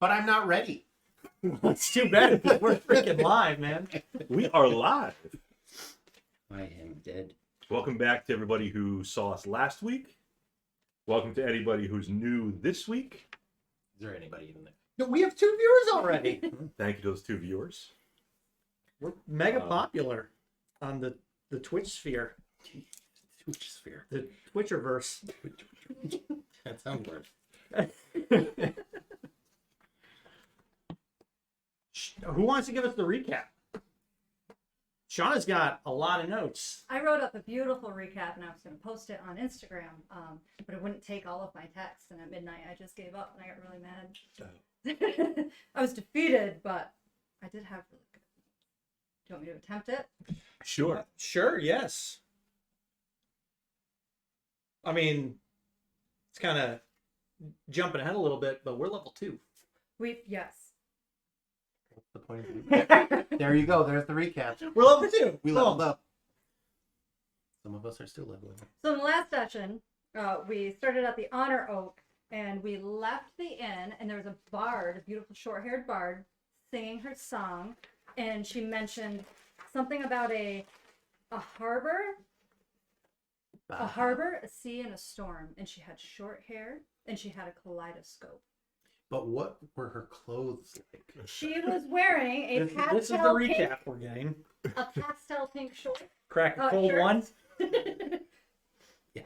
But I'm not ready. It's too bad because we're freaking live, man. We are live. I am dead. Welcome back to everybody who saw us last week. Welcome to anybody who's new this week. Is there anybody even there? No, we have 2 viewers already. Thank you to those 2 viewers. We're mega popular on the Twitch sphere. Twitch sphere. The Twitcherverse. That sounds weird. Who wants to give us the recap? Shawna's got a lot of notes. I wrote up a beautiful recap and I was going to post it on Instagram, but it wouldn't take all of my text. And at midnight, I just gave up and I got really mad. I was defeated, but I did have really good. Do you want me to attempt it? Sure. Sure, yes. I mean, it's kind of jumping ahead a little bit, but we're level 2. Yes. What's the point of it? There you go. There's the recap. We're level 2. We leveled up. Some of us are still leveling up. So in the last session, we started at the Honor Oak and we left the inn and there was a bard, a beautiful short-haired bard, singing her song. And she mentioned something about a harbor. A harbor, a sea, and a storm. And she had short hair and she had a kaleidoscope. But what were her clothes like? She was wearing a pastel This is the recap pink, we're getting. a pastel pink short. Crack a cold shirt. one. Yeah.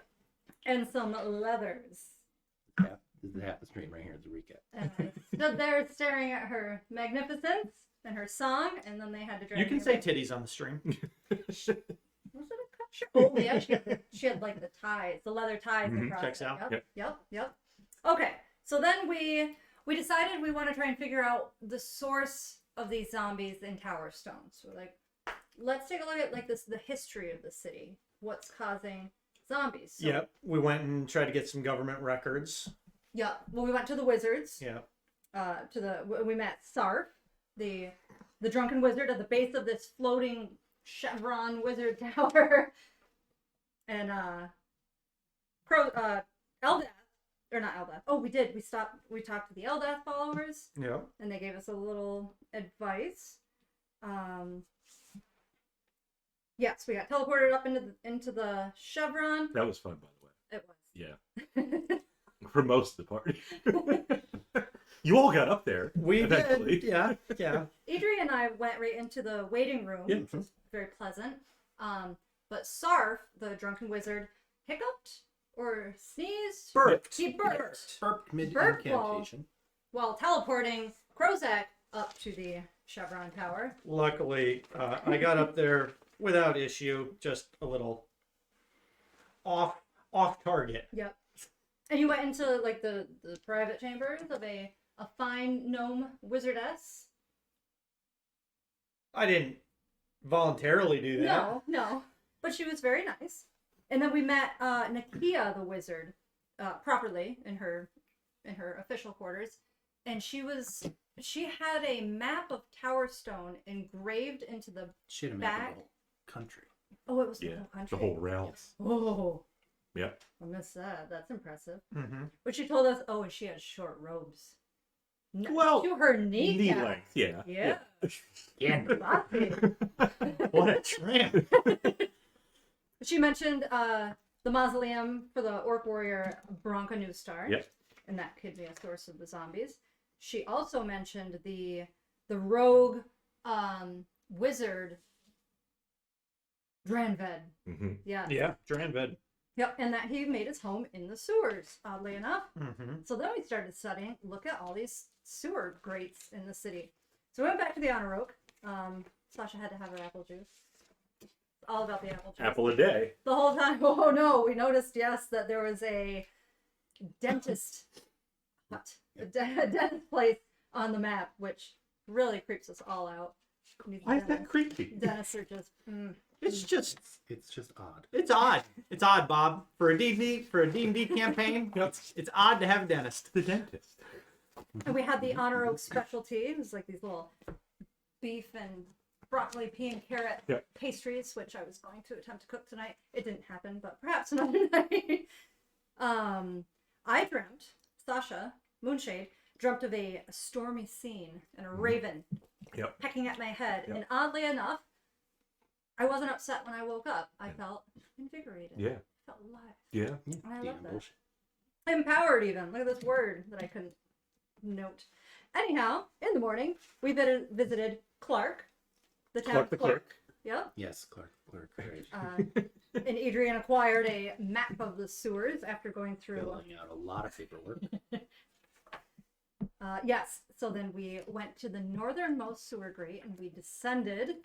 And some leathers. This is half the stream right here. Is the recap. And I stood there staring at her magnificence and her song, and then they had to drag You can me say away. titties on the stream. Was it a cut shirt? Oh yeah, she had like the ties, the leather ties. Mhm. across Checks it. out. Yep. Okay, so then we decided we want to try and figure out the source of these zombies in Towerstone. So we're like, let's take a look at like the history of the city. What's causing zombies? So, Yep. We went and tried to get some government records. Yeah. Well, we went to the wizards. Yeah. We met Sarf, the drunken wizard at the base of this floating chevron wizard tower, and Eldath, or not Eldath. Oh, we did. We talked to the Eldath followers, Yep. and they gave us a little advice. Yes, we got teleported up into the chevron. That was fun, by the way. It was. Yeah. For most of the party. You all got up there. We eventually. did. Yeah. Adrian and I went right into the waiting room, Yeah. which was very pleasant. But Sarf, the drunken wizard, hiccuped or sneezed. Burped. He burped Burped mid Burp incantation. while teleporting Krozak up to the Chevron Tower. Luckily, I got up there without issue. Just a little off target. Yep. And you went into like the private chambers of a fine gnome wizardess. I didn't voluntarily do that. No. But she was very nice. And then we met Nakia the wizard properly in her official quarters. And she had a map of Towerstone engraved into the She had a map of back. the whole country. Oh, it was the Yeah. whole country. The whole realm. Yes. Oh, Yep. I missed that. That's impressive. Mm-hmm. But she told us, and she had short robes. Well, to her Knee kneecap. length. Yeah. Yeah. Yeah. Classy. What a tramp. She mentioned the mausoleum for the orc warrior Branka Newstar. Yep. And that could be a source of the zombies. She also mentioned the rogue wizard Dranved. Mm-hmm. Yeah. Yeah. Dranved. Yep. And that he made his home in the sewers, oddly enough. Mm-hmm. So then we started studying, look at all these sewer grates in the city. So we went back to the Honor Oak. Sasha had to have her apple juice. It's all about the apple juice. Apple a day. The whole time, oh no, we noticed, yes, that there was a dentist hut, a dentist place on the map, which really creeps us all out. These Why is that creepy? Dentists are just, It's just odd. It's odd. It's odd, Bob. For a D&D campaign, it's odd to have a dentist. The dentist. And we had the Honor Oak specialty. It was like these little beef and broccoli, pea, and carrot pastries, which I was going to attempt to cook tonight. It didn't happen, but perhaps another night. I dreamt, Sasha, Moonshade, dreamt of a stormy scene and a raven Yep. pecking at my head. Yep. And oddly enough, I wasn't upset when I woke up. I felt invigorated. Yeah. I felt alive. Yeah. I love Damn that. bullshit. Empowered even. Look at this word that I couldn't note. Anyhow, in the morning, we visited Clark, the town Clark the clerk. Yep. Yes, Clark. Right. And Adrian acquired a map of the sewers after going through. Filling out a lot of paperwork. Yes. So then we went to the northernmost sewer grate and we descended.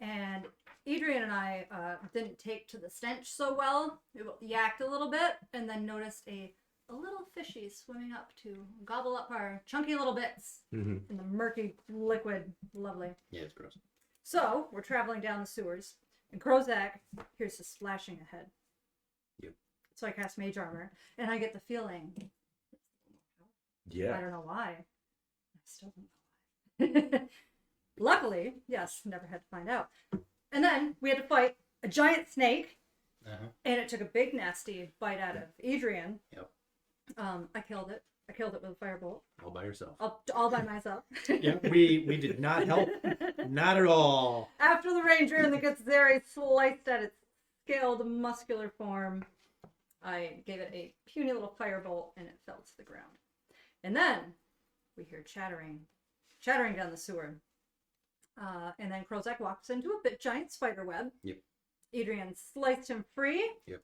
And Adrian and I didn't take to the stench so well. We yacked a little bit and then noticed a little fishy swimming up to gobble up our chunky little bits Mm-hmm. in the murky liquid. Lovely. Yeah, it's gross. So we're traveling down the sewers, and Krozak hears the splashing ahead. Yep. So I cast Mage Armor, and I get the feeling. I Yeah. don't know why. I still don't know why. Luckily, yes, never had to find out. And then we had to fight a giant snake, and it took a big nasty bite out of Adrian. Yep. I killed it. I killed it with a firebolt, All by yourself. all by myself. Yeah, we did not help. Not at all. After the ranger and the Githzeri sliced at its scaled muscular form, I gave it a puny little firebolt and it fell to the ground. And then we hear chattering down the sewer. And then Krozak walks into a big giant spider web. Yep. Adrian sliced him free. Yep.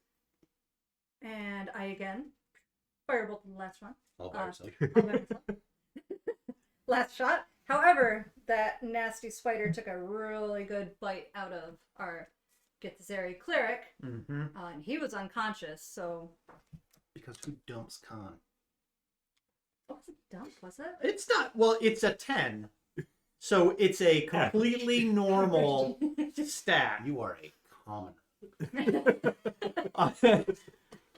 And I again firebolted the last one. All by yourself. All by myself. Last shot. However, that nasty spider took a really good bite out of our Githzeri cleric, Mm-hmm. and he was unconscious. So, Because who dumps con? what was it? Dump? Was it? It's not. Well, it's a 10, so it's a completely normal stat. You are a commoner.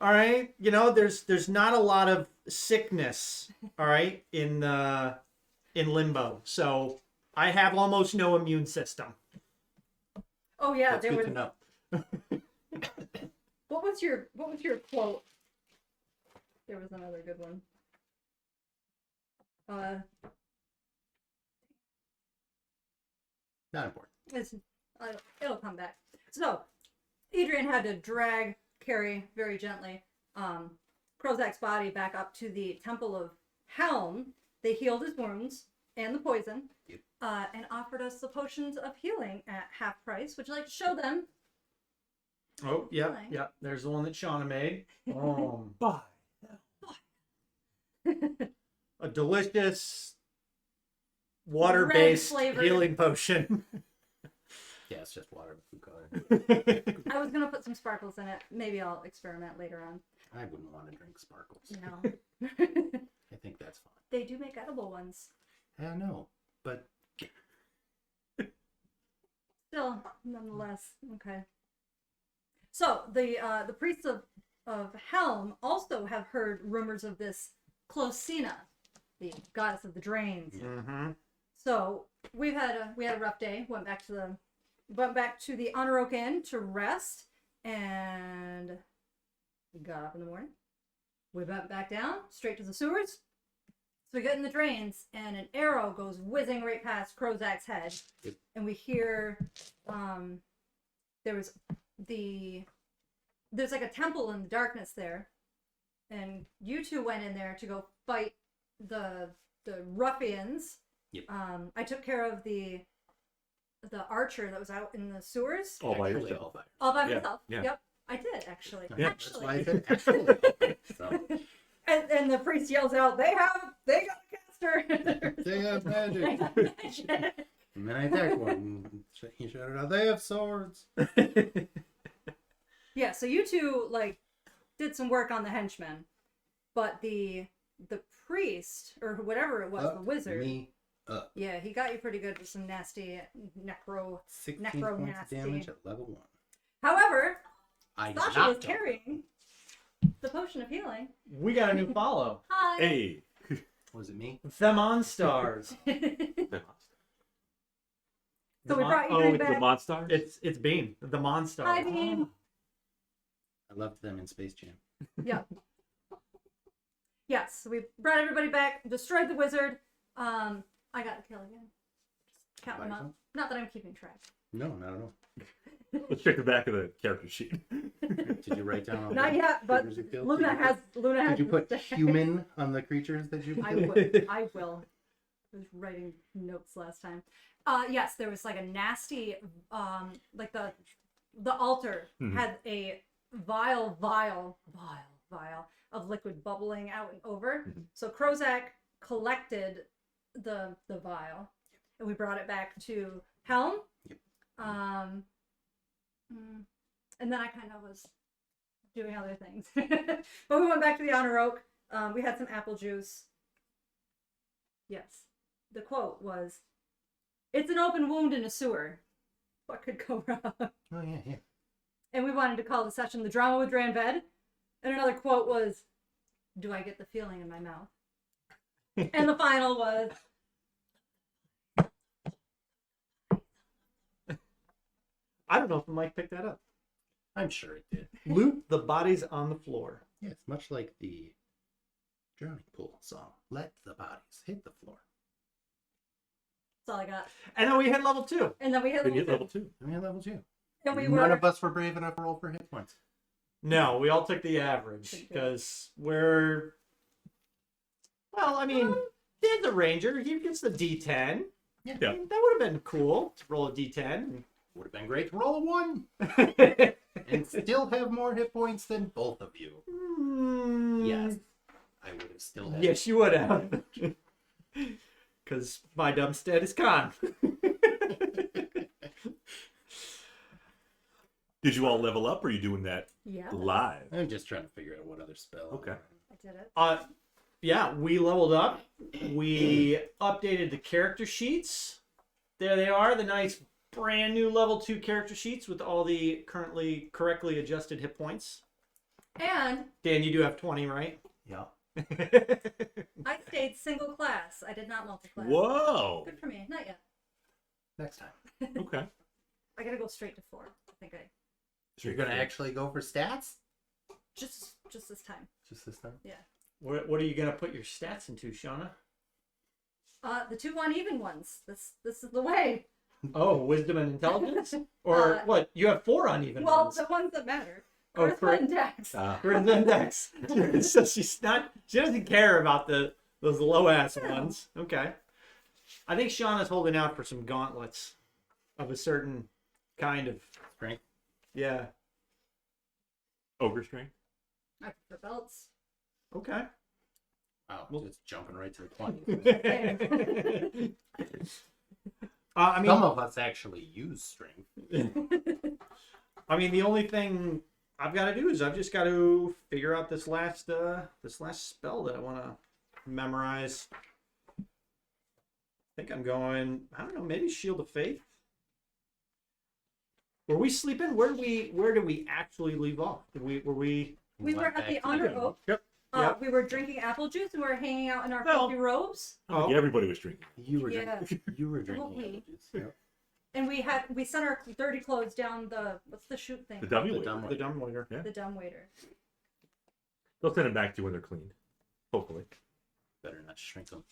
All right, you know, there's not a lot of sickness. All right, in limbo, so I have almost no immune system. Oh yeah, That's there good was. to know. What was your quote? There was another good one. Not important. It'll come back. So, Adrian had to carry very gently Krozak's body back up to the Temple of Helm. They healed his wounds and the poison, Yep. and offered us the potions of healing at half price. Would you like to show them? Oh, yep. There's the one that Shawna made. Bye. A delicious water-based Red-flavored. healing potion. Yeah, it's just water with food coloring. I was gonna put some sparkles in it. Maybe I'll experiment later on. I wouldn't want to drink sparkles. No, I think that's fine. they do make edible ones. I know, but Still, nonetheless, okay. So the priests of Helm also have heard rumors of this Closina, the goddess of the drains. Mm-hmm. So we had a rough day. Went back to the Honor Oak Inn to rest, and got up in the morning. We went back down straight to the sewers. So we get in the drains, and an arrow goes whizzing right past Krozak's head, Yep. and we hear there's like a temple in the darkness there, and you two went in there to go fight the ruffians. Yep. I took care of the archer that was out in the sewers All by actually yourself. all by Yeah, myself. yeah. Yep, I did actually. Yeah. that's Actually. why I said actually. So, And the priest yells out, "They got a caster!" they have magic. And then I attacked one. He shouted out, "They have swords." Yeah, so you two did some work on the henchmen, but the priest or whatever it was, the Up wizard. Me up. Yeah, he got you pretty good with some nasty necro. 16 Necro points nasty. of damage at level 1. However, I did Sasha not was go. carrying the potion of healing. We got a new follow. Hi. Hey. Was it me? The Monstars. So we brought Adrian The back. Monstar? It's Bean. The Hi, Monstars. Bean. I loved them in Space Jam. Yeah. Yes, so we brought everybody back, destroyed the wizard. I got the kill again. Just count them By up. yourself? Not that I'm keeping track. No, not at all. Let's check the back of the character sheet. Did you write down all Not the yet, but figures you killed? Luna has. Did you put the- human on the creatures that you I killed? will. I will. I was writing notes last time. Yes, there was like a nasty, like the altar had a vial of liquid bubbling out and over. So Krozak collected the vial, and we brought it back to Helm. Yep. And then I kind of was doing other things, but we went back to the Honor Oak. We had some apple juice. Yes, the quote was, "It's an open wound in a sewer. What could go wrong?" Oh, yeah. And we wanted to call the session "The Drama with Dranved." And another quote was, "Do I get the feeling in my mouth?" And the final was, I don't know if the mic picked that up. I'm sure it did. Loot the bodies on the floor. Yeah, it's much like the Drowning Pool song. Let the bodies hit the floor. that's all I got. And then we hit level 2. And then we hit Then you level hit two. level 2. I mean, level 2. And we None were, of us were brave enough to roll for hit points. No, we all took the average because we're. Well, I mean, Dan's a ranger. He gets the D10. Yeah. I mean, that would have been cool to roll a D10. Would have been great to roll a 1 and still have more hit points than both of you. Yes. I would have still had. Yes, you would have. Because my dumb stat is con. Did you all level up, or are you doing that yeah, live? I'm just trying to figure out what other spell. Okay. I did it. Yeah, we leveled up. We updated the character sheets. There they are, the nice brand new level 2 character sheets with all the currently correctly adjusted hit points. And Dan, you do have 20, right? Yeah. I stayed single class. I did not multi-class. Whoa. Good for me. Not yet. Next time. Okay. I gotta go straight to 4. I think So you're going to actually go for stats? just this time. Just this time? Yeah. What are you going to put your stats into, Shawna? The 2 uneven ones. This is the way. Oh, wisdom and intelligence? Or what? You have 4 uneven Well, ones. the ones that matter. Oh, Charisma and Dex. For the index. So she doesn't care about those low ass ones. Okay. I think Shauna's holding out for some gauntlets of a certain kind of. Strength? Yeah. Ogre strength. I prefer belts. Okay. Wow, Well- just jumping right to the 20. I mean, Some of us actually use strength. the only thing I've got to do is I've just got to figure out this last spell that I want to memorize. I think I'm going. I don't know. Maybe Shield of Faith. Were we sleeping? Where did we actually leave off? We went were at back the to Honor beginning. Oak. Yep. Yep. We were drinking apple juice and we were hanging out in our Well- filthy robes. I think everybody was drinking. You were Yeah. you were drinking Don't we? apple juice. Yep. And we sent our dirty clothes down the what's the chute thing? The dummy The waiter. dumb The dumb waiter. Yeah. The dumb waiter. They'll send them back to you when they're cleaned. Hopefully. Better not shrink them.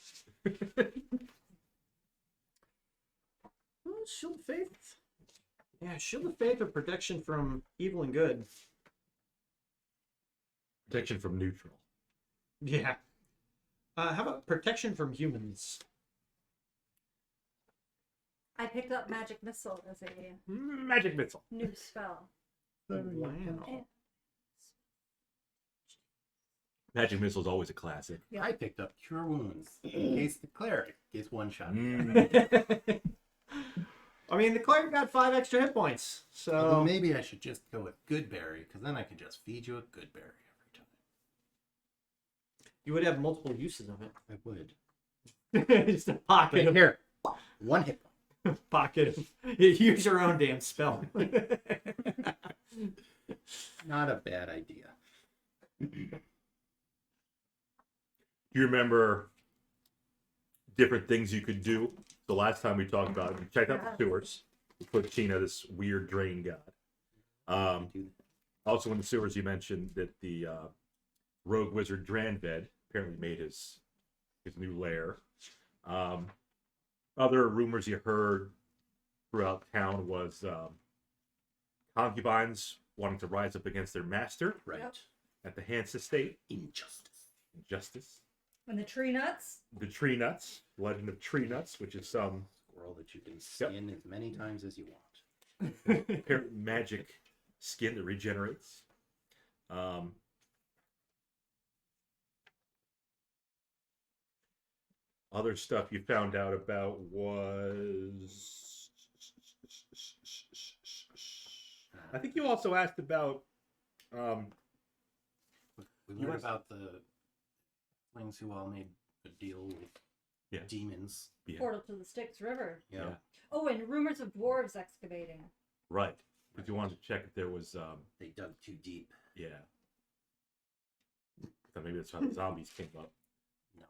Oh, Shield of Faith. Yeah, Shield of Faith or protection from evil and good. Protection from neutral. Yeah. How about protection from humans? I picked up magic missile as a Magic missile. new spell. Wow. Magic missile is always a classic. Yeah. I picked up Cure Wounds in case the cleric gets one shot. Mm. I mean, the cleric got 5 extra hit points, Although so maybe I should just go with Goodberry, because then I can just feed you a Goodberry every time. you would have multiple uses of I would. it. Just a pocket But of here, one hit point. Use your own damn spell. Not a bad idea. Do you remember different things you could do? The last time we talked about it, we checked out the sewers. We put Tina, this weird drain god. Also in the sewers, you mentioned that the rogue wizard Dranved apparently made his new lair. Other rumors you heard throughout town was concubines wanting to rise up against their master Right. Yep. at the Hans estate. Injustice. And the tree nuts. The tree nuts, legend of tree nuts, which is some Squirrel that you can skin as many times as you want. apparent magic skin that regenerates. Other stuff you found out about was, I think you also asked about We You learned asked- about the things who all made a deal with Yeah. demons. Yeah. Portal to the Styx River. Yeah. Yeah. Oh, and rumors of dwarves excavating. right, because you wanted to check if there was They dug too deep. yeah. So maybe that's how the zombies came up. No.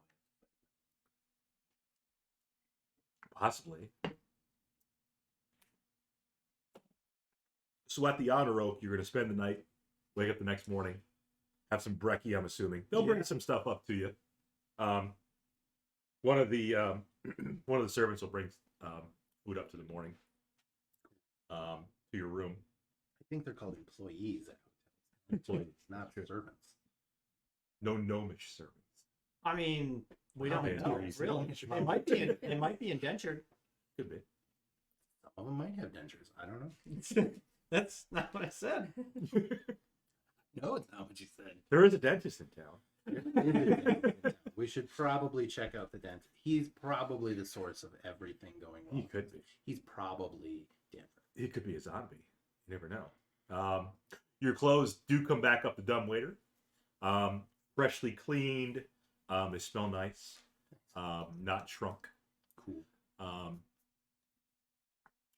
Possibly. So at the Honor Oak, you're going to spend the night, wake up the next morning, have some brekkie, I'm assuming. They'll bring some stuff up to you. One of the one of the servants will bring food up to the morning, to your room. I think they're called employees. Employees. Not Sure. servants. No gnomish servants. I mean, we Wow, don't yeah, know. he's Really, not. it might be. It might be indentured. Could be. Some of them might have dentures. I don't know. That's not what I said. No, it's not what you said. There is a dentist in town. We should probably check out the dentist. He's probably the source of everything going on. He could be. He's probably Denver. He could be a zombie. You never know. Your clothes do come back up the dumbwaiter. Freshly cleaned. They smell nice. Not shrunk. Cool.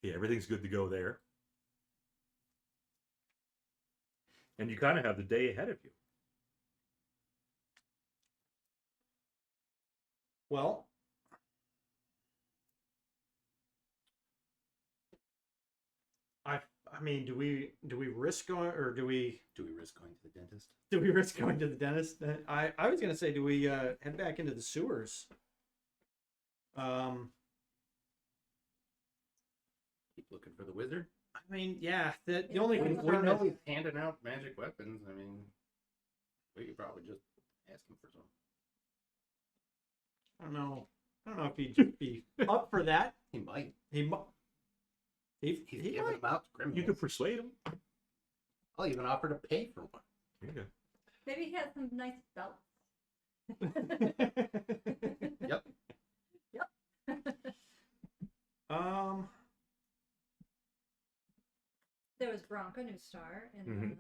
Yeah, everything's good to go there. And you kind of have the day ahead of you. Well, I mean, do we risk going, or do we risk going to the dentist? risk going to the dentist? I was gonna say, do we head back into the sewers? Keep looking for the wizard. I mean, yeah. The only We We concern know is, he's handing out magic weapons. I mean, we could probably just ask him for some. I don't know if he'd be up for that. He might. He He's he giving might. them out to criminals. You could persuade him. I'll even offer to pay for one. There you go. Maybe he has some nice belts. Yep. There was Branka Newstar in Mhm.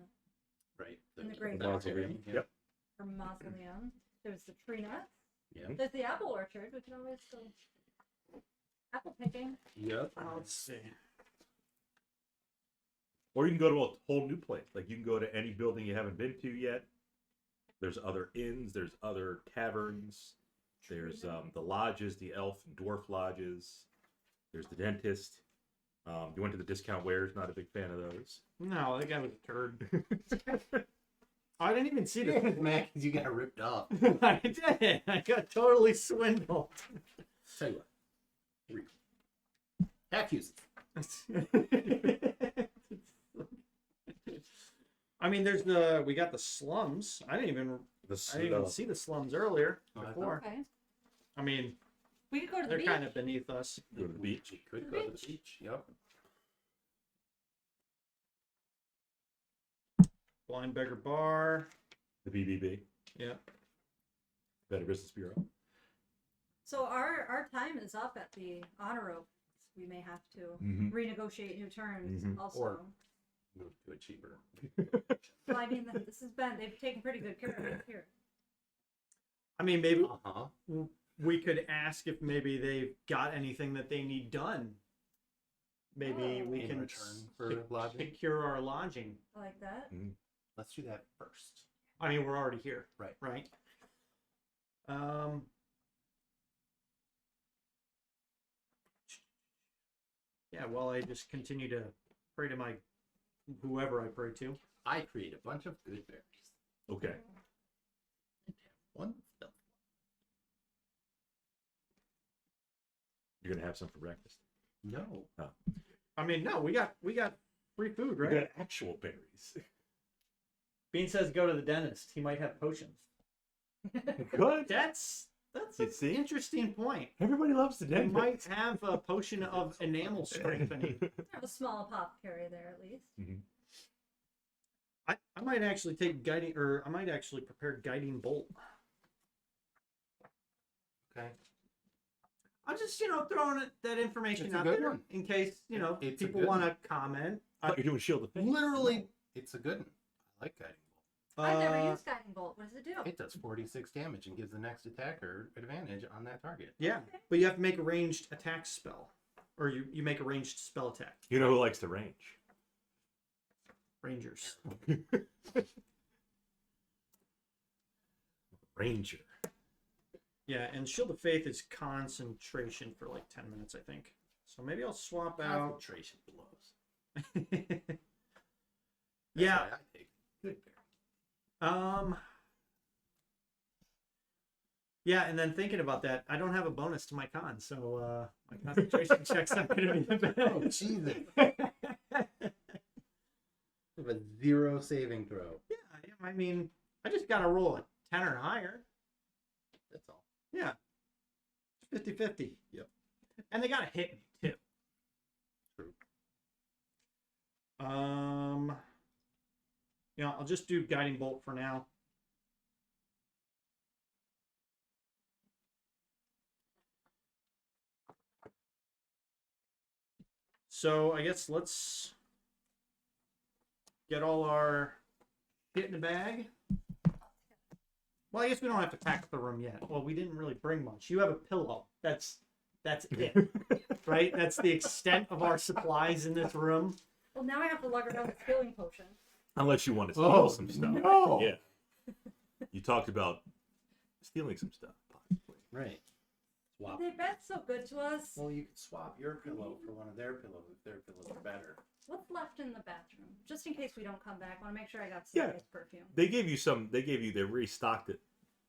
Right. In the Great Mausoleum. Yep. the Mausoleum. There's the tree nuts. Yep. There's the apple orchard. We can always go apple picking. Yep. Let's see. Or you can go to a whole new place. Like you can go to any building you haven't been to yet. There's other inns. There's other taverns. There's the lodges, the elf and dwarf lodges. There's the dentist. You went to the discount wares. Not a big fan of those. No, that guy was a turd. I didn't even see Yeah, the. man, 'cause you got ripped off. I did. I got totally swindled. Tell you what. Half uses. I mean, we got the slums. I didn't even see the slums earlier Oh, I before. Okay. I mean, We could go to the they're beach. kind of beneath us. Go to the beach. We could The go to beach. the beach. Yep. Blind Beggar Bar. The BBB. Yeah. Better Business Bureau. So our time is up at the honor oak. We may have to Mhm. renegotiate new terms Mhm. also. Or- Move to a cheaper. Well, I mean, this has been, they've taken pretty good care of it here. I mean, maybe Uh-huh. we could ask if maybe they've got anything that they need done. Maybe we In can return for lodging? secure our lodging. I like that. Let's do that first. I mean, we're already here. Right. Right. Yeah, well, I just continue to pray to my whoever I pray to. I create a bunch of good berries. Okay. And have one stealth You're gonna have some for breakfast. No. I mean, no, we got free food, We right? got actual berries. Bean says go to the dentist. He might have potions. Good. That's You an see? interesting point. Everybody loves the He dentist. might have a potion of enamel strengthening. Have a small apothecary there at least. Mhm. I might actually take guiding, or I might actually prepare guiding bolt. Okay. I'm just, throwing that information It's a out good there one. in case, It's a people good want one. to comment. I thought you're doing Shield of Faith. Literally, it's a good one. I like guiding bolt. I've never used guiding bolt. What does it do? It does 46 damage and gives the next attacker advantage on that target. Yeah, but you have to make a ranged attack spell. Or you make a ranged spell attack. You know who likes the range? Rangers. Ranger. Yeah, and Shield of Faith is concentration for like 10 minutes, I think. So maybe I'll swap out. Concentration blows. That's Yeah. why I take good berry. Yeah, and then thinking about that, I don't have a bonus to my con, so my concentration check's not going to be the Oh, best. Jesus. Have a 0 saving throw. Yeah, I mean, I just got to roll a 10 or higher. That's all. Yeah. 50-50. Yep. And they got to hit me, too. True. I'll just do Guiding Bolt for now. So I guess let's get all our shit in the bag. Well, I guess we don't have to pack the room yet. Well, we didn't really bring much. You have a pillow. That's it, right? That's the extent of our supplies in this room. Well, now I have to lug around the healing potion. Unless you want to steal Oh, some stuff. no. Yeah. You talked about stealing some stuff. Possibly. Right. Swap. They've been so good to us. Well, you could swap your pillow for one of their pillows if their pillows are better. What's left in the bathroom? Just in case we don't come back. I want to make sure I got some Yeah. nice perfume. They gave you some. They restocked it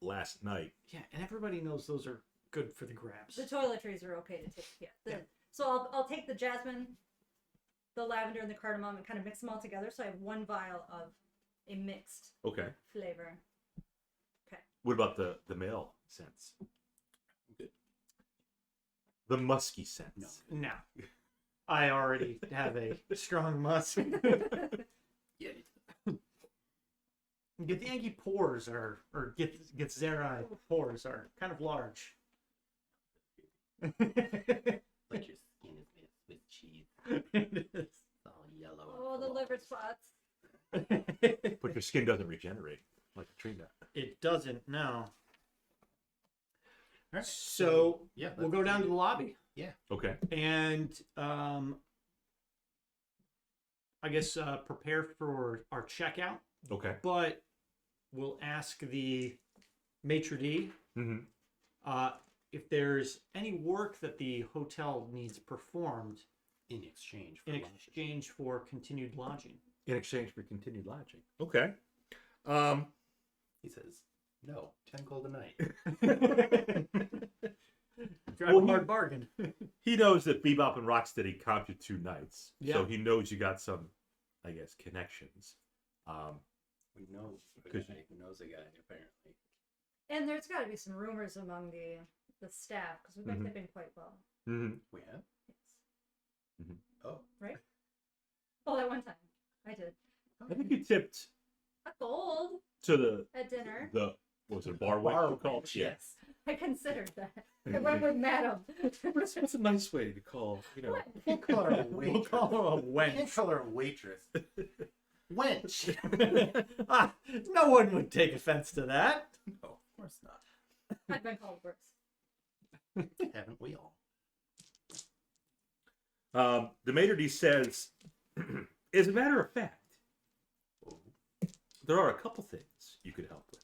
last night. Yeah, and everybody knows those are good for the grabs. The toiletries are okay to take. Yeah. So I'll take the jasmine, the lavender, and the cardamom and kind of mix them all together. So I have one vial of a mixed Okay. flavor. What about the male scents? Good. The musky scents. No. I already have a strong musk. Yeah. Get the Yankee pores or get Zerai pores are kind of large. Like your skin is made of Swiss cheese. It's all yellow. Oh, the liver spots. But your skin doesn't regenerate like a tree nut. It doesn't, no. All right. So Yeah, we'll go down to the lobby Okay. and I guess prepare for our checkout, Okay. but we'll ask the maitre d' Mm-hmm. if there's any work that the hotel needs performed in exchange for in lodging. exchange for continued lodging. In exchange for continued lodging. Okay. He says, no, 10 gold a night. Drive Well, a hard bargain. He knows that Bebop and Rocksteady comped you 2 nights, Yeah. so he knows you got some, I guess, connections. We know a 'Cause guy who knows a guy, apparently. And there's got to be some rumors among the staff because we've been Mhm. tipping quite well. Mm-hmm. We have? Yes. Mhm. Oh. Right? Oh, that one time. I did. I think you tipped A gold to at dinner. the what was it, a bar Bar wench? Called? wench, Yeah. yes. I considered that. I went with madam. What's a nice way to call, Can't call her a We'll waitress. call her a Can't wench. call her a waitress. Wench. No one would take offense to that. No, of course not. I've been called worse. Haven't we all? The maitre d' says, as a matter of fact, there are a couple things you could help with.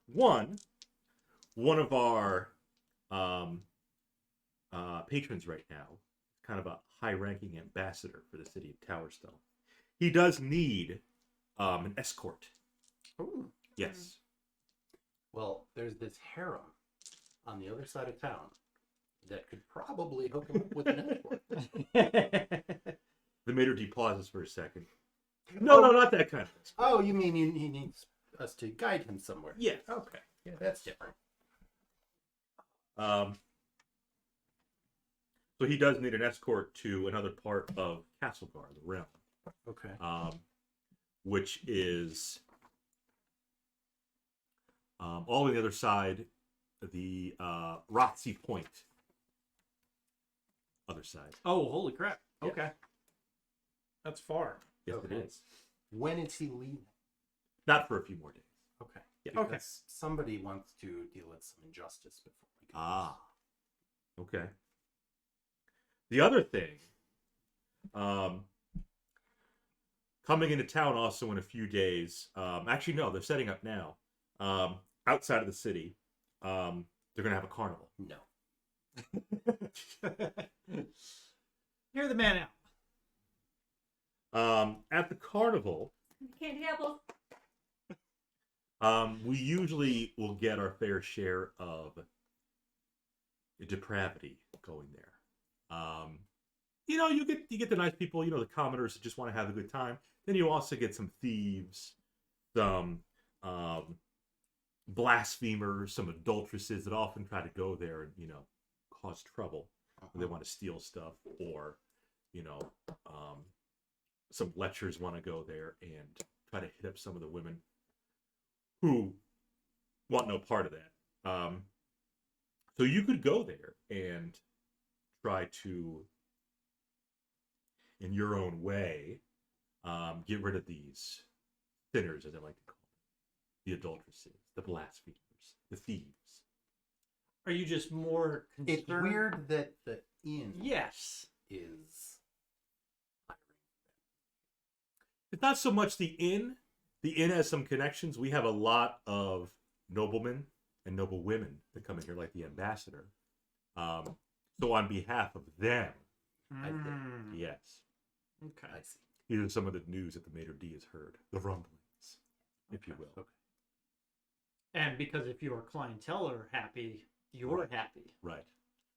One of our patrons right now, kind of a high-ranking ambassador for the city of Towerstone. He does need an escort. Ooh. Yes. Well, there's this harem on the other side of town. that could probably hook him up with an escort. The maitre d' pauses for a second. No, not that kind of escort. Oh, you mean he needs us to guide him somewhere? Yeah. Okay. Yeah, that's different. So he does need an escort to another part of Castlegar, the realm. Okay. Which is all on the other side, the Rothsey Point. Other side. Oh, holy crap. Yeah. Okay. That's far. Yes, Okay. it is. When is he leaving? Not for a few more days. Okay. Yeah. Because Okay. somebody wants to deal with some injustice before we go. Ah. Okay. The other thing, coming into town also in a few days. Actually, no, they're setting up now. Outside of the city, they're gonna have a carnival. No. Hear the man out. At the carnival, Candy apples. we usually will get our fair share of depravity going there. You get the nice people, the commoners that just want to have a good time. Then you also get some thieves, some blasphemers, some adulteresses that often try to go there and cause trouble when they want to steal stuff, or some lechers want to go there and try to hit up some of the women who want no part of that. So you could go there and try to, in your own way, get rid of these sinners, as I like to call them, the adulteresses, the blasphemers, the thieves. Are you just more concerned? It's weird that the inn Yes. is hiring. It's not so much the inn. The inn has some connections. We have a lot of noblemen and noble women that come in here, like the ambassador. So on behalf of them, I think. yes, Okay. I see. these are some of the news that the maitre d' has heard, the rumblings, if you will. Okay. And because if your clientele are happy, you're happy. Right.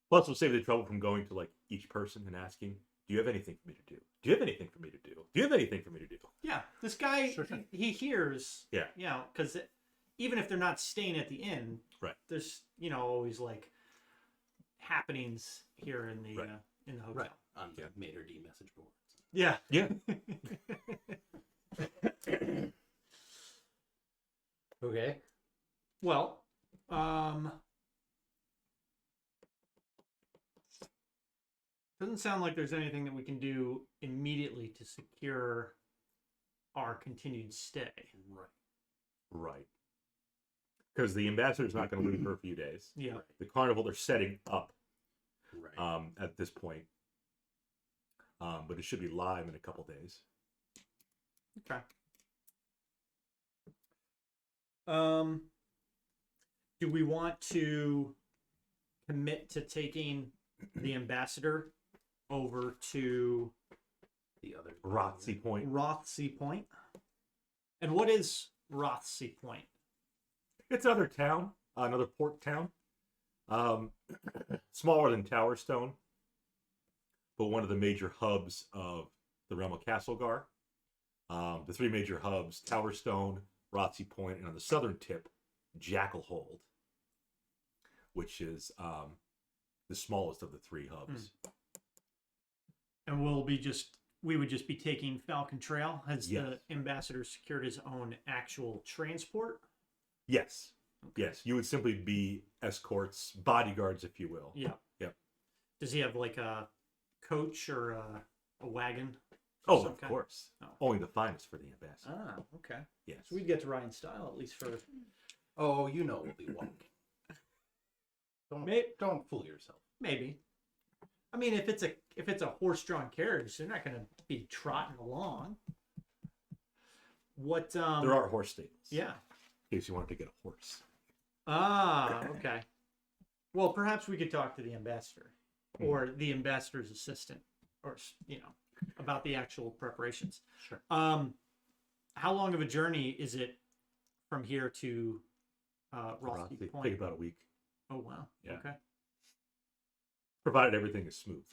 Plus, we'll save the trouble from going to each person and asking, "Do you have anything for me to do? Do you have anything for me to do? Do you have anything for me to do?" Yeah. This guy, Sure. he hears. Yeah. Because even if they're not staying at the inn, Right. there's always happenings here in the Right. In the hotel. Right. On the maitre d' message boards. Yeah. Yeah. Okay. Well, doesn't sound like there's anything that we can do immediately to secure our continued stay. Right. Right. Because the ambassador's not going to leave for a few days. Yeah. Right. The carnival they're setting up Right. at this point. But it should be live in a couple days. Okay. Do we want to commit to taking the ambassador over to The other Rothsey Point. Rothsey Point? And what is Rothsey Point? It's another town, another port town. Smaller than Towerstone, but one of the major hubs of the realm of Castlegar. The three major hubs: Towerstone, Rothsey Point, and on the southern tip, Jackalhold, which is the smallest of the three hubs. And we would just be taking Falcon Trail. Has Yes. the ambassador secured his own actual transport? Yes. Yes. You would simply be escorts, bodyguards, if you will. Yeah. Yep. Does he have a coach or a wagon? Oh, Some of kind? course. Oh. Only the finest for the ambassador. Ah, okay. Yes. So we'd get to ride in style, at least for... Oh, we'll be walking. Don't fool yourself. Maybe. I mean, if it's a horse-drawn carriage, they're not going to be trotting along. What? There are horse stables. Yeah. In case you wanted to get a horse. Ah, okay. Well, perhaps we could talk to the ambassador or the ambassador's assistant, or about the actual preparations. Sure. How long of a journey is it from here to Rothsey Rothsey. Point? Take about a week. Oh wow. Yeah. Okay. provided everything is smooth.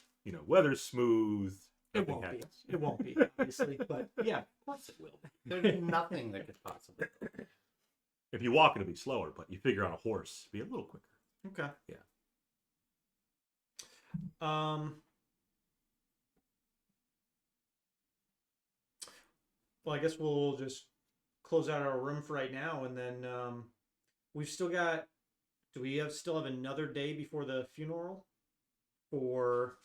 Weather's smooth. It Nothing won't be. happens. It won't be, obviously. But yeah. Of course it will. There's nothing that could possibly. If you walk, it'll be slower, but you figure on a horse, be a little quicker. Okay. Yeah. Well, I guess we'll just close out our room for right now, and then we've still got. Do we still have another day before the funeral for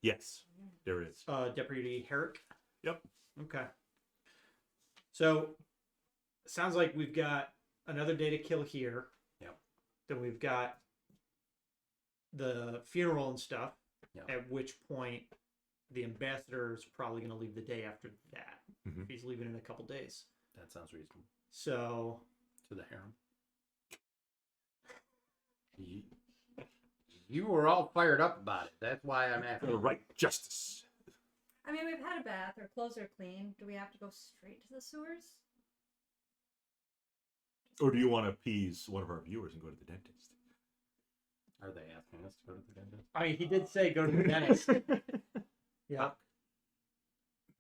Yes, there is. Deputy Harek? Yep. Okay. So, sounds like we've got another day to kill here. Yep. Then we've got the funeral and stuff. Yep. At which point, the ambassador is probably going to leave the day after that. Mhm. He's leaving in a couple days. That sounds reasonable. So, To the harem. You were all fired up about it. That's why I'm For asking. the right justice. I mean, we've had a bath. Our clothes are clean. Do we have to go straight to the sewers? Or do you want to appease one of our viewers and go to the dentist? Are they asking us to go to the dentist? I mean, he did say go to the dentist. Yeah. All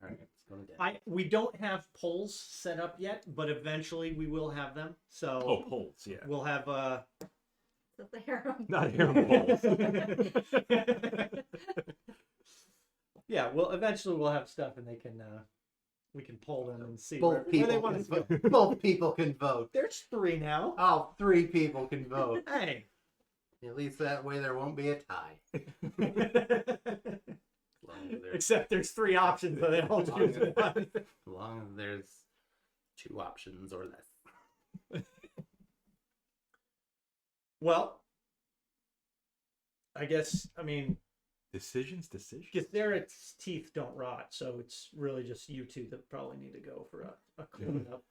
right, let's go to the dentist. We don't have polls set up yet, but eventually we will have them. So Oh, polls, yeah. we'll have Is that the harem? Not harem polls. yeah, well eventually we'll have stuff and they can we can poll them and see Both where they people want can us to go. vote. Both people can vote. There's 3 now. Oh, 3 people can vote. Hey. At least that way there won't be a tie. As long as there's, Except there's 3 options, so they all choose one. as long as there's 2 options or less. Well, I guess I mean Decisions. Gesserit's teeth don't rot, so it's really just you two that probably need to go for a cleanup.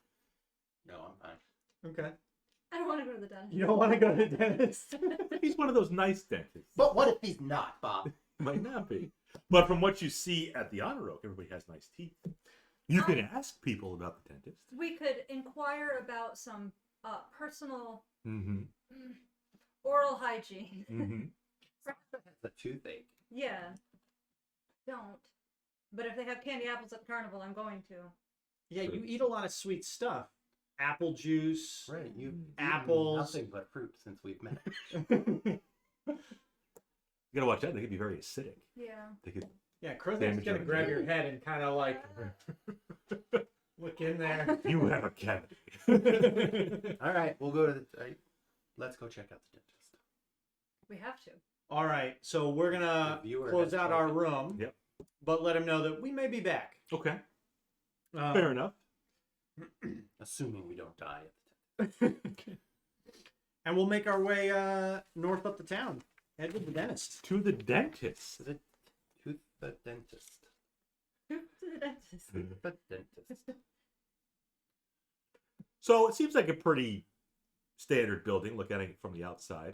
No, I'm fine. Okay. I don't want to go to the dentist. You don't want to go to the dentist? He's one of those nice dentists. But what if he's not, Bob? Might not be. But from what you see at the Honor Oak, everybody has nice teeth. You can ask people about the dentist. We could inquire about some personal Mm-hmm. oral hygiene. Mm-hmm. That's a toothache. Yeah. Don't. But if they have candy apples at the carnival, I'm going to. Yeah, you eat a lot of sweet stuff. Apple juice. Right, you've eaten Apples. nothing but fruit since we've met. You gotta watch out. They can be very acidic. Yeah. They could. Yeah, Crow's Damage gonna on grab the your head and kind of like look in there. You have a cavity. All right, we'll go to the. Let's go check out the dentist. We have to. All right, so we're gonna The viewer close has out our spoken. room. Yep. But let him know that we may be back. Okay. Um, Fair enough. Assuming we don't die at the dentist. And we'll make our way north up the town. Head to the dentist. To the dentist. To the dentist. To the dentist. The dentist. So it seems like a pretty standard building, look at it from the outside.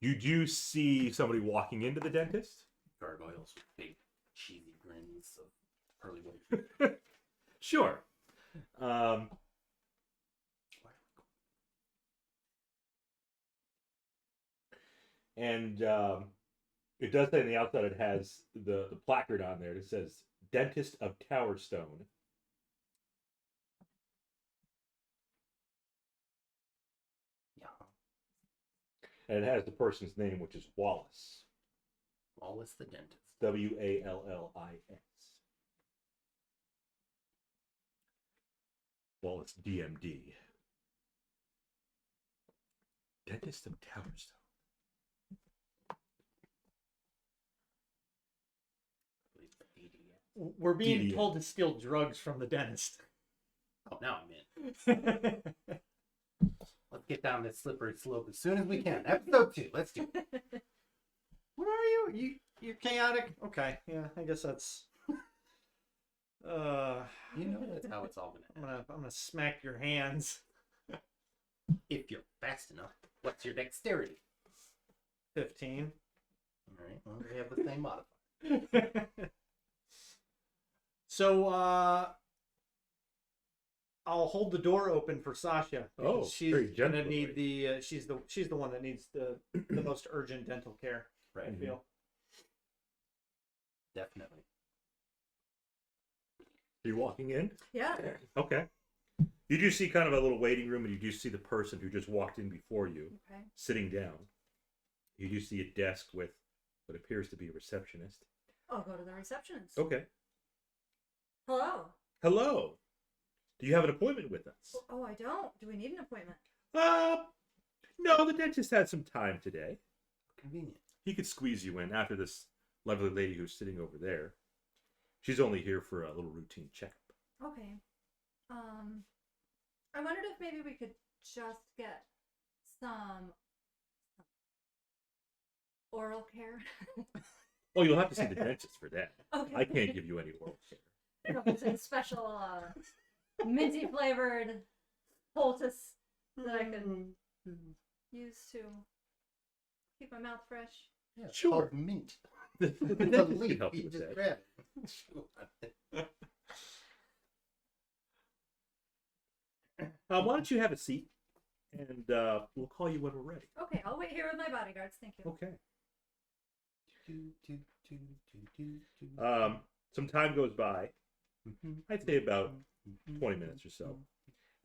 You do see somebody walking into the dentist. Gargoyles with big cheesy grins of early wood. Sure. And it does say on the outside it has the placard on there that says Dentist of Towerstone. Yeah. And it has the person's name, which is Wallace. Wallace the dentist. Wallis. Wallace DMD. Dentist of Towerstone. I believe the DDS. We're being DDS. told to steal drugs from the dentist. Oh, now I'm in. Let's get down this slippery slope as soon as we can. Episode 2. Let's do it. What are you? You're chaotic? Okay, yeah, I guess that's You know that's how it's all gonna end. I'm gonna smack your hands. If you're fast enough. What's your dexterity? 15. All right. Well, we have the same modifier. 'Cause I'll hold the door open for Sasha. Oh, because she's very gonna gently. need the she's the one that needs the most urgent dental care. Right. I feel. Definitely. You're walking in? Yeah. Okay. You do see kind of a little waiting room, and you do see the person who just walked in before you Okay. sitting down. You do see a desk with what appears to be a receptionist. I'll go to the receptionist. Okay. Hello. Hello. Do you have an appointment with us? Oh, I don't. Do we need an appointment? No, the dentist had some time today. Convenient. He could squeeze you in after this lovely lady who's sitting over there. She's only here for a little routine checkup. Okay. I wondered if maybe we could just get some oral care. Oh, you'll have to see the dentist for that. Okay. I can't give you any oral care. I don't know if there's a special minty flavored poultice that I could use to keep my mouth fresh. Yeah, it's Sure. called mint. The The dentist can leaf, help you you with just that. grab it. Sure. Why don't you have a seat, and we'll call you when we're ready. Okay, I'll wait here with my bodyguards. Thank you. Okay. Do, do, do, do, do, do. Some time goes by. I'd say about 20 minutes or so.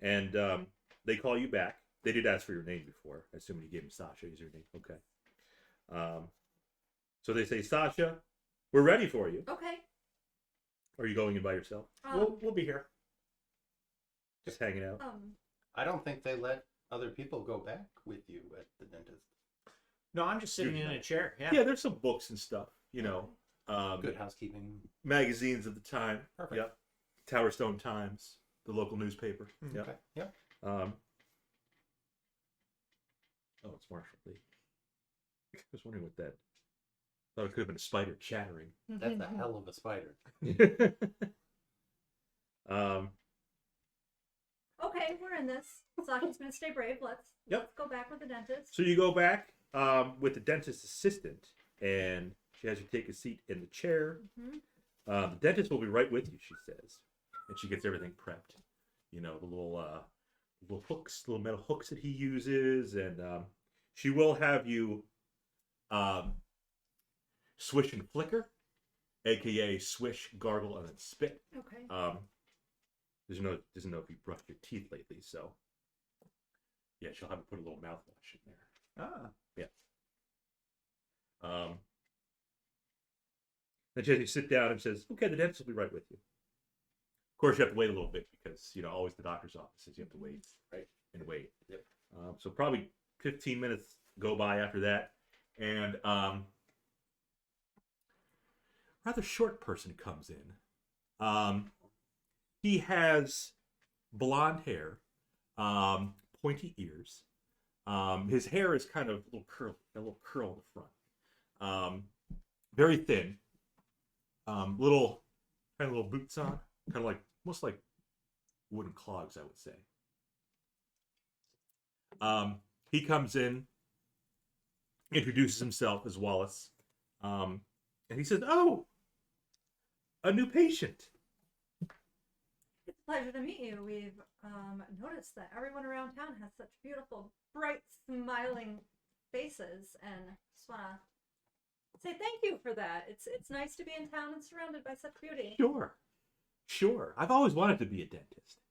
And they call you back. They did ask for your name before. I assume you gave them Sasha as your name. Okay. So they say, Sasha, we're ready for you. Okay. Are you going in by yourself? We'll be here. Just hanging out? I don't think they let other people go back with you at the dentist. No, I'm just sitting in a chair. Yeah. Yeah, there's some books and stuff, you know. Good housekeeping. Magazines of the time. Perfect. Yep. Towerstone Times, the local newspaper. Yep. Okay. Yep. Oh, it's Marshall Lee. I was wondering what that. Thought it could have been a spider chattering. That's a hell of a spider. Okay, we're in this. Sasha's gonna stay brave. Let's go back with the dentist. So you go back with the dentist assistant, and she has you take a seat in the chair. The dentist will be right with you, she says, and she gets everything prepped. You know, the little hooks, little metal hooks that he uses, and she will have you swish and flicker, aka swish, gargle, and then spit. Okay. Doesn't know if you brushed your teeth lately, so yeah, she'll have you put a little mouthwash in there. Yeah. Then she has you sit down and says, "Okay, the dentist will be right with you." Of course, you have to wait a little bit because always the doctor's offices, you have to wait, Right. and wait. Yep. So probably 15 minutes go by after that, and rather short person comes in. He has blonde hair, pointy ears. His hair is kind of a little curl in the front. Very thin. Little boots on, kind of like almost like wooden clogs, I would say. He comes in, introduces himself as Wallace, and he says, "Oh, a new patient." It's a pleasure to meet you. We've noticed that everyone around town has such beautiful, bright, smiling faces, and just want to say thank you for that. It's nice to be in town and surrounded by such beauty. Sure. I've always wanted to be a dentist.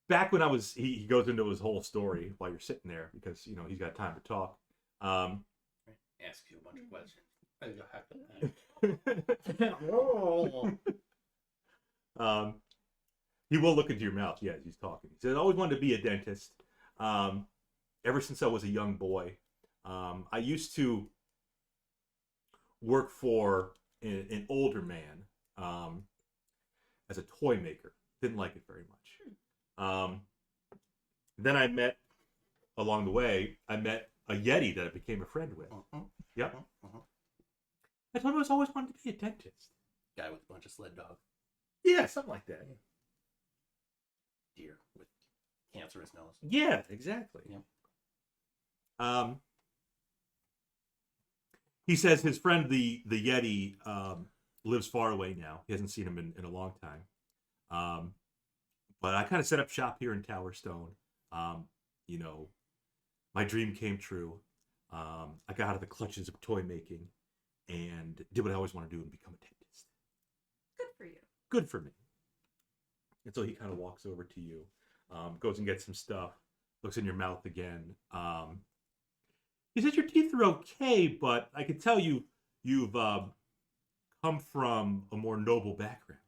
Back when he goes into his whole story while you're sitting there because he's got time to talk. Ask you a bunch of questions. He will look into your mouth, as he's talking. He said, "I always wanted to be a dentist. Ever since I was a young boy. I used to work for an older man as a toy maker. Didn't like it very much. Then I met, along the way, a Yeti that I became a friend with. Yep. I told him I always wanted to be a dentist. Guy with a bunch of sled dogs. Yeah, something like that. Deer with cancerous nose. Yeah, exactly. Yep. He says his friend, the Yeti, lives far away now. He hasn't seen him in a long time. But I kind of set up shop here in Towerstone. You know, my dream came true. I got out of the clutches of toy making and did what I always want to do and become a dentist. Good for you. Good for me. And so he kind of walks over to you, goes and gets some stuff, looks in your mouth again. He says your teeth are okay, but I can tell you've come from a more noble background.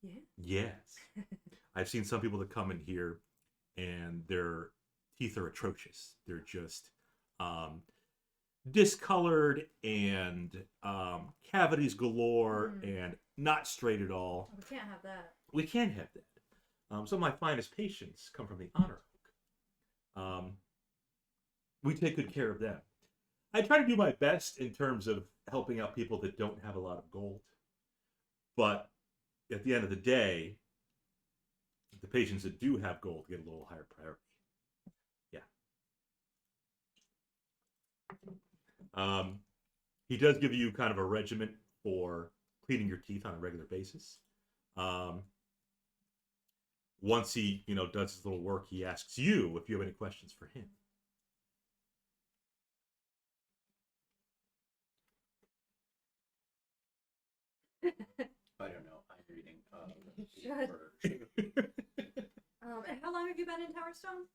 Yeah. Yes. I've seen some people that come in here and their teeth are atrocious. They're just discolored and cavities galore and not straight at all. We can't have that. We can't have that. Some of my finest patients come from the Honor Oak. We take good care of them. I try to do my best in terms of helping out people that don't have a lot of gold. But at the end of the day, the patients that do have gold get a little higher priority. Yeah. He does give you kind of a regimen for cleaning your teeth on a regular basis. Once he, does his little work, he asks you if you have any questions for him. I don't know. I'm reading. And how long have you been in Towerstone?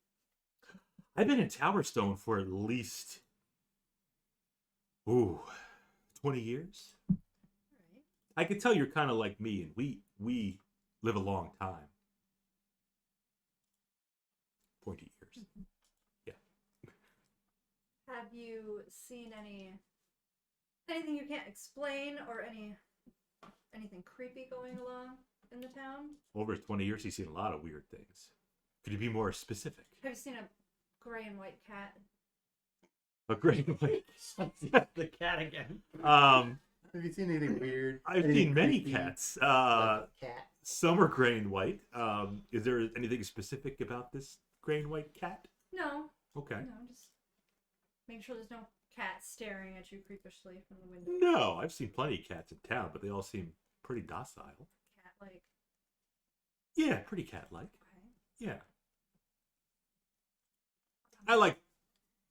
I've been in Towerstone for at least 20 years. All right. I can tell you're kind of like me, and we live a long time. 20 years. Mm-hmm. Yeah. Have you seen anything you can't explain, or anything creepy going along in the town? Over his 20 years, he's seen a lot of weird things. Could you be more specific? Have you seen a gray and white cat? A great way. The cat again. Have you seen anything weird? I've Anything seen many creepy? cats. Like a cat. Some are gray and white. Is there anything specific about this gray and white cat? No. Okay. No, just making sure there's no cat staring at you creepishly from the window. No, I've seen plenty of cats in town, but they all seem pretty docile. Cat-like. Yeah, pretty cat-like. Okay. Yeah. I like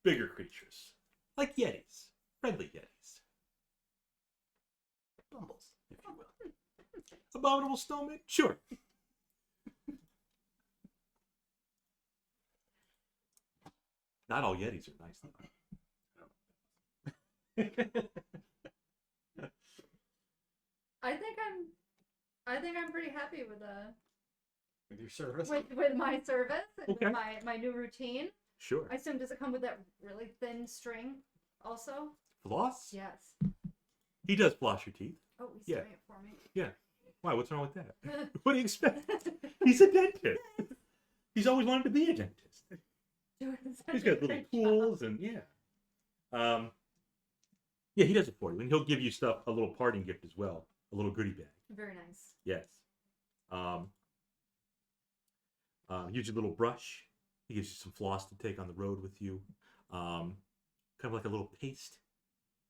bigger creatures. Like yetis. Friendly yetis. Bumbles, if you will. Abominable snowman? Sure. Not all yetis are nice, though. I think I'm pretty happy with With your service? with my service and Okay. with my new routine. Sure. I assume, does it come with that really thin string also? Floss? Yes. He does floss your teeth. Oh, he's Yeah. doing it for me. Yeah. Why? What's wrong with that? What do you expect? He's a dentist. He's always wanted to be a dentist. Doing such He's a got little great tools job. and yeah. Yeah, he does it for you. And he'll give you stuff, a little parting gift as well. A little goodie bag. Very nice. Yes. Use your little brush. He gives you some floss to take on the road with you. Kind of like a little paste,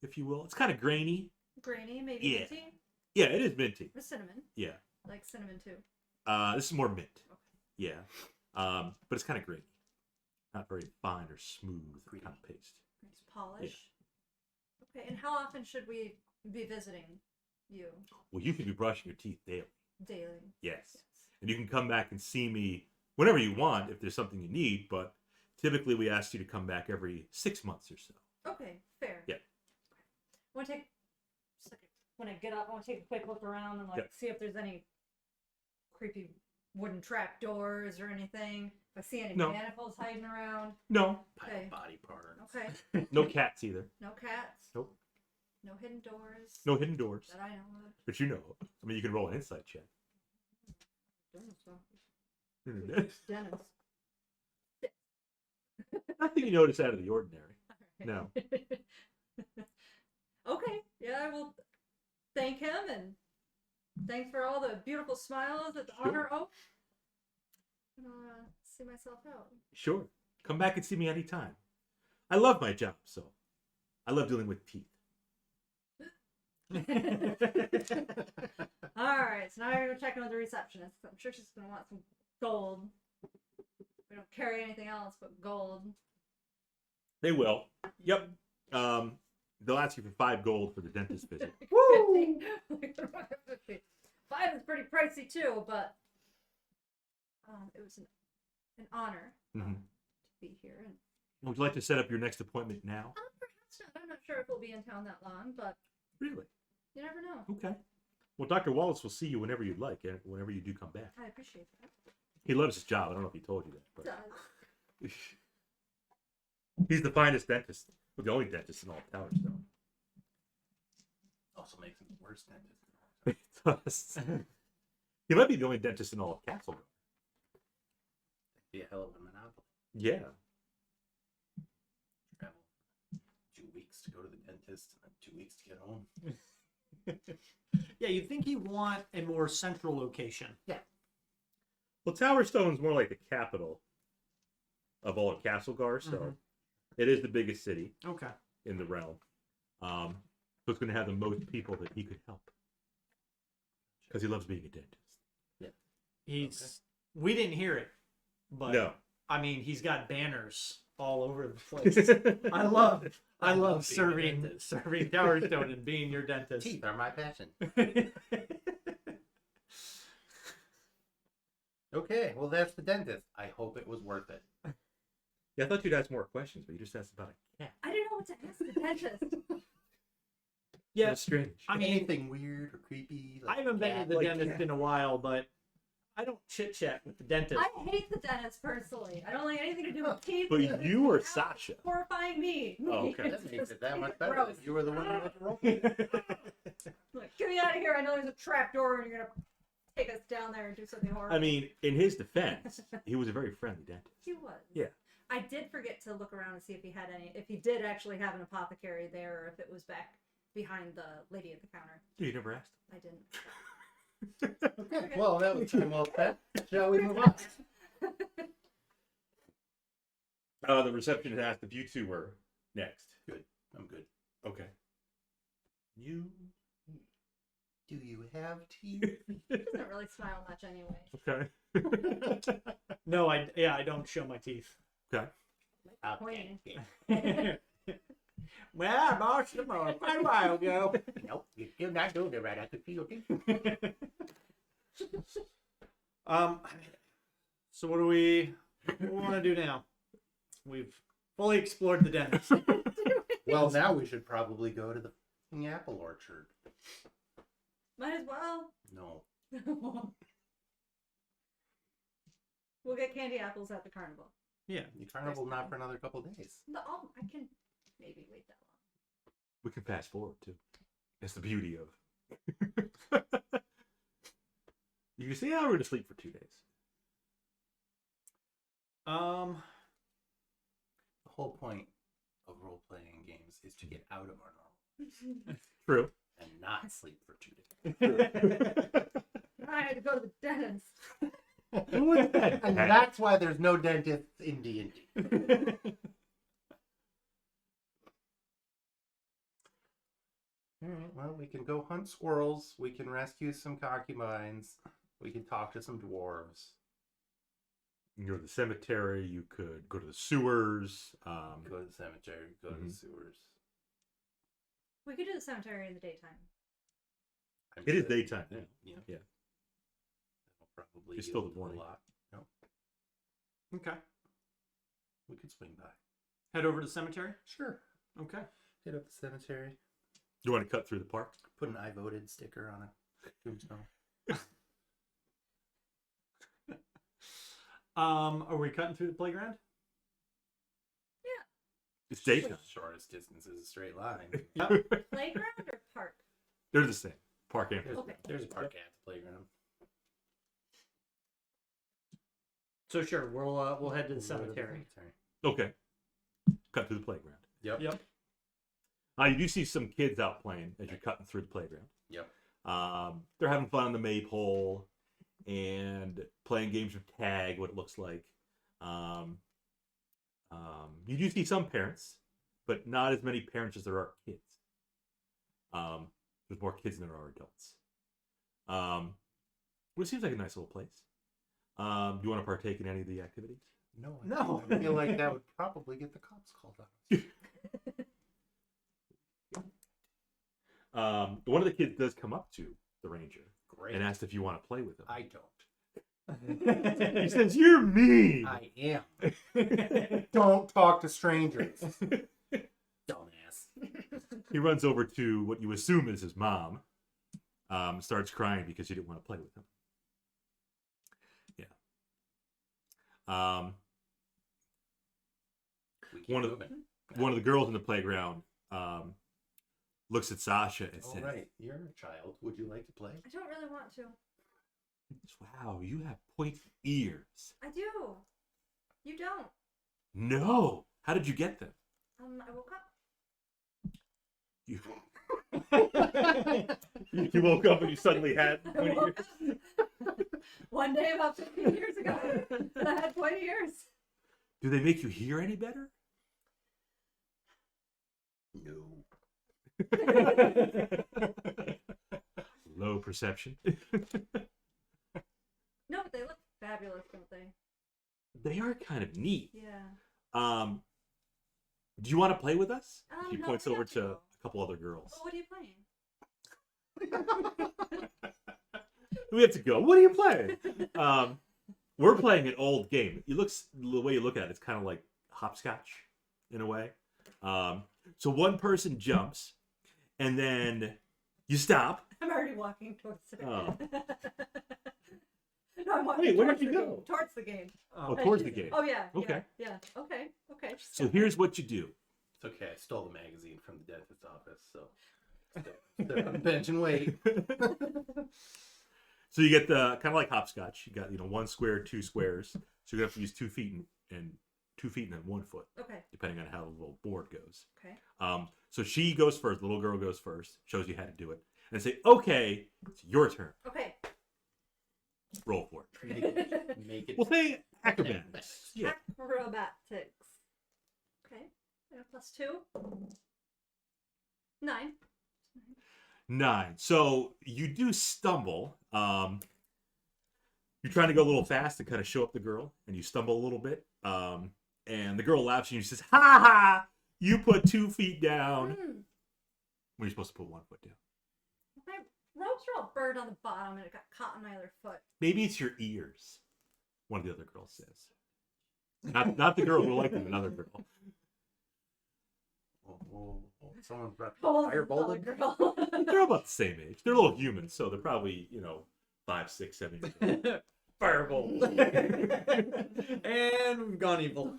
if you will. It's kind of grainy. Grainy, maybe Yeah. minty. Yeah, it is minty. With cinnamon. Yeah. I like cinnamon too. This is more mint. Okay. Yeah. But it's kind of grainy. Not very fine or smooth kind of paste. Nice polish. Okay, and how often should we be visiting you? Well, you can be brushing your teeth daily. Daily. Yes. And you can come back and see me whenever you want if there's something you need, but typically we ask you to come back every 6 months or so. Okay, fair. Yeah. I want to take, just like, when I get up, I want to take a quick look around and Yeah. see if there's any creepy wooden trap doors or anything. If I see any No. manacles hiding around. No. Okay. Body parts. Okay. No cats either. No cats. Nope. No hidden doors. No hidden doors. That I know of. But you know. I mean, you can roll an insight check. Dentist office. Dentist. Nothing you notice out of the ordinary. No. Okay. Yeah, I will thank him, and thanks for all the beautiful smiles at the Sure. Honor Oak. And I'll see myself out. Sure. Come back and see me anytime. I love my job, so I love dealing with teeth. All right, so now I gotta go check in with the receptionist. I'm sure she's gonna want some gold. We don't carry anything else but gold. They will. Yep. They'll ask you for 5 gold for the dentist visit. 50. 5 is pretty pricey too, but it was an honor Mhm. to be here. And Would you like to set up your next appointment now? perhaps not. I'm not sure if we'll be in town that long, but Really? you never know. Okay. Well, Dr. Wallace will see you whenever you'd like, and whenever you do come back. I appreciate that. He loves his job. I don't know if he told you that, but Does. he's the finest dentist. Well, the only dentist in all of Towerstone. Also makes him the worst dentist. He might be the only dentist in all of Castlegar. Be a hell of a monopoly. Yeah. Travel 2 weeks to go to the dentist and then 2 weeks to get home. Yeah, you'd think you want a more central location. Well, Towerstone's more like the capital of all of Castlegar, so Mhm. it is the biggest city Okay. in the realm. So it's going to have the most people that he could help. Because he loves being a dentist. He's. We didn't hear it, but No. I mean, he's got banners all over the place. I love I love serving being a dentist. Towerstone and being your dentist. Teeth are my passion. Okay, well that's the dentist. I hope it was worth it. Yeah, I thought you'd ask more questions, but you just asked about a cat. I didn't know what to ask the dentist. Yeah, That's strange. I mean, Anything weird or creepy? I haven't been to the like dentist cat. in a while, but I don't chit chat with the dentist. I hate the dentist personally. I don't like anything to do with teeth. But It's you or absolutely Sasha? horrifying me. Oh, okay. That makes it that much better. Gross. You were the one who had to roll. Like, get me out of here. I know there's a trap door and you're going to take us down there and do something horrible. I mean, in his defense, he was a very friendly dentist. He was. Yeah. I did forget to look around and see if he had any, if he did actually have an apothecary there or if it was back behind the lady at the counter. You never asked. I didn't. Okay, well that was time well spent. Shall we move on? The receptionist asked if you two were next. Good. I'm good. Okay. You. Do you have teeth? He doesn't really smile much anyway. Okay. No, I don't show my teeth. Okay. Pointing. Well, I lost them quite a while ago. Nope, you're still not doing it right. I could see your teeth. So what do we want to do now? We've fully explored the dentist. Well, now we should probably go to the f***ing apple orchard. Might as well. No. We'll get candy apples at the carnival. Yeah. The carnival not for another couple days. I can maybe wait that long. We can fast forward too. That's the beauty of. You can say, "Oh, we're going to sleep for 2 days." The whole point of role-playing games is to get out of our normal True. and not sleep for 2 days. I had to go to the dentist. And that's why there's no dentists in D&D. Alright, well, we can go hunt squirrels, we can rescue some concubines, we can talk to some dwarves, You can go to the cemetery. You could go to the sewers. go to the cemetery, go to the sewers. We could do the cemetery in the daytime. I'm It is sure- daytime. Yeah. Yeah. Yeah. That'll probably It's still the yield a morning. lot. No, Okay. we could swing by. Head over to the cemetery. Sure. Okay. Hit up the cemetery. You want to cut through the park? Put an I voted sticker on a tombstone. Are we cutting through the playground? It's daytime. Shortest distance is a straight line. Playground or park? They're the same. Park and There's, Okay. there's a park at the playground. So sure, we'll head to the We'll go to cemetery. Okay. Cut through the playground. Yep. Yep. You do see some kids out playing as you're cutting through the playground. Yep. They're having fun on the maypole and playing games of tag, what it looks like. You do see some parents, but not as many parents as there are kids. There's more kids than there are adults. But it seems like a nice little place. Do you want to partake in any of the activities? No. No. I feel like that would probably get the cops called on us. One of the kids does come up to the ranger Great. and asks if you want to play with him. I don't. He says, "You're mean." I am. Don't talk to strangers. Dumbass. He runs over to what you assume is his mom. Starts crying because you didn't want to play with him. Yeah. We keep One of the girls in the playground looks at Sasha and All says, right, you're a child. Would you like to play? I don't really want to. "Wow, you have pointy ears." I do. You don't. No. How did you get them? I woke up. You, you woke up and you suddenly had I pointy woke ears. up one day about 15 years ago, and I had pointy ears. Do they make you hear any better? No. Low perception. No, but they look fabulous, don't they? They are kind of neat. Yeah. Do you want to play with us? She No, points we over have to to. a couple other girls. Well, what are you playing? We have to go. What are you playing? We're playing an old game. The way you look at it, it's kind of like hopscotch in a way. So one person jumps, and then you stop. I'm already walking towards it. Oh. No, I'm walking Wait, where towards did you the go? game. Towards the game. Oh, towards the game. Oh, yeah. Okay. Yeah. Okay. Okay. So here's what you do. It's okay. I stole the magazine from the dentist's office, so sit on the bench and wait. So you get the kind of like hopscotch. You got 1 square, 2 squares. So you're gonna have to use 2 feet and 2 feet and then 1 foot, Okay. depending on how the little board goes. Okay. So she goes first. The little girl goes first. Shows you how to do it, and say, "Okay, it's your turn. Okay. Roll for it." Make it. We'll say acrobatics. Yeah. Acrobatics. Okay. I got +2. 9. 9. So you do stumble. You're trying to go a little fast and kind of show up the girl, and you stumble a little bit. And the girl laughs at you and says, "Ha ha! You put 2 feet down." When you're supposed to put 1 foot down. My ropes are all burned on the bottom, and it got caught on my other foot. Maybe it's your ears. One of the other girls says. Not the girl who liked them, another girl. Someone brought Oh, firebolt. girl. They're about the same age. They're little humans, so they're probably 5, 6, 7 years old. Firebolt. And we've gone evil.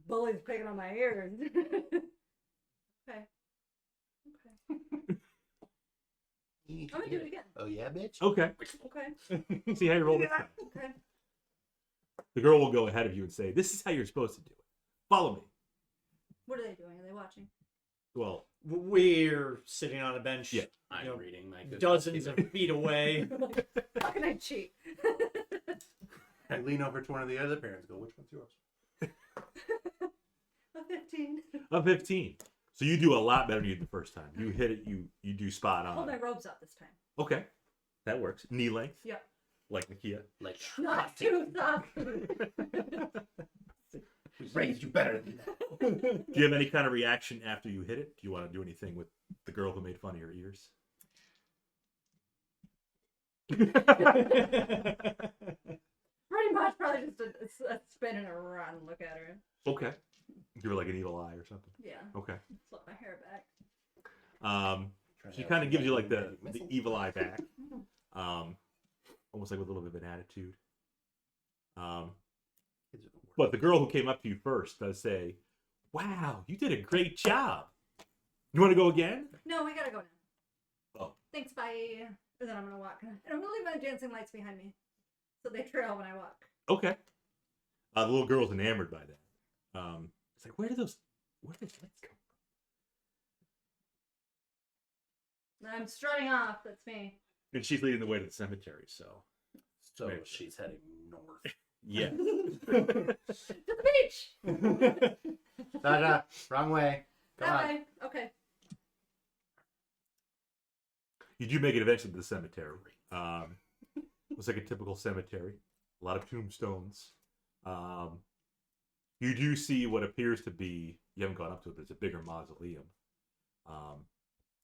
Bully's picking on my ears. Okay. I'm gonna do it again. Oh yeah, bitch. Okay. Okay. See how you roll this time. Okay. The girl will go ahead of you and say, "This is how you're supposed to do it. Follow me." What are they doing? Are they watching? Well, We're sitting on a bench. Yeah. I'm reading my good Dozens of feet away. How can I cheat? I lean over to one of the other parents. And go, which one's yours? A 15. a 15. So you do a lot better than you did the first time. You hit it. You do spot Hold my on. robes up this time. Okay, that works. Knee length. Yep. Like Nakia. Like Not too soft. we raised you better than that. Do you have any kind of reaction after you hit it? Do you want to do anything with the girl who made fun of your ears? Pretty much, probably just a spin and a run. Look at her. Okay. Give her like an evil eye or something. Yeah. Okay. Flip my hair back. She kind of gives you like the evil eye back. Almost like with a little bit of an attitude. But the girl who came up to you first does say, "Wow, you did a great job. You want to go again?" No, we gotta go now. Oh. Thanks, bye. And then I'm gonna walk. And I'm gonna leave my dancing lights behind me, so they trail when I walk. Okay. The little girl's enamored by that. It's like, where do those lights come I'm strutting off. That's me. from? And she's leading the way to the cemetery, so. So Maybe. she's heading north. Yeah. To the beach. Sasha, wrong way. Come That on. way. Okay. You do make it eventually to the cemetery. Looks like a typical cemetery. A lot of tombstones. You do see what appears to be, you haven't gone up to it, but it's a bigger mausoleum.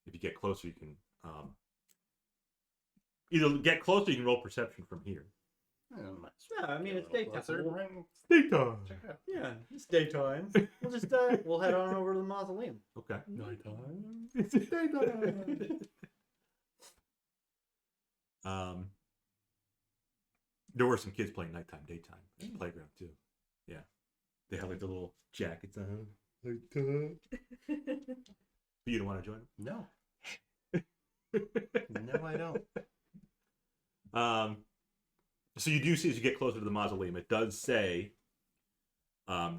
If you get closer, you can either get closer, you can roll perception from here. Yeah, I mean, it's daytime. Daytime. Yeah, it's daytime. We'll just we'll head on over to the mausoleum. Okay. Nighttime. It's daytime. There were some kids playing nighttime, daytime at the playground too. Yeah, they have like the little jackets on. You don't want to join them? No. No, I don't. So you do see as you get closer to the mausoleum, it does say,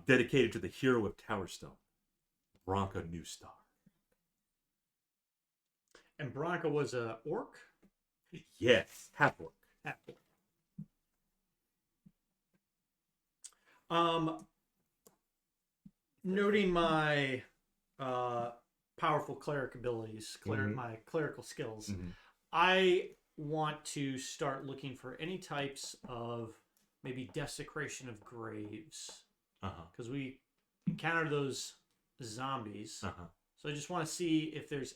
dedicated to the hero of Towerstone, Branka Newstar. And Branka was a orc? Yes, half orc. Half orc. Noting my powerful cleric abilities, my clerical skills, I want to start looking for any types of maybe desecration of graves. Because we encountered those zombies. So I just want to see if there's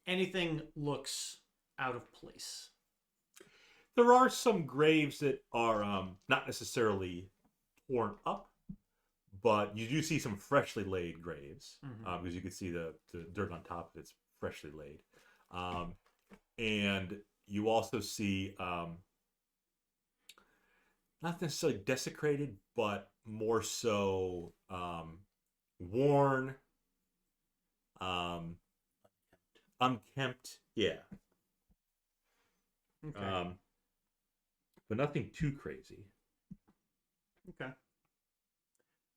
anything looks out of place. There are some graves that are not necessarily torn up, but you do see some freshly laid graves, because you can see the dirt on top of it's freshly laid. And you also see, not necessarily desecrated, but more so worn, unkempt, yeah. Okay. But nothing too crazy. Okay.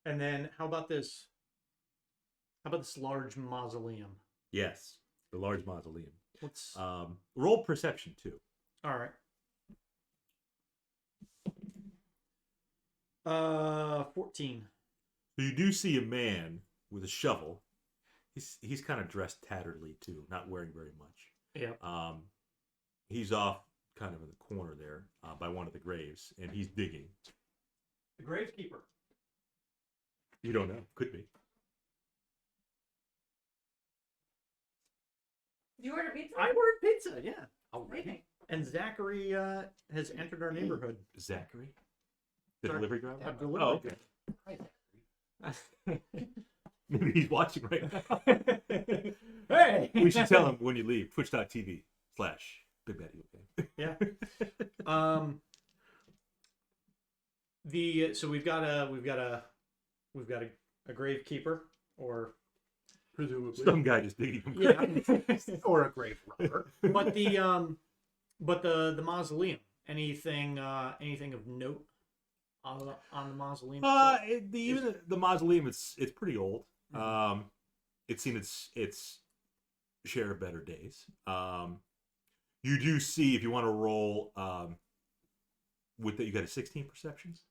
And then how about this? How about this large mausoleum? Yes, the large mausoleum. What's roll perception too. all right? 14. So you do see a man with a shovel. He's kind of dressed tatteredly too, not wearing very much. Yeah. He's off kind of in the corner there by one of the graves, and he's digging. The gravekeeper. You don't know. Could be. You order pizza? I ordered pizza. Yeah. Already. And Zachary has entered our neighborhood. Zachary? The Sorry. delivery driver? A delivery Oh, okay. Hi, Maybe he's watching right now. Hey! We should tell him when you leave. Twitch.tv/Big Daddy. Okay. Yeah. So we've got a gravekeeper, or presumably. Some guy just digging him. yeah, Or a grave robber. but the mausoleum. Anything of note on the mausoleum? Even the mausoleum, it's pretty old. It's seen its share of better days. You do see, if you want to roll, with that, you got a 16 perceptions.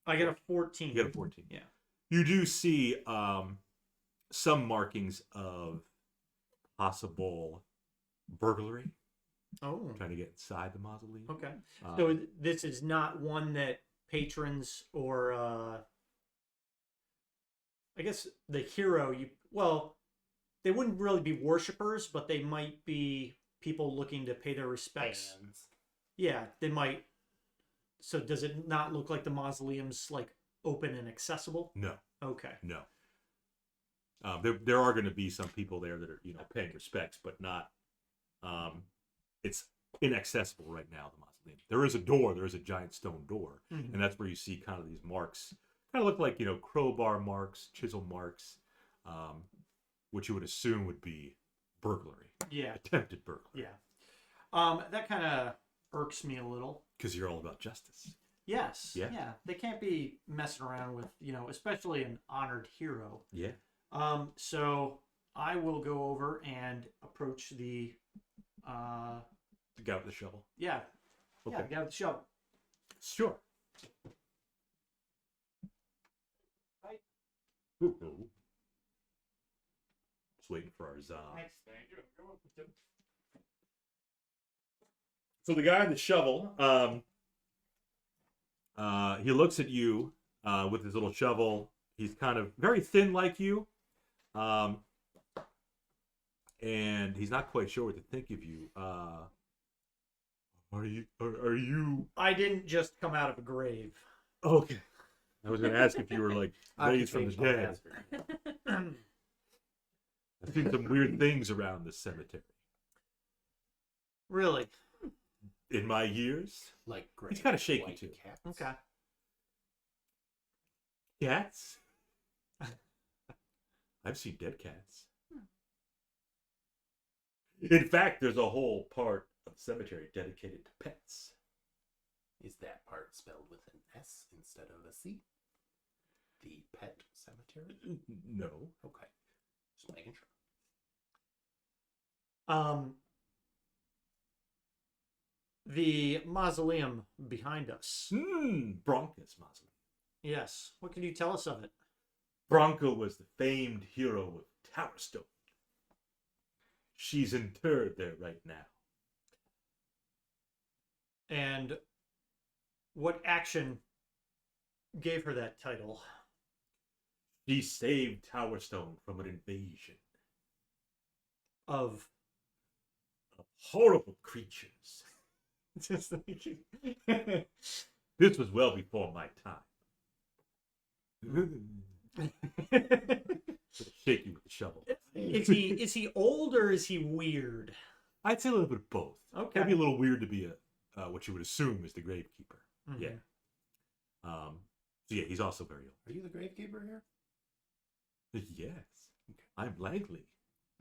I got a 14. You got a 14. Yeah. You do see some markings of possible burglary. Oh. Trying to get inside the mausoleum. Okay. So this is not one that patrons or I guess the hero, they wouldn't really be worshippers, but they might be people looking to pay their respects. Fans. Yeah, they might. So does it not look like the mausoleum's like open and accessible? No. Okay. No. There are going to be some people there that are paying respects, but not. It's inaccessible right now. The mausoleum. There is a door. There is a giant stone door, and that's where you see kind of these marks. Kind of look like crowbar marks, chisel marks, which you would assume would be burglary. Yeah. Attempted burglary. Yeah. That kind of irks me a little. Because you're all about justice. Yes. Yeah. Yeah. They can't be messing around with, especially an honored hero. Yeah. So I will go over and approach the guy with the shovel. Yeah. Okay. Yeah, the guy with the shovel. Sure. Hi. Just waiting for our Zah. So the guy in the shovel, He looks at you with his little shovel. He's kind of very thin like you. And he's not quite sure what to think of you. Are you? I didn't just come out of a grave. Okay. I was going to ask if you were like raised from the Occupational dead. hazard. I've seen some weird things around this cemetery. Really? In my years, Like gray. He's kinda shaky, white too. Cats. Okay. cats. I've seen dead cats. In fact, there's a whole part of the cemetery dedicated to pets. Is that part spelled with an S instead of a C? The pet cemetery? No. Okay. Just making sure. The mausoleum behind us. Branka's mausoleum. Yes. What can you tell us of it? Branka was the famed hero of Towerstone. She's interred there right now. And what action gave her that title? She saved Towerstone from an invasion Of of horrible creatures. just thinking. This was well before my time. Shake you with the shovel. Is he old or is he weird? I'd say a little bit of both. Okay. It'd be a little weird to be what you would assume is the gravekeeper. Mhm. Yeah. So yeah, he's also very old. Are you the gravekeeper here? Yes. I'm Langley.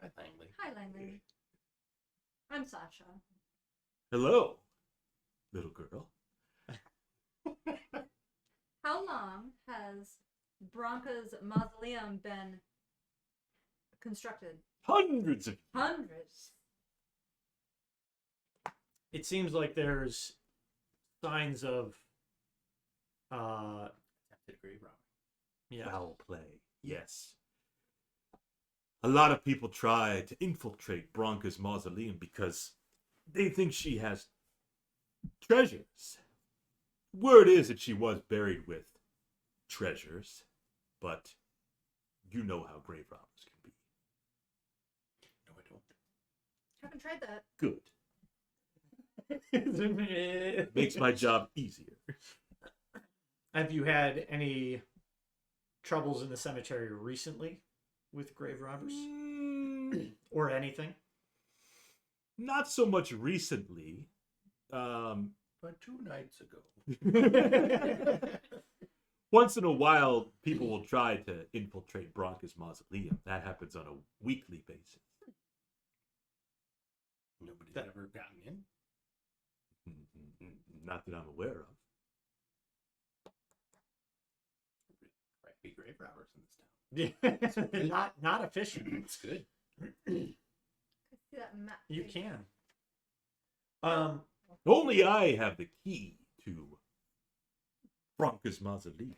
Hi, Langley. Hi, Langley. I'm Sasha. Hello, little girl. How long has Branka's mausoleum been constructed? Hundreds of Hundreds. It seems like there's signs of Attempted grave robbery. yeah. foul play. Yes. A lot of people try to infiltrate Branka's mausoleum because they think she has treasures. Word is that she was buried with treasures, but you know how grave robbers can be. No, I don't. Haven't tried that. Good. Makes my job easier. Have you had any troubles in the cemetery recently with grave robbers or anything? Not so much recently. But 2 nights ago. Once in a while, people will try to infiltrate Branka's mausoleum. That happens on a weekly basis. Nobody's ever gotten in. Not that I'm aware of. Crappy grave robbers in this town. Yeah. not efficient. It's good. See that map? You page? can. Only I have the key to Branka's mausoleum.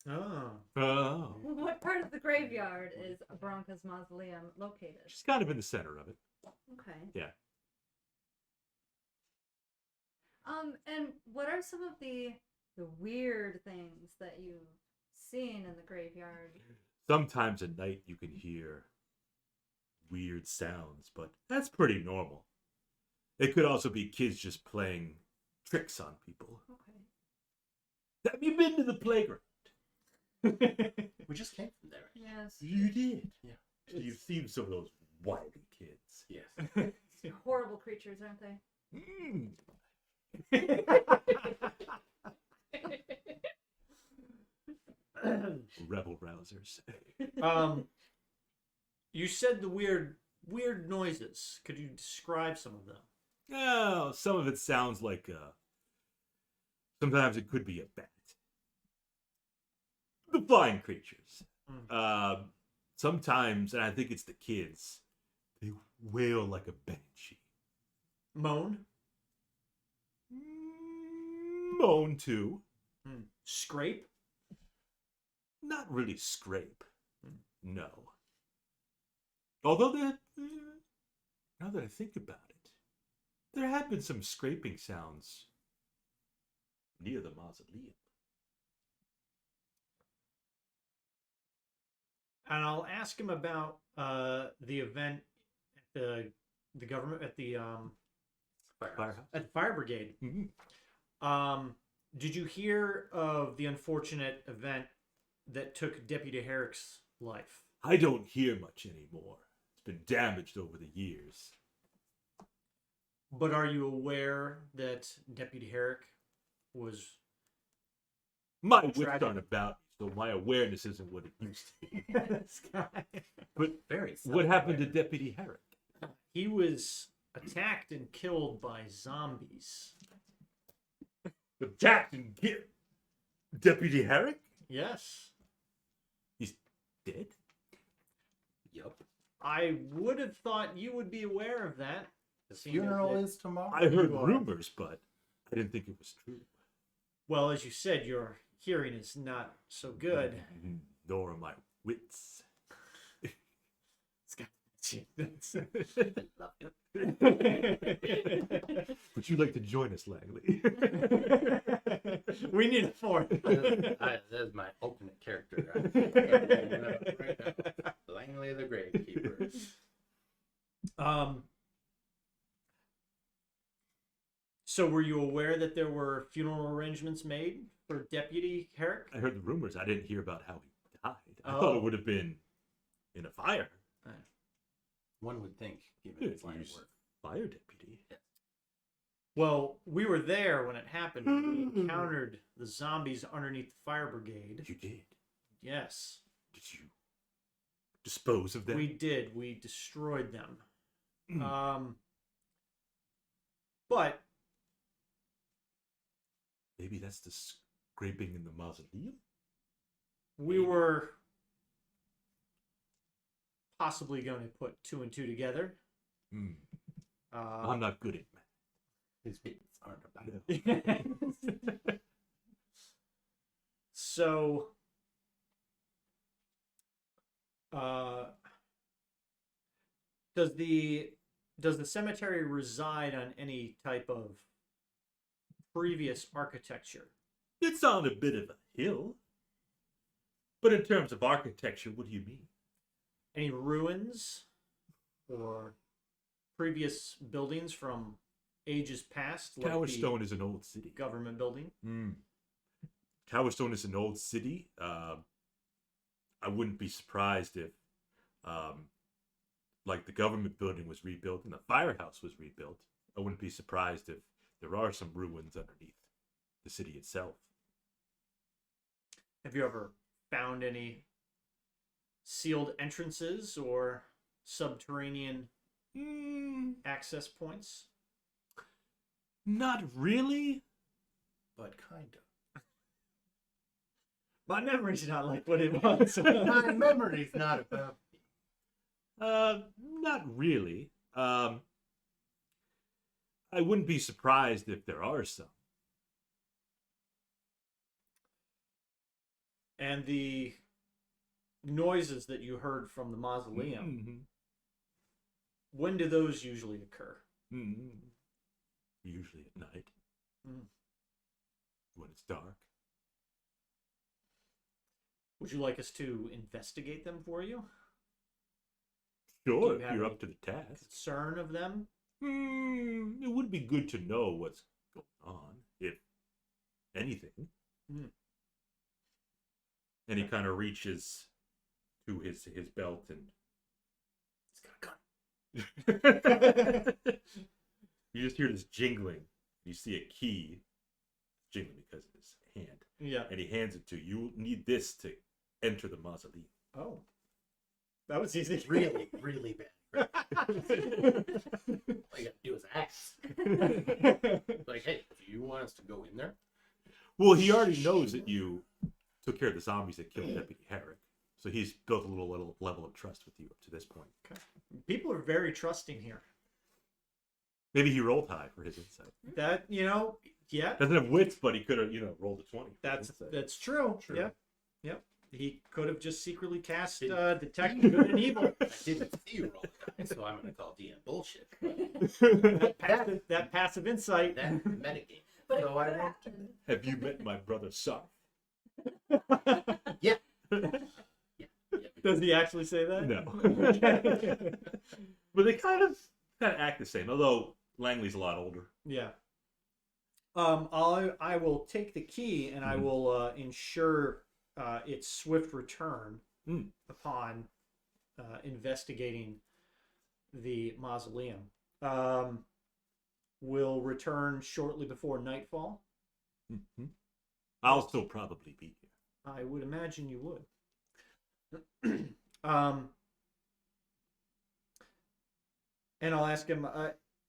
Oh. Oh. What part of the graveyard is Branka's mausoleum located? She's kind of in the center of it. Okay. Yeah. And what are some of the weird things that you've seen in the graveyard? Sometimes at night you can hear weird sounds, but that's pretty normal. It could also be kids just playing tricks on people. Okay. Have you been to the playground? We just came from there. Yes. You did? Yeah. So you've seen some of those wily kids. Yes. Horrible creatures, aren't they? Rebel rousers. You said the weird noises. Could you describe some of them? Oh, some of it sounds like sometimes it could be a bat. The flying creatures. Sometimes, and I think it's the kids, they wail like a banshee. Moan? Moan too. Scrape? Not really scrape. No. Although now that I think about it, there had been some scraping sounds near the mausoleum. And I'll ask him about the event at the government at the Firehouse. at the fire brigade. Mm-hmm. Did you hear of the unfortunate event that took Deputy Harek's life? I don't hear much anymore. It's been damaged over the years. But are you aware that Deputy Harek was... My wits Tragic. aren't about me, so my awareness isn't what it used to be. this guy? But Very what happened to self-aware. Deputy Harek? He was attacked and killed by zombies. Attacked and killed Deputy Harek? Yes. He's dead? Yup. I would have thought you would be aware of that. His Seeing as funeral it- is tomorrow. I heard You are. rumors, but I didn't think it was true. Well, as you said, your hearing is not so good. Nor are my wits. Love you. Would you like to join us, Langley? We need a fourth. That's my ultimate character. Langley the Gravekeeper. So were you aware that there were funeral arrangements made for Deputy Harek? I heard the rumors. I didn't hear about how he died. I Oh. thought it would have been in a fire. One would think, given Good, his line of he's work. fire deputy. Well, we were there when it happened. We encountered the zombies underneath the fire brigade. You did. Yes, Did you dispose of them? we did. We destroyed them. Hmm. But Maybe that's the scraping in the mausoleum? we were possibly going to put two and two together. Hmm. I'm not good at math. His wits aren't about it. So, does the cemetery reside on any type of previous architecture? It's on a bit of a hill. But in terms of architecture, what do you mean? Any ruins or previous buildings from ages past, like Towerstone is an old city. the government building? Towerstone is an old city. I wouldn't be surprised if, like the government building was rebuilt and the firehouse was rebuilt. I wouldn't be surprised if there are some ruins underneath the city itself. Have you ever found any sealed entrances or subterranean access points? Not really. But kind of. My memory's not like what it was. My memory's not about me. Not really. I wouldn't be surprised if there are some. And the noises that you heard from the mausoleum, when do those usually occur? Usually at night. Mm. When it's dark. Would you like us to investigate them for you? Sure, you if have you're any up to the task. Concern of them? It would be good to know what's going on, if anything. And he kind of reaches to his belt and He's got a gun. you just hear this jingling. You see a key jingling because of his hand, Yeah. and he hands it to you. You need this to enter the mausoleum. Oh. That was easy. Really, really bad. All you gotta do is ask. Like, hey, do you want us to go in there? Well, he already knows that you took care of the zombies that killed Deputy Harek, so he's built a little level of trust with you up to this point. Okay. People are very trusting here. Maybe he rolled high for his insight. That, yeah, Doesn't have wits, but he could have, rolled a 20. for that's insight. true. True. Yeah. Yep. He could have just secretly cast Detect Good and Evil. I didn't see you roll the die, so I'm going to call DM bullshit. That passive insight. That metagame. But So it I could won't. happen. Have you met my brother Seth? Yeah. Does he actually say that? No. But they kind of act the same, although Langley's a lot older. Yeah. I will take the key and I will ensure its swift return upon investigating the mausoleum. Will return shortly before nightfall. Mm-hmm. I'll still probably be here. I would imagine you would. And I'll ask him,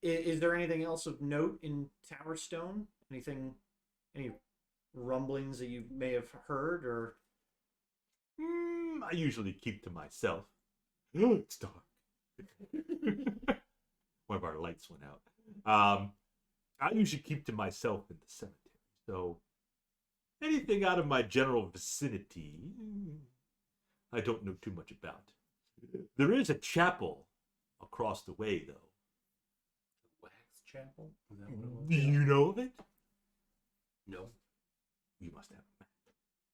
is there anything else of note in Towerstone? Any rumblings that you may have heard, or? I usually keep to myself. Oh, it's dark. One of our lights went out. I usually keep to myself in the cemetery. So anything out of my general vicinity, I don't know too much about. There is a chapel across the way, though. Wax Chapel? Is that what it was? Do you know of it? No. You must have a map.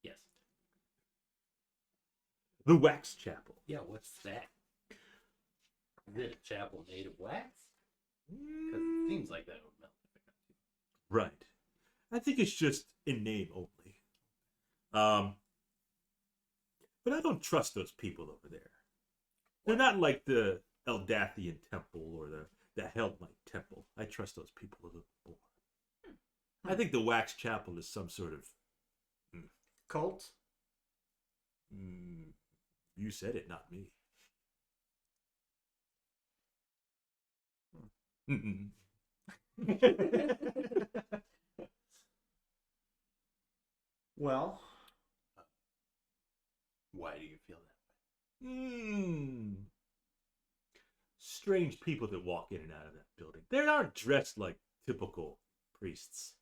Yes. The Wax Chapel. Yeah, what's that? Is it a chapel made of wax? Because it seems like that would melt. Right. I think it's just in name only. But I don't trust those people over there. They're not like the Eldathian Temple or the Hellmite Temple. I trust those people a little more. I think the Wax Chapel is some sort of... Cult? You said it, not me. Well, Why do you feel that Strange people that walk in and out of that building. They aren't dressed like typical priests.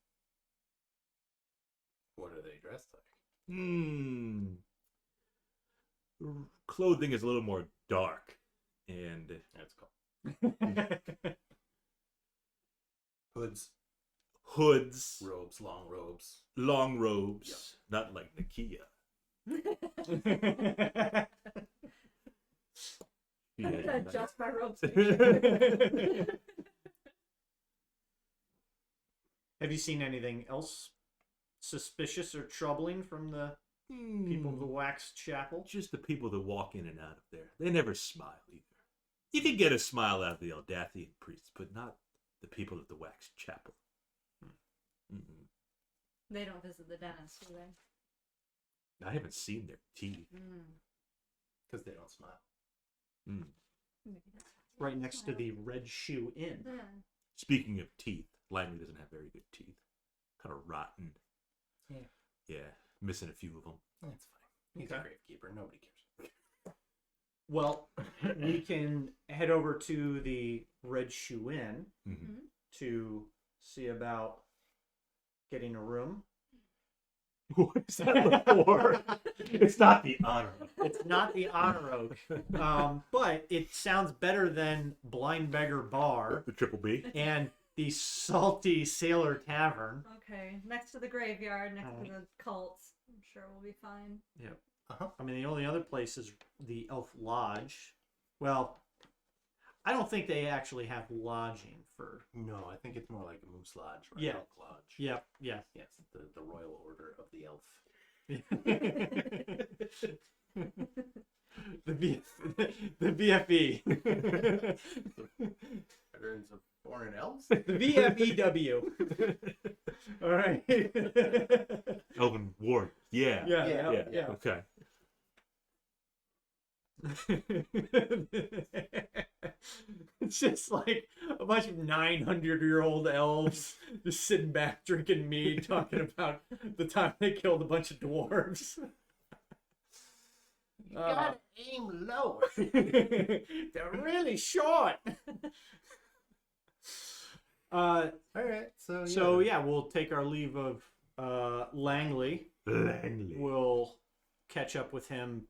way? What are they dressed like? Clothing is a little more dark, and That's cool. Hoods, hoods, robes, long robes. long robes, not like Nakia. I'm gonna adjust my ropes. have you seen anything else suspicious or troubling from the people of the Wax Chapel? Just the people that walk in and out of there. They never smile either. You can get a smile out of the Eldathian priests, but not the people at the Wax Chapel. They don't visit the dentist, do they? I haven't seen their teeth. Because they don't smile. Right next to the Red Shoe Inn. Speaking of teeth, Langley doesn't have very good teeth. Kind of rotten. Yeah. Yeah, missing a few of them. That's fine. He's a gravekeeper. Nobody cares. Well, we can head over to the Red Shoe Inn to see about getting a room. What is that for? It's not the honor. It's not the Honor Oak, but it sounds better than Blind Beggar Bar The Triple B. and the Salty Sailor Tavern. Okay, next to the graveyard, next to the cults. I'm sure we'll be fine. Yep. I mean, the only other place is the Elf Lodge. Well, I don't think they actually have lodging for. No, I think it's more like a moose lodge or Yeah. an elk lodge. Yep. Yeah. Yes, the Royal Order of the Elf. the VFE. Veterans of Foreign Elves? The VFEW. All right. Elven Ward. Yeah. Yeah. Okay. It's just like a bunch of 900-year-old elves just sitting back drinking mead, talking about the time they killed a bunch of dwarves. You gotta aim lower. They're really short. All right, so So yeah, we'll take our leave of Langley. Langley. We'll catch up with him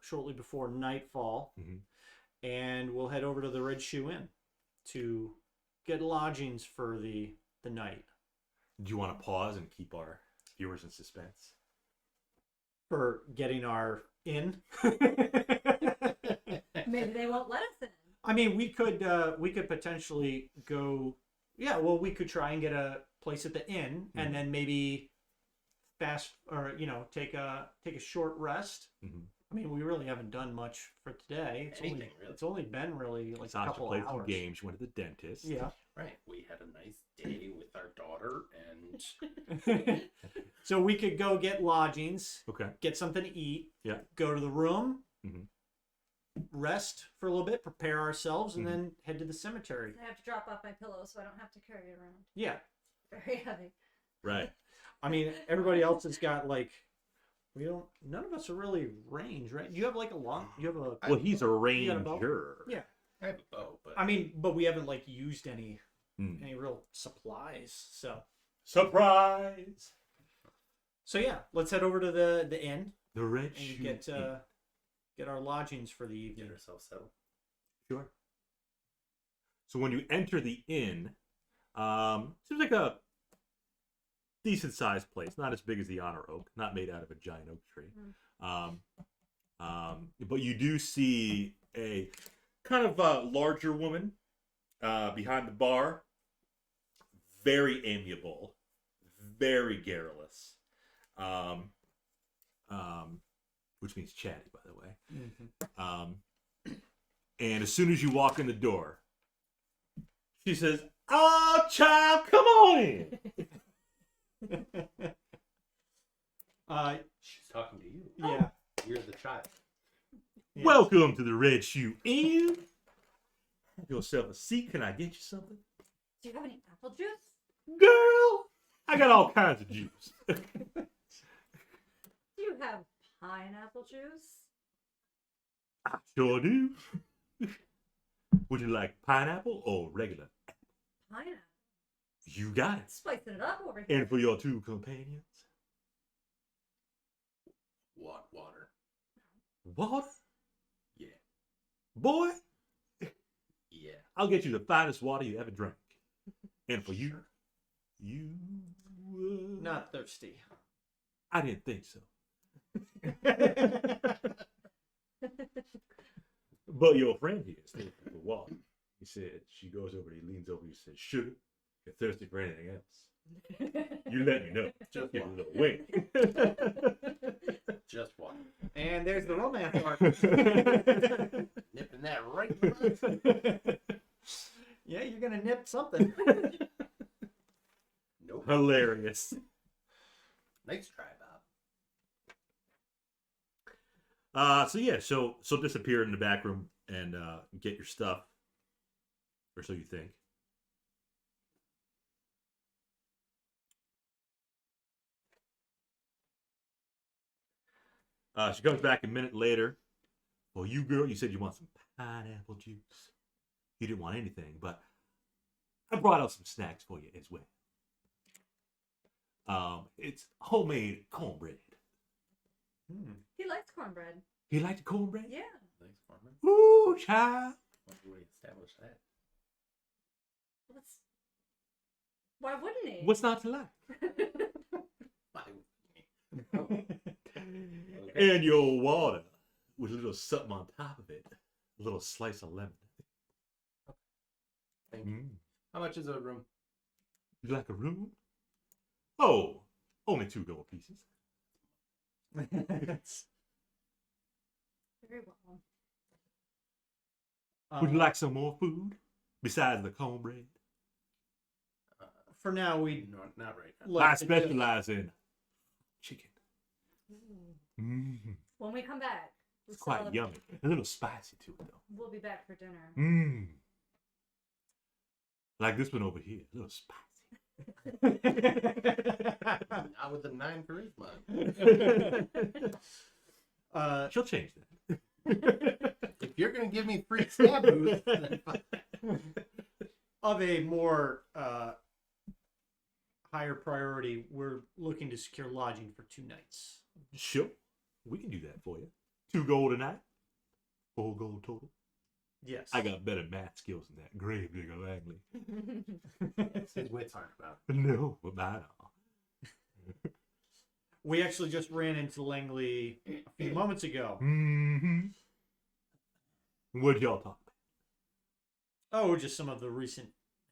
shortly before nightfall, Mhm. and we'll head over to the Red Shoe Inn to get lodgings for the night. Do you want to pause and keep our viewers in suspense? For getting our inn. Maybe they won't let us in. I mean, we could potentially go. Yeah, well, we could try and get a place at the inn, and then maybe take a short rest. Mm-hmm. I mean, we really haven't done much for today. Really. It's only been really like a Sasha couple played hours. some games. She went to the dentist. Yeah. Right. We had a nice day with our daughter, and So we could go get lodgings, Okay. get something to eat, Yeah. go to the room, Mhm. rest for a little bit, prepare ourselves, and Mhm. then head to the cemetery. I have to drop off my pillow so I don't have to carry it around. Yeah. Very heavy. Right. I mean, everybody else has got like, none of us are really range, right? You have like you have a, Well, he's a You got a bow? ranger. Yeah. I have a bow, but I mean, but we haven't like used any Mm. real supplies. Surprise! So yeah, let's head over to the inn The Red and Shoe get Inn. get our lodgings for the get evening. ourselves settled. Sure. So when you enter the inn, seems like a decent sized place, not as big as the Honor Oak, not made out of a giant oak tree. But you do see a kind of larger woman behind the bar, very amiable, very garrulous, which means chatty, by the way. And as soon as you walk in the door, she says, "Oh, child, come on in." She's talking to you. Yeah. You're the child. Yeah. Welcome to the Red Shoe Inn. Have yourself a seat. Can I get you something? Do you have any apple juice? Girl, I got all kinds of juice. Do you have pineapple juice? I sure do. Would you like pineapple or regular? Pineapple. You got it. Spicing it up over here. And for your two companions? Water. Water? Yeah. Boy, Yeah. I'll get you the finest water you ever drank. And for you, you... Not thirsty. I didn't think so. But your friend here is thirsty for water. He said, she goes over, he leans over, he says, "Sugar, you're thirsty for anything else. You let me know." Just Give a water. little wink. Just water. And there's the romance arc. Nipping that right in the mouth. Yeah, you're gonna nip something. Nope. Hilarious. Nice try, Bob. So disappear in the back room and get your stuff, or so you think. She comes back a minute later. "Well, you girl, you said you want some pineapple juice. You didn't want anything, but I brought out some snacks for you as well. It's homemade cornbread." He likes cornbread. You like the cornbread? Yeah. Thanks, Foreman. Ooh, child. When do we establish that? Why wouldn't he? What's not to like? Why? And your water with a little something on top of it. A little slice of lemon. Thank you. How much is a room? You like a room? Oh, only 2 gold pieces. Very well. Would you like some more food besides the cornbread? For now, we No, not right now. like I to specialize in chicken. When we come back, It's quite yummy. A little spicy to it, though. We'll be back for dinner. Like this one over here, a little spicy. Not with a 9 charisma. She'll change that. If you're gonna give me free stab booths, then fine. of a more higher priority, we're looking to secure lodging for 2 nights. Sure. We can do that for you. 2 gold a night. 4 gold total. Yes. I got better math skills than that grave digger Langley. His wits aren't about. No, but mine are. We actually just ran into Langley a few moments ago. Mm-hmm. What y'all talk Oh, just some of the recent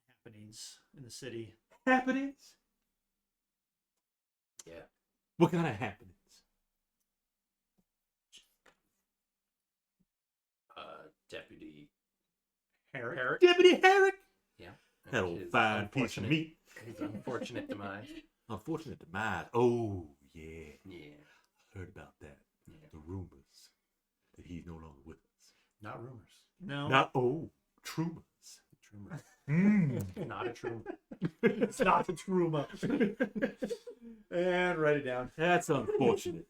happenings in the city. about? Happenings? Yeah. What kind of happenings? Deputy Harek. Deputy Harek! Yeah. That old His fine piece of unfortunate- meat. His unfortunate demise. Unfortunate demise. Oh, yeah. Yeah. Heard about that. Yeah. The rumors that he's no longer with us. Not rumors. No. Not, Trumors. Trumor. Mm. Not a trumor. It's not the Truma. And write it down. That's unfortunate.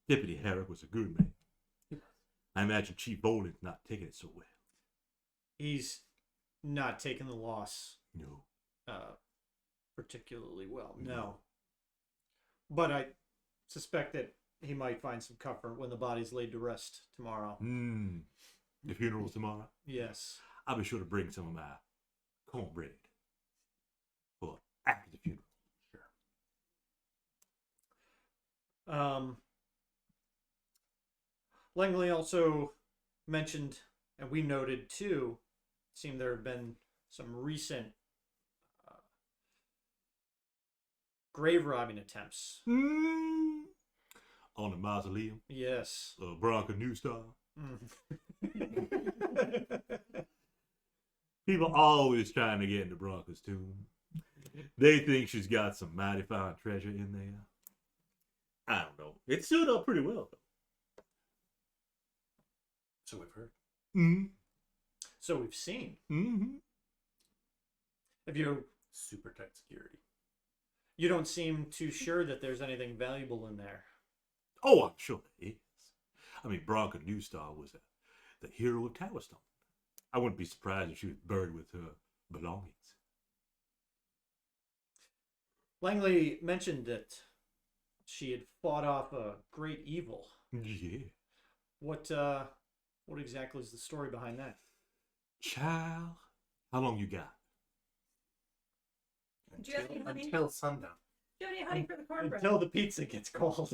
Deputy Harek was a good man. I imagine Chief Boland's not taking it so well. He's not taking the loss No. particularly well. No. But I suspect that he might find some comfort when the body's laid to rest tomorrow. The funeral's tomorrow. Yes. I'll be sure to bring some of my cornbread for after the funeral. Langley also mentioned, and we noted too, it seemed there have been some recent grave robbing attempts. On the Mausoleum Yes. of Branka Newstar. People always trying to get into Branka's tomb. They think she's got some mighty fine treasure in there. I don't know. It stood up pretty well, though. So we've heard. Mm-hmm. So we've seen. Mm-hmm. If you Super tight security. you don't seem too sure that there's anything valuable in there. Oh, I'm sure there is. I mean, Branka Newstar was the hero of Towerstone. I wouldn't be surprised if she was buried with her belongings. Langley mentioned that she had fought off a great evil. Yeah. What exactly is the story behind that? Child, how long you got? Do you have any honey? Until sundown. Do you have any honey for the cornbread? Until the pizza gets cold.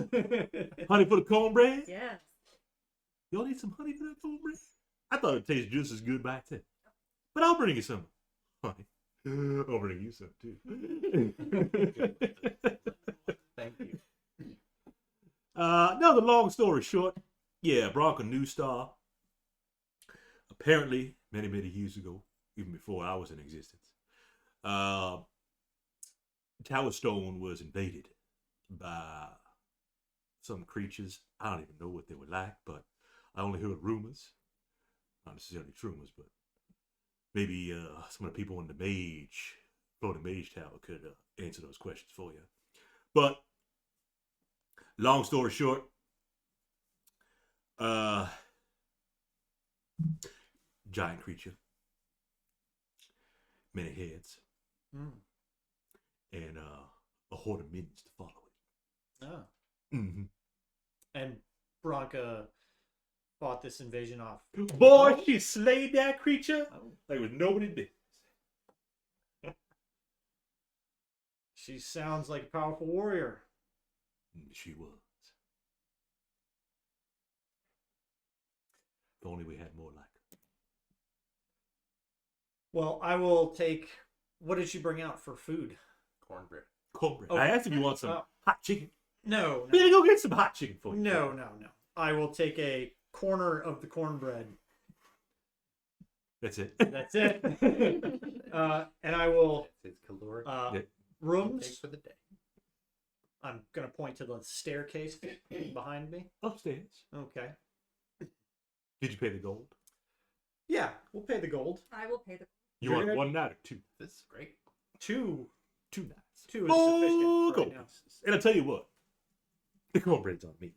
Honey for the cornbread? Yes. Y'all need some honey for that cornbread? I thought it tasted just as good by itself. But I'll bring you some honey. I'll bring you some too. Thank you. No, the long story short, yeah, Branka Newstar. Apparently, many, many years ago, even before I was in existence, Towerstone was invaded by some creatures. I don't even know what they were like, but I only heard rumors. Not necessarily rumors, but maybe some of the people in the floating mage tower could answer those questions for you. But long story short, giant creature, many heads, and a horde of minions to follow it. Oh. Mm-hmm. And Branka fought this invasion off. Boy, she slayed that creature like it was nobody's business. She sounds like a powerful warrior. She was. If only we had more like her. Well, I will take. What did she bring out for food? Cornbread. Cornbread. Oh. I asked if you want some hot chicken. No. Maybe go get some hot chicken for you. No. I will take a corner of the cornbread. That's it. That's it. And I will. That's his caloric intake Rooms. for the day. I'm gonna point to the staircase behind me. Upstairs. Okay. Did you pay the gold? Yeah, we'll pay the gold. I will pay the. You You're want gonna- one night or two? This is great. Two 2 nights. is sufficient Gold right now. pieces. And I'll tell you what, the cornbread's on me.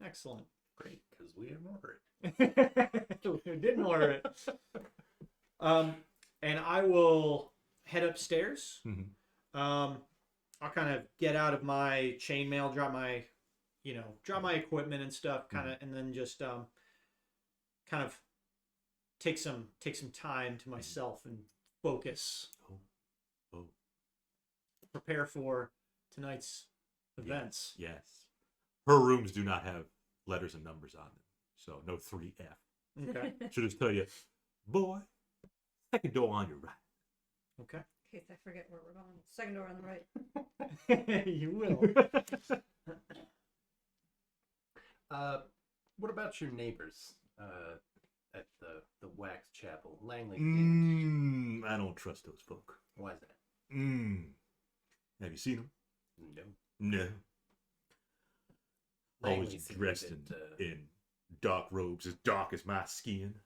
Excellent. Great, because we didn't order it. We didn't order it. And I will head upstairs. Mhm. I'll kind of get out of my chainmail, drop my drop my equipment and stuff, kind of, and then just kind of take some time to myself and focus. Oh. Prepare for tonight's events. Yes. Her rooms do not have letters and numbers on them, so no 3F. Okay. Should just tell you, boy, second door on your right. Okay. In case I forget where we're going. Second door on the right. You will. What about your neighbors at the Wax Chapel, Langley? I don't trust those folk. Why is that? Have you seen them? No. No. Langley Always seems dressed a bit, in dark robes as dark as my skin.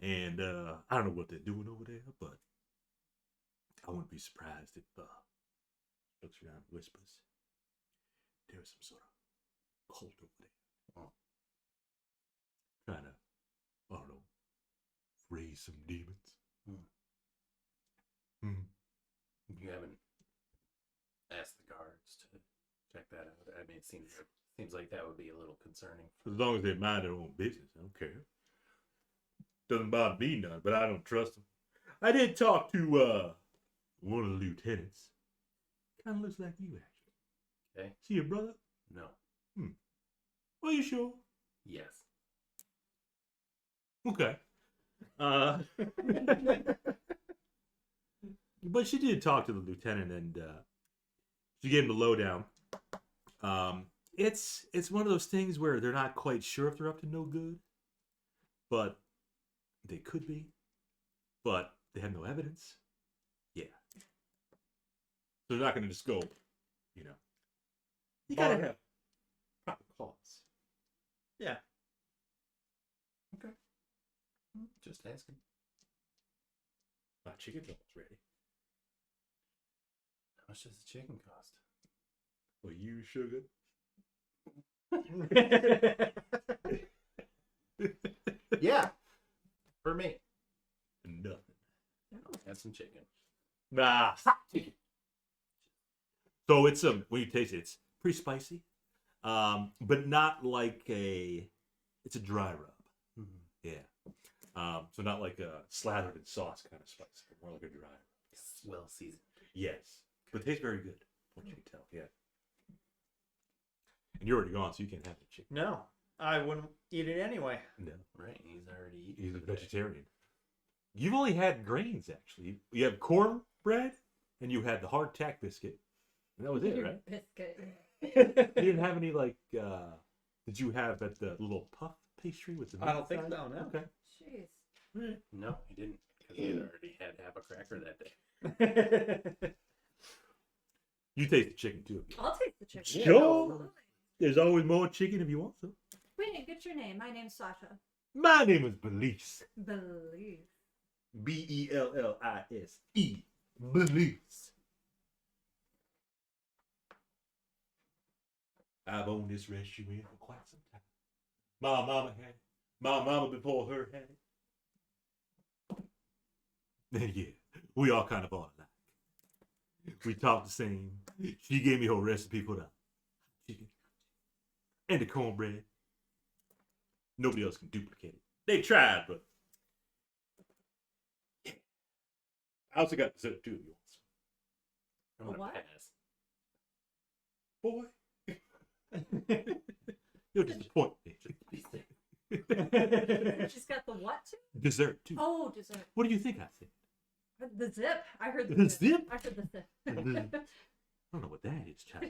And I don't know what they're doing over there, but I wouldn't be surprised if looks around and whispers. There's some sort of cult over there. Oh. Trying to, I don't know, raise some demons. You haven't asked the guards to check that out. I mean, it seems like that would be a little concerning. As long as they mind their own business, I don't care. Doesn't bother me none, but I don't trust them. I did talk to one of the lieutenants. Kind of looks like you, actually. Okay. See your brother? No. Are you sure? Yes. Okay. But she did talk to the lieutenant, and she gave him the lowdown. It's one of those things where they're not quite sure if they're up to no good, but they could be. But they have no evidence. Yeah. So they're not going to just go, you gotta have proper cause. Yeah. Okay. Just asking. My chicken's almost ready. How much does the chicken cost? For you, sugar? Yeah. For me. Nothing. Have some chicken. Nah. So it's when you taste it, it's pretty spicy, but not like it's a dry rub. Yeah. So not like a slathered in sauce kind of spice, but more like a dry rub. It's well seasoned. Yes, but it tastes very good. What you can tell, yeah. And you're already gone, so you can't have the chicken. No, I wouldn't eat it anyway. No, Right. He's already eaten. he's a for the day. vegetarian. You've only had grains actually. You have cornbread, and you had the hardtack biscuit, and that was it, right? Biscuit. You didn't have any like. Did you have at the little puff pastry with the? I don't meat think inside? so, no. Okay. Jeez. Right. No, he didn't. Because he had already had half a cracker that day. You taste the chicken too. I'll take the chicken. Sure. Absolutely. There's always more chicken if you want some. Wait, get your name. My name's Sasha. My name is Belize. Believe. Bellise. Belize. I've owned this restaurant for quite some time. My mama had it. My mama before her had it. And yeah, we all kind of are alike. We talk the same. She gave me her recipe for the chicken and the cornbread. Nobody else can duplicate it. They tried, but yeah. I also got dessert too if you want some. I'm gonna what? pass. Boy. You'll disappoint me. She's got the what too? Dessert too. Oh, dessert. What do you think I said? The zip. I heard The the zip. zip? I heard the zip. I don't know what that is, child.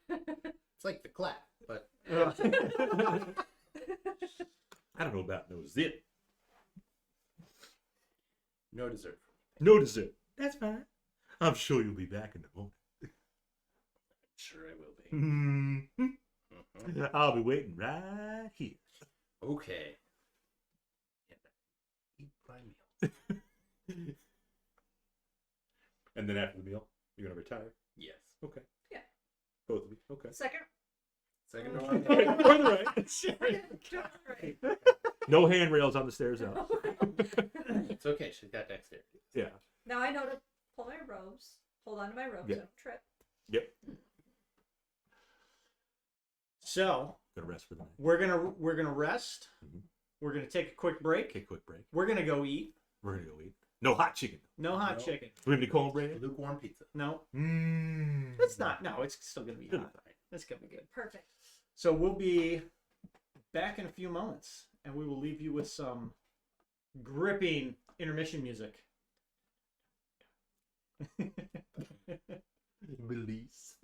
It's like the clap, but I don't know about no zip. no dessert. No dessert. That's fine. I'm sure you'll be back in the morning. Sure, I will be. Mhm. I'll be waiting right here. Okay. Eat my meal. And then after the meal, you're gonna retire. Yes. Okay. Yeah. Both of you. Okay. Second. Second Oh. one. Further Right. right. No handrails on the stairs out. It's okay. She's got dexterity. Yeah. Now I know to pull my robes. Hold on to my robes. Yeah. Don't trip. Yep. So Gonna rest for the night. we're gonna rest. Mhm. We're gonna take a quick break. Okay, quick break. We're gonna go eat. We're gonna go eat. No hot chicken. No hot No. chicken. Do we have any cornbread? Lukewarm pizza. No, Mmm. it's not. No, it's still gonna be Good. hot. It's gonna be good. Perfect. So we'll be back in a few moments, and we will leave you with some gripping intermission music. Release.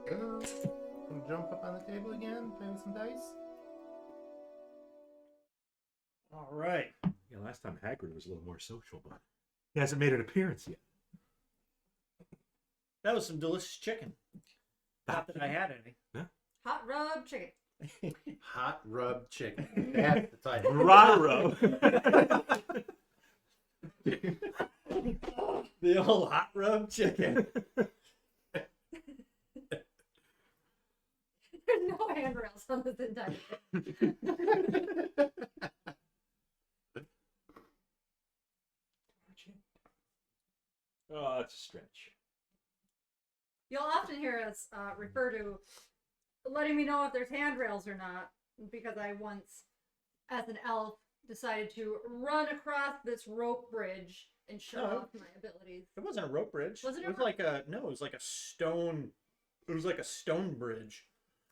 Jump up on the table again, play with some dice. All right. Yeah, last time Hagrid was a little more social, but he hasn't made an appearance yet. That was some delicious chicken. Not that I had any. Hot rub chicken. Hot rub chicken. That's the title. Raro. The old hot rub chicken. There's no handrails on this entire thing. Oh, it's a stretch. You'll often hear us refer to letting me know if there's handrails or not, because I once, as an elf, decided to run across this rope bridge and show off my abilities. It wasn't a rope bridge. Was it a was rope- like a no. It was like a stone. It was like a stone bridge.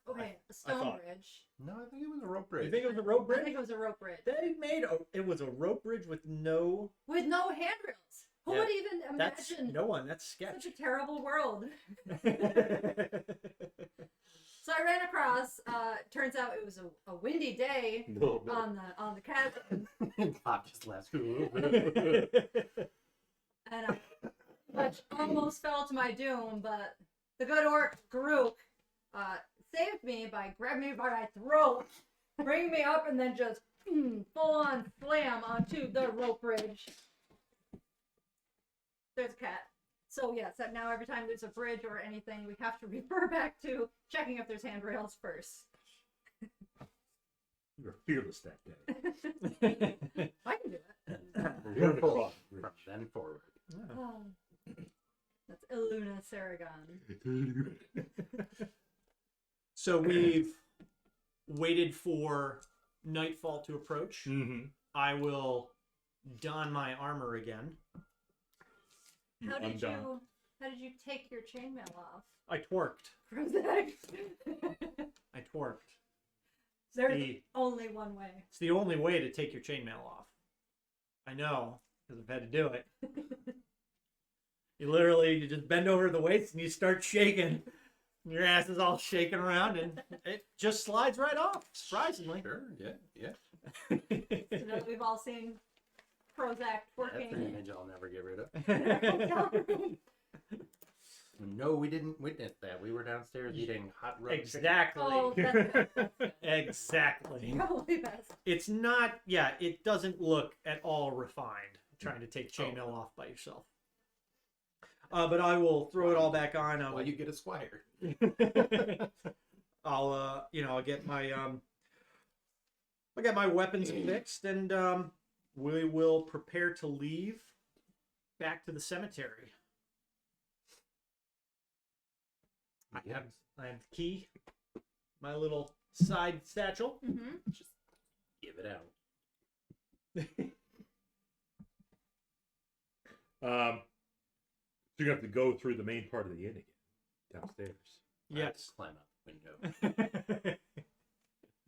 Okay, a stone thought- bridge. No, I think it was a rope You bridge. think it was a rope I bridge? think it was a rope bridge. They made it was a rope bridge with no. With no handrails. Who Yeah, would even That's imagine no one. That's such sketch. a terrible world? So I ran across. Turns out it was a windy day No, on the chasm, Pop just laughs. and I almost fell to my doom. But the good orc Garuk saved me by grabbing me by my throat, bringing me up, and then just full on slam onto the rope bridge. There's a cat. So yes, now every time there's a bridge or anything, we have to refer back to checking if there's handrails first. you were fearless that day. I can do it. You're full from then forward. Oh. That's Illuna Saragon. So we've waited for nightfall to approach. Mm-hmm. I will don my armor again. How did you take your chainmail off? I twerked. Prosthetic. I twerked. There's only one way. It's the only way to take your chainmail off. I know, because I've had to do it. You just bend over the waist and you start shaking. Your ass is all shaking around and it just slides right off, surprisingly. Sure, yeah. So now that we've all seen Prozac That's an twerking. image I'll never get rid of. in our hotel room. No, we didn't witness that. We were downstairs eating hot rub chicken. Exactly. Oh, that's Exactly. probably best. It's not, it doesn't look at all refined trying to take chainmail off by yourself. But I will throw it all back on. Why you get a squire? I'll get my weapons fixed, and we will prepare to leave back to the cemetery. I have the key, my little side satchel. Mm-hmm. Just give it out. So you have to go through the main part of the inn again, downstairs. Yes. Climb out the window.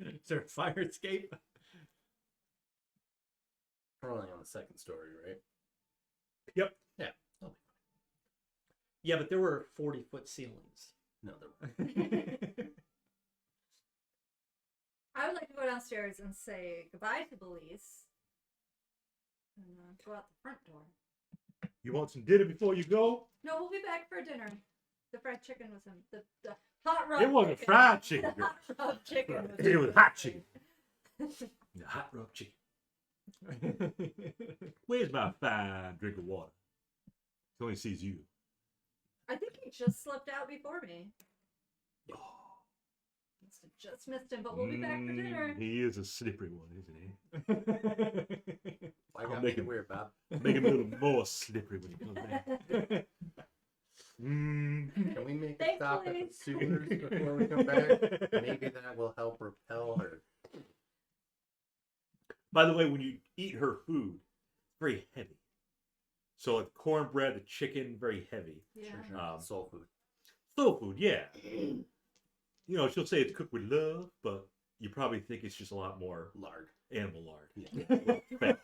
Is there a fire escape? We're only on the second story, right? Yep. Yeah. Oh, Yeah, but there were 40-foot ceilings. no, there I would like to go downstairs and say goodbye to Belize and go out the front door. You want some dinner before you go? No, we'll be back for dinner. The fried chicken was in the hot rub. It wasn't chicken. fried chicken. The hot rub chicken. It was hot chicken. The hot rub chicken. Where's my fine drink of water? He only sees you. I think he just slipped out before me. Must have just missed him, but we'll be back for dinner. He is a slippery one, isn't he? I I'll got make make it him- weird, Bob. Make him a little more slippery when he comes back. Can we make a Thanks, stop at the please. sewers before we come back? Maybe that will help repel her. By the way, when you eat her food, it's very heavy. So like the cornbread, the chicken, very heavy. Yeah. Soul food. Soul food, yeah. You know, she'll say it's cooked with love, but you probably think it's just a lot more Lard. animal lard. Yeah. Fat.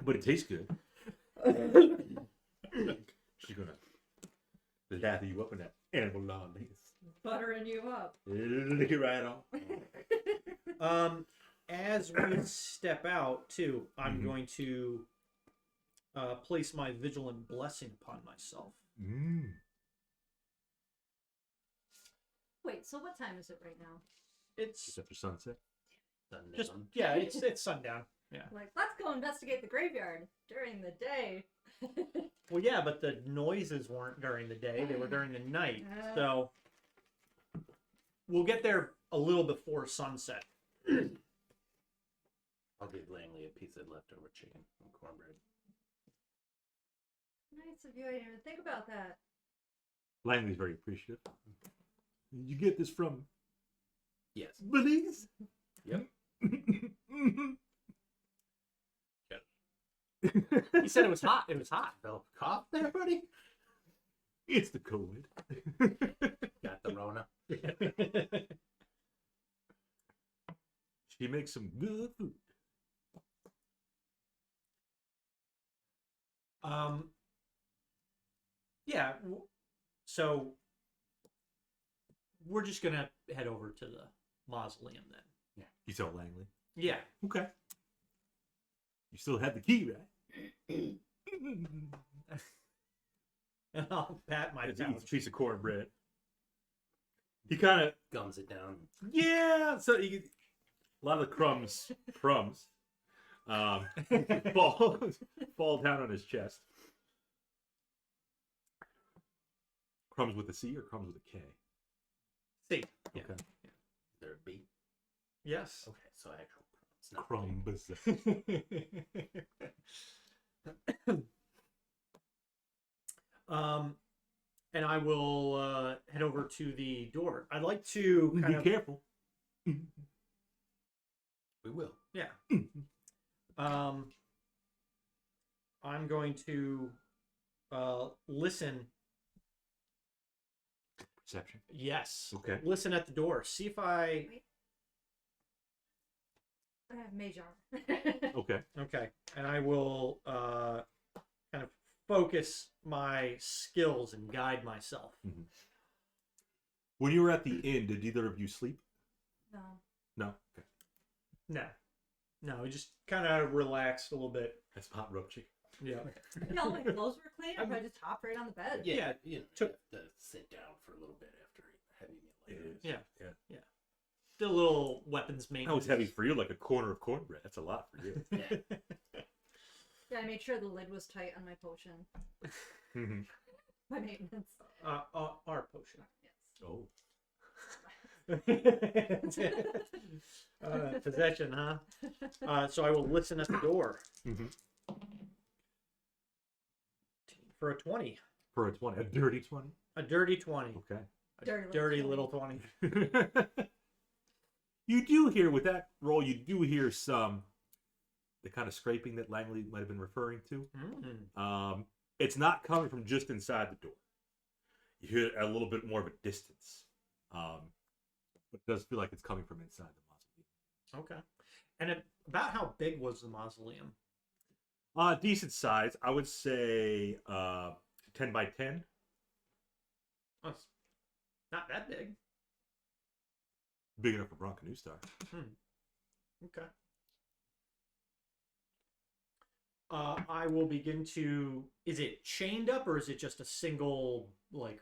But it tastes good. She's gonna lather you up in that warming you up. Lick it right off. As we step out, too, I'm Mhm. going to place my vigilant blessing upon myself. Wait, so what time is it right now? It's Just after sunset. Sundown. just it's sundown. Yeah. Like, let's go investigate the graveyard during the day. Well, yeah, but the noises weren't during the day; they were during the night. So we'll get there a little before sunset. I'll give Langley a piece of leftover chicken and cornbread. Nice of you. I didn't even think about that. Langley's very appreciative. Did you get this from Yes. Belize? Yep. He said it was hot. It was hot. Develop a cough there, buddy? It's the COVID. Got the Rona. She makes some good food. Yeah. So we're just gonna head over to the mausoleum then. You tell Langley. Yeah. Okay. You still have the key, right? And I'll pat my It's a pouch. piece of cornbread. He kind of, Gums it down. yeah. So a lot of the crumbs, fall down on his chest. Crumbs with a C or crumbs with a K? See. Yeah. Okay. Is there a B? Yes. Okay, so actual crumbs. Not Crumbs. And I will head over to the door. I'd like to kind Be of careful. We will. yeah. I'm going to listen. Perception. Yes. Okay. Listen at the door. See if I. I have mage armor. Okay. Okay. And I will kind of focus my skills and guide myself. When you were at the inn, did either of you sleep? No. No. Okay. No, we just kind of relaxed a little bit. That's hot rub chicken. Yeah. No, my clothes were clean. I just hopped right on the bed. Yeah, You know, took- you have to sit down for a little bit after a heavy meal like It this. is. Yeah. Yeah. Still a little weapons maintenance. That was heavy for you, like a corner of cornbread. That's a lot for you. Yeah. Yeah, I made sure the lid was tight on my potion. My maintenance. Our potion. Yes. Oh. Possession, huh? So I will listen at the door. For a 20. For a 20. A dirty 20? A dirty 20. Okay. A Dirty dirty little little 20. You do hear, with that roll, you do hear the kind of scraping that Langley might have been referring to. It's not coming from just inside the door. You hear it at a little bit more of a distance. But it does feel like it's coming from inside the mausoleum. Okay. And about how big was the mausoleum? Decent size. I would say 10 by 10. Oh, it's not that big. Big enough for Branka Newstar. Okay. I will begin to. Is it chained up or is it just a single like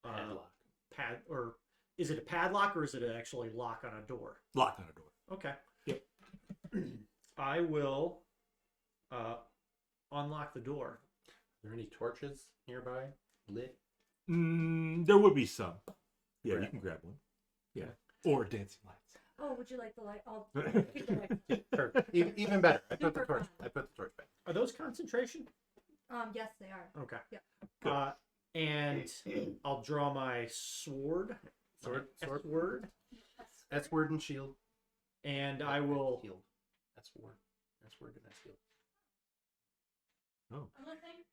Padlock. pad? Or is it a padlock or is it actually lock on a door? Locked on a door. Okay. Yep. I will unlock the door. Are there any torches nearby? Lit? There would be some. Yeah, Grab you can grab one. Yeah. Or dancing lights. Oh, would you like the light? I'll keep the light. Even better. I put the Super torch. fun. I put the torch back. Are those concentration? Yes, they are. Okay. Yep. And I'll draw my sword. Sword. Sword. That's word and shield. And I will. Shield. That's word. That's word and that's shield. Oh. I'm listening.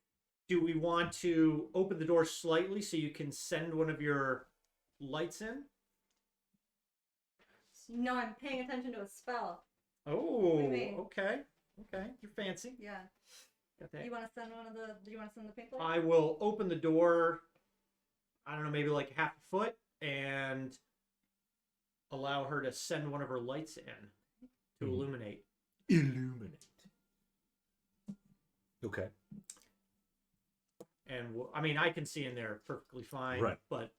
Do we want to open the door slightly so you can send one of your lights in? No, I'm paying attention to a spell. Oh, do you mean? okay. Okay, you're fancy. Yeah. Got that. You want to send one of the? Do you want to send the pink light? I will open the door. I don't know, maybe like half a foot, and allow her to send one of her lights in to Mhm. illuminate. Illuminate. Okay. And I mean, I can see in there perfectly fine. Right. But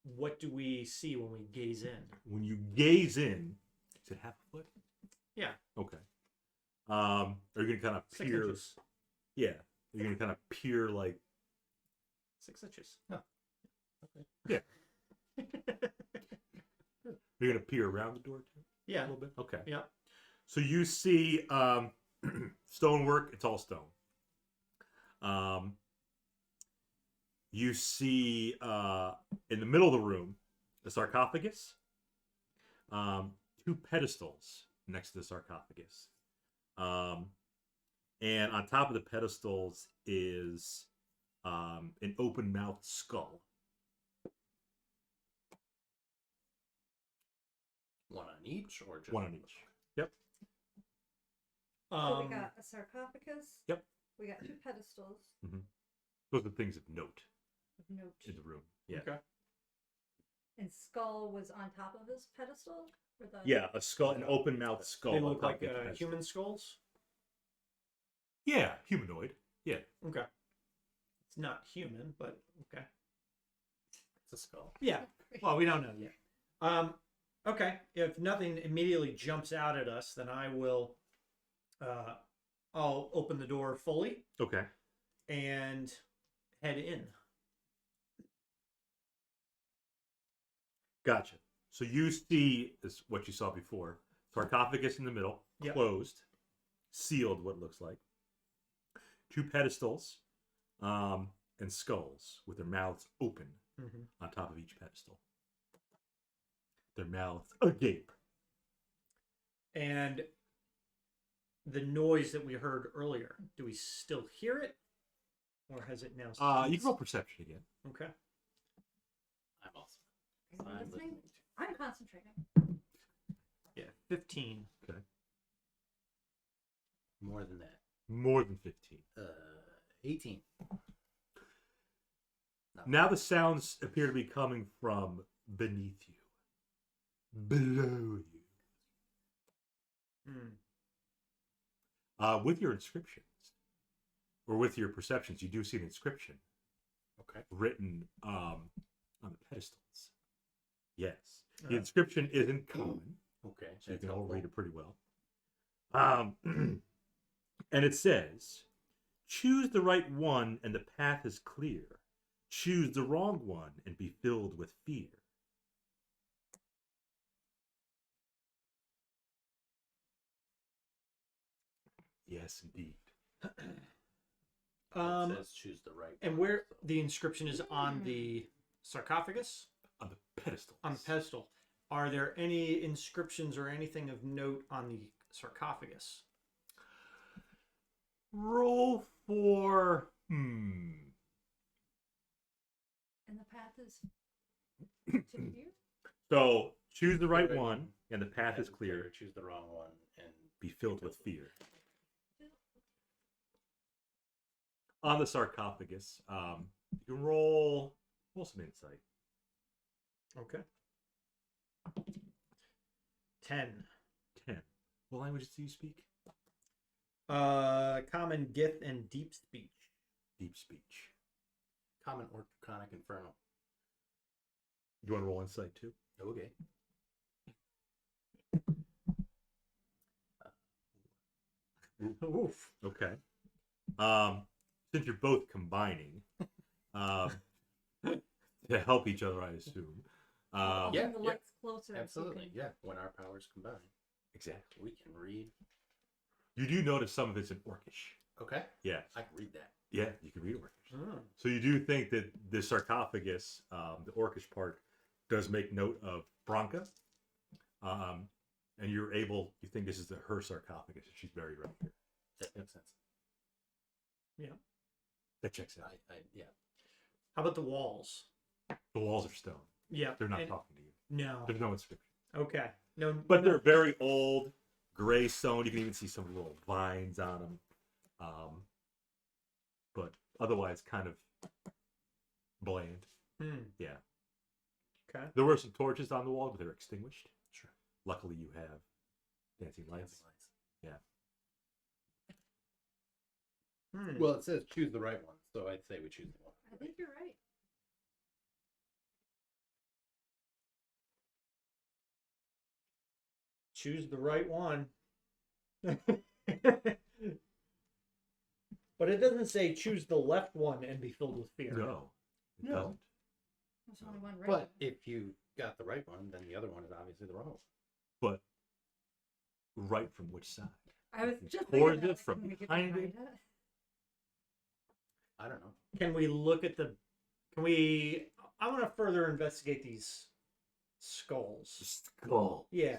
what do we see when we gaze in? When you gaze in, is it half a foot? Yeah. Okay. Are you gonna kind of 6 peer? inches. Yeah. You're gonna kind of peer like. 6 inches. Yeah. You're gonna peer around the door too. Yeah. A little bit. Okay. Yeah. So you see stonework. It's all stone. You see in the middle of the room the sarcophagus. 2 pedestals next to the sarcophagus. And on top of the pedestals is an open-mouthed skull. One on each, or just One on each. Yep. So we got a sarcophagus. Yep. We got 2 pedestals Those are things of note of note. in the room. Yeah. Okay. And skull was on top of his pedestal? Or the... Yeah, a skull, an open-mouthed skull. They on look top like of the pedestal. human skulls. Yeah, humanoid. Yeah. Okay. It's not human, but okay. it's a skull. Yeah. Well, we don't know yet. Okay. If nothing immediately jumps out at us, then I will. I'll open the door fully Okay. and head in. Gotcha. So you see is what you saw before. Sarcophagus in the middle, Yep. closed, sealed, what it looks like. 2 pedestals, and skulls with their mouths open on top of each pedestal. Their mouths agape. And the noise that we heard earlier, do we still hear it? Or has it now You can roll perception again. Okay. I'm awesome. Are you I'm listening? listening. I'm concentrating. Yeah. 15. Okay. More than that. More than 15. 18. Now the sounds appear to be coming from beneath you. Below you. With your inscriptions, or with your perceptions, you do see an inscription Okay. written on the pedestals. Yes. The inscription isn't common, Okay. so you that's can all helpful. read it pretty well. And it says, choose the right one and the path is clear. Choose the wrong one and be filled with fear. Yes, indeed. It says choose the right And one, where so- the inscription is on the sarcophagus, On the pedestals. on the pedestal, are there any inscriptions or anything of note on the sarcophagus? Roll for And the path is to here? So choose the right Right. one, and the path and is clear. Choose the wrong one and Be filled with fear. On the sarcophagus, you can roll some insight. Okay. 10. 10. What languages do you speak? Common, Gith, and deep speech. Deep speech. common or draconic infernal. You want to roll insight too? Okay. Oof. Okay. Since you're both combining, to help each other, I assume. I'll yeah, bring the yeah. lights closer. so you Absolutely. can- Yeah. When our powers combine, Exactly. we can read. You do notice some of it's in Orcish. Okay. Yes. I can read that. Yeah, you can read Orcish. Mm. So you do think that the sarcophagus, the Orcish part, does make note of Branka. And you think this is her sarcophagus, and she's buried right here. That makes sense. That checks out. Yeah. How about the walls? The walls are stone. Yeah. They're not and- talking to you. No. There's no inscription. Okay. No. But no. they're very old, gray stone. You can even see some little vines on them. But otherwise, kind of bland. Hmm. Yeah. Okay. There were some torches on the wall, but they were extinguished. Sure. Luckily, you have dancing lights. Well, it says choose the right one, so I'd say we choose the one. I think you're right. Choose the right one. But it doesn't say choose the left one and be filled with fear. No, it No. doesn't. There's only one right. But if you got the right one, then the other one is obviously the wrong one. But right from which side? I was just Towards thinking that, it, from can we get behind it? I don't know. Can we look at the? Can we? I want to further investigate these skulls. Skull. Yeah,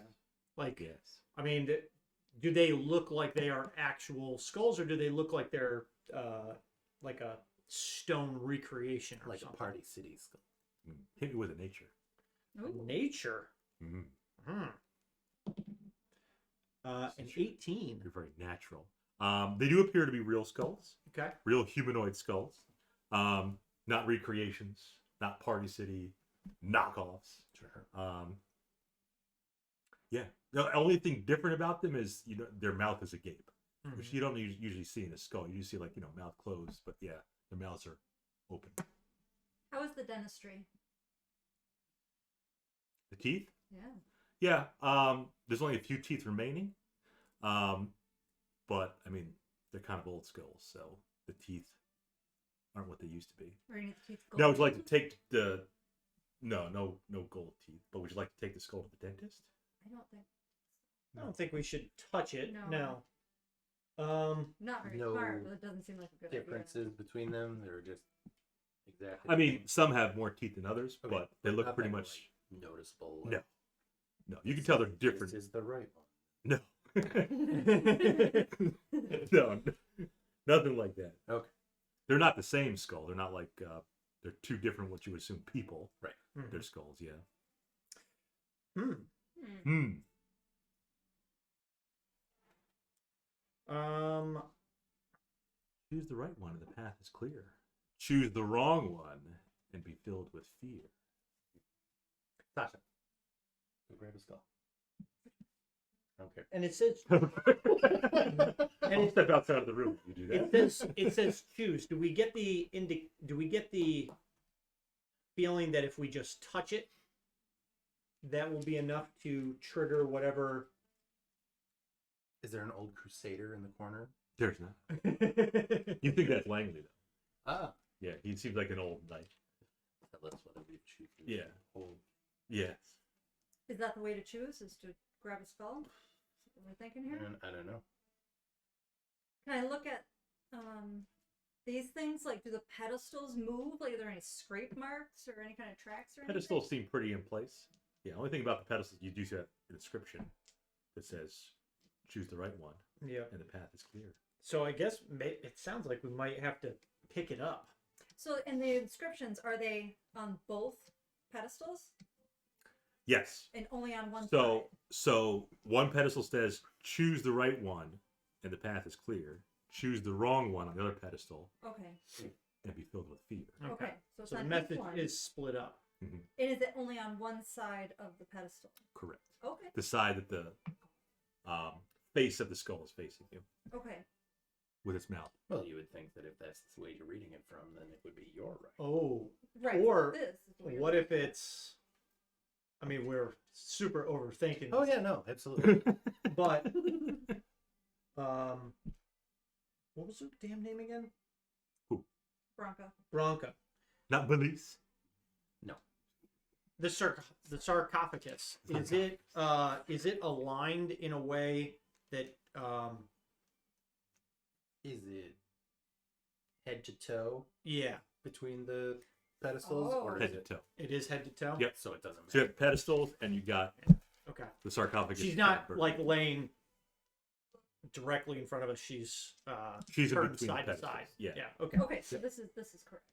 like Yes. I mean, do they look like they are actual skulls, or do they look like they're like a stone recreation or Like something? a Party City skull. Hit me with a nature. Ooh. Nature. Mm. An 18. You're very natural. They do appear to be real skulls, Okay. real humanoid skulls, not recreations, not Party City knockoffs. Sure. Yeah. The only thing different about them is their mouth is agape, Mhm. which you don't usually see in a skull. You see mouth closed, but yeah, their mouths are open. How is the dentistry? The teeth. Yeah. Yeah, there's only a few teeth remaining, but I mean they're kind of old skulls, so the teeth aren't what they used to be. Or any teeth Now, would you gold? like to take the no gold teeth, but would you like to take the skull to the dentist? I don't think. I don't think we should touch it. No. No. Not very No smart, but it doesn't seem like a good Differences between them? They're just exactly. I mean, some have more teeth than others, Okay, but they look not pretty that, much like, noticeable. no. You can tell they're different. This is the right one. No, Okay. no, nothing like that. Okay. They're not the same skull. They're not like they're two different. What you would assume people. Right. Their skulls, yeah. Hmm. Hmm. Choose the right one, and the path is clear. Choose the wrong one, and be filled with fear. Sasha, go grab a skull. I don't care. And it says I'll step outside of the room. You do that. it says choose. Do we get the feeling that if we just touch it, that will be enough to trigger whatever? Is there an old crusader in the corner? There's not. You think that's Langley, though? Ah, Yeah, he seems like an old knight. that lets whether we choose. Yeah. Oh, Yes. Is that the way to choose? Is to grab a skull? Is that what we're thinking here? I don't know. Can I look at these things? Like, do the pedestals move? Like, are there any scrape marks or any kind of tracks or anything? Pedestals seem pretty in place. Yeah, only thing about the pedestals, you do see an inscription that says, choose the right one, Yeah. and the path is clear. So I guess it sounds like we might have to pick it up. So, in the inscriptions, are they on both pedestals Yes. and only on one So, side? so one pedestal says, choose the right one, and the path is clear. Choose the wrong one on the other pedestal, Okay. and be filled with fear. Okay. So it's So the on method each one. is split up. And is it only on one side of the pedestal? Correct. Okay. The side that the face of the skull is facing you, Okay. with its mouth. Well, you would think that if that's the way you're reading it from, then it would be your right. Oh. Right. Or this is the way What if it's? I mean, we're super overthinking. Oh this, yeah, no, absolutely. But what was her damn name again? Branka. Branka. Not Belize. The sarcophagus, is it aligned in a way that Is it head to toe yeah, between the pedestals, Oh. or is Head to it? toe. it is head to toe? Yep. So it doesn't So you matter. have pedestals, and you got Okay. the sarcophagus. She's not vertical. like laying directly in front of us. She's She's in turned between the side to pedestals. side. Yeah. Yeah. Okay. Okay. So this is correct.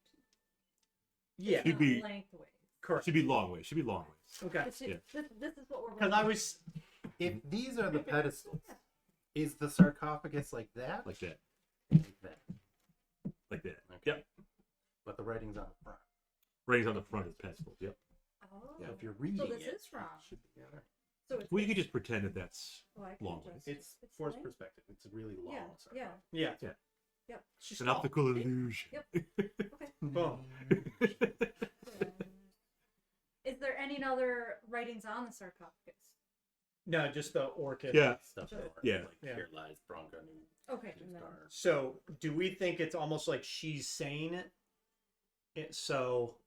Yeah. She'd Not be- lengthways. Correct. Should be long ways. Should be long ways. Okay. This is what we're. Because I was If these are the pedestals, is the sarcophagus like that? Like that. Like that. Like that. Okay. Yep. But the writing's on the front. Rings on the front of the pedestals. Yep. Oh. So if you're reading so this it, is wrong. it should be all right. So it's Well, you could just pretend that that's oh, I can long adjust ways. It's forced fine. perspective. It's a really long Yeah, circle. yeah. Yeah. Yeah. Yep. It's just an optical illusion. Yep. Okay. Boom. Is there any other writings on the sarcophagus? No, just the orchid. Yeah. Stuff that Yeah. like Yeah. here lies Branka Okay. and then- Newstar. So, do we think it's almost like she's saying it? So,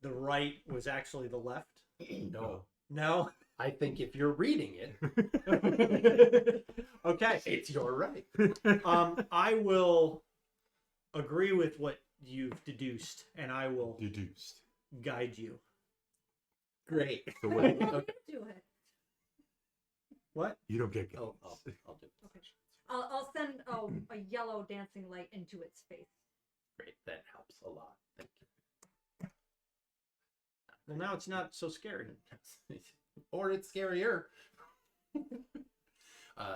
the right was actually the left? No, No? I think if you're reading it, Okay. it's your right. I will agree with what you've deduced, and I will Deduced. guide you. Great. So I what? didn't know you could do it. What? You don't get I'll guidance. do it. Okay. I'll send a yellow dancing light into its face. Great. That helps a lot. Thank you. Well, now it's not so scary. Or it's scarier.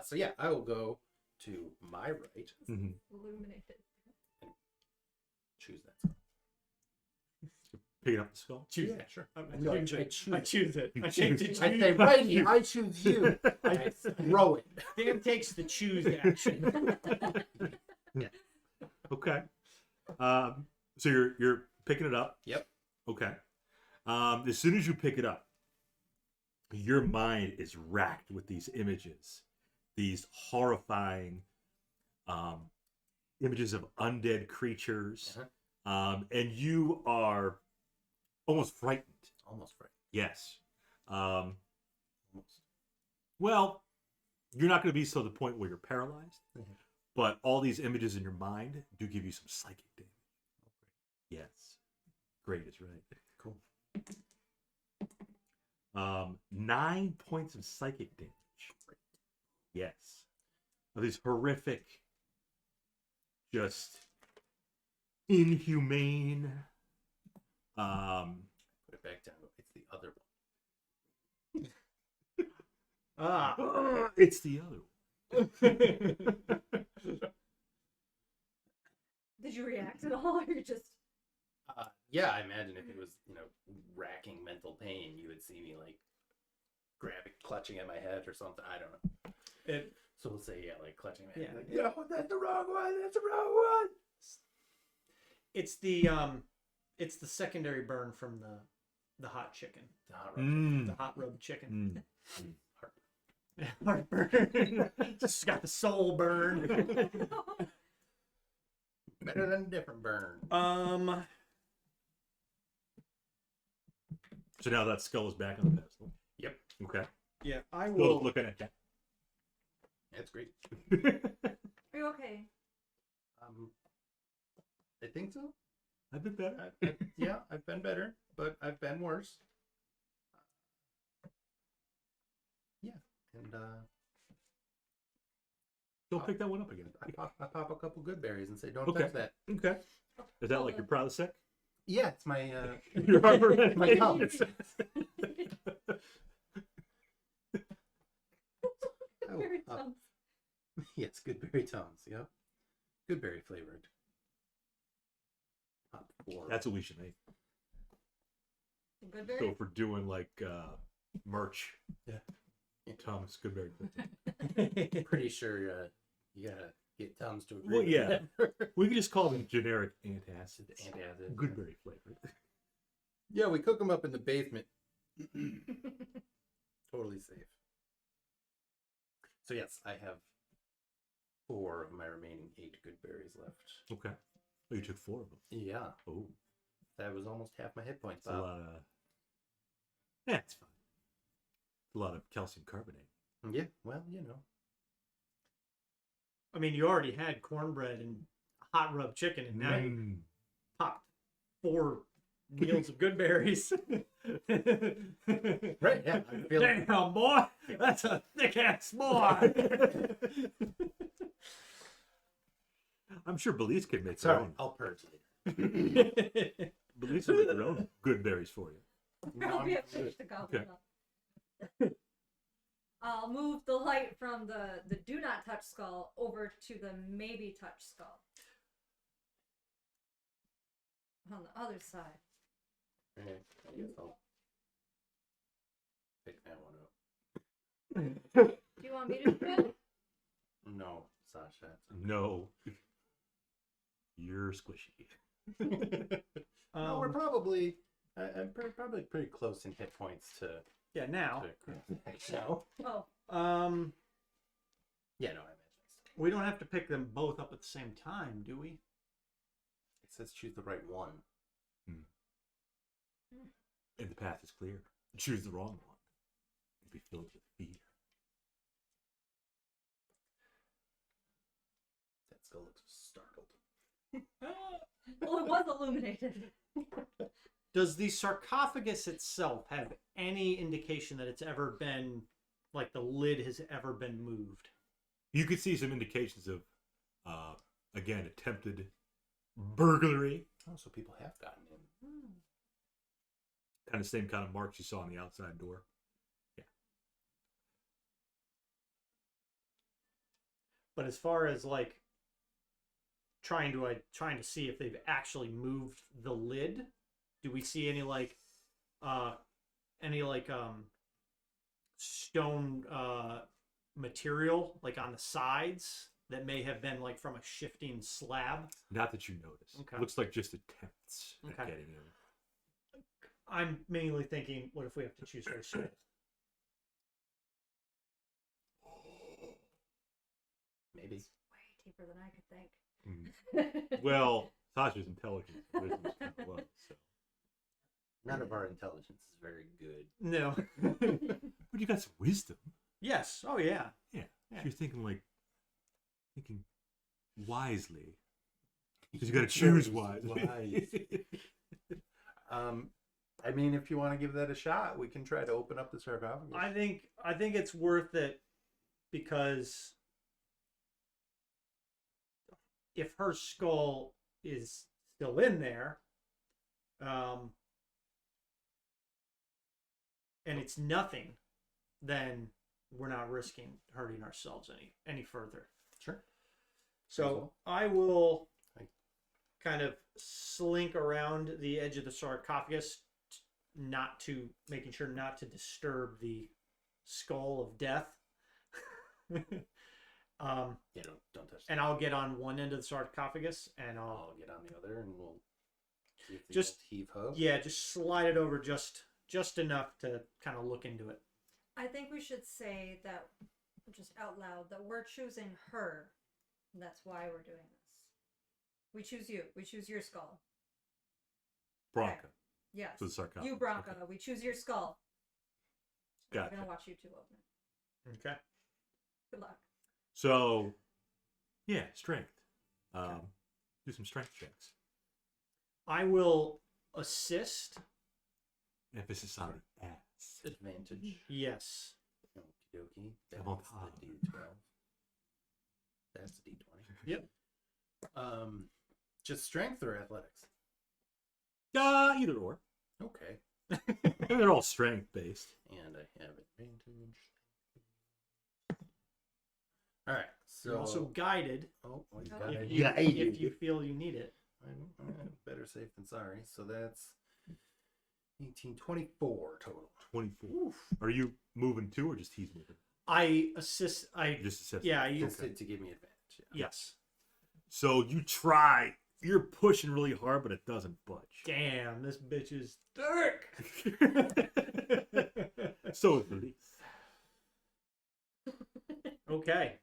So yeah, I will go to my right. Mhm. Illuminated. Choose that skull. Picking up the skull. Choose Yeah, it. sure. I No, choose I it. choose I it. choose it. You I take the choose choose. I say right here, I choose you. I throw it. Dan takes the choose action. Okay. So you're picking it up. Yep. Okay. As soon as you pick it up, your mind is racked with these images, these horrifying images of undead creatures, and you are almost frightened. Almost right. Yes. Almost. Well, you're not going to be so to the point where you're paralyzed, Mhm. but all these images in your mind do give you some psychic damage. Yes. Great is right. Cool. 9 points of psychic damage. Yes. Of these horrific, just inhumane. Put it back down. It's the other one. It's the other one. Did you react at all, or you just? Yeah, I imagine if it was, racking mental pain, you would see me like grabbing, clutching at my head or something. I don't know. So we'll say, yeah, like clutching my head. Yeah. Like, no, that's the wrong one. That's the wrong one. It's the secondary burn from the hot chicken, The hot rod chicken. Mm. the hot rub chicken. Mm. Heartburn. Just got the soul burn. Better than a different burn. So now that skull is back on the pedestal. Yep. Okay. Yeah, I Still will. looking at that. That's great. Are you okay? I think so. I've been better. Yeah, I've been better, but I've been worse. Yeah, and Don't pick that one up again. I pop a couple good berries and say, "Don't Okay. touch that." Okay. Is that like you're proud of sick? Yeah, it's my Your armor- my tongue. Oh, Very uh, dumb. yes, good berry tums. Yep, good berry flavored. Pop 4. That's what we should make. Good So berry. if we're doing like merch, Yeah. Tom's good berry. pretty sure you gotta get Tums to agree. Well, with yeah. that. We can just call them generic antacids. Antacid. Good berry flavored. Yeah, we cook them up in the basement. Totally safe. So yes, I have 4 of my remaining 8 good berries left. Okay. Oh, you took 4 of them. Yeah, Oh, that was almost half my hit points. it's a lot of. Yeah, it's fine. A lot of calcium carbonate. Yeah, well, I mean, you already had cornbread and hot rub chicken, and now you Mm. popped 4 meals of good berries. Right, yeah, I feel Damn, boy, that's a thick ass boy. I'm sure Belize could make their sorry, own. I'll purge later. Belize will make their own good berries for you. I'll be a fish to gobble Okay. up. I'll move the light from the do not touch skull over to the maybe touch skull. On the other side. Okay, I guess I'll Do you want me to do it? No, Sasha. No. You're squishy. No, we're probably I'm probably pretty close in hit points to yeah, now. no. Oh, Yeah, no, I imagine. We don't have to pick them both up at the same time, do we? It says choose the right one. And the path is clear. Choose the wrong one. You'll be filled with fear. That skull looks startled. well, it was illuminated. Does the sarcophagus itself have any indication that it's ever been, like the lid has ever been moved? You could see some indications of, again, attempted burglary. Oh, so people have gotten in. Kind of same kind of marks you saw on the outside door. Yeah. But as far as like trying to see if they've actually moved the lid, do we see any stone material like on the sides that may have been like from a shifting slab? Not that you notice. Okay. Looks like just attempts at Okay. getting in. I'm mainly thinking, what if we have to choose our soul? Maybe. Way deeper than I could think. Well, Sasha's intelligence and wisdom's kind of low, so. None of our intelligence is very good. No. But you got some wisdom. Yes. Oh yeah. Yeah. Yeah. You're thinking wisely. Because you got to choose wisely. I mean, if you want to give that a shot, we can try to open up the sarcophagus. I think it's worth it, because if her skull is still in there, and it's nothing, then we're not risking hurting ourselves any further. Sure. So I will kind of slink around the edge of the sarcophagus, making sure not to disturb the skull of death. Yeah, don't touch. And I'll get on one end of the sarcophagus, and I'll get on the other, and we'll see if Just- heave ho. yeah, just slide it over just enough to kind of look into it. I think we should say that, just out loud, that we're choosing her. And that's why we're doing this. We choose you. We choose your skull. Branka. Yes. For the sarcophagus. You, Branka. Okay. We choose your skull. Gotcha. We're going to watch you two open it. Okay. Good luck. So, yeah, strength. Do some strength checks. I will assist. Emphasis on the ass. Advantage. Yes. Okie dokie. Come on, That's the D12. That's the D20. Yep. Just strength or athletics? Either or. Okay. They're all strength based. And I have advantage. All right. So You're also guided oh, well, you Oh. got it. if you feel you need it. Better safe than sorry. So that's 18, 24 total. 24. Are you moving too, or just he's moving? I assist. Just assess. Yeah. You, Just to give me advantage. Yeah. yes. So you try. You're pushing really hard, but it doesn't budge. Damn, this bitch is dark. So is relief. Okay.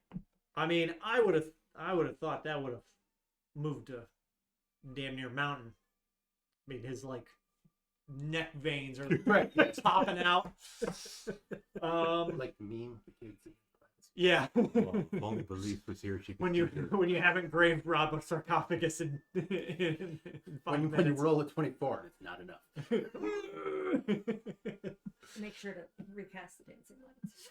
I mean, I would have thought that would have moved a damn near mountain. I mean, his like neck veins are Right. popping out. Like meme for kids. Yeah. Well, if only belief was here. She could when you haven't graved rob a sarcophagus in 5 When you minutes. roll a 24, it's not enough. Make sure to recast the dancing lights.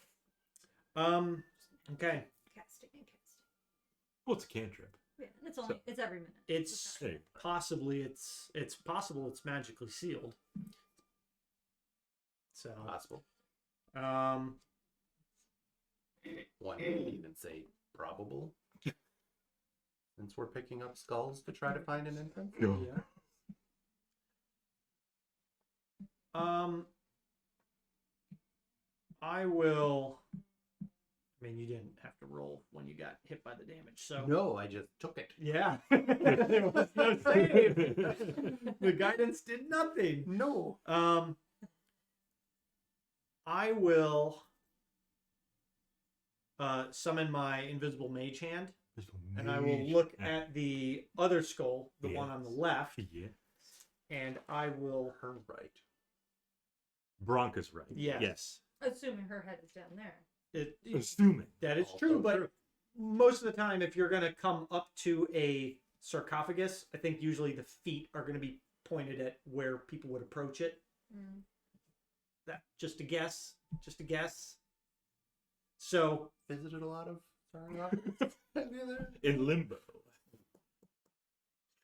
Okay. Casting and casting. Well, it's a cantrip. Yeah, it's only it's every minute. It's Hey, possibly it's possible it's magically sealed. So Possible. One would even say probable. Since we're picking up skulls to try to find an entrance. No. yeah. I will I mean, you didn't have to roll when you got hit by the damage, so. No, I just took it. Yeah. There was no save. The guidance did nothing. No. I will summon my invisible mage hand, and I will look at the other skull, the one on the left, Yes. and I will. Her right. Branka's right. Yes. Yes. Assuming her head is down there. Assuming. That is Also true, but true. most of the time, if you're going to come up to a sarcophagus, I think usually the feet are going to be pointed at where people would approach it. Mm. That just a guess. Just a guess. So Visited a lot of. In limbo.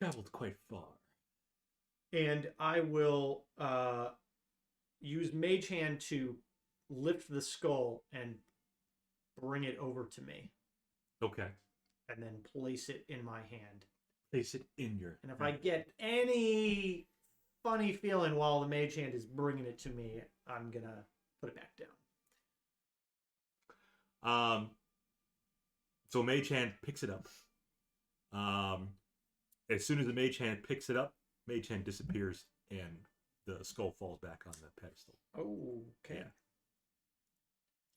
Traveled quite far. and I will use Mage Hand to lift the skull and bring it over to me, Okay. and then place it in my hand. Place it in your. And if I get any funny feeling while the Mage Hand is bringing it to me, I'm gonna put it back down. So Mage Hand picks it up. As soon as the Mage Hand picks it up, Mage Hand disappears and the skull falls back on the pedestal. Oh, okay. Yeah.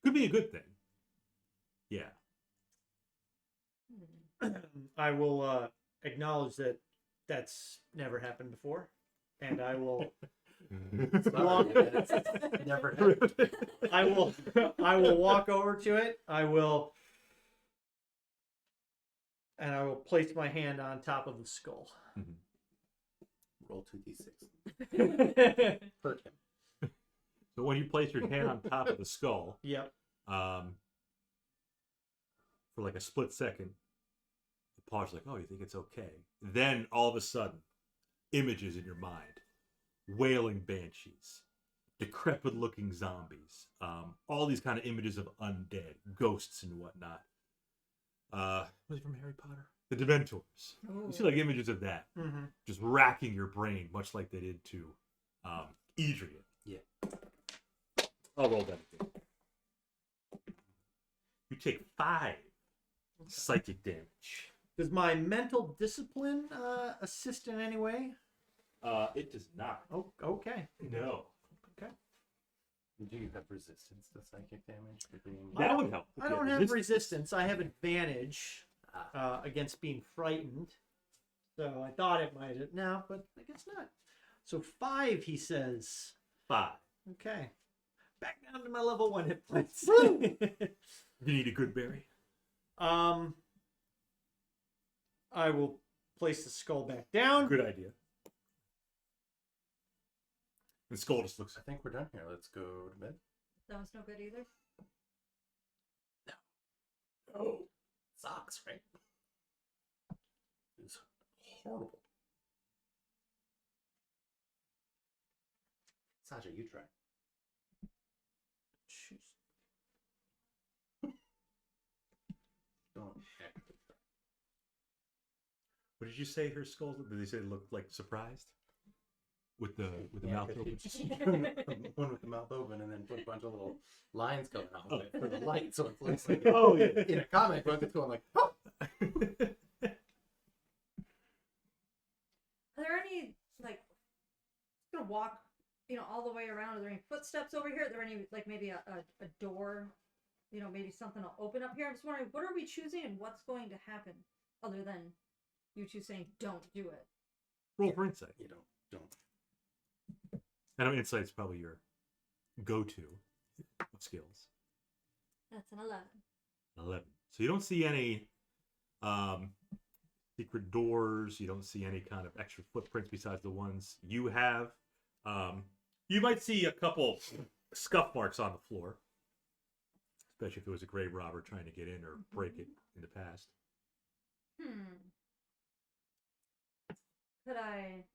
Could be a good thing. Yeah. I will acknowledge that that's never happened before, and I will Never happened. I will walk over to it. I will place my hand on top of the skull. Roll 2d6. Hurt him. So when you place your hand on top of the skull, Yep. for like a split second, the pause like, oh, you think it's okay? Then all of a sudden, images in your mind, wailing banshees, decrepit-looking zombies, all these kind of images of undead, ghosts and whatnot. Was it from Harry Potter? The Dementors. You see like images of that, Mm-hmm. just racking your brain, much like they did to Adrian. Yeah. I'll roll that again. You take 5 psychic damage. Does my mental discipline assist in any way? It does not. Oh, okay. No. Do you have resistance to psychic damage? For being... That would help. I don't have resistance. I have advantage against being frightened. So I thought it might have. No, but I guess not. So 5, he says. 5. Okay. Back down to my level 1 hit points. You need a good berry? I will place the skull back down. Good idea. The skull just looks. I think we're done here. Let's go to bed. That was no good either. Oh, socks, right? It's horrible. Sasha, you try. Jeez. Don't act. What did you say her skull? Did they say it looked like surprised? With the mouth open. One with the mouth open, and then put a bunch of little lines coming off of it for the light, so it looks like Oh yeah. in a comic book. It's going like, oh. Are there any, like, gonna walk, all the way around? Are there any footsteps over here? Are there any, like, maybe a door? Maybe something will open up here? I'm just wondering, what are we choosing and what's going to happen other than you two saying, don't do it? Roll for insight. You don't. I know insight's probably your go-to of skills. That's an 11. 11. So you don't see any secret doors. You don't see any kind of extra footprints besides the ones you have. You might see a couple scuff marks on the floor, especially if it was a grave robber trying to get in or break it in the past. Could I...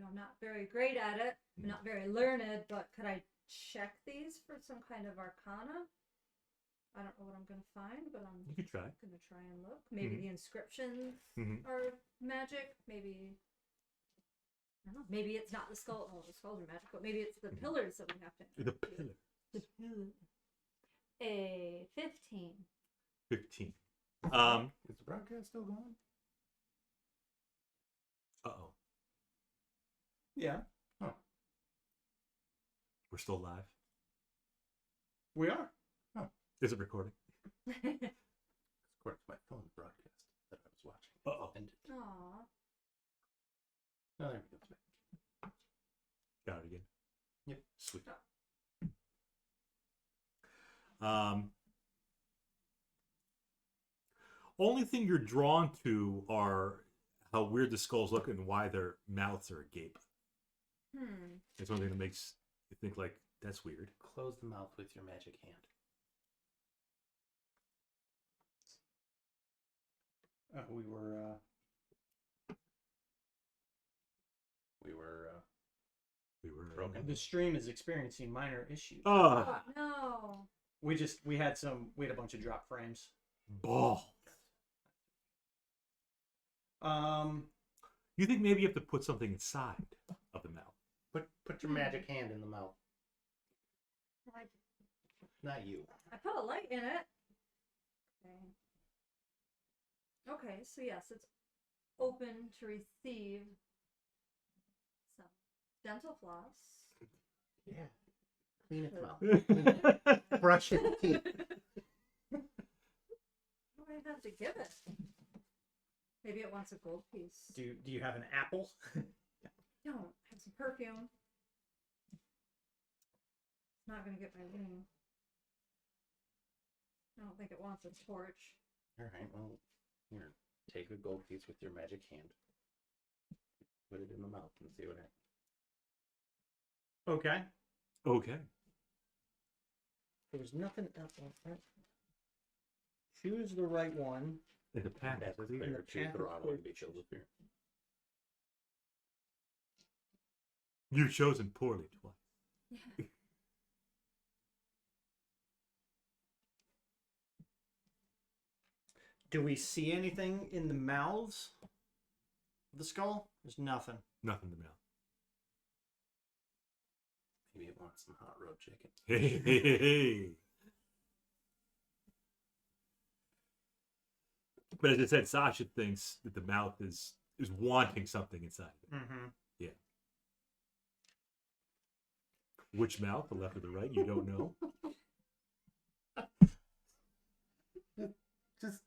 I'm not very great at it. I'm not very learned, but could I check these for some kind of arcana? I don't know what I'm going to find, but I'm You could try. going to try and look. Maybe the inscriptions Mhm. are magic. Maybe, I don't know. Maybe it's not the skull. Oh, the skulls are magic, but maybe it's the pillars that we have to. The pillar. The pillar. a 15. 15. Is the broadcast still going? Uh-oh. Yeah, We're still live. we are. Is it recording? Of course, my phone broadcast that I was watching. Uh-oh. Ended. Aww. Oh, there we go. Got it again. Yep. Sweet. Only thing you're drawn to are how weird the skulls look and why their mouths are agape. It's one thing that makes you think like, that's weird. Close the mouth with your magic hand. We were. We were broken. The stream is experiencing minor issues. Oh, No. We had a bunch of drop frames. ball. You think maybe you have to put something inside of the mouth? Put your magic hand in the mouth. Like, Not you. I put a light in it. Okay, so yes, it's open to receive some dental floss. Yeah. Clean its mouth. Brush its teeth. What do I have to give it? Maybe it wants a gold piece. Do you have an apple? Don't. Have some perfume. It's not gonna get my ring. I don't think it wants a torch. Alright, well, here. Take a gold piece with your magic hand. Put it in the mouth and see what happens. Okay. Okay. There was nothing else. Choose the right one. In the path. That's in clear. the Choose path the of wrong one to be chilled with fear. You've chosen poorly twice. Do we see anything in the mouths of the skull? There's nothing. Nothing to mouth. Maybe it wants some hot road chicken. Hey. But as I said, Sasha thinks that the mouth is wanting something inside of it. Mm-hmm. Which mouth, the left or the right, you don't know. Just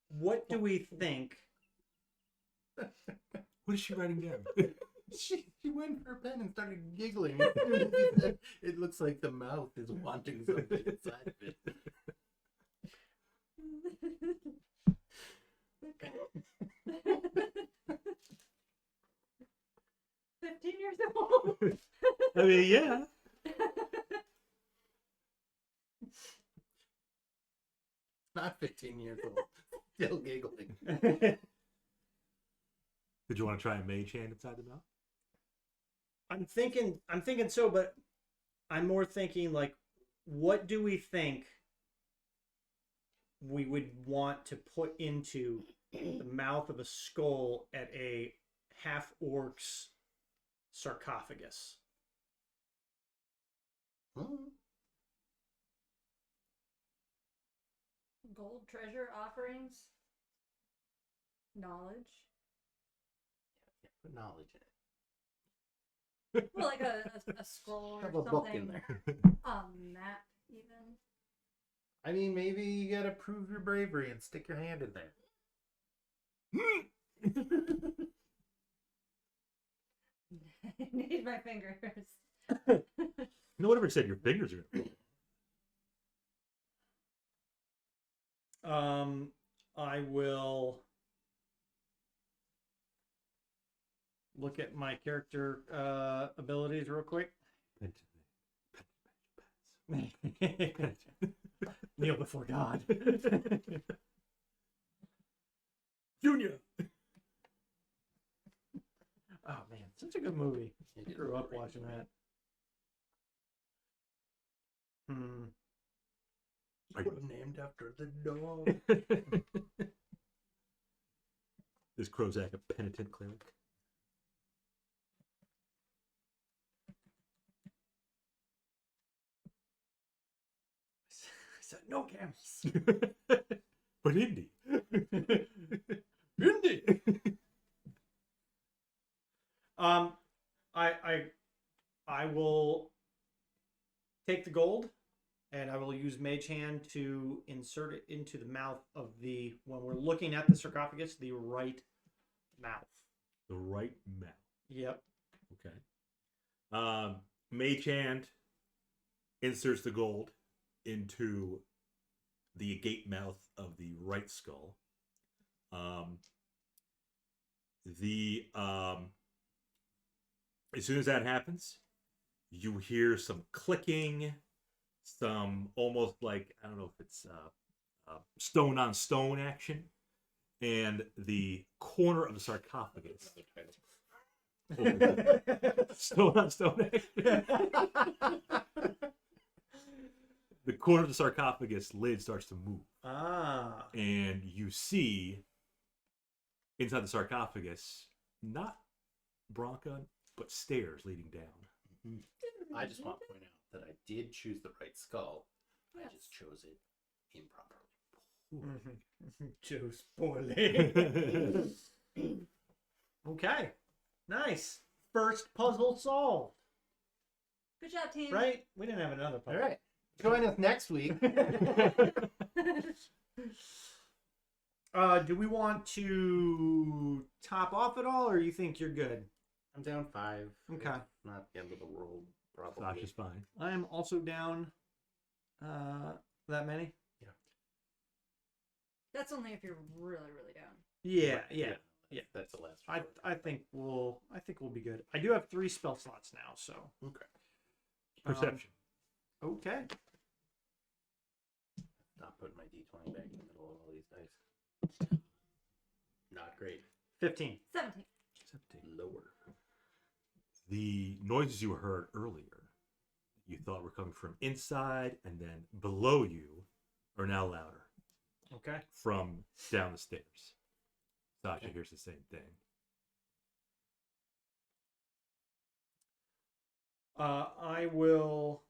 What do we think? What is she writing down? she went for a pen and started giggling. It looks like the mouth is wanting something inside of it. 15 years old. I mean, yeah. Not 15 years old. Still giggling. Did you want to try a mage hand inside the mouth? I'm thinking so, but I'm more thinking like, what do we think we would want to put into the mouth of a skull at a half-orc's sarcophagus? Gold treasure offerings. Knowledge. Yeah, put knowledge in it. Well, like a scroll or Have a something. book in there. A map, even. I mean, maybe you gotta prove your bravery and stick your hand in there. Need my fingers. No one ever said your fingers are going to I will look at my character abilities real quick. Kneel before God. Junior. Oh man, such a good movie. You I did grew up great. watching that. Named after the dog. Is Krozak a penitent cleric? said no camels. But Indy. Indy. I will take the gold, and I will use Mage Hand to insert it into the mouth of when we're looking at the sarcophagus, the right mouth. The right mouth. Yep. Okay. Mage Hand inserts the gold into the gate mouth of the right skull. As soon as that happens, you hear some clicking, some almost like, I don't know if it's stone on stone action, and the corner of the sarcophagus. Stone on stone action. The corner of the sarcophagus lid starts to move. Ah. And you see inside the sarcophagus, not Branka, but stairs leading down. I just want to point out that I did choose the right skull. I Yes. just chose it improperly. Chose poorly. Okay. Nice. First puzzle solved. Good job, team. Right? We didn't have another All puzzle. right. Join us next week. Do we want to top off at all, or you think you're good? I'm down 5. Okay. Not the end of the world, probably. Sasha's fine. I am also down that many. That's only if you're really, really down. Yeah, yeah. Yeah. That's the last. I think we'll be good. I do have 3 spell slots now, so Okay. Perception. Okay. Not putting my D20 back in the middle of all these dice. Not great. 15. 17. Lower. The noises you heard earlier, you thought were coming from inside and then below you, are now louder Okay. from down the stairs. Sasha hears the same thing. I will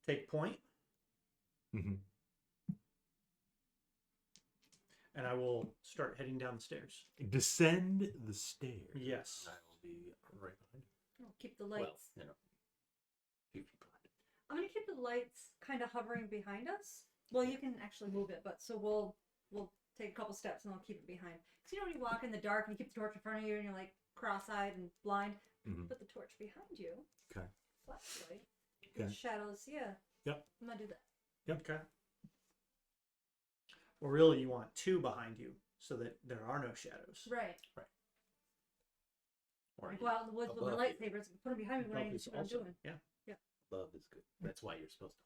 take point, Mm-hmm. and I will start heading down the stairs. Descend the stairs. Yes. I will be right behind. I'll keep the lights. Well, 2 feet behind. I'm gonna keep the lights kind of hovering behind us. Well, you can actually move it, but so we'll take a couple steps and I'll keep it behind. Because you know when you walk in the dark and you keep the torch in front of you and you're like cross-eyed and blind, Mhm. put the torch behind you. Okay. Flashlight. Okay. Shadows. Yeah. Yep. I'm gonna do that. Okay. Well, really, you want 2 behind you so that there are no shadows. Right. Or Go out in the woods with my above you. lightsabers. Put them behind me when I Above can is see what I'm also- doing. Yeah. Above is good. That's why you're supposed to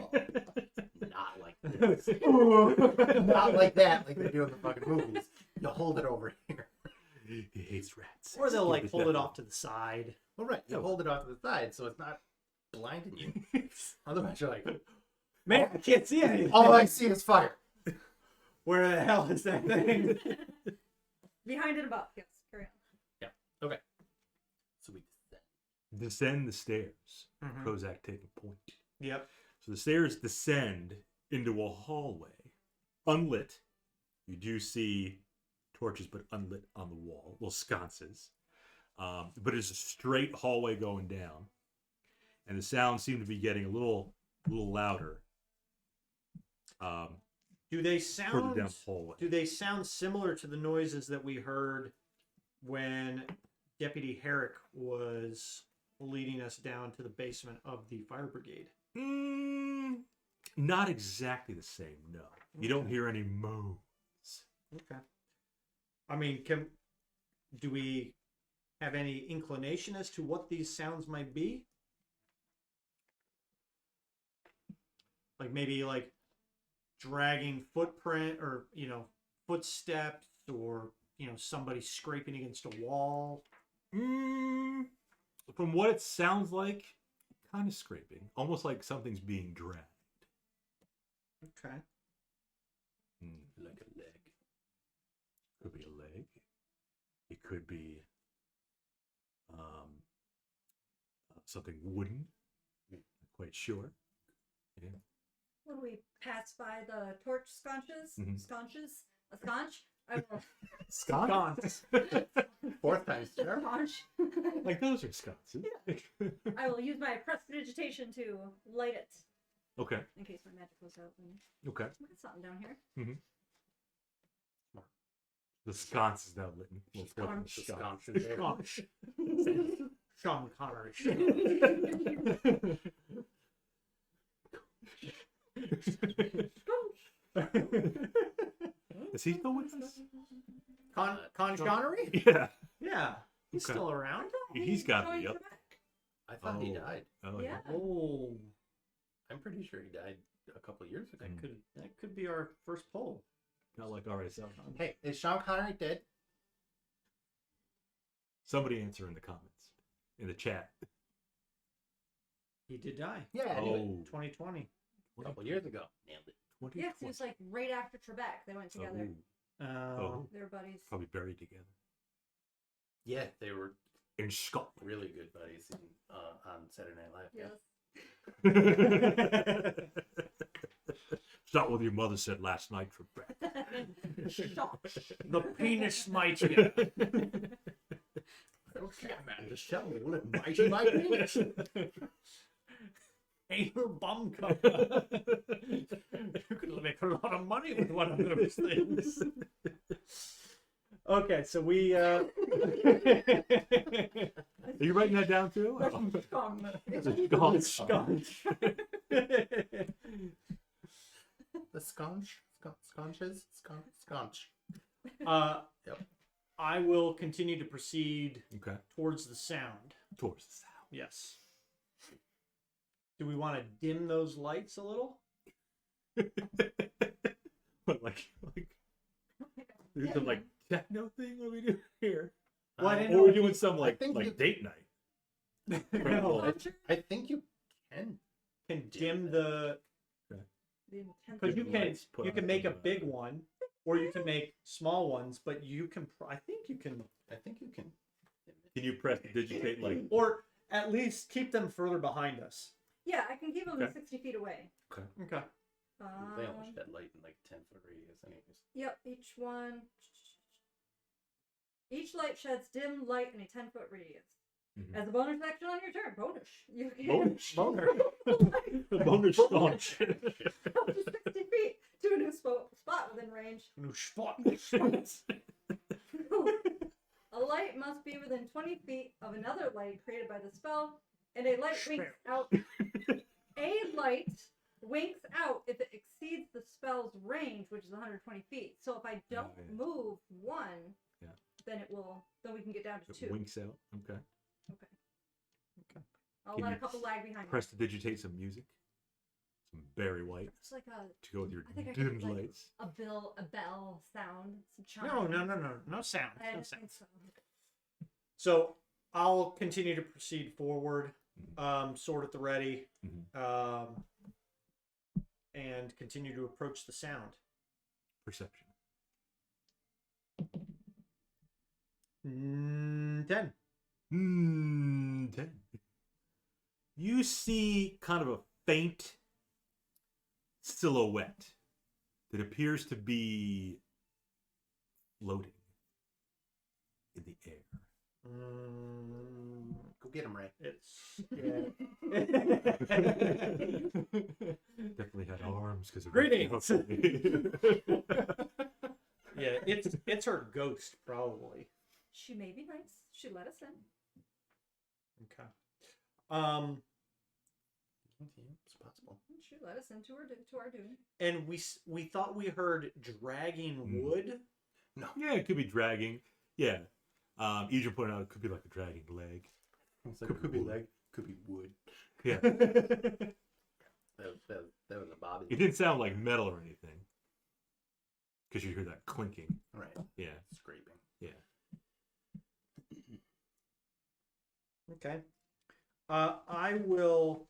hold the torch. Not like this. Not like that, like they do in the fucking movies. You hold it over here. He hates rats. Or they'll Give like us hold that it one. off to the side. Well, right. You hold it off to the side so it's not blinding you. Otherwise, you're like, Man, I can't see anything. all I see is fire. Where the hell is that thing? Behind and above. Yes. Carry on. Okay. So we descend. Descend the stairs. Mhm. Prozac taking point. Yep. So the stairs descend into a hallway, unlit. You do see torches, but unlit on the wall, little sconces. But it's a straight hallway going down, and the sounds seem to be getting a little louder. Do they Further down sound? the hallway. Do they sound similar to the noises that we heard when Deputy Harek was leading us down to the basement of the fire brigade? Not exactly the same. No, you don't hear any moans. Okay. I mean, do we have any inclination as to what these sounds might be? Like maybe like dragging footprint or, footsteps or, somebody scraping against a wall. From what it sounds like, kind of scraping, almost like something's being dragged. Okay. Like a leg. Could be a leg. It could be something wooden. Not quite sure. When we pass by the torch sconces, Mhm. a sconce, I will Sconce? Fourth time's charm. sconce. Like those are sconces. I will use my prestidigitation to light it Okay. in case my magic goes out. And Okay. we got something down here. The sconce is now lit. Well, Sconce. The sconce is there. Gosh. Sean Connery. Is he still with us? Con Connery? Yeah. Yeah. He's Okay. still around? He's got to be joined up. Trebek. I thought he died. Oh, Yeah. Oh. I'm pretty sure he died a couple of years ago. That could be our first poll. Not like RSL. Hey, is Sean Connery dead? Somebody answer in the comments, in the chat. He did die. Yeah, anyway. Oh, 2020. A couple of years ago. Nailed it. 20. Yeah, 'cause it was like right after Trebek. They went together. Oh, They were buddies. probably buried together Yeah, they were in Scotland. really good buddies on Saturday Night Live. Yes. Is that what your mother said last night for breakfast? Shock. The penis smites you. Okay, man, just tell me, will it bite you my penis? Anal bum cover. You could make a lot of money with one of those things. Okay, so we. Are you writing that down too? It's It's a sconce. The sconce? Sconches? Sconce. Yep. I will continue to proceed Okay. towards the sound. Towards the south. Yes. Do we want to dim those lights a little? What, like, there's some like techno thing? What are we doing here? Well, I didn't Or know we're if you- doing some like think you- date night. No. I think you can. Can dim the because you Dim can lights, put on make a some, big one, or you can make small ones. But you can, I think you can, I think you can. Can you press digitate like? or at least keep them further behind us. Yeah, I can keep them Okay. 60 feet away. Okay. Okay. They only shed light in like 10-foot radius, anyways. Yep, each light sheds dim light in a 10-foot radius. Mhm. As a bonus action on your turn, bonus. You can Boner. Boner. Boner staunch. up to 60 feet to a new spot within range. A light must be within 20 feet of another light created by the spell, and a light winks out. A light winks out if it exceeds the spell's range, which is 120 feet. So if I don't yeah. move one, Yeah. then it will. Then we can get down to It two. winks out. Okay. I'll Can let you a couple lag behind. Press to digitate some music. Some Barry White It's like a to go with your I think I dim could, like, lights. a bell sound, some chime. No sound. I No don't sound. think so. So I'll continue to proceed forward, sword at the ready, and continue to approach the sound. Perception. 10. 10. You see kind of a faint silhouette that appears to be floating in the air. Go get him, Ray. It's Definitely had arms because Greetings. yeah, it's her ghost probably. She may be nice. She let us in. Okay. It's possible. She let us into our doom. And we thought we heard dragging wood. No. Yeah, it could be dragging. Yeah. Easier pointed out it could be like a dragging leg. It's like, could be leg, could be wood. Yeah. That was a bobby. It didn't sound like metal or anything. Because you hear that clinking. Right. Yeah. Scraping. Yeah. Okay. I will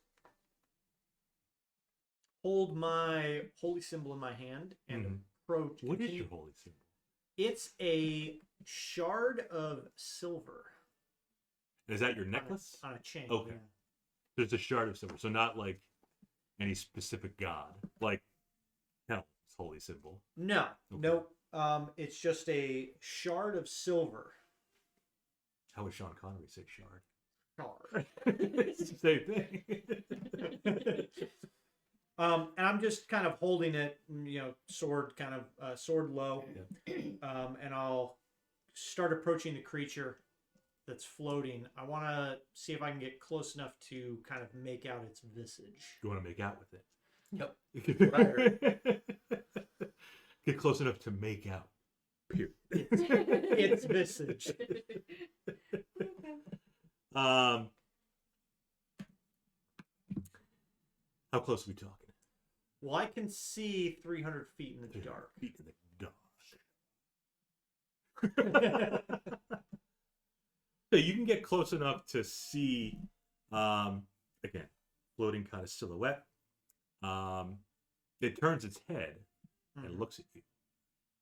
hold my holy symbol in my hand and approach. What is your holy symbol? It's a shard of silver. Is that your necklace? On a chain. Okay. Yeah. There's a shard of silver. So not like any specific god, like Helm's holy symbol. No, Okay. nope. It's just a shard of silver. How would Sean Connery say shard? Shard. It's the same thing. And I'm just kind of holding it, sword sword low. And I'll start approaching the creature that's floating. I want to see if I can get close enough to kind of make out its visage. You want to make out with it? Yep. That's what I heard. Get close enough to make out. Period. Its visage. How close are we talking? Well, I can see 300 feet in the dark. Feet in the dark. So you can get close enough to see, again, floating kind of silhouette. It turns its head and looks at you,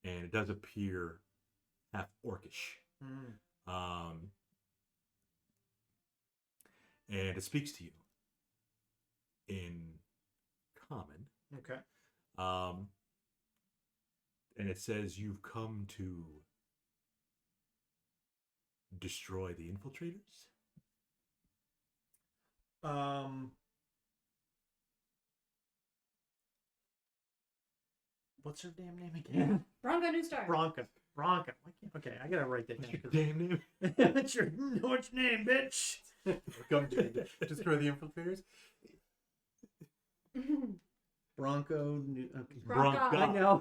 and it does appear half orcish. And it speaks to you in common. Okay. And it says you've come to destroy the infiltrators. What's her damn name again? Branka Newstar. Branka. Okay, I gotta write that down. What's your damn name? What's your name, bitch? Come to destroy the infiltrators. Bronco. Branka. I know.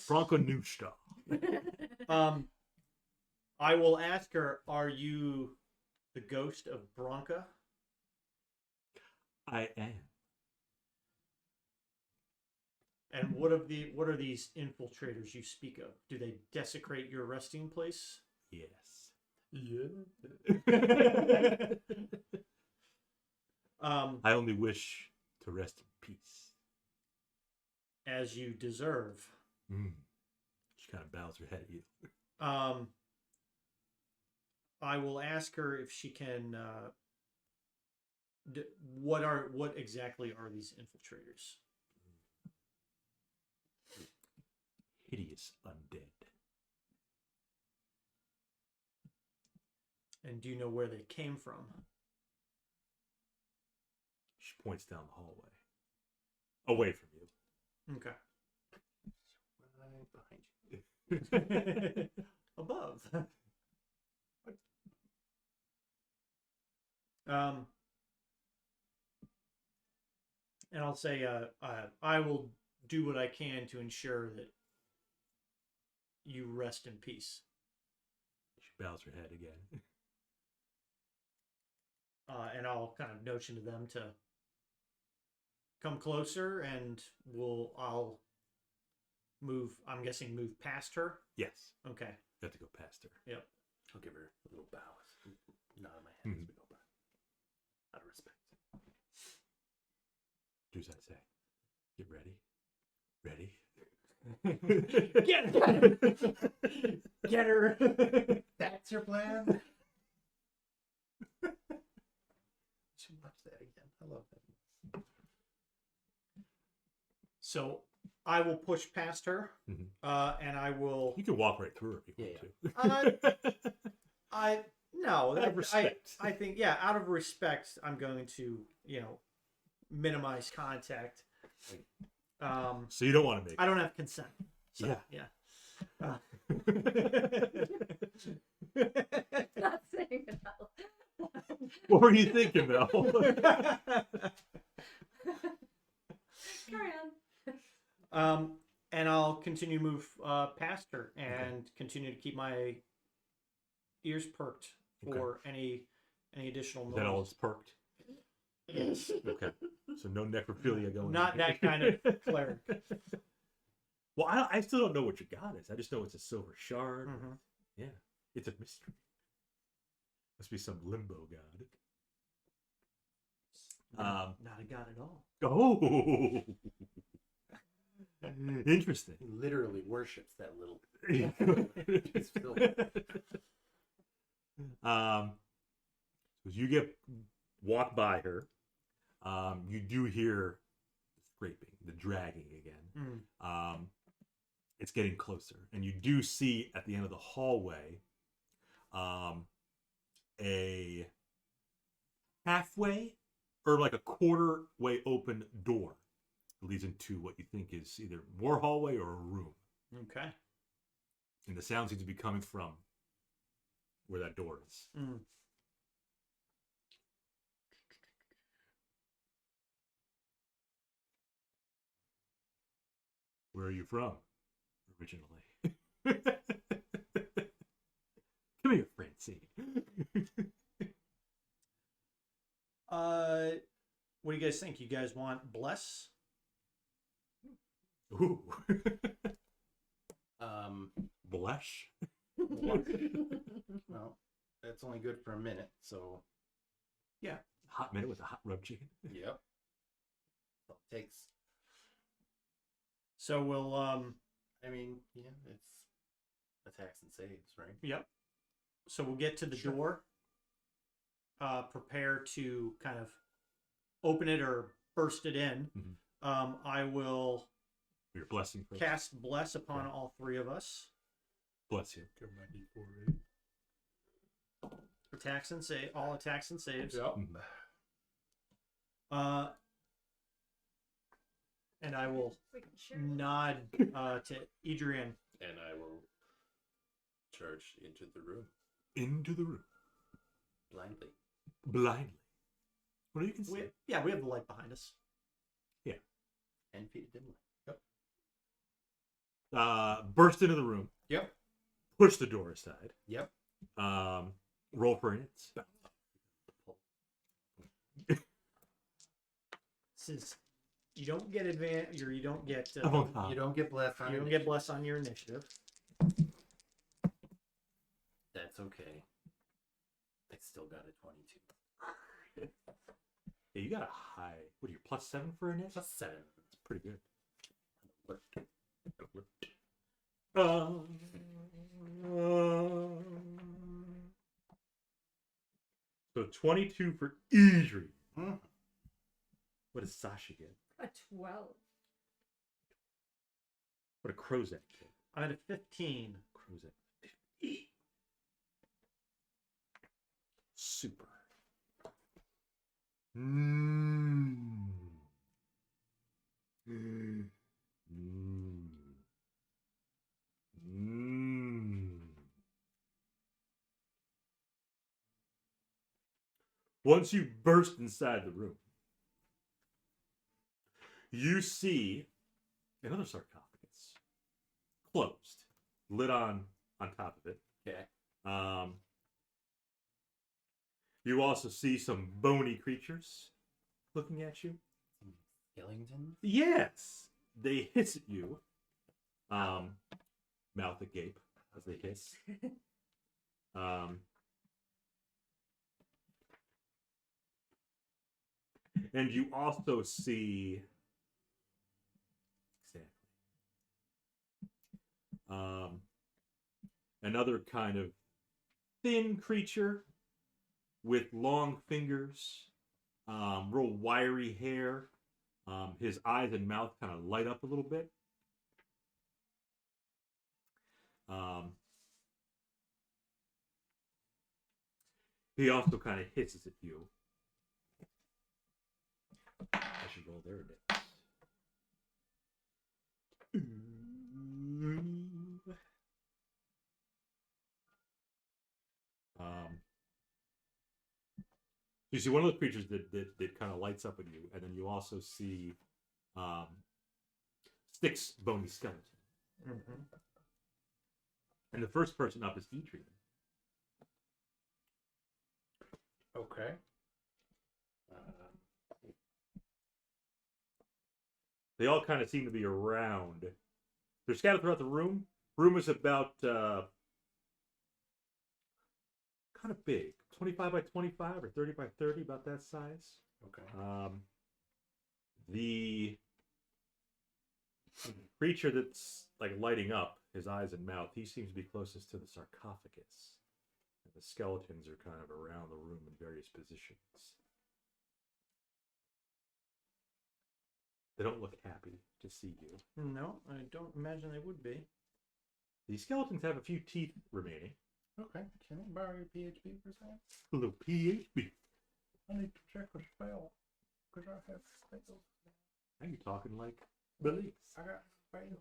Branka Newstar. I will ask her, are you the ghost of Branka? I am. And what are these infiltrators you speak of? Do they desecrate your resting place? Yes. Yeah. I only wish to rest in peace. As you deserve. She kind of bows her head at you. I will ask her if she can. What exactly are these infiltrators? Hideous undead. And do you know where they came from? She points down the hallway. Away from you. Okay. Right behind you. Above. And I'll say, I will do what I can to ensure that you rest in peace. She bows her head again. And I'll kind of notion to them to come closer, and I'll move. I'm guessing move past her. Yes. Okay. You have to go past her. Yep. I'll give her a little bow. Nod of my head as we go by. Out of respect. Do as I say. Get ready. Ready? Get her! Get her! That's your plan? Should watch that again. I love that. So I will push past her, and I will. You can walk right through her if you want to. No, Out of respect. I think, yeah, out of respect, I'm going to, minimize contact. So you don't want to make I don't have consent. So, yeah. Not saying it out loud. What were you thinking, Mel? Carry on. And I'll continue to move past her and continue to keep my ears perked for any additional noise. Is that all it's perked? Yes. Okay. So no necrophilia going on. Not that kind of cleric. Well, I still don't know what your god is. I just know it's a silver shard. Mm-hmm. Yeah. It's a mystery. Must be some limbo god. Not a god at all. Oh. Interesting. He literally worships that little. As you walk by her, You do hear the scraping, the dragging again. It's getting closer, and you do see at the end of the hallway a halfway or like a quarter way open door that leads into what you think is either more hallway or a room. Okay. And the sound seems to be coming from where that door is. Where are you from, originally? Come here, Francine. What do you guys think? You guys want bless? Ooh. Blush. Well, that's only good for a minute, so Yeah. Hot minute with a hot rub chicken. yep. All it takes. So we'll I mean, yeah, it's attacks and saves, right? Yep. So we'll get to the door. Prepare to kind of open it or burst it in. I will Your blessing first. cast bless upon all three of us. Bless you. Give my D4 Attacks and save all attacks and saves. Yep. And I will We can share. nod to Adrian. And I will charge into the room Into the room. blindly. Blindly. What do you can see? We have the light behind us. 10 feet of dim light. Yep. Burst into the room. Yep. Push the door aside. Yep. Roll for it. Since you don't get advantage, or you don't get You don't get blessed on you don't initiative. get bless on your initiative. That's okay. I still got a 22. Yeah, you got a high. What are you, +7 for an inch? Plus 7. That's pretty good. So 22 for Idri. What does Sasha get? A 12. What a Crozet get? I'm at a 15. Crozet 50. Super. Once you burst inside the room, you see another sarcophagus, closed, lid on top of it. Okay. You also see some bony creatures looking at you. Skellington? Yes, they hiss at you. Mouth agape as they hiss. And you also see another kind of thin creature with long fingers, real wiry hair. His eyes and mouth kind of light up a little bit. He also kind of hisses at you. I should roll their dice. You see one of the creatures that kind of lights up at you, and then you also see Stick's bony skeleton. And the first person up is Adrian. Okay. They all kind of seem to be around. They're scattered throughout the room. Room is about kind of big, 25 by 25 or 30 by 30, about that size. Okay. The creature that's like lighting up, his eyes and mouth, he seems to be closest to the sarcophagus. And the skeletons are kind of around the room in various positions. They don't look happy to see you. No, I don't imagine they would be. These skeletons have a few teeth remaining. Okay. Can I borrow your PHP for a second? A little PHB. I need to check a spell. Because I have spells. Now you're talking like beliefs. I got spells.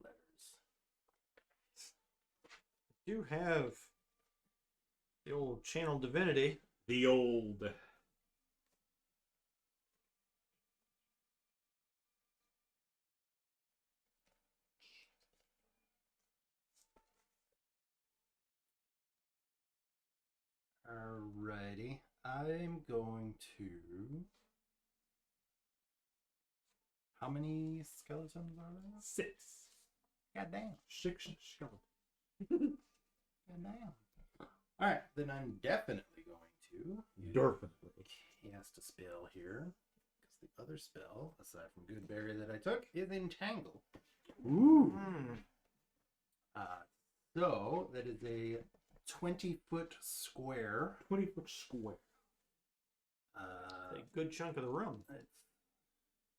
Letters. You have the old channel divinity. The old. Alrighty. I'm going to. How many skeletons are there? 6. Goddamn. 6 skeletons. Goddamn. Alright, then I'm definitely going to Definitely. cast a spell here. Because the other spell, aside from Good Berry that I took, is Entangle. Ooh. So that is a 20-foot square. 20-foot square. A good chunk of the room.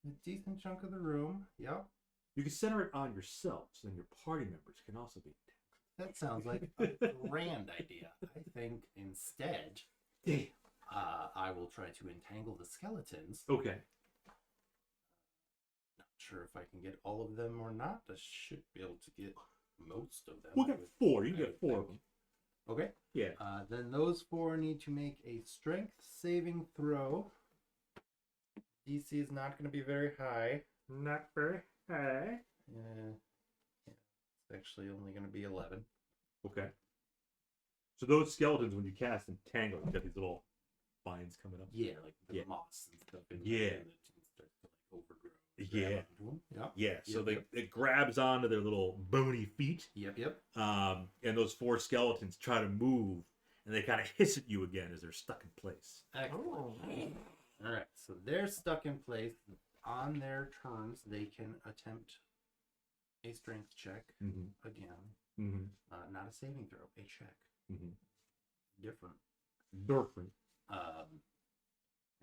It's a decent chunk of the room. Yep. You can center it on yourself, so then your party members can also be. That sounds like a grand idea. I think instead, Damn. I will try to entangle the skeletons. Okay. Not sure if I can get all of them or not. I should be able to get most of them. We'll get 4. You can get 4 of them. Okay. Yeah. Then those 4 need to make a strength saving throw. DC is not going to be very high. Not very high. Yeah. It's actually only going to be 11. Okay. So those skeletons, when you cast Entangle, you got these little vines coming up. Yeah, like the Yeah. moss and stuff. In Yeah. there that starts to like overgrow. Yeah. Yep. Yeah. So Yep, it grabs onto their little bony feet. Yep. And those 4 skeletons try to move, and they kind of hiss at you again as they're stuck in place. Excellent. Oh. All right, so they're stuck in place. On their turns, they can attempt a strength check Mm-hmm. again. Mm-hmm. Not a saving throw, a check. Mm-hmm. Different. Different.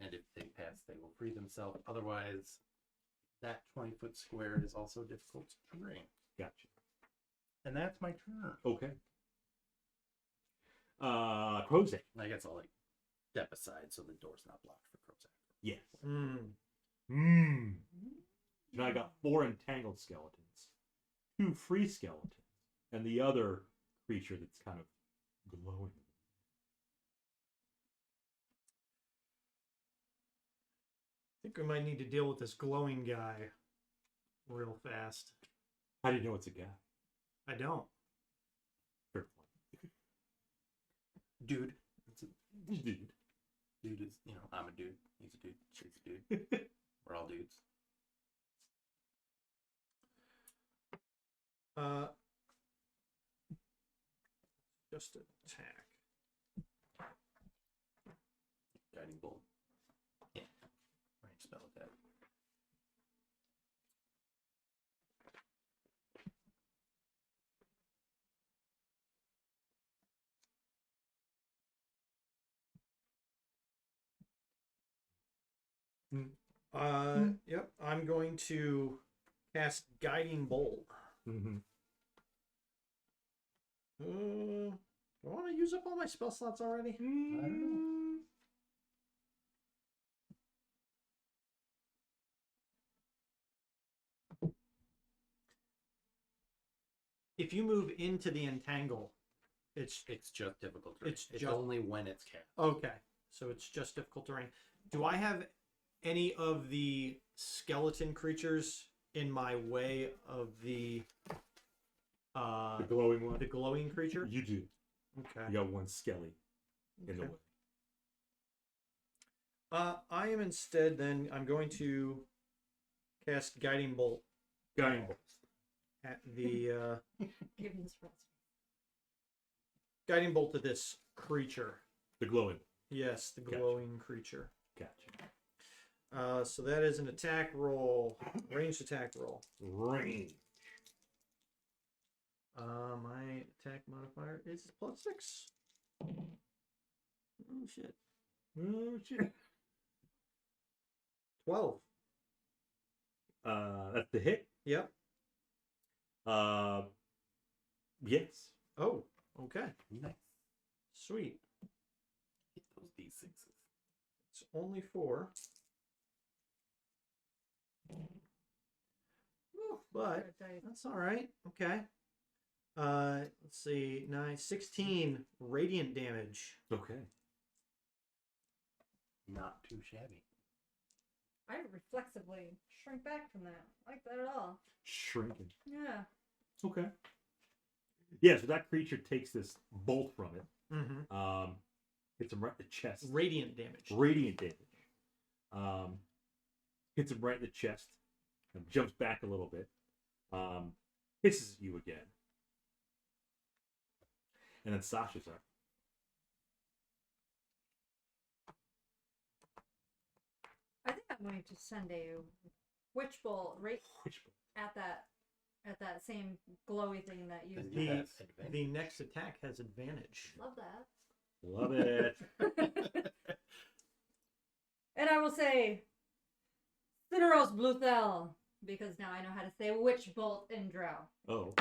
And if they pass, they will free themselves. Otherwise, that 20-foot square is also difficult terrain. Gotcha. And that's my turn. Okay. Crozet. I guess I'll like step aside so the door's not blocked for Crozet. Yes. Mm. Now I got 4 entangled skeletons, 2 free skeletons, and the other creature that's kind of glowing. I think we might need to deal with this glowing guy real fast. How do you know it's a guy? I don't. Fair point. Dude. It's a, Dude. dude is, I'm a dude. He's a dude. She's a dude. We're all dudes. Just attack. Guiding bolt. Yeah. Range spell attack. Yep. I'm going to cast Guiding Bolt. Mm-hmm. Do I want to use up all my spell slots already? I don't know. If you move into the entangle, it's just difficult terrain. It's It's just- only when it's cast. okay. So it's just difficult terrain. Do I have any of the skeleton creatures in my way of the The glowing one? the glowing creature? You do. Okay. You got 1 skelly in the Okay. way. I am instead then I'm going to cast Guiding Bolt Guiding bolt. at the Giving this rest. Guiding Bolt to this creature. The glowing. Yes, the Gotcha. glowing creature. Gotcha. So that is an attack roll, ranged attack roll. Range. My attack modifier is +6. Oh shit. Oh shit. 12. That's the hit. Yep. Yes. Oh, okay. Nice. Sweet. Get those D6s. It's only 4. Ooh, but that's all right. Okay. Let's see. 9, 16 radiant damage. Okay. Not too shabby. I reflexively shrink back from that. I like that at all. Shrinking. Yeah. Okay. Yeah, so that creature takes this bolt from it. Mm-hmm. Hits him right in the chest. Radiant damage. Radiant damage. Hits him right in the chest. And jumps back a little bit. Hisses at you again. And then Sasha's up. I think I'm going to send a witch bolt right Which at that same glowy thing that you. And The, you have advantage. the next attack has advantage. Love that. Love it. And I will say, Cineros Bluthel, because now I know how to say witch bolt in Drow. Oh.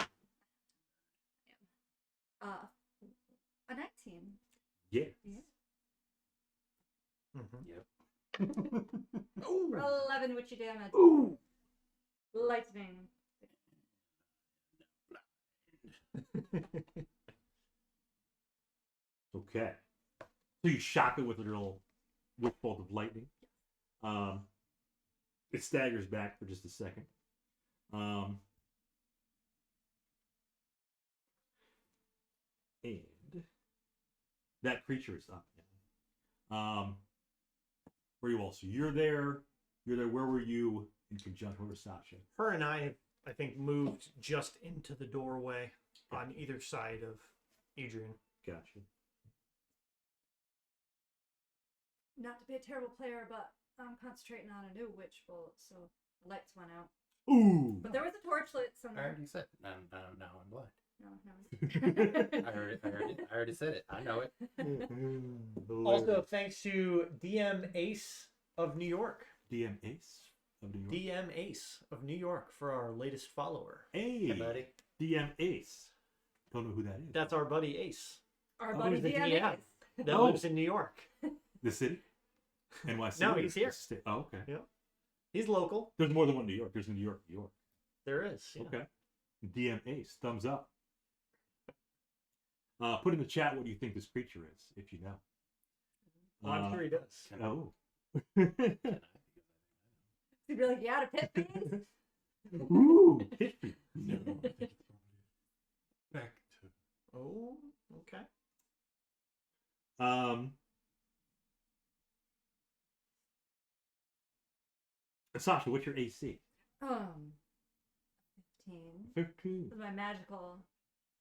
A 19. Yeah. Yeah. Mm-hmm. Yep. Ooh. 11 witchy damage. Ooh. Lightning. Okay. So you shock it with a little whip bolt of lightning. It staggers back for just a second. And that creature is up now. Where are you all? So you're there. You're there. Where were you in conjunction with Sasha? Her and I think, moved just into the doorway on either side of Adrian. Gotcha. Not to be a terrible player, but I'm concentrating on a new witch bolt, so the lights went out. Ooh. But there was a torch lit I somewhere. already said. Now I'm blind. No. I already said it. I know it. Also, thanks to DM Ace of New York. DM Ace of New York. DM Ace of New York for our latest follower. Hey, Hey, buddy. DM Ace. Don't know who that is. That's our buddy Ace Our Oh, buddy who's the DM. DM? that Oh. lives in New York. The city? NYC? No, or he's here. the state? Oh, okay. Yeah. He's local. There's more than one New York. There's a New York, New York. There is. Yeah. Okay. DM Ace, thumbs up. Put in the chat what you think this creature is, if you know. Well, I'm sure he does. Oh. He'd be like, yeah, to pit fiends? Ooh, history. No, I think it's probably back to. Oh, okay. Sasha, what's your AC? 15. 15. This is my magical.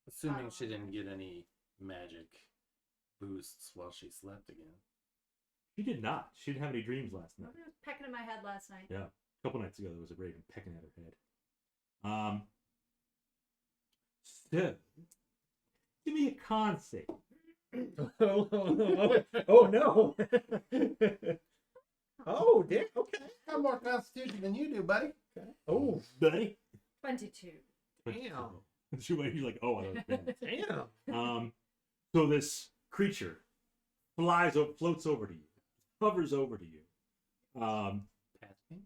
Assuming she didn't get any magic boosts while she slept again. She did not. She didn't have any dreams last night. Something was pecking in my head last night. Yeah. A couple nights ago, there was a raven pecking at her head. So, give me a con save. Oh no. Oh, damn. Okay. Got more constitution than you do, buddy. Oh, Buddy. 22. damn. You're like, oh, I don't know. Damn. So this creature floats over to you, hovers over to you, Past me?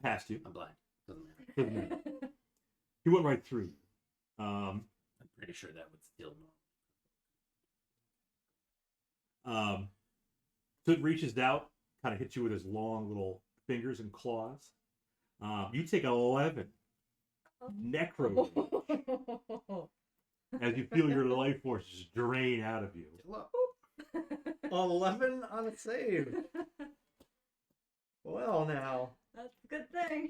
past you. I'm blind. Doesn't matter. Doesn't matter. He went right through you. I'm pretty sure that would still So it reaches out, kind of hits you with his long little fingers and claws. You take 11 necro as you feel your life force just drain out of you. Look. 11 on a save. Well, now. That's a good thing.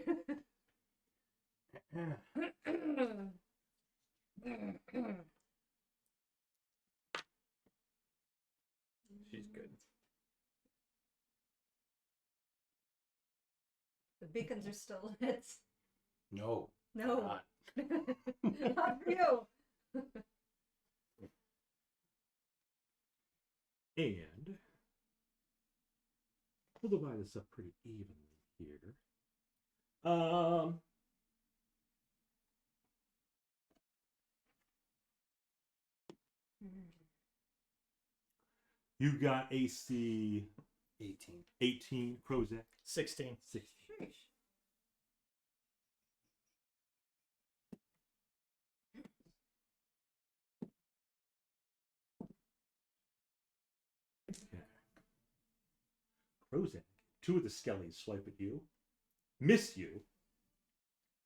She's good. The beacons are still lit. No. No. Not. Not for you. And we'll divide this up pretty evenly here. You got AC 18, Krozak 16. 16. Sheesh. Okay. Krozak, two of the skellies swipe at you, miss you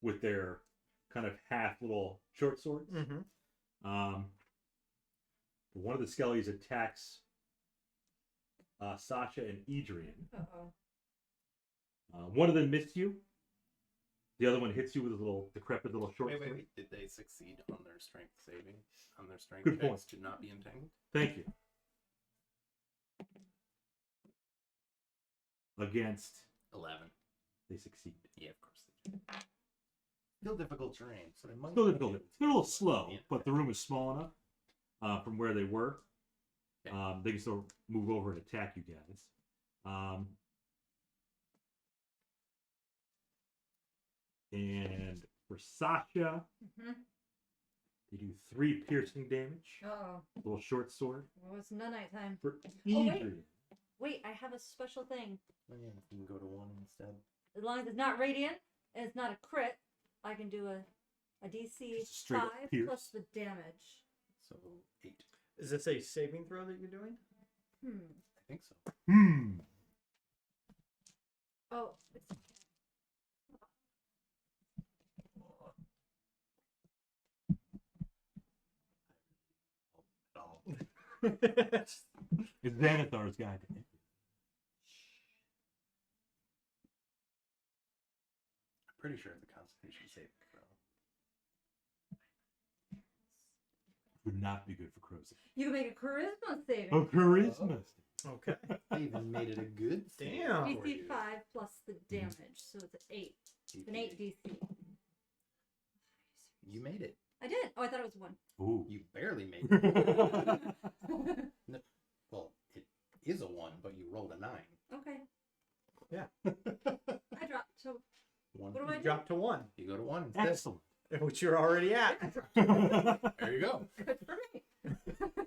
with their kind of half little short swords. Mm-hmm. One of the skellies attacks Sasha and Adrian. Uh-oh. One of them missed you. The other one hits you with a little decrepit little short sword. Wait. Did they succeed on their strength saving? On their strength Good checks point. to not be entangled? Thank you. Against 11. they succeed. Yeah, of course they do. Still difficult terrain, so they might Still not difficult. be able They're a little to slow, be but the room is small enough from where they were. Okay. They can still move over and attack you guys. And for Sasha, Mm-hmm. they do 3 piercing damage. Uh-oh. Little short sword. Well, it's night time. For wait. Adrian, Wait, I have a special thing. Oh, yeah, you can go to 1 instead. As long as it's not radiant and it's not a crit, I can do a DC Just a straight up 5 pierce. plus the damage. So 8. Is this a saving throw that you're doing? I think so. Oh, it's At all. It's Xanathar's guide. I'm pretty sure it's a Constitution saving throw. Would not be good for Crozet. you can make a charisma saving. Oh, charisma. Okay. They even made it a good save Damn. for DC you. 5 plus the damage, so it's an 8. An 8 DC. You made it. I did. Oh, I thought it was 1. Ooh. You barely made it. No, well, it is a 1, but you rolled a 9. Okay. Yeah. I dropped. So One. what do I You do? drop to 1, You go to 1 instead. Excellent. which you're already at. There you go. Good for me.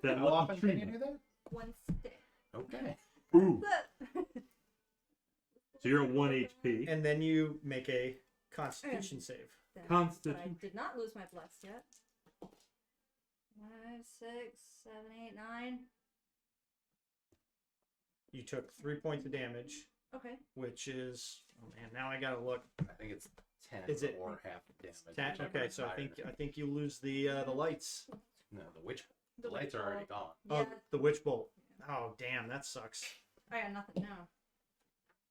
That How lucky often can you treatment. do that? 1 stick. Okay. Ooh. But So you're at 1 HP. And then you make a Constitution save. But I Constitution. did not lose my blessed yet. 5, 6, 7, 8, 9. You took 3 points of damage, Okay. which is, oh man, now I gotta look. I think it's 10 Is it- or half the damage. 10, whichever okay, is so I higher. think you lose the lights. No, the witch. The The lights witch are already bolt. gone. Yeah. Oh, the witch bolt. Oh damn, that sucks. I got nothing now.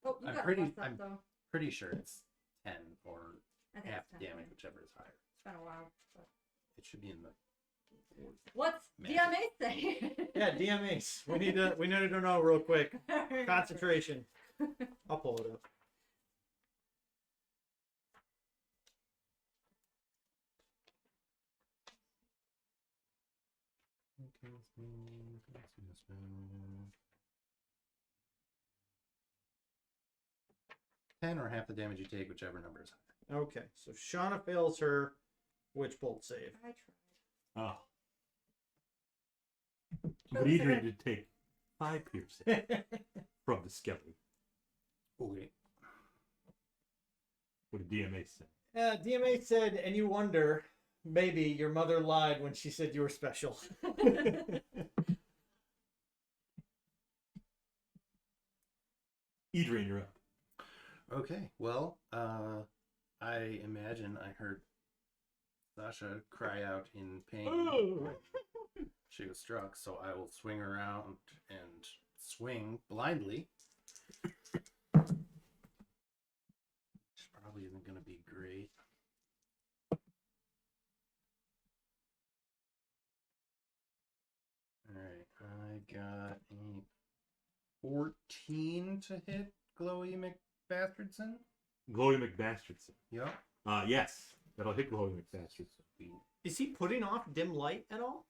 Oh, you I'm got pretty- blessed up I'm- though. Pretty sure it's 10 or I think half it's the 10. damage, whichever is higher. It's been a while. But... It should be in the. What's Magic. DMA say? Yeah, DMAs. We need to know real quick. Concentration. I'll pull it up. Ten or half the damage you take, whichever number is higher. Okay, so Shawna fails her witch bolt save. I tried. Oh. But But at least I Adrian got- did take 5 piercing from the skeleton. Okay. What did DMA say? DMA said, and you wonder, maybe your mother lied when she said you were special. Adrian, you're up. Okay. Well, I imagine I heard Sasha cry out in pain. Oh. She was struck, so I will swing around and swing blindly. Which probably isn't going to be great. Alright, I got a 14 to hit Glowy McBastardson. Glowy McBastardson. Yep. Yes. That'll hit glowing bastards. Is he putting off dim light at all?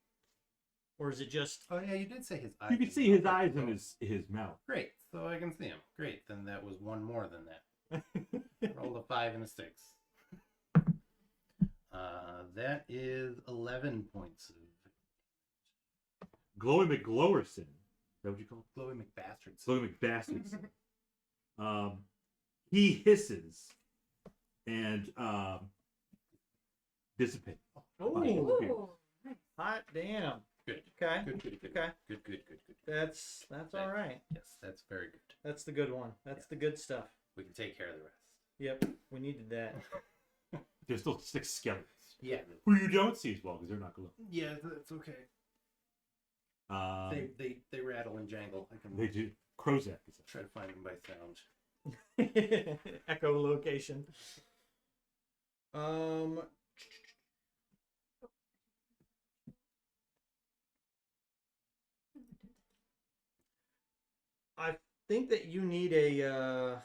Or is it just... Oh yeah, you did say his eyes. You can see his eyes and his mouth. Great, so I can see him. Great, then that was one more than that. Rolled a 5 and a 6. That is 11 points of Glowy McGlowerson. Is that what you call it? Glowy McBastards. Glowy McBastards. He hisses and dissipates. Oh, Ooh, nice. hot damn. Good. Okay. Good. Okay. Good. That's all right. Yes, that's very good. That's the good one. That's the good stuff. We can take care of the rest. Yep, we needed that. There's still 6 skeletons. Yeah. Who you don't see as well because they're not glowing. Yeah, that's okay. They rattle and jangle. I can They do. Krozak is try to find them by sound. Echolocation. I think that you need the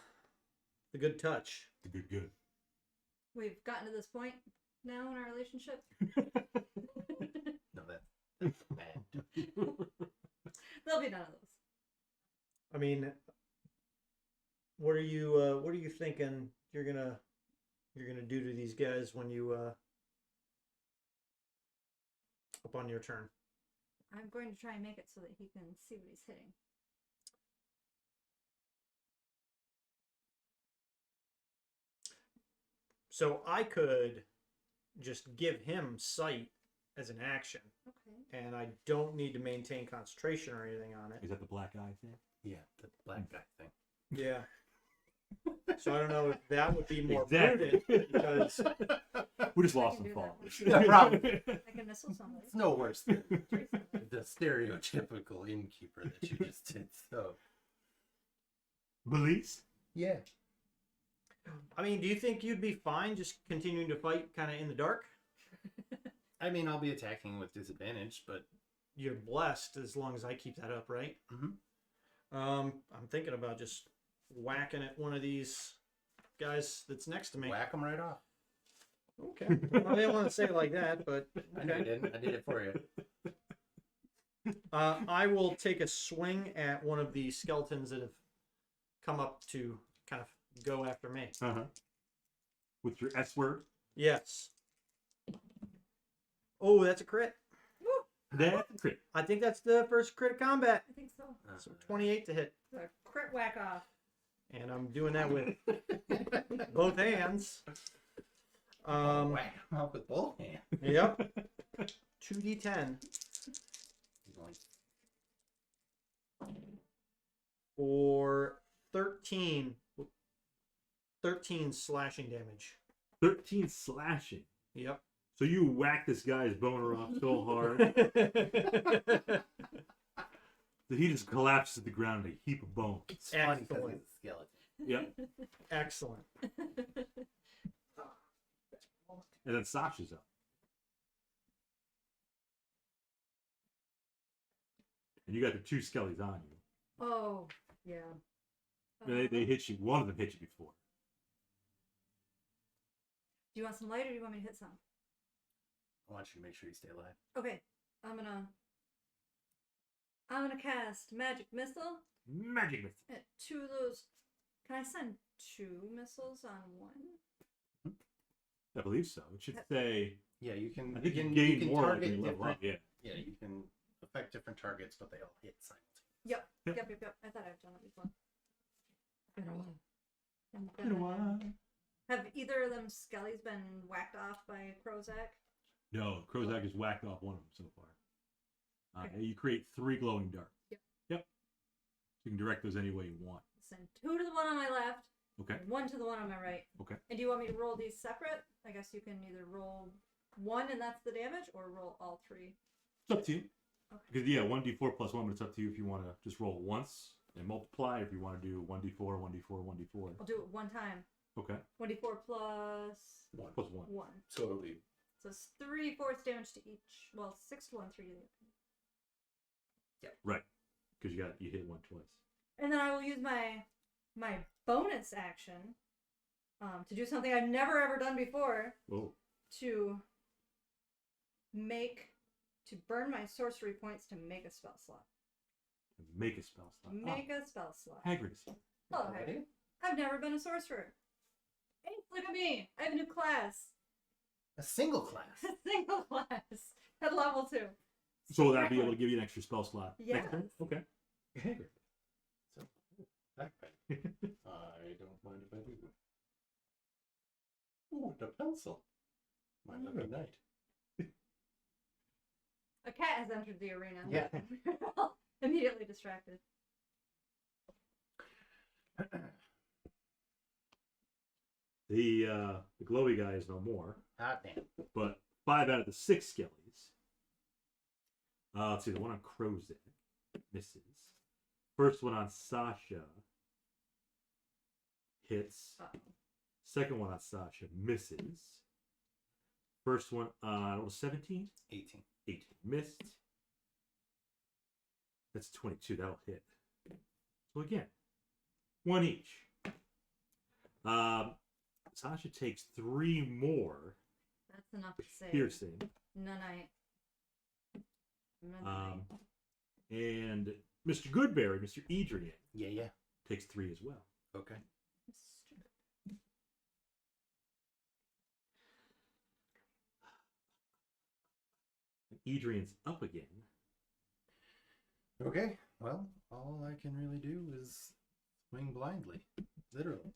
good touch. the good. We've gotten to this point now in our relationship. No, that's bad. There'll be none of those. I mean, what are you thinking you're gonna do to these guys when you up on your turn? I'm going to try and make it so that he can see what he's hitting. So I could just give him sight as an action, Okay. and I don't need to maintain concentration or anything on it. Is that the black eye thing? Yeah, the black guy thing. Yeah. So I don't know if that would be more Exactly. prudent because We just I lost can some do followers. Yeah, probably. I can missile somebody. It's no worse than Trace somebody. the stereotypical innkeeper that you just did. So Belize? yeah, I mean, do you think you'd be fine just continuing to fight kind of in the dark? I mean I'll be attacking with disadvantage, but You're blessed as long as I keep that up, right? Mhm. I'm thinking about just whacking at one of these guys that's next to me. whack them right off. Okay. Well, I didn't want to say it like that, but I know you okay. didn't. I did it for you. I will take a swing at one of the skeletons that have come up to kind of go after me. Uh-huh. With your S word? Yes. Oh, that's a crit. That's a crit. I think that's the first crit of combat. I think so. So 28 to hit. The crit whack off. And I'm doing that with both hands. Whack them up with both hands. Yep. 2d10 for 13 slashing damage. 13 slashing. Yep. So you whack this guy's boner off so hard that he just collapses to the ground in a heap of bones. It's funny because Excellent. he's a skeleton. Yep. Excellent. And then Sasha's up. And you got the 2 skellies on you. Oh, yeah. They hit you. One of them hit you before. Do you want some light or do you want me to hit some? I want you to make sure you stay alive. Okay, I'm gonna cast magic missile Magic missile. at 2 of those. Can I send 2 missiles on one? I believe so. It should say. Yeah, you can. I think you can gain more target when you level different. up. Yeah. Yeah, you can affect different targets, but they all hit simultaneously. Yep. Yep. Yep. I thought I've done it before. Been a while. Have either of them skellies been whacked off by Krozak? No, Krozak has whacked off one of them so far. Okay. You create 3 glowing darts. Yep. Yep. So you can direct those any way you want. Send 2 to the one on my left, Okay. and 1 to the one on my right. Okay. And do you want me to roll these separate? I guess you can either roll 1 and that's the damage, or roll all 3. It's up to you. Okay. Because, yeah, 1d4 plus 1, but it's up to you if you want to just roll once and multiply, if you want to do 1d4, 1d4, 1d4. I'll do it 1 time. Okay. 1d4 plus One. Plus 1. 1. So it'll be So it's 3 force damage to each. Well, 6 to 1, 3 to the other. Right. Because you hit 1 twice. And then I will use my bonus action to do something I've never ever done before. Whoa. to burn my sorcery points to make a spell slot. Make a spell slot. Make a spell slot. Hagrid is here. Hello, Harek. I've never been a sorcerer. Hey, look at me. I have a new class. A single class. A single class at level 2. So will that be able to give you an extra spell slot? Yes. Next turn? Okay. Hagrid. So, backpack. I don't mind if I do. Ooh, the pencil. My lucky knight. A cat has entered the arena. Yeah. Immediately distracted. The glowy guy is no more, Ah, damn. but 5 out of the 6 skellies. Let's see, the one on Crozak misses. First one on Sasha hits. Uh-oh. Second one on Sasha misses. First one on, what was 17? 18. 18 missed. That's 22. That'll hit. So again, 1 each. Sasha takes 3 more That's enough to save. piercing. Nunite. And Mr. Goodberry, Mr. Adrian, Yeah. takes 3 as well. Okay. Adrian's up again. Okay. Well, all I can really do is swing blindly. Literally.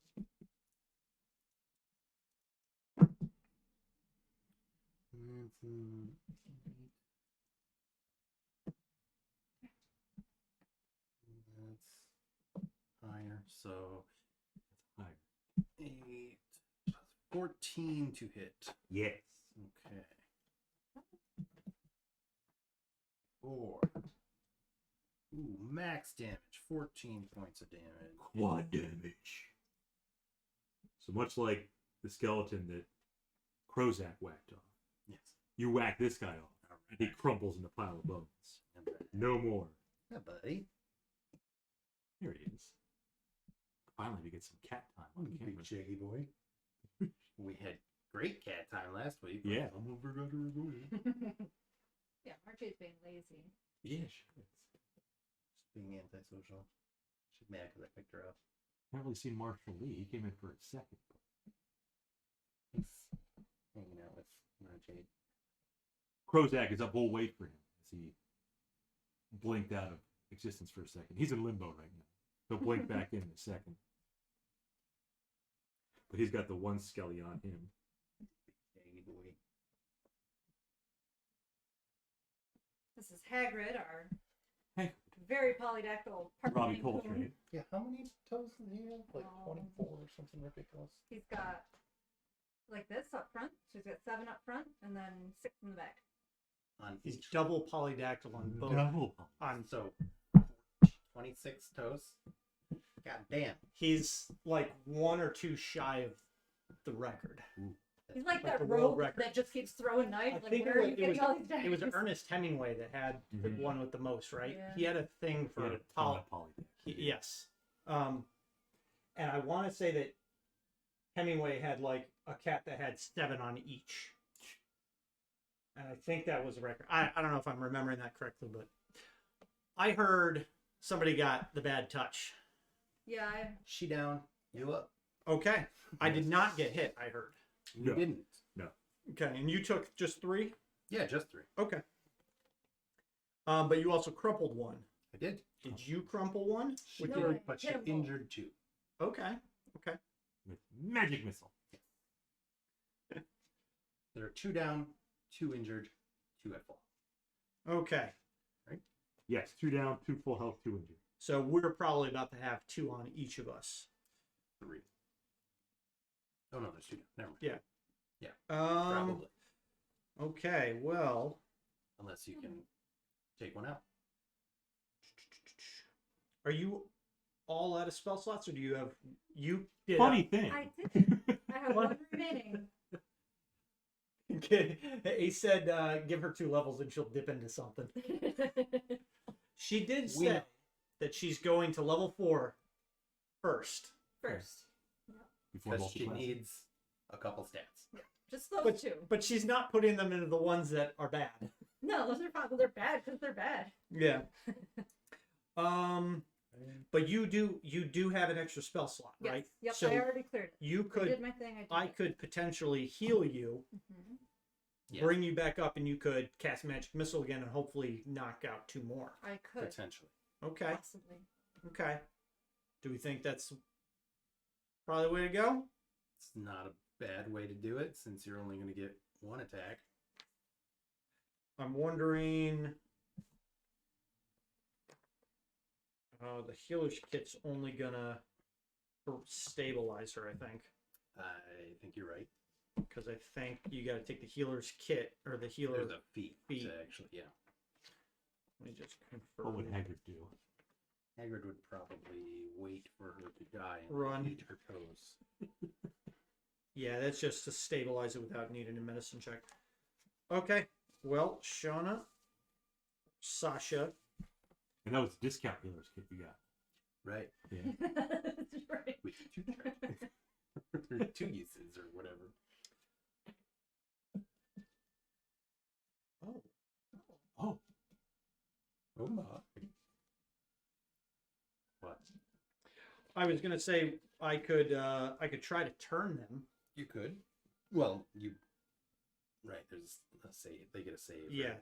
That's higher. So Higher. 8, 14 to hit. Yes. Okay. 4. Ooh, max damage. 14 points of damage. Quad damage. So much like the skeleton that Crozak whacked off. Yes. You whack this guy off. All right. He crumples in a pile of bones. No more. Yeah, buddy. Here he is. Finally, we get some cat time on camera. Big shaggy boy. We had great cat time last week. Yeah. Someone forgot to record it. Yeah, Marjorie's being lazy. Yeah, she is. Just being antisocial. She's mad because I picked her up. Haven't really seen Marshall Lee. He came in for a second. He's hanging out with Jade. Crozak is up. We'll wait for him as he blinked out of existence for a second. He's in limbo right now. He'll blink back in a second. But he's got the one skelly on him. Shaggy boy. This is Hagrid, our Hey, very polydactyl Robbie parking Coltrane. coon. Yeah, how many toes does he have? Like 24 or something ridiculous. He's got like this up front. So he's got 7 up front and then 6 in the back. On He's each. double polydactyl on both. Double. On So 26 toes. God damn. he's like 1 or 2 shy of the record. He's like Like that the world rogue record. that just keeps throwing knives. I Like, think where are you it getting was all these it was daggers? Ernest Hemingway that had the Mhm. one with the most, right? Yeah. He had a thing He for had a ton of poly. yes. And I want to say that Hemingway had like a cat that had 7 on each. And I think that was the record. I don't know if I'm remembering that correctly, but I heard somebody got the bad touch. Yeah, She down. You up. Okay. I did not get hit, I heard. You No. didn't. Okay, and you took just 3? Yeah, just 3. Okay. But you also crumpled 1. I did. Did you crumple 1? She No, did, I but she hit 'em both. injured 2. Okay. Okay. With magic missile. There are 2 down, 2 injured, 2 at full. Okay. Yes, 2 down, 2 full health, 2 injured. So we're probably about to have 2 on each of us. 3. Oh no, there's 2 down. Never mind. Yeah. Yeah. Probably. Okay, well, Unless you can take one out. are you all out of spell slots, or do you have you did Funny thing. I did. I have 1 remaining. He said, give her 2 levels and she'll dip into something. She did We say know. that she's going to level 4 first. First. Before Because multi she needs a couple stats. Just those two. But she's not putting them into the ones that are bad. No, those are fine. Well, they're bad because they're bad. Yeah. But you do have an extra spell slot, Yes. right? Yep. So I already cleared it. you I could did my thing. I could potentially heal you, Yes. bring you back up, and you could cast magic missile again and hopefully knock out 2 more. I could Potentially. Okay. possibly. Okay. Do we think that's probably the way to go? It's not a bad way to do it since you're only going to get 1 attack. I'm wondering. The healer's kit's only gonna stabilize her, I think. I think you're right. Because I think you got to take the healer's kit or the healer. There's a feat. feat. Actually, yeah. Let me just What confirm. would Hagrid do? Hagrid would probably wait for her to die and Run. eat her toes. Yeah, that's just to stabilize it without needing a medicine check. Okay. Well, Shawna, Sasha. And that was the discount healers kit you got. Right. Yeah. That's right. With 2 or 2 uses or whatever. Oh. Oh, Oh my. What? I was gonna say I could try to turn them. You could. Well, you. Right. There's a save. They get a save. Yeah. Right?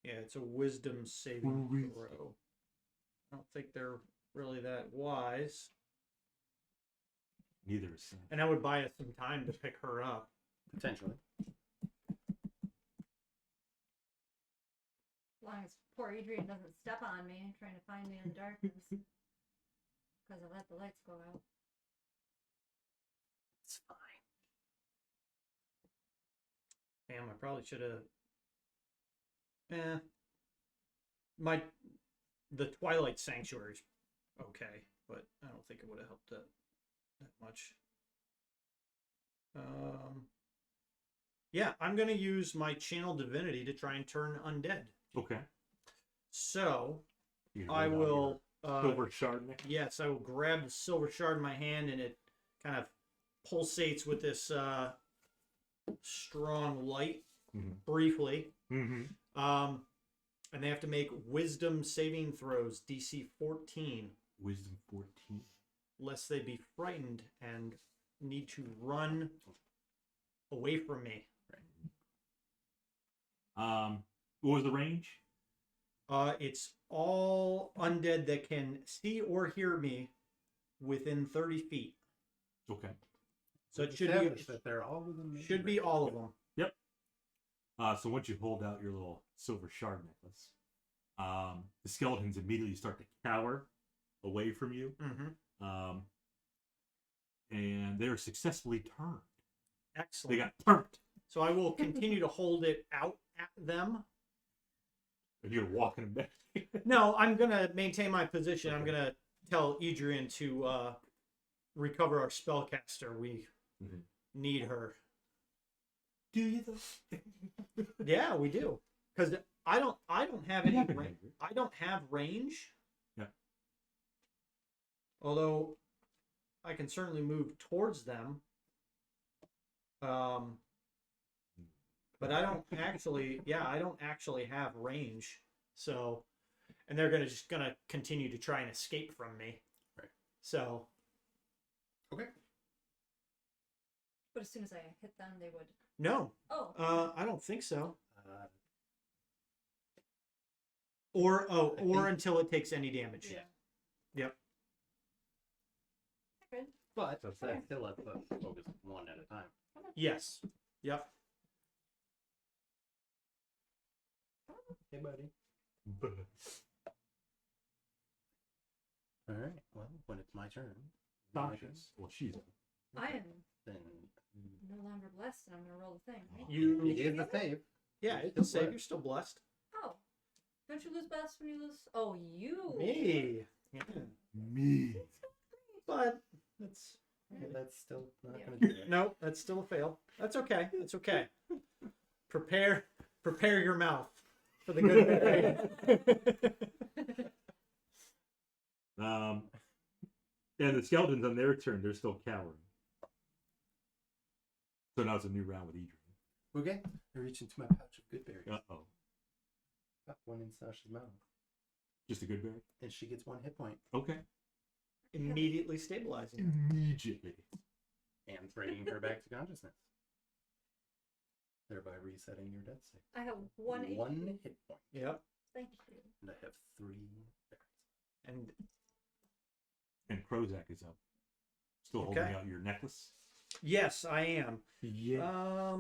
It's a wisdom saving throw. I don't think they're really that wise. neither is Sam. And that would buy us some time to pick her up. Potentially. As long as poor Adrian doesn't step on me trying to find me in the darkness. Because I let the lights go out. It's fine. Damn, I probably should have. The Twilight Sanctuary's okay, but I don't think it would have helped that much. Yeah, I'm gonna use my channel divinity to try and turn undead. Okay. So You I roll out will. your silver Chardonnay. Yes, I will grab the silver shard in my hand, and it kind of pulsates with this strong light briefly. Mm-hmm. And they have to make wisdom saving throws, DC 14, Wisdom 14. lest they be frightened and need to run away from me. What was the range? It's all undead that can see or hear me within 30 feet. Okay. So it should Established be that they're all within the should be all of them. Yep. So once you hold out your little silver shard necklace, the skeletons immediately start to cower away from you. Mm-hmm. And they're successfully turned. Excellent. They got turned. So I will continue to hold it out at them. And you're walking them back. No, I'm gonna maintain my position. Okay. I'm gonna tell Adrian to recover our spellcaster. We need her. Do you though? Yeah, we do. Because I don't have any. Happened, Hagrid. I don't have range. Yeah. Although I can certainly move towards them. But I don't actually. Yeah, I don't actually have range. So, and they're just gonna continue to try and escape from me. Right. So. Okay. But as soon as I hit them, they would. No. Oh. I don't think so. Or until it takes any damage. Yeah. Yep. Good. But that still lets us focus 1 at a time. Yes. Yep. Hey, buddy. All right. Well, when it's my turn. Sasha's. Well, she's. I am Then no longer blessed, and I'm gonna roll the thing. Right? You. you gave the save. Yeah, it's a save. You're still blessed. Oh, don't you lose blessed when you lose? Oh, you. Me. Yeah. Me. But that's Yeah, that's still not Yeah. going to do it. No, that's still a fail. That's okay. That's okay. Prepare your mouth for the good berry. And the skeletons on their turn, they're still cowering. So now it's a new round with Adrian. Okay. I reach into my pouch of good berries. Uh-oh. Got one in Sasha's mouth. Just a good berry? And she gets 1 hit point. Okay. Immediately stabilizing her. Immediately. And bringing her back to consciousness. Thereby resetting your death save. I have 1 HP. 1 hit point. Yep. Thank you. And I have 3 berries. And And Krozak is up. Still Okay. holding out your necklace. yes, I am. Yeah.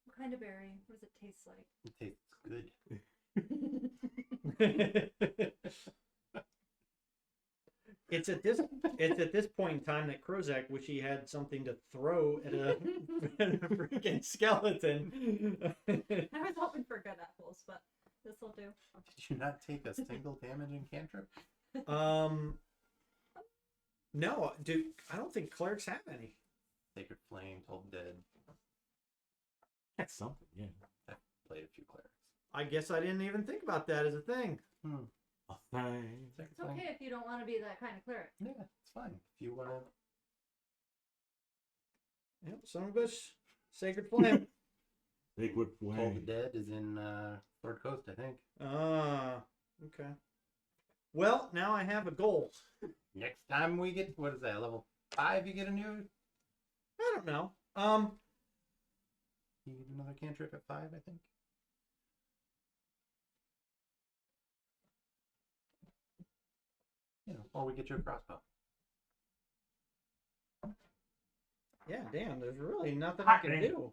What kind of berry? What does it taste like? It tastes good. It's at this point in time that Krozak wish he had something to throw at a freaking skeleton. I was hoping for good apples, but this will do. Did you not take a single damage in cantrip? No, dude, I don't think clerics have any. Sacred Flame, Told Dead. That's something, yeah. I've played a few clerics. I guess I didn't even think about that as a thing. A thing. Sacred It's okay if you don't want to be that kind of cleric. Yeah, it's fine. If you want to. Yep, some of us Sacred Flame. Liquid Told flame. Dead is in Third Coast, I think. Okay. Well, now I have a goal. Next time we get, what is that, level 5, you get a new. I don't know. You get another cantrip at 5, I think. You know, or we get you a crossbow. Yeah, damn, there's really nothing I can do.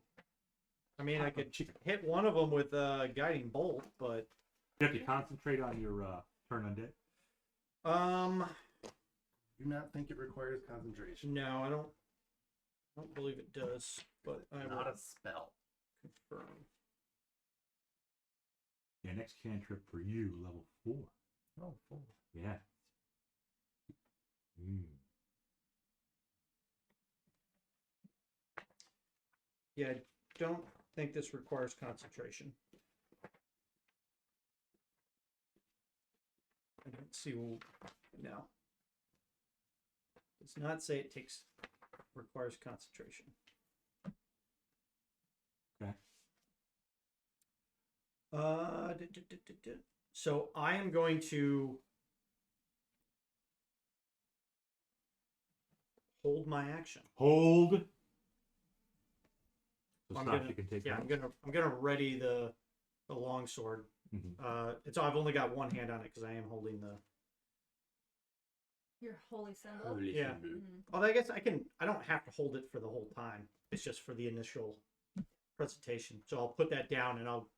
I mean, I could hit one of them with a guiding bolt, but You have to concentrate on your turn undead. Do not think it requires concentration. no, I don't believe it does, but I will Not a spell. confirm. Yeah, next cantrip for you, level 4. Oh, cool. Yeah. Yeah, I don't think this requires concentration. I don't see. No. Does not say it requires concentration. Okay. So I am going to hold my action. Hold. So I'm Sasha gonna, can take yeah, that. I'm gonna ready the long sword. Mhm. I've only got one hand on it because I am holding the. Your holy symbol. Holy Yeah. symbol. Although I guess I don't have to hold it for the whole time. It's just for the initial presentation. So I'll put that down and I'll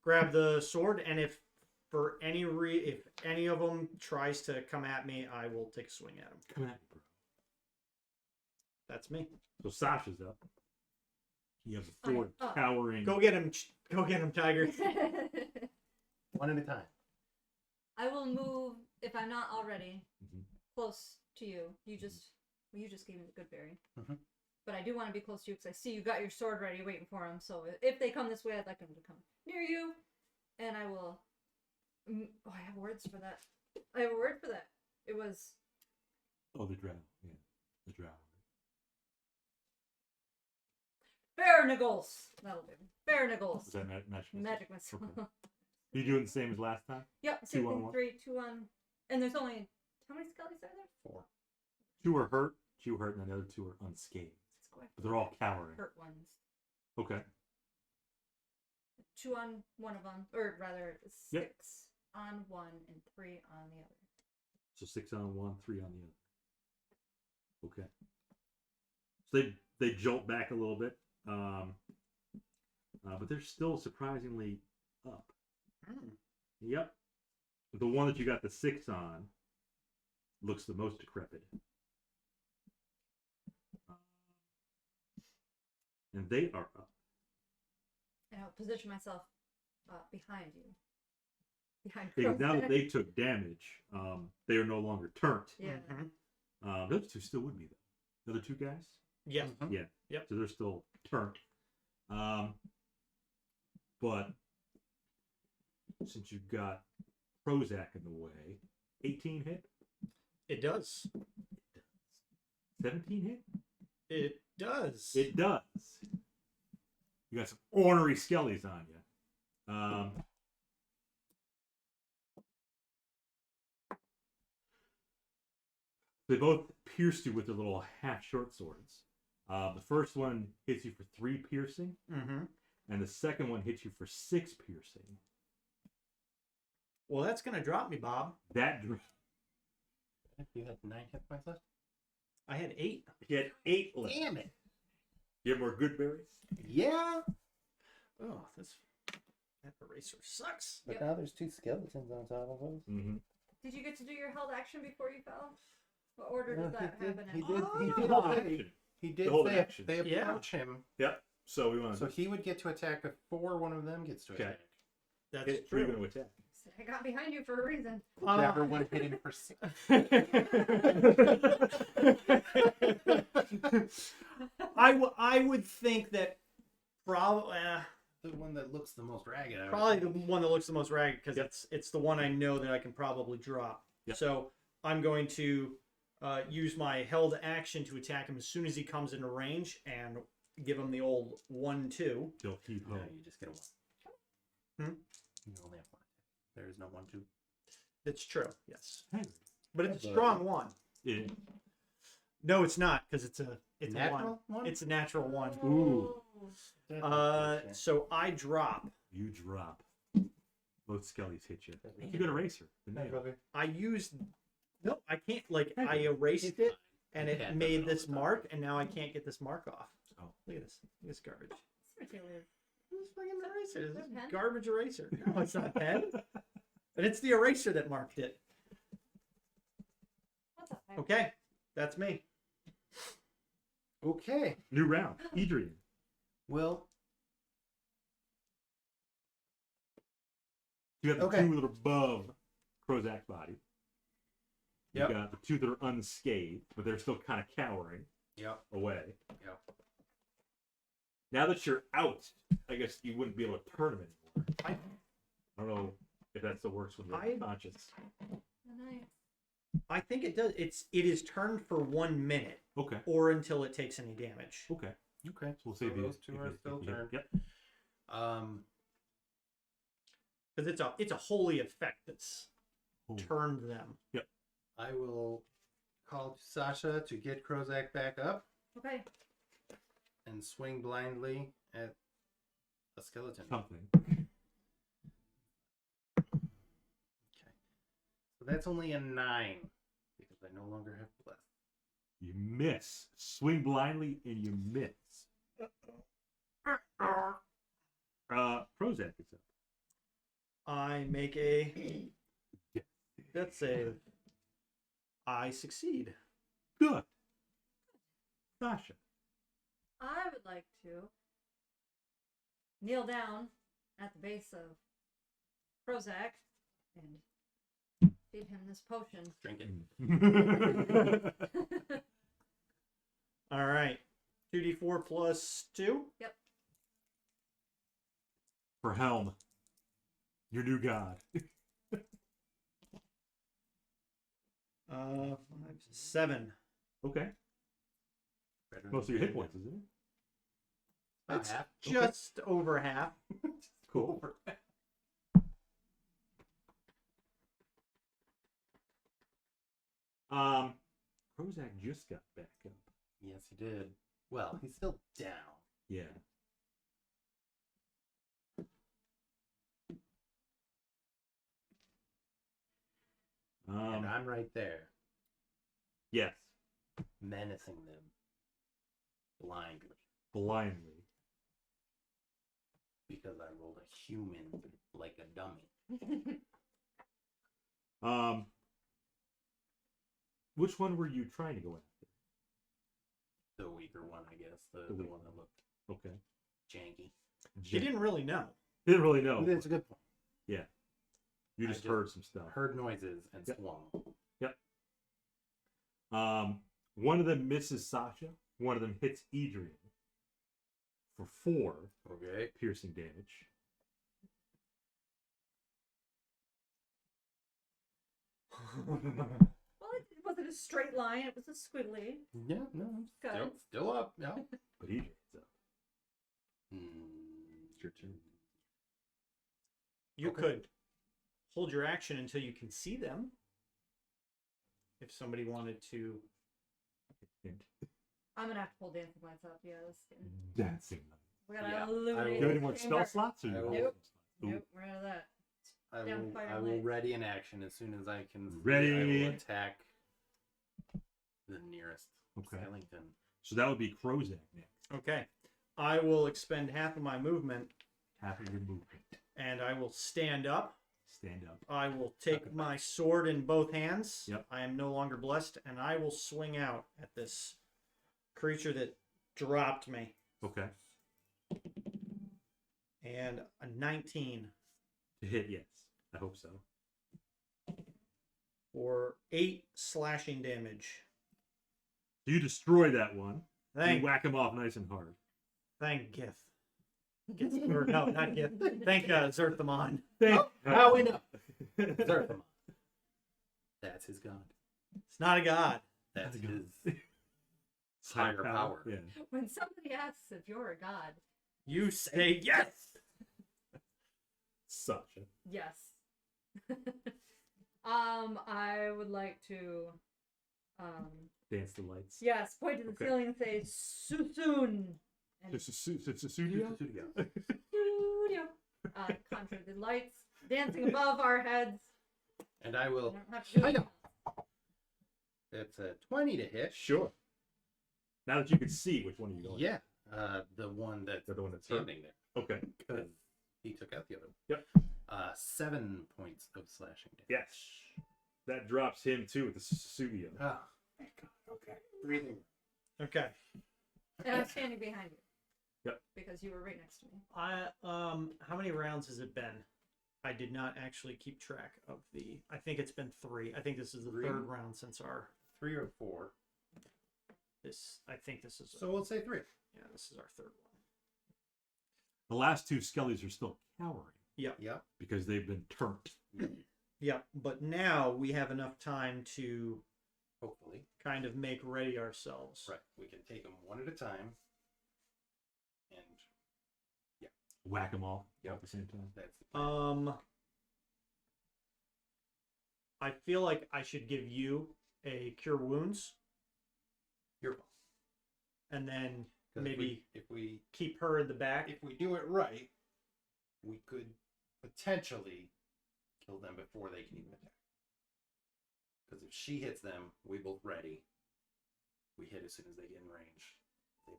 grab the sword. And if any of them tries to come at me, I will take a swing at them. Come at me, bro. That's me. So Sasha's up. You have a sword I'm up. towering. Go get him, Tiger. One at a time. I will move if I'm not already Mhm. close to you. You just gave me the good berry. Mhm. But I do want to be close to you because I see you got your sword ready, waiting for them. So if they come this way, I'd like them to come near you, and I will. Oh, I have words for that. I have a word for that. It was Oh, the drow. Yeah, the drow. Barnagles. That'll do. Barnagles. Is that magic? Magic missile. Okay. You doing the same as last time? Yep, same 2 on thing. 1? 3, 2 on. And there's only how many skeletons are there? 4. 2 are hurt. 2 hurt, and the other 2 are unscathed. But they're all cowering. Hurt ones. Okay. 2 on one of them, or rather 6 Yep. on one and 3 on the other. So 6 on one, 3 on the other. Okay. So they jolt back a little bit, but they're still surprisingly up. Yep. The one that you got the 6 on looks the most decrepit. And they are up. And I'll position myself behind you. Behind Because now that Crow's they neck. took damage, they are no longer turned. Yeah. Mhm. Those 2 still would be though. The other two guys? Yes. Mhm. Yeah. Yep. So they're still turned. But since you've got Prozac in the way, 18 hit? It does. 17 hit? It does. It does. You got some ornery skellies on you. They both pierced you with their little half short swords. The first one hits you for 3 piercing, Mm-hmm. and the second one hits you for 6 piercing. Well, that's gonna drop me, Bob. That You had 9 hit points left? I had 8. you had 8 left. Damn it! You have more good berries? Yeah! Oh, that eraser sucks. But Yep. now there's 2 skeletons on top of us. Mm-hmm. Did you get to do your held action before you fell? What order did No, that happen in? he did Oh, say, he did hold say action. they Yeah. approach him. Yep. So we want So to. he would get to attack before one of them gets to Okay. attack. That's Hit 3 true. to attack. I got behind you for a reason. Everyone hit him for 6. I would think that probably The one that looks the most ragged. I would probably the think. one that looks the most ragged because Yep. it's the one I know that I can probably drop. Yep. So I'm going to use my held action to attack him as soon as he comes into range and give him the old 1-2. Still heave No, ho. you just get a 1. Hmm? You only have 1. There is no 1-2. That's true. Yes, Hey. but it's a But- strong one. Yeah. No, it's not because it's a Natural 1. one? It's a natural one. Ooh. That's unfortunate. So I drop. You drop. Both skellies hit you. You got eraser. The nail. I used. No, I can't. Like Hey, I erased it's it, fine. and My it cat does made it all this the time. mark, and now I can't get this mark off. Oh. Look at this. Look at this garbage. It's ridiculous. This fucking eraser. This Is that is pen? garbage eraser. No, it's not a pen. But it's the eraser that marked it. What's up? Okay, that's me. Okay. New round. Adrian. Well, You got the Okay. 2 that are above Prozac's body. You Yep. got the 2 that are unscathed, but they're still kind of cowering yep. away. Yep. Now that you're out, I guess you wouldn't be able to turn them anymore. I- I don't know if that still works when you're I- unconscious. Nice. I think it does. It is turned for 1 minute Okay. or until it takes any damage. Okay. Okay. So we'll So say those 2 are still turned. Yep. Because it's a holy effect that's Oh. turned them. I will call Sasha to get Krozak back up Okay. and swing blindly at a skeleton. Something. So that's only a 9 because I no longer have bless. You miss. Swing blindly and you miss. Prozac is up. I make a death save. I succeed. Good. Sasha. I would like to kneel down at the base of Prozac and feed him this potion. Drink it. All right. 2d4 plus 2. For Helm. Your new god. 5, 7. Okay. Better Most of than your hit being points, isn't it? about That's half. just over half. Cool. Prozac just got back up. Yes, he did. Well, he's still down. Yeah. And I'm right there, Yes. menacing them blindly Blindly. because I rolled a human like a dummy. Which one were you trying to go after? The weaker one, I guess. The weaker one that looked Okay. janky. She didn't really know. Didn't really know. That's a good point. You I just just heard some stuff. Heard noises and Yep. swung. Um, One of them misses Sasha. One of them hits Adrian for 4 Okay. piercing damage. Well, it wasn't a straight line. It was a squiggly. Yeah, no, Good. still up. Yeah. But Adrian's up. Hmm. It's your turn. You Okay. could hold your action until you can see them. If somebody wanted to. Hint. I'm gonna have to pull dancing lights up. Yeah, this game. Dancing. We gotta Yeah, illuminate. I Do you have will- any more this spell chamber. slots? Or I you will- have Nope. Ooh. Nope, we're out of that. I Down will, fire I will lights. ready an action as soon as I can. Ready. I will attack the nearest Okay. skeleton. So that would be Krozak next. Okay. I will expend half of my movement Half of your movement. and I will stand up. Stand up. I will take my sword in both hands. Yep. I am no longer blessed, and I will swing out at this creature that dropped me. Okay. And a 19 To hit, yes. I hope so. for 8 slashing damage. You destroy that one. Thank, You whack him off nice and hard. thank Gith. Or no, not Gith. Thank Zerthamon. Thank Now we know. Zerthimon. That's his god. It's not a god. That's That's his It's higher power. Yeah. When somebody asks if you're a god, You say yes. Such a yes. I would like to, dance the lights. yes, point to the Okay. ceiling and say "Susun" and It's a studio. studio. Conjure the lights dancing above our heads. And I I will. don't have to do I anything know. else. It's a 20 to hit. Sure. Now that you can see which one are you going? Yeah. The one that's The one that's hurt? standing there. Okay. Because he took out the other one. Yep. 7 points of slashing damage. Yes. That drops him too with the studio. Ah, thank God. Okay. Breathing. Okay. And I'm standing behind you. Yep. Because you were right next to me. How many rounds has it been? I did not actually keep track of the. I think it's been 3. I think this is the 3? 3rd round since our 3 or 4. this. I think this is. So we'll say 3. Yeah, this is our 3rd one. The last 2 skellies are still cowering Yep. because they've been turned. Yeah, but now we have enough time to Hopefully. kind of make ready ourselves. Right. We can take them one at a time. And Whack them all Yep. at the same time. that's the plan. I feel like I should give you a cure wounds, Your ball. and then 'Cause maybe if we keep her in the back. if we do it right, we could potentially kill them before they can even attack. Because if she hits them, we both ready. We hit as soon as they get in range. They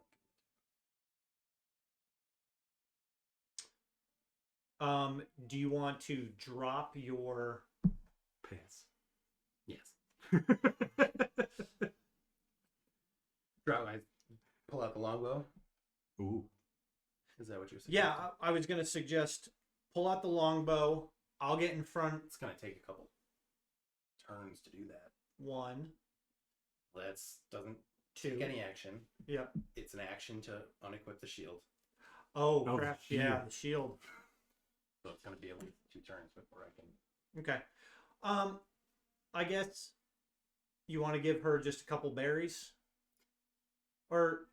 don't Do you want to drop your? Pants. Yes. Drop my pull out the longbow. Ooh. Is that what you're saying? Yeah, I was gonna suggest pull out the longbow. I'll get in front. It's gonna take a couple turns to do that. 1, Let's doesn't 2. take any action. Yep. It's an action to unequip the shield. Oh, Oh, crap! the Yeah, shield. the shield. So it's gonna be at least 2 turns before I can. Okay. I guess you want to give her just a couple berries, or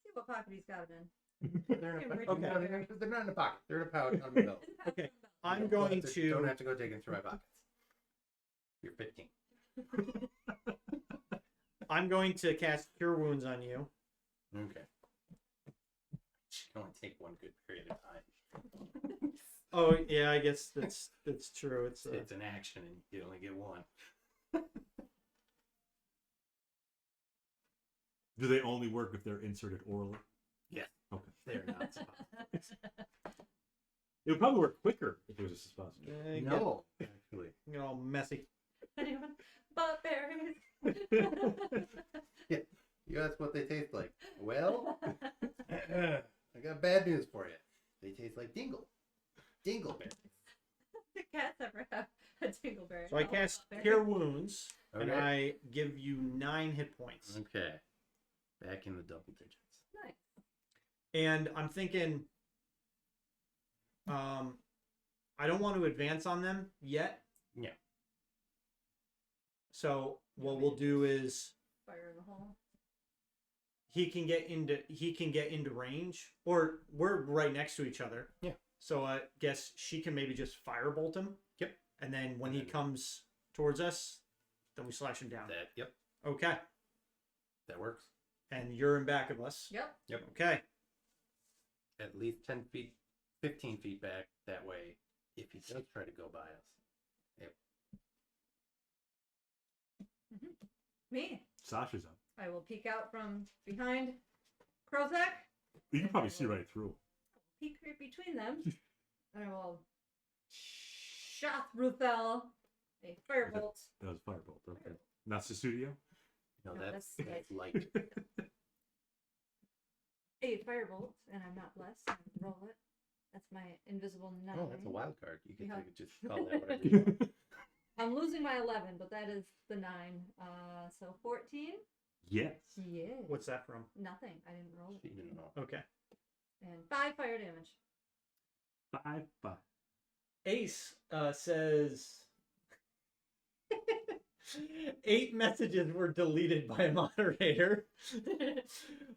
See what pocket he's got it in. They're in a, Give okay, Richard a they're not in a pocket. They're in a pouch on my belt. Okay. You I'm don't going have to. Don't have to go dig them through my pockets. You're 15. I'm going to cast Cure Wounds on you. Okay. You can only take one good period of time. Oh yeah, I guess that's true. It's It's an action, and you only get one. Do they only work if they're inserted orally? Yes. Okay. They're not supposed. It would probably work quicker if it was a suppository. No, actually. Get all messy. Anyone but berries. Yeah, that's what they taste like. Well, I got bad news for you. They taste like dingleberries. The cats ever have a dingleberry. So I Oh, cast berry. Cure Wounds. and I give you 9 hit points. Okay. Back in the double digits. Nice. And I'm thinking, I don't want to advance on them yet. Yeah. So what we'll do is Fire in the hole. he can get into range, or we're right next to each other. Yeah. So I guess she can maybe just firebolt him. Yep. And then when he comes towards us, then we slash him down. Yep. Okay. That works. And you're in back of us. Yep. Okay. At least 10 feet, 15 feet back. That way, if he does try to go by us. Yep. Me. Sasha's up. I will peek out from behind Krozak. You can probably see right through him. Peek right between them. And I will shot Ruthel a firebolt. That was Firebolt. Okay. Not the studio? No, No, that's that's light. A firebolt, and I'm not blessed. I roll it. That's my invisible 9. Oh, that's a wild card. You can Yeah. just call that whatever you want. I'm losing my 11, but that is the 9. So 14? Yes. Yeah. What's that from? Nothing. I didn't roll it. She didn't know. Okay. And 5 fire damage. 5. Ace says 8 messages were deleted by a moderator.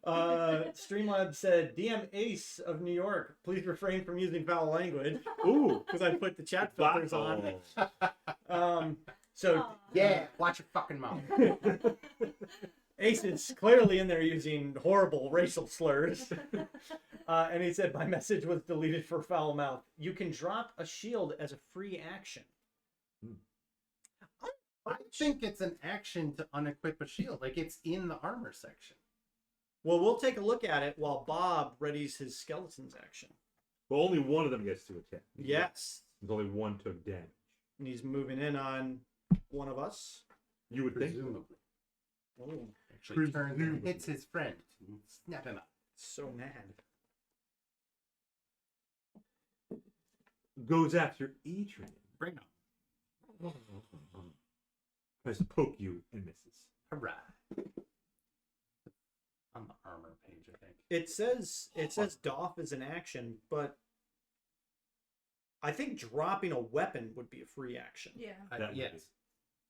Streamlabs said, DM Ace of New York, please refrain from using foul language. Ooh. Because I put the chat filters on. Oh. So Aw. Yeah, watch your fucking mouth. Ace is clearly in there using horrible racial slurs. And he said, my message was deleted for foul mouth. You can drop a shield as a free action. I think it's an action to unequip a shield. Like, it's in the armor section. Well, we'll take a look at it while Bob readies his skeleton's action. Well, only one of them gets to attack. Yes. There's only one took damage. And he's moving in on one of us. You would think. Presumably. Oh, Actually turns and hits his friend. Snap him up. so mad. Goes after Adrian. Bring it on. Tries to poke you and misses. Hurrah. On the armor page, I think. It says doff is an action, but I think dropping a weapon would be a free action. Yeah. That would Yes.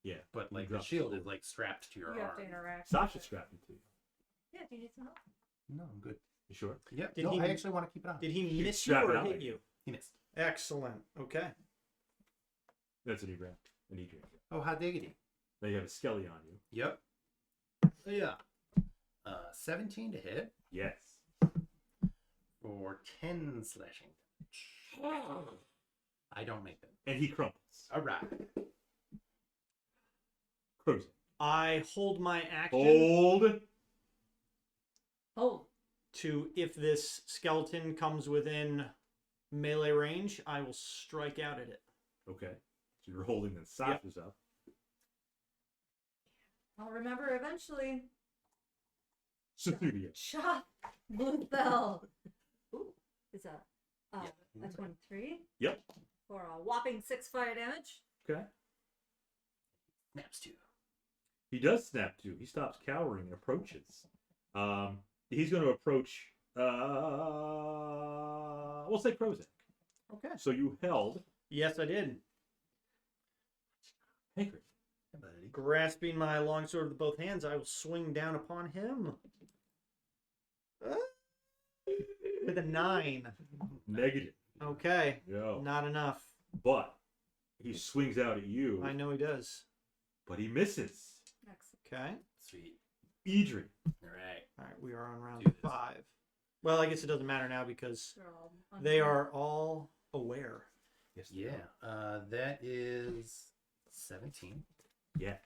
be. Yeah. But, like, You the drop shield the is, like, strapped to your You arm. have to interact. Sasha with it. strapped it to you. Yeah, do you need some help? No, I'm good. You sure? Yep. Did No, he- I actually want to keep it on. Did he You miss you strap it or on hit there. you? He missed. Excellent. Okay. That's a new grab. An Adrian. Oh, how diggity. Now you have a skelly on you. Yep. Yeah. 17 to hit Yes. for 10 slashing damage. I don't make it. And he crumples. All right. Crows. I hold my action Hold. Oh, to, if this skeleton comes within melee range, I will strike out at it. Okay. So you're holding and Sasha's up. I'll remember eventually. Studio. Shot Bluebell. Ooh, is that that's 23 Yep. for a whopping 6 fire damage. Okay. Snaps to. He does snap to. He stops cowering and approaches. He's going to approach. We'll say Krozak. Okay. So you held. Yes, I did. Hanker. Hey, buddy. Grasping my longsword with both hands, I will swing down upon him. With a 9. Negative. Okay. No. Not enough. But he swings out at you. I know he does. But he misses. Excellent. Okay. Sweet. Adrian. All right. All right, we are on round Do this. 5. Well, I guess it doesn't matter now because They're all they are all aware. Yes. Yeah. That is 17 Yes.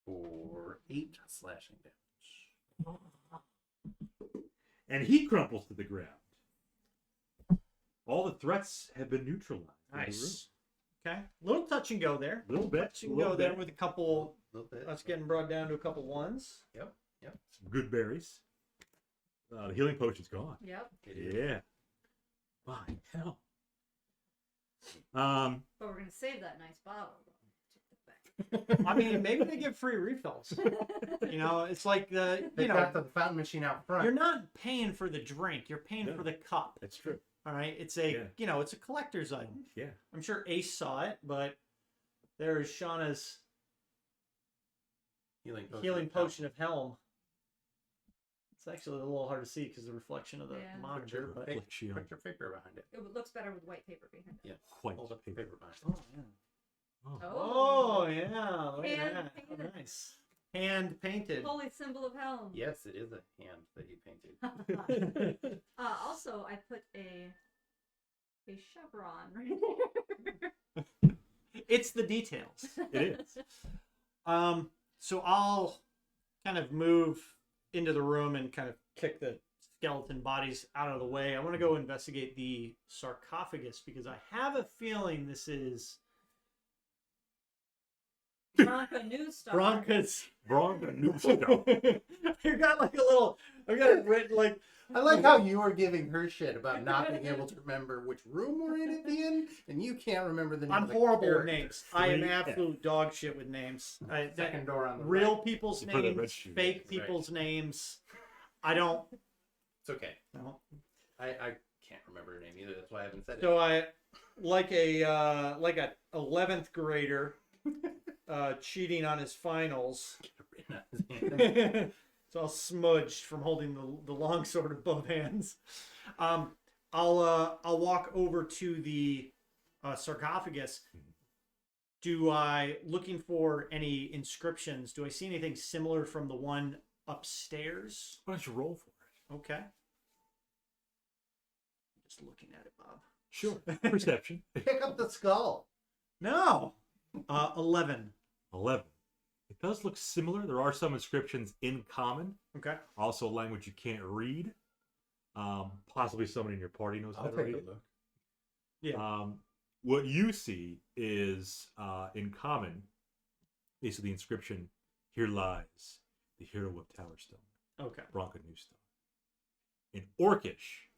for 8 slashing damage. And he crumples to the ground. All the threats have been neutralized. in the Nice. Okay. Little touch and go there. room. Little bit. Touch and little go there bit. with a couple. A little bit. That's getting brought down to a couple ones. Yep. Some good berries. The healing potion's gone. Yep. It is. Yeah. My hell. But we're gonna save that nice bottle. Take that back. I mean, maybe they give free refills. You know, it's like the They've you know, got the fountain machine out front. you're not paying for the drink, you're paying No. for the cup. That's true. All right, it's a Yeah. you know, it's a collector's item. Yeah. I'm sure Ace saw it, but there is Shawna's healing potion of Helm. It's actually a little hard to see because the reflection of the Yeah. monitor. But Reflection. Put your paper behind it. It looks better with white paper behind it. Yeah. White Hold up the paper. paper behind it. oh yeah. Oh. Oh yeah, look at Hand that. Oh, painted. nice. Hand painted. Holy symbol of Helm. Yes, it is a hand that you painted. Also, I put a chevron right there. It's the details. It is. So I'll kind of move into the room and kind of kick the skeleton bodies out of the way. I want to go investigate the sarcophagus because I have a feeling this is Branka Newstar. Branka's. Branka Newstar. You got like a little. I've got it written like. I like how you were giving her shit about not being able to remember which room we're in at the end, and you can't remember the name I'm of the horrible with character. names. I am Three- absolute dog shit with names. Second door on the Real right. people's You put a red names, shoe. fake Right. people's names. I don't. It's okay. No. I can't remember her name either. That's why I haven't said So it. I like a 11th grader cheating on his finals. It's all smudged from holding the longsword in both hands. I'll walk over to the sarcophagus. Do I looking for any inscriptions? Do I see anything similar from the one upstairs? Why don't you roll for it? Okay. Just looking at it, Bob. Sure. Perception. Pick up the skull. No. 11. 11. It does look similar. There are some inscriptions in common. Okay. Also, language you can't read. Possibly someone in your party knows how I'll to take read a it. look. Yeah. What you see is in common, basically the inscription, "Here lies the hero of Towerstone, Okay. Branka Newstar." In Orcish,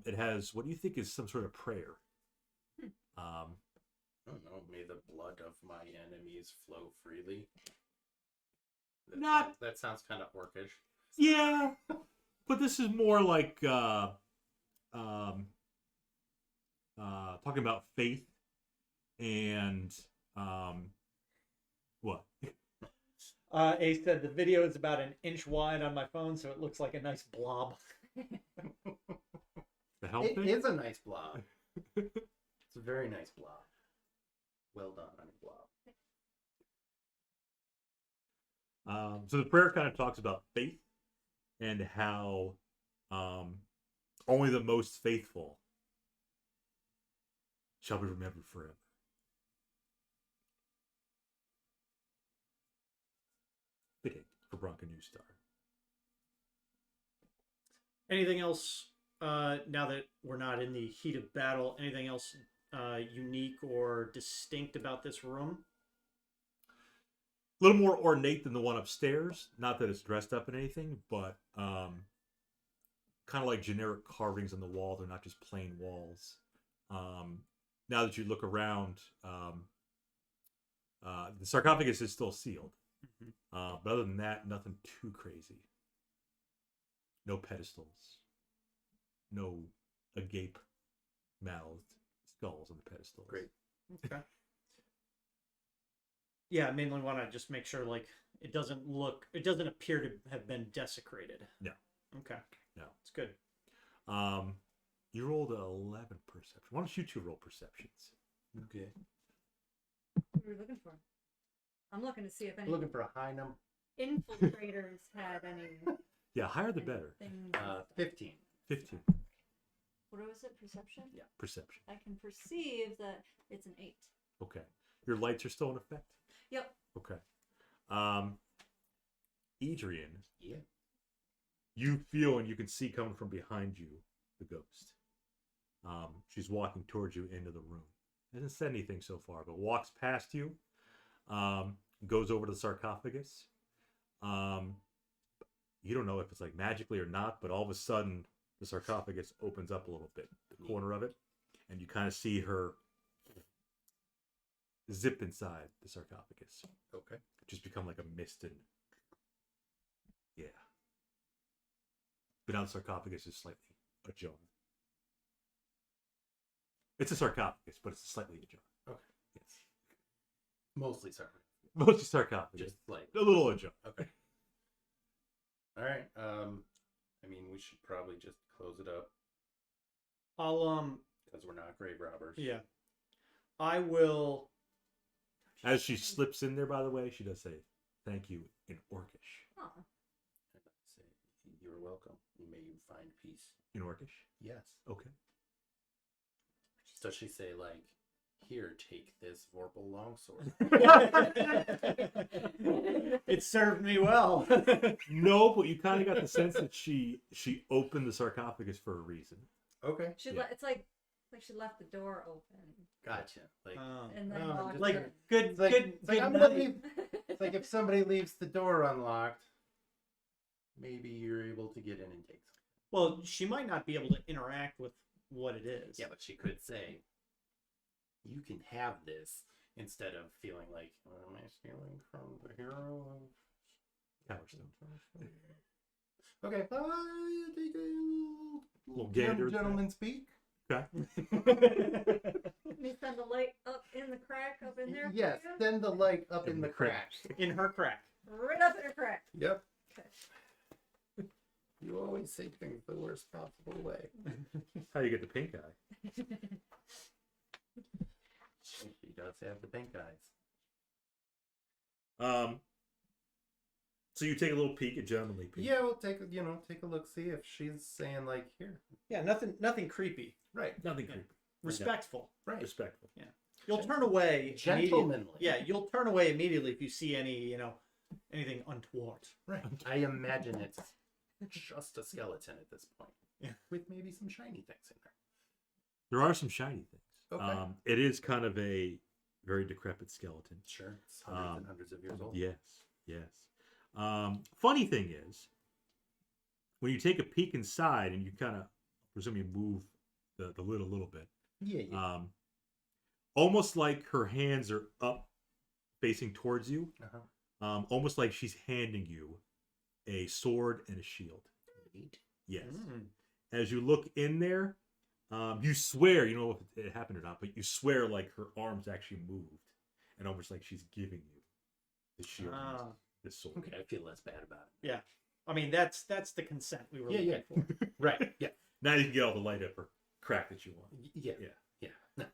it has what you think is some sort of prayer. I don't know. May the blood of my enemies flow freely. That sounds kind of orcish. Yeah, but this is more like talking about faith and what? Ace said the video is about an inch wide on my phone, so it looks like a nice blob. The hell It thing? is a nice blob. It's a very nice blob. Well done on a blob. So the prayer kind of talks about faith and how only the most faithful shall be remembered forever. Fitting for Branka Newstar. Anything else, now that we're not in the heat of battle, anything else unique or distinct about this room? A little more ornate than the one upstairs. Not that it's dressed up in anything, but kind of like generic carvings on the wall. They're not just plain walls. Now that you look around, the sarcophagus is still sealed. But other than that, nothing too crazy. No pedestals. No agape-mouthed skulls on the pedestals. Great. Okay. Yeah, I mainly want to just make sure, like, it doesn't appear to have been desecrated. No. Okay. No. It's good. You rolled an 11 perception. Why don't you two roll perceptions? Okay. What are we looking for? I'm looking to see if any Looking for a high number. infiltrators had any. Yeah, higher the better. anything- 15. 15 What was it? Perception? Yeah. perception. I can perceive that it's an 8. Okay. Your lights are still in effect? Yep. Okay. Adrian, Yeah. you feel and you can see coming from behind you the ghost. She's walking towards you into the room. Hasn't said anything so far, but walks past you, goes over to the sarcophagus. You don't know if it's like magically or not, but all of a sudden the sarcophagus opens up a little bit, the corner of it, and you kind of see her zip inside the sarcophagus. Okay. Just become like a mist and yeah. But now the sarcophagus is slightly ajar. It's a sarcophagus, but it's slightly ajar. Okay. Yes. Mostly sorry. Mostly sarcophagus. Just like A little ajar. okay. All right. I mean, we should probably just close it up I'll because we're not grave robbers. yeah. I will. As she slips in there, by the way, she does say thank you in Orcish. Aw. And I say, you're welcome. May you find peace. In Orcish? Yes. Okay. Does she say like, here, take this Vorpal longsword? It served me well. No, but you kind of got the sense that she opened the sarcophagus for a reason. Okay. It's like she left the door open Gotcha. Like, and then Oh, walked just like in. good, it's like, good, it's like, good I'm gonna night. leave. It's like if somebody leaves the door unlocked, maybe you're able to get in and take something. Well, she might not be able to interact with what it is. Yeah, but she could say, you can have this, instead of feeling like, what am I stealing from the hero of Towerstone. Okay, you take a Little gander. gentleman speak. Okay. Let me send the light up in the crack up in there. for Yes, you. send the light up in the crack. In her crack. Right up in her crack. Yep. Okay. You always say things the worst possible way. How you get the pink eye? She does have the pink eyes. So you take a little peek at gentlemanly peek. Yeah, we'll take a look, see if she's saying like here. Yeah, nothing creepy. Right. Nothing Yeah. creepy. Respectful. Right. Respectful. You'll turn away. Gentlemanly. Yeah, you'll turn away immediately if you see anything untoward. Right. I imagine it's just a skeleton at this point. Yeah. With maybe some shiny things in there. There are some shiny things. Okay. It is kind of a very decrepit skeleton. Sure. It's hundreds and hundreds of years old. Yes, yes. Funny thing is, when you take a peek inside and you kind of, presume you move the lid a little bit, Yeah. almost like her hands are up, facing towards you, Uh-huh. almost like she's handing you a sword and a shield. Neat. Yes. Mm. As you look in there, you swear, you know if it happened or not, but you swear like her arms actually moved, and almost like she's giving you the shield, and the sword. Okay, I feel less bad about it. I mean, that's the consent we were looking for. Right. Yeah. Now you can get all the light up or crack that you want. Yeah. Yeah. Yeah. No.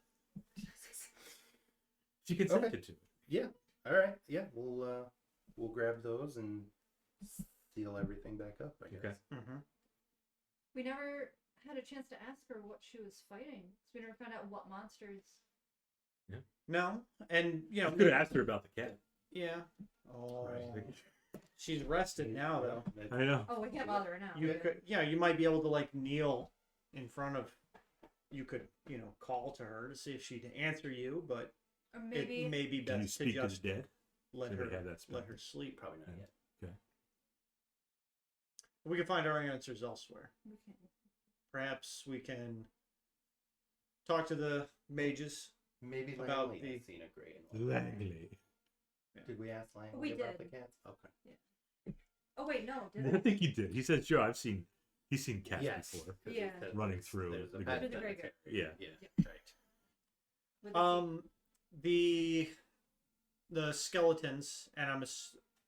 She consented to it. Yeah. All right. Yeah. We'll grab those and seal everything back up, I guess. Okay. Mm-hmm. We never had a chance to ask her what she was fighting. So we never found out what monsters. No, and You could have asked her about the cat. Yeah. Oh, Right. she's rested now though. I know. Oh, we can't bother her now. You could, you might be able to like kneel in front of. You could, call to her to see if she'd answer you, but Or maybe it may be Can you best to speak to the just dead? let Do her they have that spell? let her sleep. Probably not Yeah. yet. We can find our answers elsewhere. we can. Perhaps we can talk to the mages. Maybe About Langley the- has seen a gray and white. Langley. Did we ask Langley We about did. the cats? Okay. Oh wait, no. I Did think he did. He said, "Sure, he's seen cats Yes. before." 'Cause Yeah. there's- Running through there's a the pet Through the cemetery. Yeah. Yeah. Right. with the The skeletons, and I'm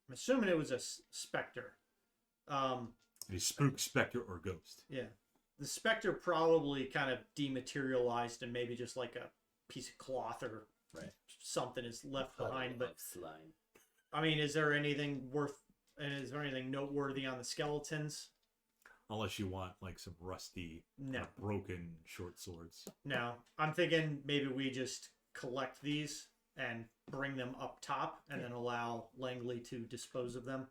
assuming it was a specter. A spook, specter, or ghost. Yeah, the specter probably kind of dematerialized, and maybe just like a piece of cloth or Right. something is left Puddle behind. But of slime. I mean, is there anything noteworthy on the skeletons? Unless you want like some rusty, No. broken short swords. No, I'm thinking maybe we just collect these and bring them up top, and then allow Langley to dispose of them.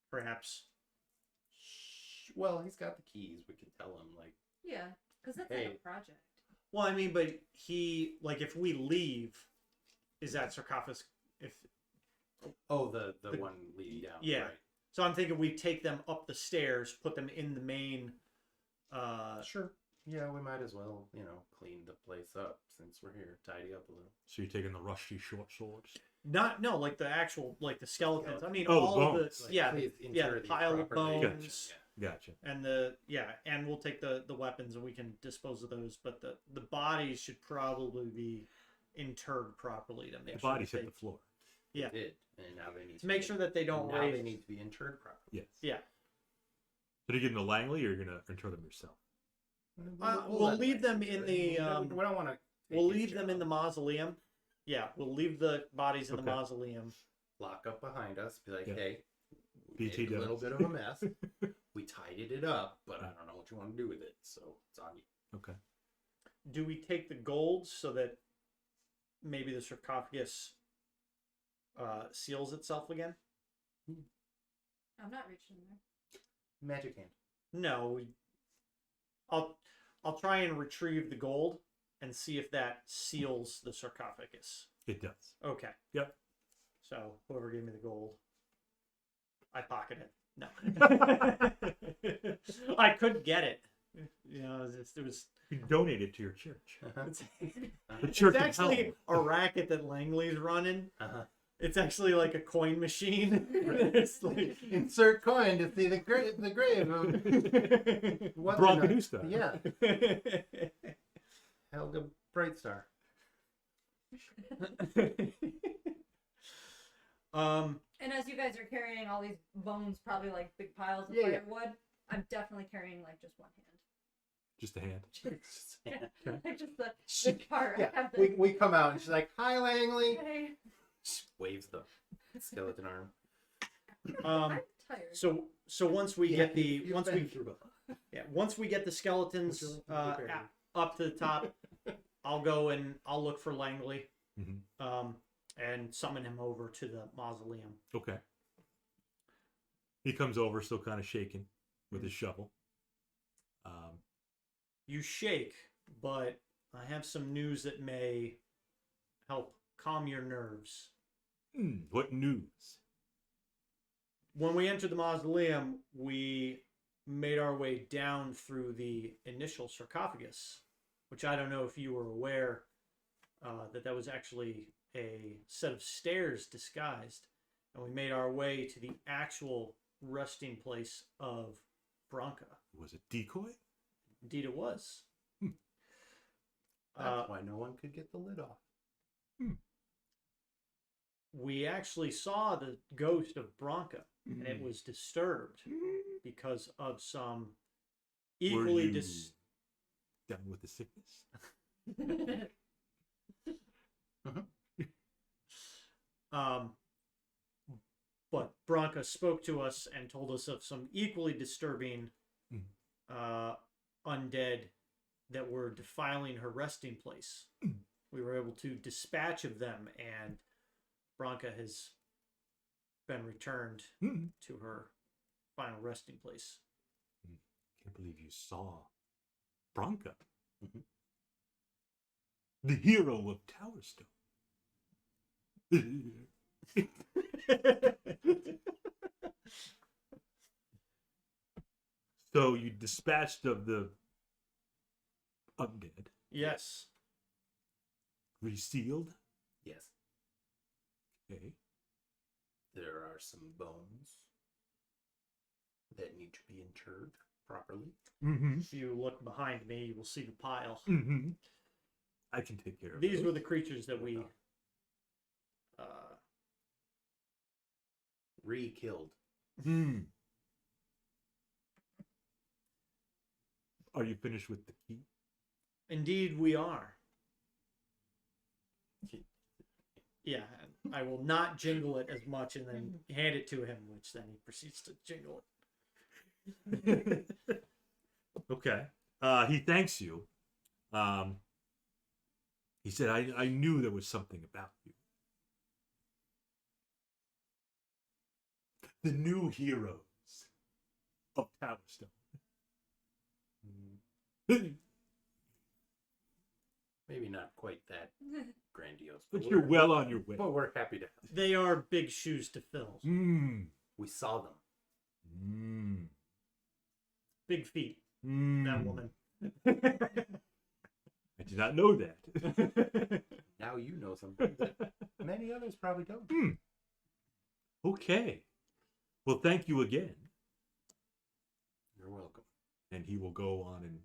Perhaps. Well, he's got the keys. We could tell him like, Yeah, because that's like Hey. a project. Well, I mean, but if we leave, is that sarcophagus? oh, the The- one leading down. Yeah. Right. So I'm thinking we take them up the stairs, put them in the main, Sure. Yeah, we might as well, clean the place up since we're here. Tidy up a little. So you're taking the rusty short swords. Like the actual, like the skeletons. I mean, Oh, the all of bones. the Like, yeah, please the inter these pile of properly. bones. Gotcha. And and we'll take the weapons and we can dispose of those. But the bodies should probably be interred properly to make The sure bodies that hit the floor. Yeah. They did, and now they need to make sure that they don't now raise. they need to be interred properly. Yes. Yeah. So do you give them to Langley, or you're gonna intern them yourself? We'll leave them in the. We don't want to. We'll leave them in the mausoleum. Yeah, we'll leave the bodies in the Okay. mausoleum. Lock up behind us. Be like, Yeah. hey, we made a little bit of a mess. We tidied it up, but I don't know what you want to do with it, so it's on you. Okay. Do we take the gold so that maybe the sarcophagus seals itself again? I'm not reaching there. Magic hand. No. I'll try and retrieve the gold and see if that seals the sarcophagus. It does. Okay. Yep. So whoever gave me the gold, I pocket it. No. I couldn't get it. It was. You can donate it to your church. It's, The church it's of actually hell. a racket that Langley's running. Uh-huh. It's actually like a coin machine. It's like Insert coin to see the grave of what's Branka in it? Newstar. Yeah, Helga Brightstar. And as you guys are carrying all these bones, probably like big piles of Yeah. firewood, I'm definitely carrying like just one hand. Just a hand. Like just the part. Yeah, I have the. we come out and she's like, "Hi, Langley." Hey, She waves the skeleton arm. I'm tired. So once we get the You've once been we through once we get the skeletons Would you like to be buried? up to the top, I'll go and I'll look for Langley, Mhm. and summon him over to the mausoleum. Okay. He comes over, still kind of shaking, with his shovel. You shake, but I have some news that may help calm your nerves. What news? When we entered the mausoleum, we made our way down through the initial sarcophagus, which I don't know if you were aware that was actually a set of stairs disguised, and we made our way to the actual resting place of Branka. Was it decoy? Indeed, it was. That's why no one could get the lid off. We actually saw the ghost of Branka, and it was disturbed because of some Were equally you down with the sickness? But Branka spoke to us and told us of some equally disturbing undead that were defiling her resting place. We were able to dispatch of them, and Branka has been returned to her final resting place. Can't believe you saw Branka. The hero of Towerstone. So you dispatched of the undead, Yes. resealed. Yes, Okay. there are some bones that need to be interred properly. If you look behind me, you will see the pile. I can take care of These those. were the creatures that we Re-killed. Are you finished with the key? indeed we are. Yeah, and I will not jingle it as much and then hand it to him, which then he proceeds to jingle it. Okay. He thanks you. He said, I knew there was something about you. The new heroes of Towerstone. Maybe not quite that grandiose, But you're well on your way. But we're happy to help. They are big shoes to fill. We saw them. Big feet. That woman. I did not know that. Now you know something that many others probably don't. Okay. Well, thank you again. You're welcome. And he will go on and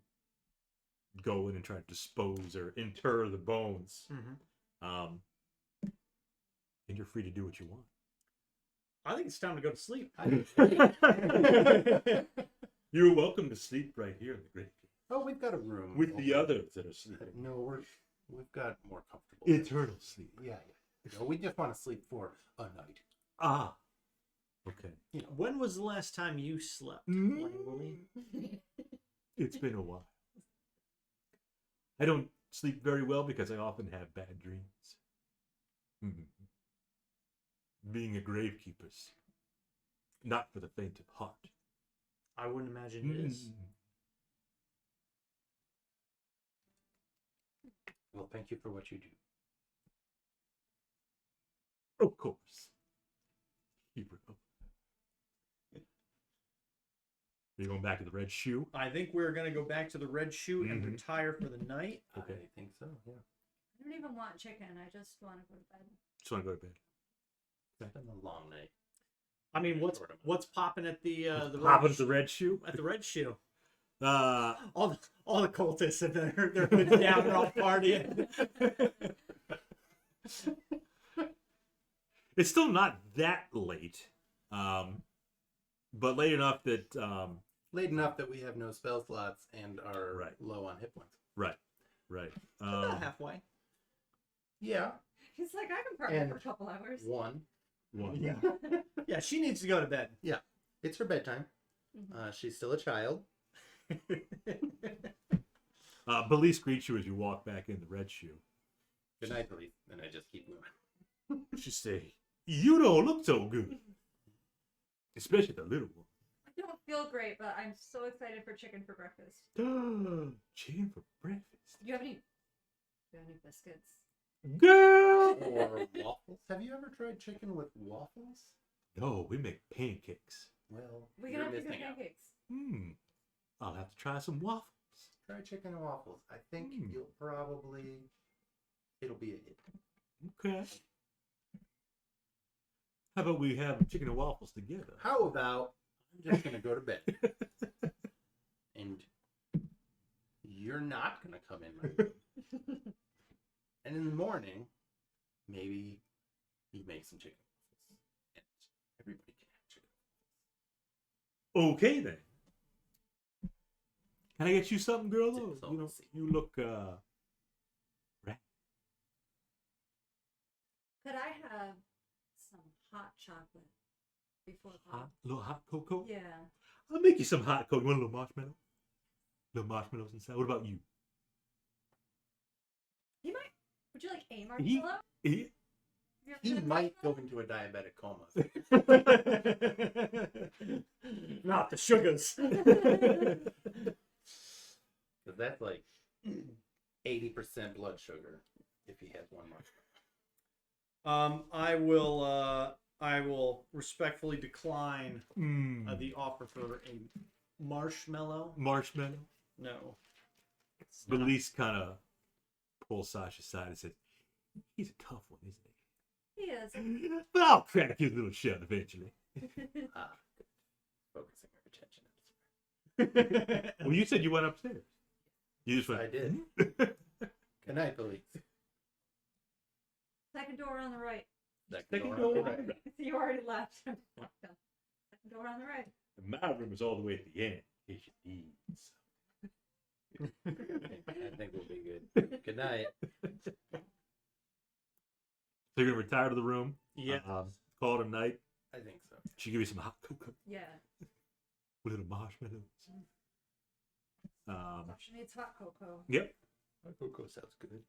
go in and try to dispose or inter the bones. Mm-hmm. And you're free to do what you want. I think it's time to go to sleep. You're welcome to sleep right here in the great Oh, we've got a room with the over- others that are sleeping. No, we've got more comfortable. Eternal sleep. Yeah, yeah. No, we just want to sleep for a night. Ah. Okay. You know, When was the last time you slept? Mm. Langley? It's been a while. I don't sleep very well because I often have bad dreams. Being a gravekeeper's not for the faint of heart. I wouldn't imagine it is. well, thank you for what you do. Of course. Keeper. Are you going back to the red shoe? I think we're gonna go back to the red shoe and Mhm. retire for the night. Okay. I think so, yeah. I don't even want chicken. I just want to go to bed. Just want to go to bed. It's been a long night. I mean, what's Sort of. what's popping at the Hop red into the red shoe. at the red shoe? Uh, All the cultists have their hoods down and all partying. it's still not that late, but late enough that Late enough that we have no spell slots and are Right. low on hit points. right. About halfway. Yeah. He's like, I can party And for a couple hours. One. One. Yeah. Yeah, she needs to go to bed. It's her bedtime. Mhm. She's still a child. Belize greets you as you walk back in the red shoe. Good night, Elise. And I just keep moving. She say, "You don't look so good, especially the little one." I don't feel great, but I'm so excited for chicken for breakfast. Chicken for breakfast, Do you have any biscuits? girl. Or waffles. Have you ever tried chicken with waffles? No, we make pancakes. Well, We you're can have to do missing out. pancakes. I'll have to try some waffles. Try chicken and waffles. I think you'll probably... It'll be a hit. Okay. How about we have chicken and waffles together? How about I'm just going to go to bed. And you're not going to come in my room. And in the morning, maybe you make some chicken waffles. And everybody can have chicken. Okay then. Can I get you something, girl? Though? You know, Diplomacy. you look right. Could I have some hot chocolate before Hot, little hot cocoa. Yeah. I'll make you some hot cocoa. You want a little marshmallow? Little marshmallows inside. What about you? You might. Would you like a marshmallow? Eh? Have you ever He had might go marshmallow? into a diabetic coma. Not the sugars. Because that's like 80% blood sugar if he has one marshmallow. I will respectfully decline the offer for a marshmallow. Marshmallow. No. Belize kind of pulls Sasha aside and says, "He's a tough one, isn't He is. he? But I'll crack his little shell eventually." Ah, good. Focusing our attention elsewhere. Well, you said you went upstairs. You just went. I did. Good night, police. Second door on the right. Second door on the door. right. You already left. Second door on the right. My room is all the way at the end. In case you need some. I think we'll be good. Good night. So you're gonna retire to the room. Yeah. Call it a night. I think so. She give you some hot cocoa, Yeah. with little marshmallows. She needs hot cocoa. Yep. Cocoa sounds good.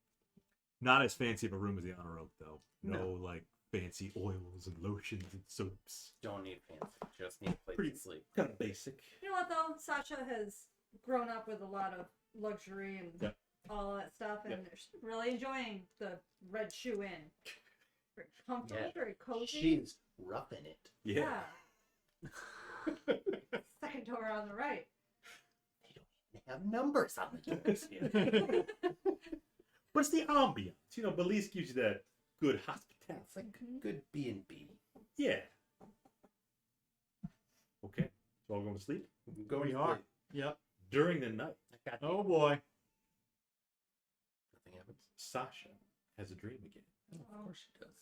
Not as fancy of a room as the Honor Oak, though. No, No. like fancy oils and lotions and soaps. Don't need fancy. Just need a place Pretty- to sleep. Kind of basic. You know what though? Sasha has grown up with a lot of luxury and Yep. all that stuff, and Yep. she's really enjoying the Red Shoe Inn. Very comfortable, Yeah. very cozy. She's roughing it. Yeah. Second door on the right. They don't They have numbers on the doors here. But it's the ambiance, you know. Belize gives you that good hospitality. It's like good B&B. Yeah. Okay. So all going to sleep Going We to are. sleep. Yep. during the night. I got Oh boy. nothing happens. Sasha has a dream again. Oh, of course she does.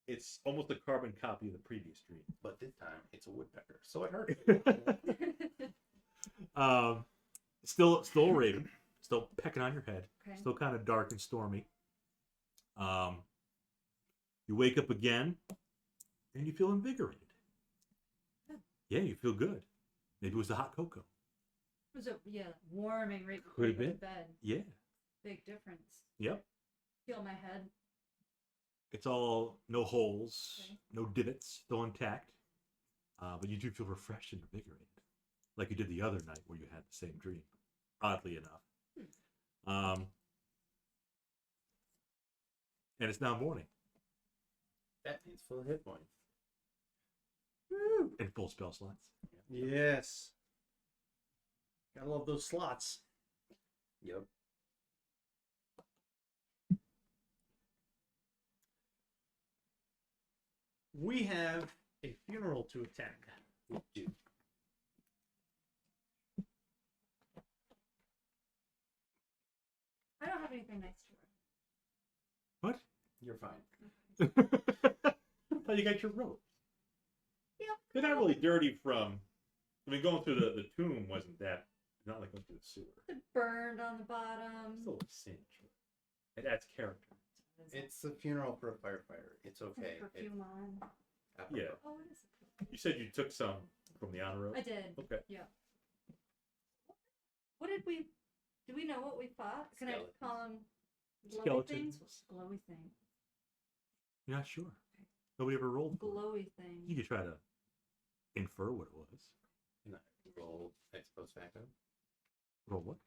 It's almost a carbon copy of the previous dream. But this time it's a woodpecker, so it hurts. Still a raven, still pecking on your head, Okay. still kind of dark and stormy. You wake up again, and you feel invigorated. Yeah, you feel good. Maybe it was the hot cocoa. Was it warming right Could before have you went been. to bed? Yeah. Big difference. Yep. Feel my head. It's all no holes, Okay. no divots, still intact. But you do feel refreshed and invigorated, like you did the other night where you had the same dream. Oddly enough. And it's now morning That means full hit points. Woo. and full spell slots. Yes. Gotta love those slots. Yep. We have a funeral to attend. We do. I don't have anything nice to wear. What? You're fine. Oh, you got your robe. Yeah. They're not really dirty from. I mean, going through the tomb wasn't that. Not like going through the sewer. It burned on the bottom. Still a singe. It adds character. It's a funeral for a firefighter. It's okay. Perfume on. Yeah. Oh, what is it? You said you took some from the honor robe. I did. Okay. Yeah. What did we? Do we know what we fought? Can Skeletons. I call them glowy Skeletons. things? Glowy thing. You're not sure. Nobody ever rolled for it. Glowy thing. You could try to infer what it was. Can I roll ex post facto Roll what?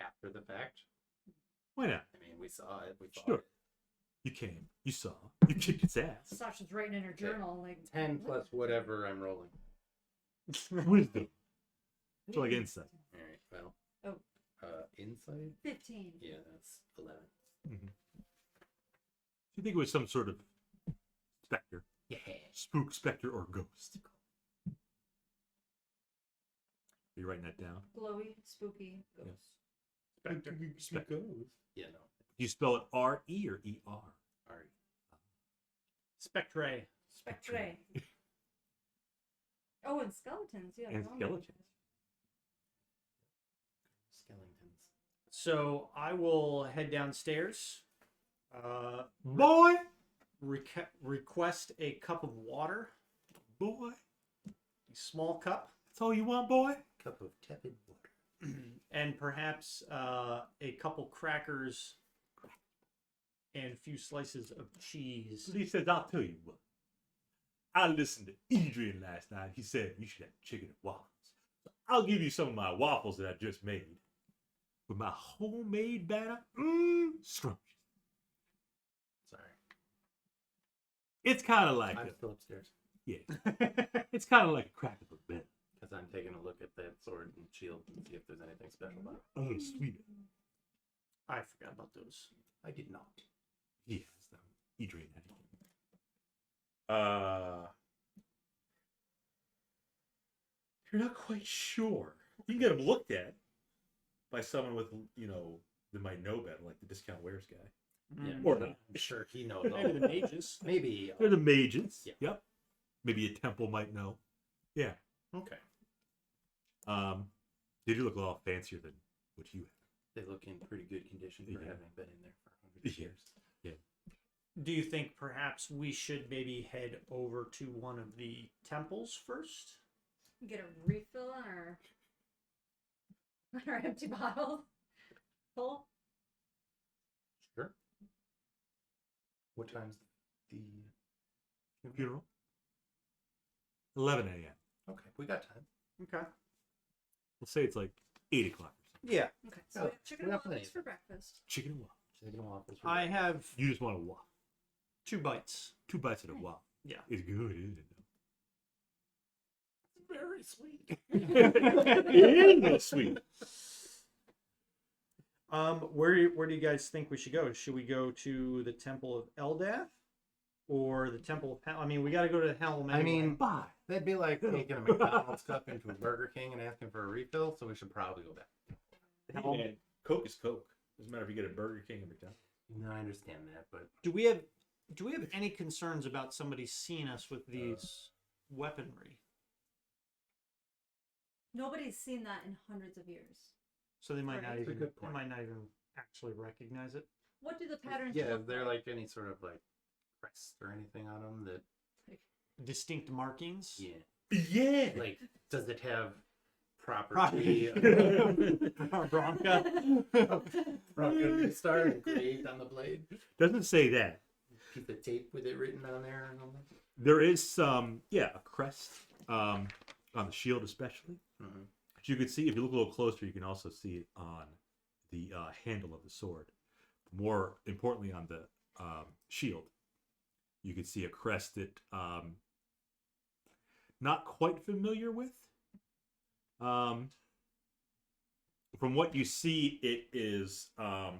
after the fact? Why not? I mean, we saw it. We fought Sure. it. You came. You saw. You kicked its ass. Sasha's writing in her journal like 10 plus whatever I'm rolling. Wisdom. It's like insight. All right. Well. Oh. Insight. 15. Yeah, that's 11. You think it was some sort of specter, Yeah. spook, specter, or ghost? Are you writing that down? Glowy, spooky, ghost. Spectre. Spectre. Yeah. No. Do you spell it R-E or E-R? All right. Spectre. Spectre. Oh, and skeletons. Yeah. And no, skeletons. Skeletons. So I will head downstairs. Boy! Request a cup of water. Boy! A small cup. That's all you want, boy? Cup of tepid water. And perhaps a couple crackers and a few slices of cheese. So he says, I'll tell you what. I listened to Adrian last night. He said you should have chicken and waffles. So I'll give you some of my waffles that I just made. With my homemade batter. Scrumptious. Sorry. It's kind of like I'm a, still upstairs yeah. It's kind of like a crack of a bit. because I'm taking a look at that sword and shield and see if there's anything special about it. Oh, sweet. I forgot about those. I did not. Yes, Adrian had it. You're not quite sure. You can get them looked at by someone with, you know, that might know better, like the discount wares guy. Yeah. Or not. I'm sure he knows. all Maybe the that. mages. Maybe. They're the mages. Yeah. Yep. Maybe a temple might know. Yeah. Okay. They do look a lot fancier than what you have. They look in pretty good condition for Yeah. having been in there for hundreds of Yeah. years. Do you think perhaps we should maybe head over to one of the temples first? Get a refill on our empty bottles. Full. Sure. What time's the Funeral? 11 a.m. Okay, we got time. Okay. We'll say it's like 8 o'clock or something. Yeah. Okay. Oh, So we have chicken we and got plenty waffles of for breakfast. Chicken and waffle. Chicken and waffles. I have You just want a waffle. 2 bites. 2 bites of a waffle. Yeah. It's good, isn't it? very sweet. It is sweet. Where do you guys think we should go? Should we go to the Temple of Eldath or the Temple of Hell? I mean, we got to go to Helm anyway. I mean, Bye. that'd be like taking a McDonald's cup into a Burger King and asking for a refill, so we should probably go back. Hey, man, Coke is Coke. Doesn't matter if you get a Burger King or McDonald's. No, I understand that, but do we have any concerns about somebody seeing us with these weaponry? Nobody's seen that in hundreds of years. So they might Right. not That's a even good they point. might not even actually recognize it. What do the patterns yeah, look is there like? like any sort of like crest or anything on them that? Distinct markings. Yeah. Yeah. Like, does it have property? Branka. Branka Newstar engraved on the blade. Doesn't say that. Piece of tape with it written on there and all that. There is some, a crest on the shield especially. Mm-hmm. But you can see, if you look a little closer, you can also see it on the handle of the sword. More importantly, on the shield, you can see a crest that not quite familiar with. From what you see, it is a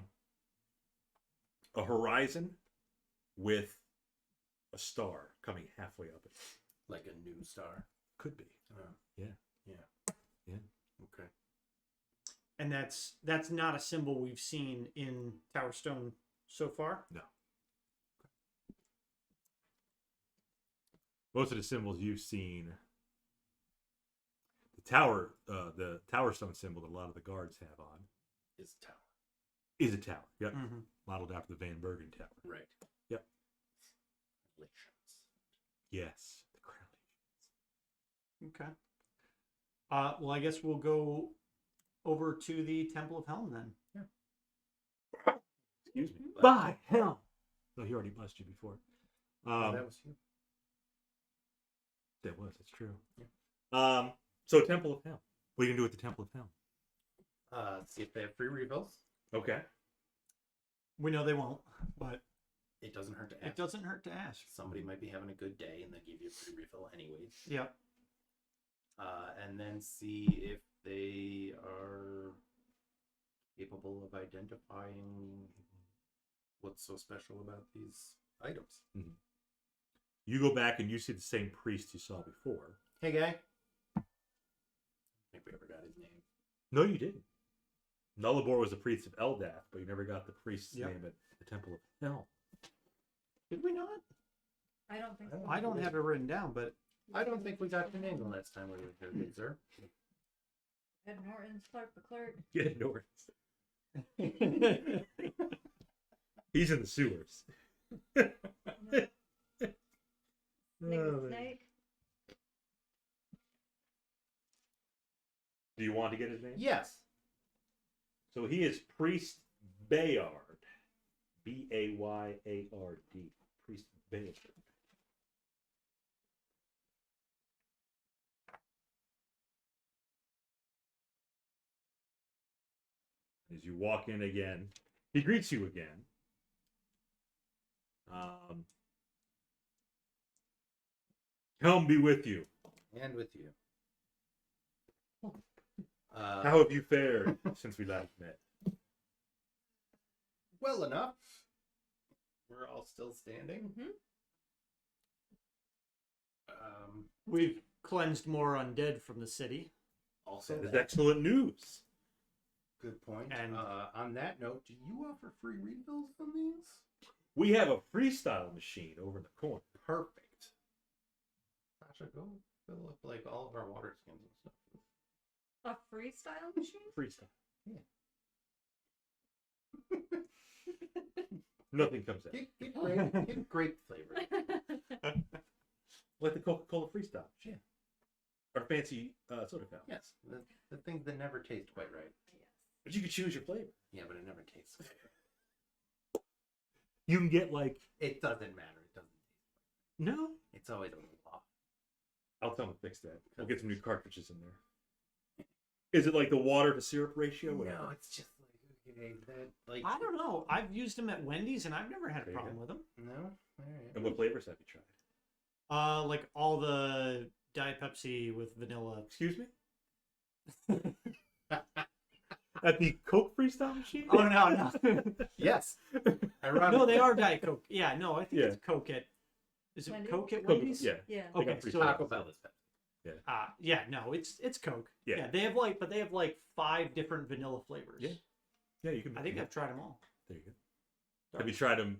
horizon with a star coming halfway up it. Like a new star. Could be. Yeah. Okay. And that's not a symbol we've seen in Towerstone so far. No. Most of the symbols you've seen, the Towerstone symbol that a lot of the guards have on Is tower. is a tower. Yep. Mm-hmm. Modeled after the Van Bergen Tower. Right. Yep. Relations. Yes. The crown. Okay. Well, I guess we'll go over to the Temple of Helm then. Excuse me. By hell. No, he already buzzed you before. Oh, that was you. That's true. Yeah. So Temple of Helm. What are you gonna do with the Temple of Helm? See if they have free refills. Okay. We know they won't, but It doesn't hurt to ask. it doesn't hurt to ask. Somebody might be having a good day and they give you a free refill anyways. Yep. And then see if they are capable of identifying what's so special about these items. You go back and you see the same priest you saw before. Hey, guy. I think we ever got his name. No, you didn't. Nullarbor was the priest of Eldath, but you never got the priest's Yep. name at the Temple of Hell. Did we not? I don't think so. I don't have it written down, but I don't think we got your name the last time we were here, good sir. Ed Norton's Clark the Clerk. Get north. He's in the sewers. Snake Oh, the man. Snake. Do you want to get his name? Yes. So he is Priest Bayard. Bayard. Priest Bayard. As you walk in again, he greets you again. Helm be with you. And with you. How have you fared since we last met? Well enough. We're all still standing. Mhm. we've cleansed more undead from the city. Also, That is that- excellent news. good point. And- On that note, do you offer free refills on these? We have a freestyle machine over in the corner. Perfect. Sasha, go fill up like all of our water skins and stuff. A freestyle machine? Freestyle. Nothing comes out. Get grape flavor. Like the Coca-Cola freestyle. Yeah. Or fancy soda fountain. Yes, the things that never taste quite right. But you can choose your flavor. Yeah, but it never tastes quite right. You can get like It doesn't matter. It doesn't taste. no. It's always a little off. I'll tell them to fix that. We'll get some new cartridges in there. Is it like the water to syrup ratio? No, it's just like okay, that like I don't know. I've used them at Wendy's and I've never had a There you problem go. with them. no. All right. And what flavors have you tried? Like all the Diet Pepsi with vanilla. Excuse me? At the Coke freestyle machine? Oh no. Yes. Ironically. No, they are Diet Coke. Yeah, no, I think Yeah. it's Coke at. Is it Wendy's? Coke at Coke, Wendy's? yeah. Yeah. They got Okay, free so stuff. Taco Bell is Pepsi. yeah, no, it's Coke. Yeah. They have like 5 different vanilla flavors. Yeah. Yeah, you can. I think I've tried them all. There you go. Have you tried them?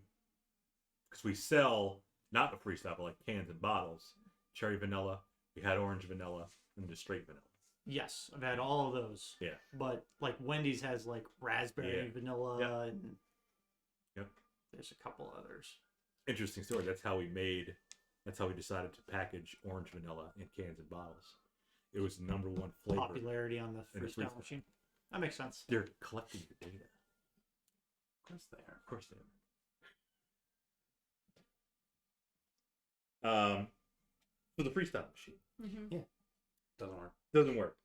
Because we sell not the freestyle, but like cans and bottles. Cherry vanilla. We had orange vanilla and just straight vanilla. Yes, I've had all of those. Yeah. But like Wendy's has like raspberry, Yeah. vanilla, Yep. and Yep. there's a couple others. Interesting story. That's how we decided to package orange vanilla in cans and bottles. It was the #1 flavor. Popularity on the And the freestyle freestyle. machine. That makes sense. They're collecting the data. Of course they are. Of course they are. For the freestyle machine, Mm-hmm. Doesn't work. doesn't work.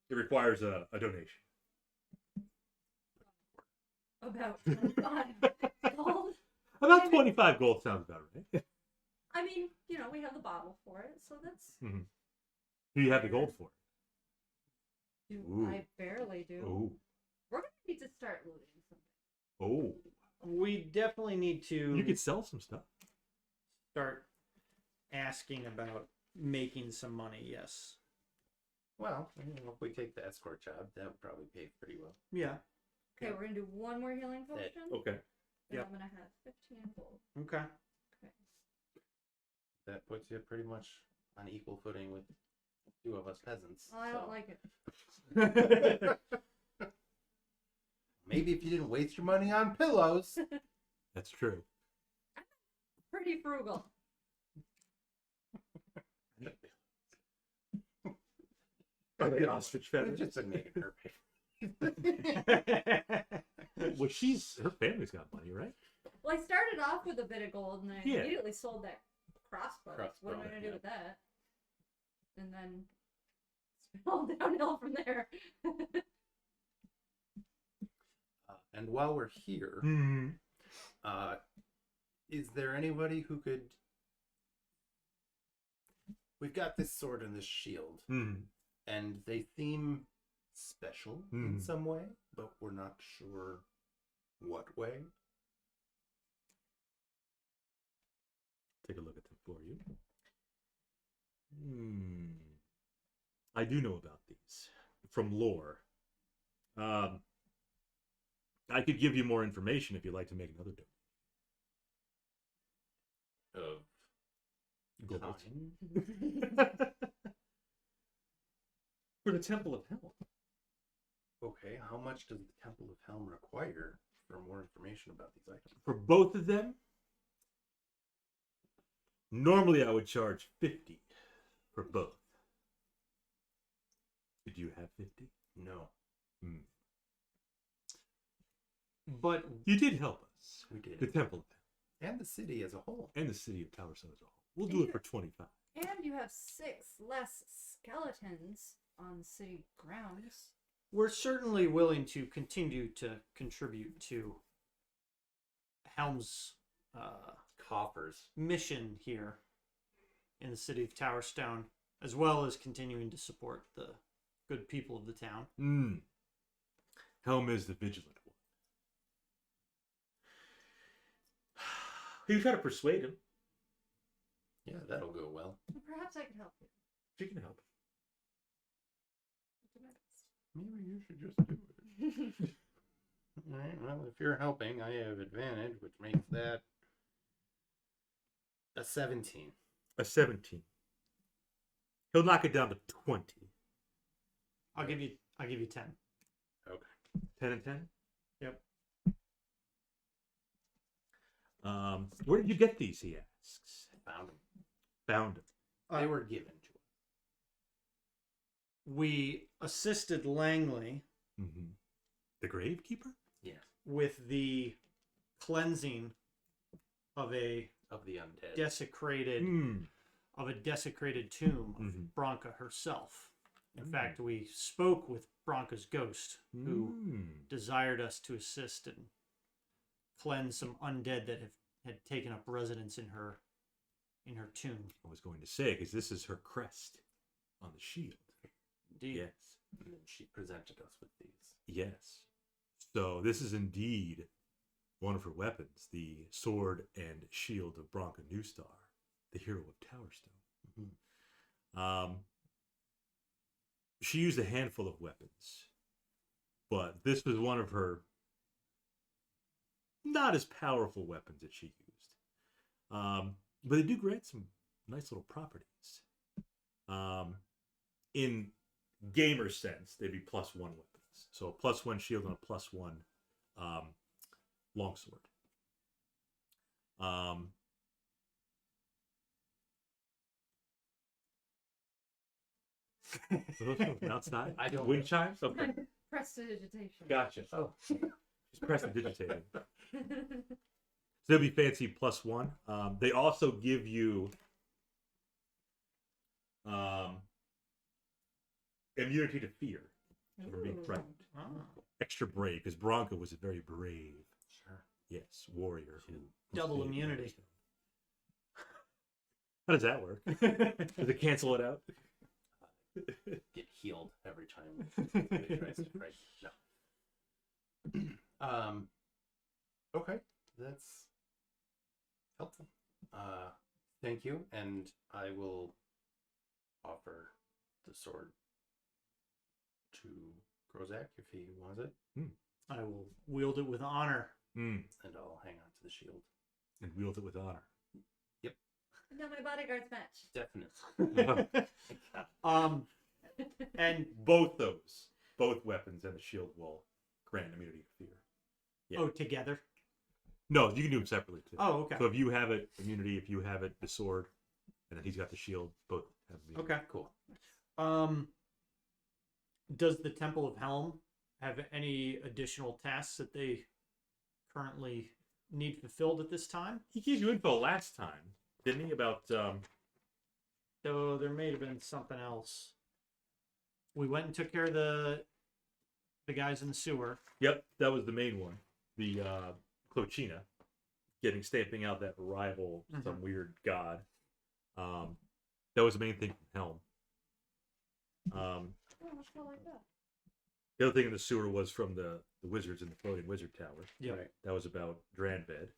It requires a donation. About 25 gold. About 25 gold sounds about right. I mean, we have the bottle for it, so that's. Do you have the gold for it? Ooh. I barely do. Oh, We're gonna need to start looting something. oh! We definitely need to You could sell some stuff. start asking about making some money. Yes. Well, if we take the escort job, that would probably pay pretty well. Yeah. Okay, we're gonna do one more healing potion. Okay. And Yep. I'm gonna have 15 gold. Okay. That puts you pretty much on equal footing with 2 of us peasants. Oh, I so. don't like it. Maybe if you didn't waste your money on pillows. That's true. Pretty frugal. Are they ostrich We're feathers? just a making her pay. Well, her family's got money, right? Well, I started off with a bit of gold, and I Yeah. immediately sold that crossbow. What am I Crossbow, gonna do yeah. with that? And then it's all downhill from there. And while we're here, is there anybody who could... We've got this sword and this shield, and they seem special in some way, but we're not sure what way. Take a look at them for you. I do know about these from lore. I could give you more information if you'd like to make another Of donation. time. For the Temple of Helm. Okay, how much does the Temple of Helm require for more information about these items? For both of them, normally I would charge 50 for both. Did you have 50? No, But You did help us. we did. The Temple of Helm And the city as a whole. and the city of Towerstone as a whole. We'll do it for 25. And you have 6 less skeletons on city grounds. we're certainly willing to continue to contribute to Helm's Coffers. mission here in the city of Towerstone, as well as continuing to support the good people of the town. Helm is the vigilant one. You try to persuade him. Yeah, that'll go well. Perhaps I could help you. She can help. I'll do my best. Maybe you should just do it. Alright, well, if you're helping, I have advantage, which makes that a 17. A 17. He'll knock it down to 20. I'll give you 10. Okay. 10 and 10? Yep. Where did you get these, he asks. Found them. Found them. They were given to us. We assisted Langley The Gravekeeper? Yeah. with the cleansing of a Of the undead. desecrated tomb of Branka herself. In fact, we spoke with Branka's ghost, who desired us to assist and cleanse some undead that had taken up residence in her in her tomb. I was going to say, because this is her crest on the shield. Indeed. Yes. And then she presented us with these. Yes. So this is indeed one of her weapons, the sword and shield of Branka Newstar, the hero of Towerstone. Mhm. She used a handful of weapons, but this was one of her not as powerful weapons that she used. But they do grant some nice little properties. In gamer sense, they'd be +1 weapons. So a +1 shield and a +1 longsword. Outside? I don't Wind know. chimes? Okay. Prestidigitation. Gotcha. Oh. She's prestidigitating. So they'll be fancy +1. They also give you immunity to fear from being Ooh. frightened. Oh. Extra brave, because Branka was a very brave, Sure. yes, warrior. Who Double stayed in immunity. Towerstone. How does that work? Does it cancel it out? Get healed every time they try to strike. No. Okay, that's helpful. Thank you, and I will offer the sword to Grozak if he wants it, I will wield it with honor. Mm. and I'll hang on to the shield. And wield it with honor. Now my bodyguards match. Definitely. And Both weapons and the shield will grant immunity to fear. Yeah. oh, together. No, you can do them separately too. Oh, okay. So if you have it, immunity, if you have it, the sword, and then he's got the shield, both have immunity. Okay. Cool. Does the Temple of Helm have any additional tasks that they currently need fulfilled at this time? He gave you info last time, didn't he? About Though there may have been something else. We went and took care of the guys in the sewer. Yep, that was the main one. The Clochina, stamping out that rival, some weird god. That was the main thing from Helm. Oh, let's go like that. The other thing in the sewer was from the wizards in the floating wizard tower. Yeah. Right. That was about Dranved.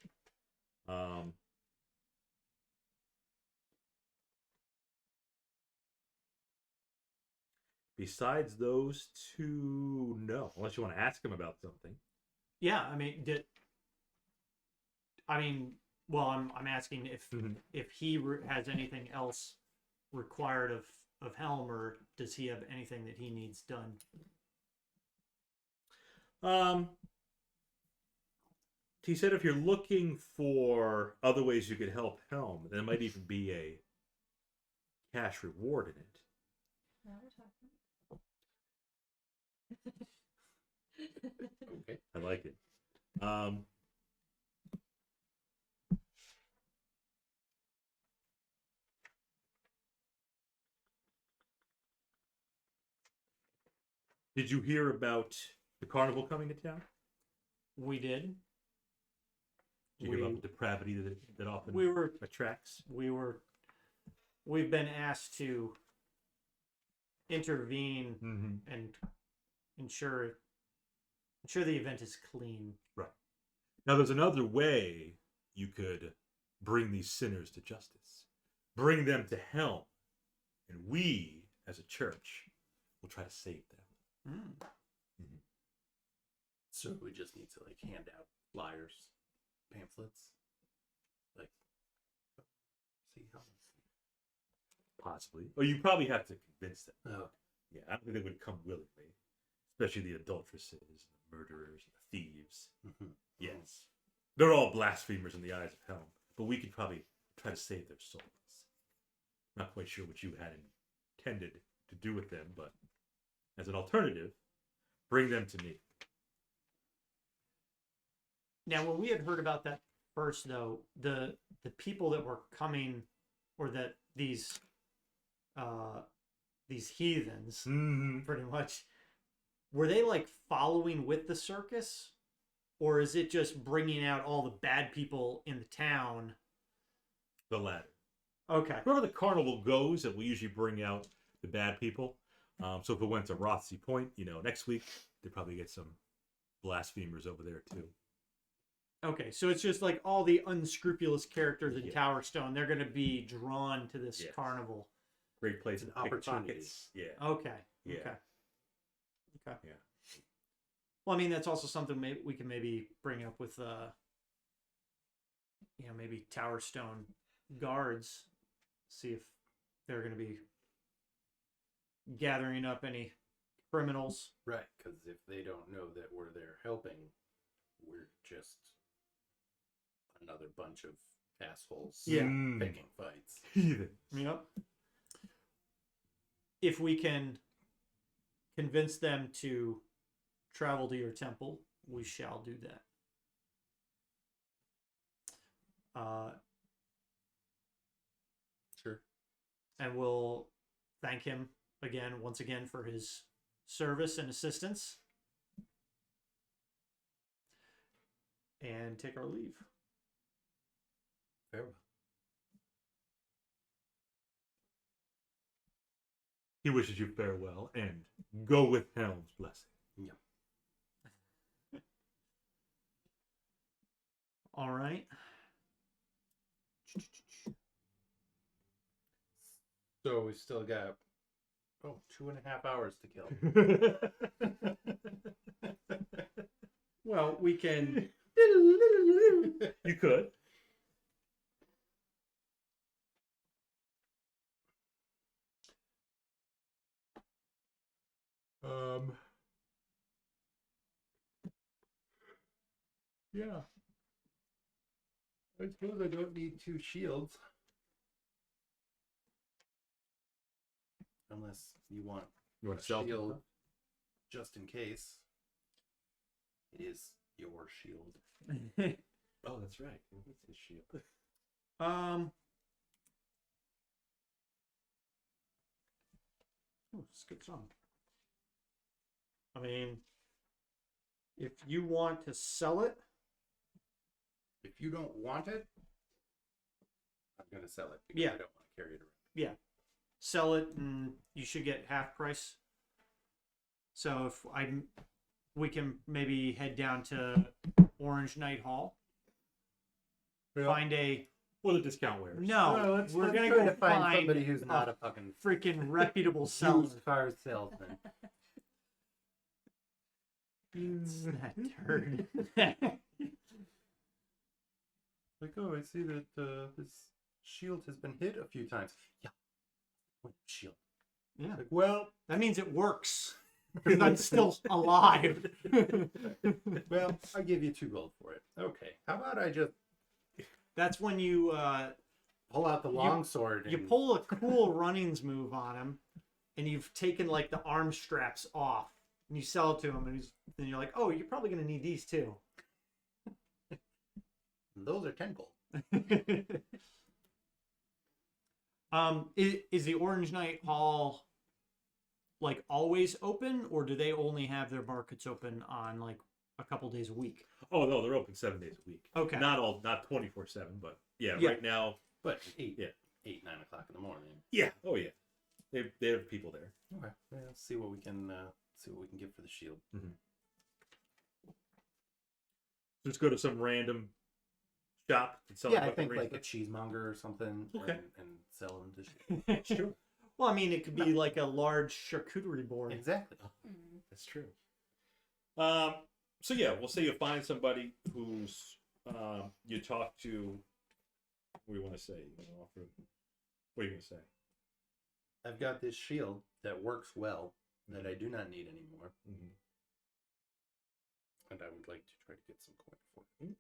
Besides those two, no. Unless you want to ask him about something. Yeah, I mean, well, I'm asking if he has anything else required of Helm, or does he have anything that he needs done? He said if you're looking for other ways you could help Helm, there might even be a cash reward in it. Now we're talking. Okay. I like it. Did you hear about the carnival coming to town? We did. Did you hear about the depravity that often We were attracts? We've been asked to intervene Mm-hmm. and ensure the event is clean. Right. Now, there's another way you could bring these sinners to justice. Bring them to Helm. And we, as a church, will try to save them. So we just need to hand out flyers, pamphlets, see how. Possibly. Or you probably have to convince them. Oh, Yeah, I don't think they would come willingly. Especially the adulteresses, the murderers, the thieves. mhm. Yes. They're all blasphemers in the eyes of Helm. But we could probably try to save their souls. Not quite sure what you had intended to do with them, but as an alternative, bring them to me. Now, when we had heard about that first, though, the people that were coming, or that these heathens, Mm-hmm. pretty much, were they following with the circus, or is it just bringing out all the bad people in the town? The latter. Okay. Wherever the carnival goes, it will usually bring out the bad people. So if it went to Rothsey Point, next week, they probably get some blasphemers over there too. Okay, so it's just like all the unscrupulous characters in Yeah. Towerstone, they're going to be drawn to this Yes. carnival. Great place It's to an pick opportunity. pockets. Yeah. Okay. Yeah. Okay. Okay. Yeah. Well, I mean, that's also something we can maybe bring up with, maybe Towerstone guards. See if they're going to be gathering up any criminals. Right, because if they don't know that we're there helping, we're just another bunch of assholes Yeah. picking fights. Heathen. Yep. If we can convince them to travel to your temple, we shall do that. Sure. And we'll thank him once again for his service and assistance. And take our leave. Farewell. He wishes you farewell and go with Helm's blessing. Yeah. All right. So we still got 2.5 hours to kill. Well, we can. You could. Yeah. I suppose I don't need 2 shields. Unless you want You want a to sell shield them? just in case. It is your shield. Oh, that's right. What's his shield? Oh, it's a good song. I mean, if you want to sell it, If you don't want it, I'm going to sell it because Yeah. I don't want to carry it around. sell it, and you should get half price. So if we can maybe head down to Orange Night Hall, find a Or the discount wearers. no. We're gonna try go to find find somebody who's not a fucking freaking reputable seller. used car salesman. That turd. Like, oh, I see that this shield has been hit a few times. Yeah. What shield? Yeah, Like, well, that means it works. Because I'm still alive. well, I'll give you 2 gold for it. Okay. How about I just That's when you pull out the longsword you and pull a cool runnings move on him, and you've taken like the arm straps off, and you sell it to him, and then you're like, oh, you're probably gonna need these too. those are 10 gold. Is the Orange Night Hall like always open, or do they only have their markets open on like a couple days a week? Oh no, they're open 7 days a week. Okay. Not 24/7, but yeah, Yeah. right now. But 8, Yeah. 8, 9 o'clock in the morning. Yeah. Oh yeah. They have people there. Okay. Yeah, let's see what we can get for the shield. Just go to some random shop and sell. Yeah, I weaponry think and like a cheesemonger or something. Okay. And sell them to stuff. Sure. Well, I mean, it could be like a large charcuterie board. Exactly. That's true. So yeah, we'll say you find somebody who's you talk to. What do you want to say? You want to offer? What are you going to say? I've got this shield that works well that I do not need anymore, and I would like to try to get some coin for it.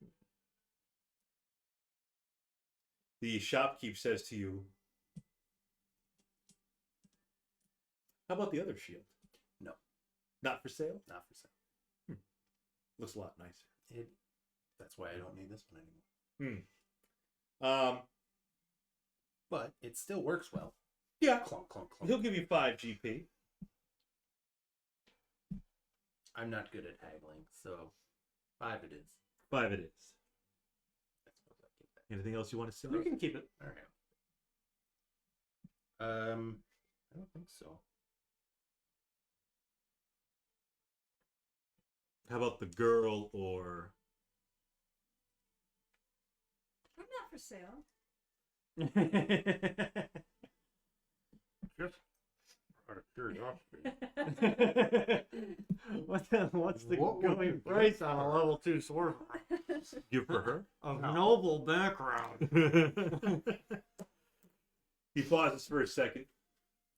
The shopkeep says to you, "How about the other shield? No. Not for sale. Not for sale. Looks a lot nicer." That's why I don't need this one anymore. But it still works well. Yeah, Clunk, clunk, clunk. he'll give you 5 GP. I'm not good at haggling, so 5 it is. 5 it is. I suppose I get that. Anything else you want to say? You can keep it. All right. I don't think so. How about the girl or I'm not for sale. Just out of curiosity. What's the What would going you price give on a for level 2 sword give for her? of No. noble background? He pauses for a second,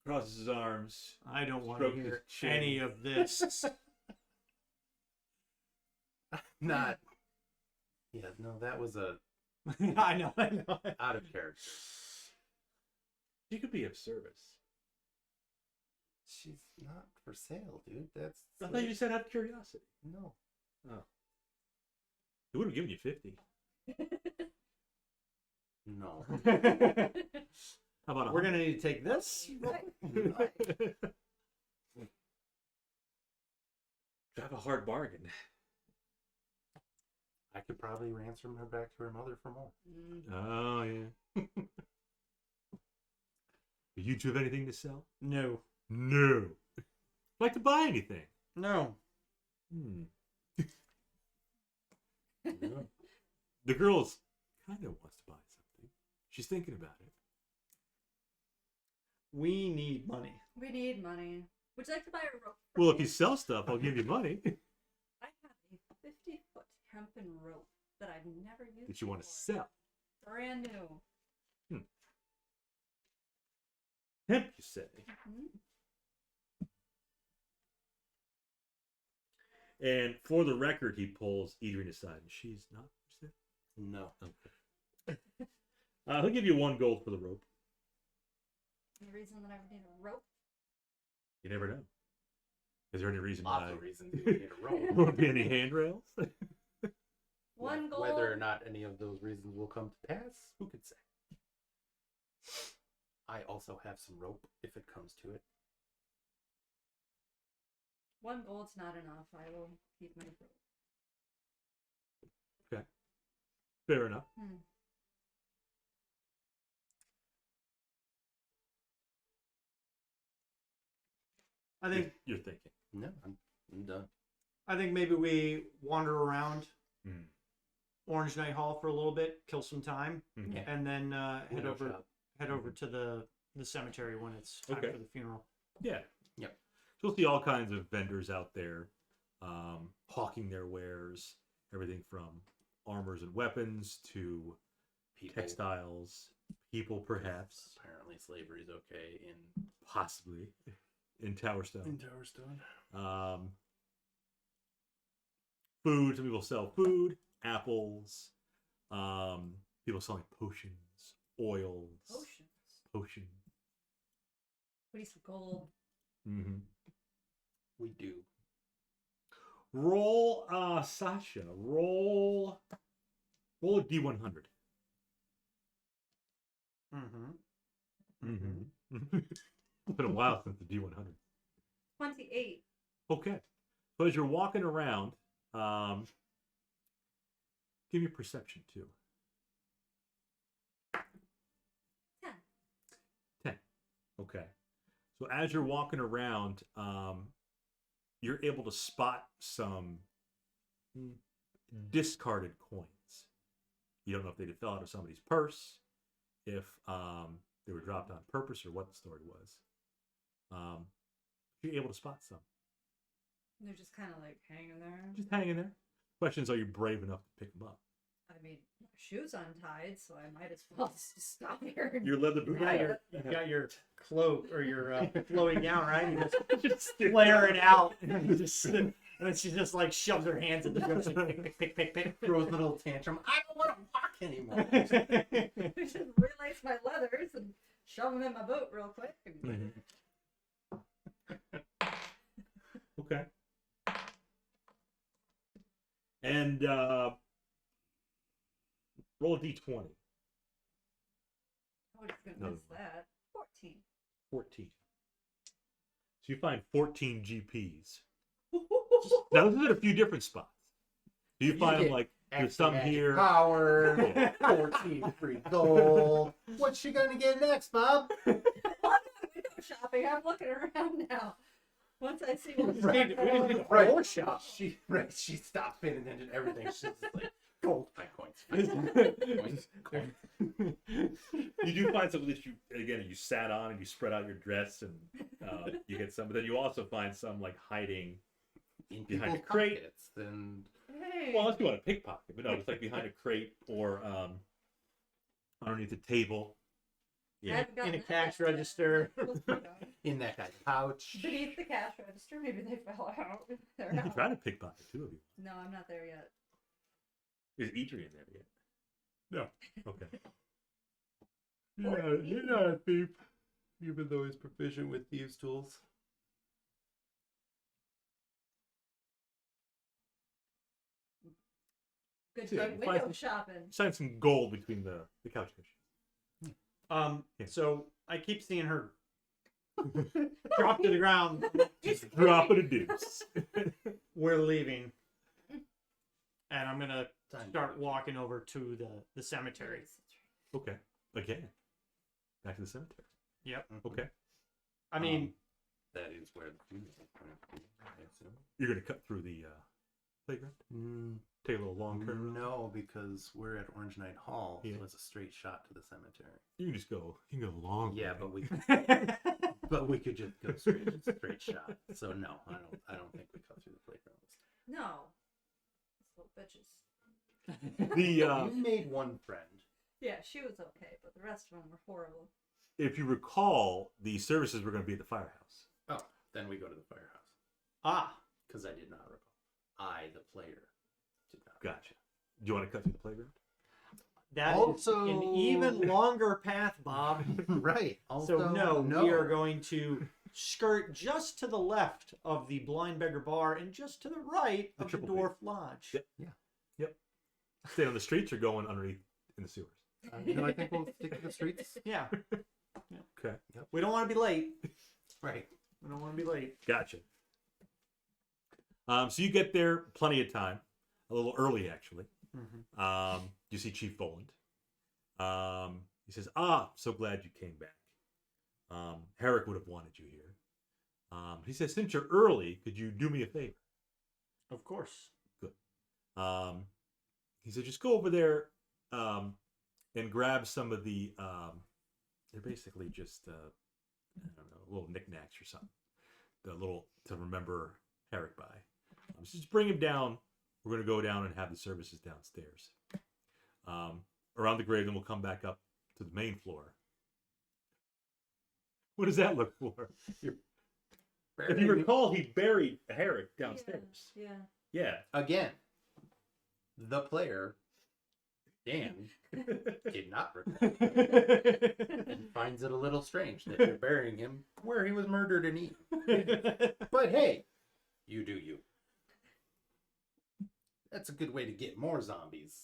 crosses his arms. I don't want to Strokes his hear chin. any of this. Not. Yeah, no, that was a I know. out of character. She could be of service. She's not for sale, dude. That's. I thought you said out of curiosity. No. He would have given you 50. No. How about We're gonna need to take this. Drive a hard bargain. I could probably ransom her back to her mother for more. Oh yeah. You two have anything to sell? No. No. Like to buy anything? No. The girl's kind of wants to buy something. She's thinking about it. We need money. We need money. Would you like to buy a rope? Well, if you sell stuff, I'll give you money. I have a 50-foot hempen rope that I've never used. That you want to before. sell. Brand new. Hemp, you say? And for the record, he pulls Adrian aside, and she's not. No. Okay. He'll give you 1 gold for the rope. Any reason that I would need a rope? You never know. Is there any reason Lots why? of reasons you need a rope. Won't be any handrails? One gold. Whether or not any of those reasons will come to pass, who could say? I also have some rope if it comes to it. 1 gold's not enough. I will keep my rope. Okay. Fair enough. I think You're thinking. No, I'm done. I think maybe we wander around Mm. Orange Night Hall for a little bit, kill some time, Mhm. Yeah. and then head Window over shop. to the cemetery when it's time Okay. for the funeral. Yeah. Yep. So you'll see all kinds of vendors out there hawking their wares, everything from armors and weapons to People. textiles, people perhaps, Apparently slavery is okay in possibly in Towerstone. Towerstone. Food, some people sell food, apples, people selling potions, oils, Potions. We need some gold. Mm-hmm. We do. Roll, Sasha. Roll a D100. Mm-hmm. It's been a while since the D100. 28. Okay. So as you're walking around, give me a perception too. 10. 10. Okay. So as you're walking around, you're able to spot some discarded coins. You don't know if they fell out of somebody's purse, if they were dropped on purpose, or what the story was. You're able to spot some. They're just kind of like hanging there. Just hanging there. Question is, are you brave enough to pick them up? I mean, my shoes untied, so I might as well just stop here. And Your leather You boots. got your cloak or your floating gown, right? You just flare it out, and you just sit, and then she just like shoves her hands in the guts and pick. Throws a little tantrum. I don't want to walk anymore. I should relace my leathers and shove them in my boat real quick. Okay. And roll a d20. Oh, it's gonna No. miss that. 14. 14. So you find 14 GPs. Now this is at a few different spots. So you find them like there's some Extra here. Power. 14 free gold. What's she gonna get next, Bob? What? shopping. I'm looking around now. Once I see what's Right, we didn't do the whole shop. She stopped paying attention to everything. She's just like, Gold. my coins. Coins. You do find something that you sat on and you spread out your dress and you get some, but then you also find some like hiding In behind a people's crate. pockets, then Hey. Well, unless you want to pickpocket, but no, it's like behind a crate or underneath a table. I Yeah, haven't gotten In a that cash yet. register. in that guy's pouch. Beneath the cash register, maybe they fell out. They're you can out. try to pickpocket two of you. No, I'm not there yet. Is Adrian there yet? No. Okay. You're not a thief, even though he's proficient with thieves' tools. Good So, yeah, job you find window some- shopping. Find some gold between the couch cushions. Yeah. So I keep seeing her drop to the ground. Just dropping a deuce. We're leaving, and I'm gonna Time to start go. walking over to the cemetery. Okay. Again. Back to the cemetery. Yep. Okay. I mean, That is where the funeral is going to be, I assume. You're gonna cut through the playground. Take a little long turn. No, because we're at Orange Knight Hall, Yeah. so it's a straight shot to the cemetery. You can just go. You can go long. Yeah, way. but we could just go straight shot. So no, I don't think we cut through the playground. No. Those little bitches. The You made one friend. Yeah, she was okay, but the rest of them were horrible. if you recall, the services were going to be at the firehouse. Oh, then we go to the firehouse ah, because I did not recall. I, the player, did not. Gotcha. Do you want to cut through the playground? that Also- is an even longer path, Bob. Right. Also, So no, we are going to skirt just to the left of the Blind Beggar Bar and just to the right The of the Triple Dwarf Lodge. Yep. Stay on the streets or going underneath in the sewers? No, I think we'll stick to the streets. Yeah. Okay. We don't want to be late. Right. We don't want to be late. Gotcha. So you get there plenty of time, a little early actually. Mm-hmm. You see Chief Boland. He says, so glad you came back. Harek would have wanted you here. He says, since you're early, could you do me a favor? Of course. He said, just go over there and grab some of the, they're basically just, I don't know, little knickknacks or something. The little, to remember Harek by. So just bring him down. We're going to go down and have the services downstairs. Around the grave, then we'll come back up to the main floor. What does that look for? If you recall, he buried Harek downstairs. Yeah. Yeah. Again, the player, Dan, did not recall and finds it a little strange that you're burying him where he was murdered and eaten. But hey, you do you. That's a good way to get more zombies.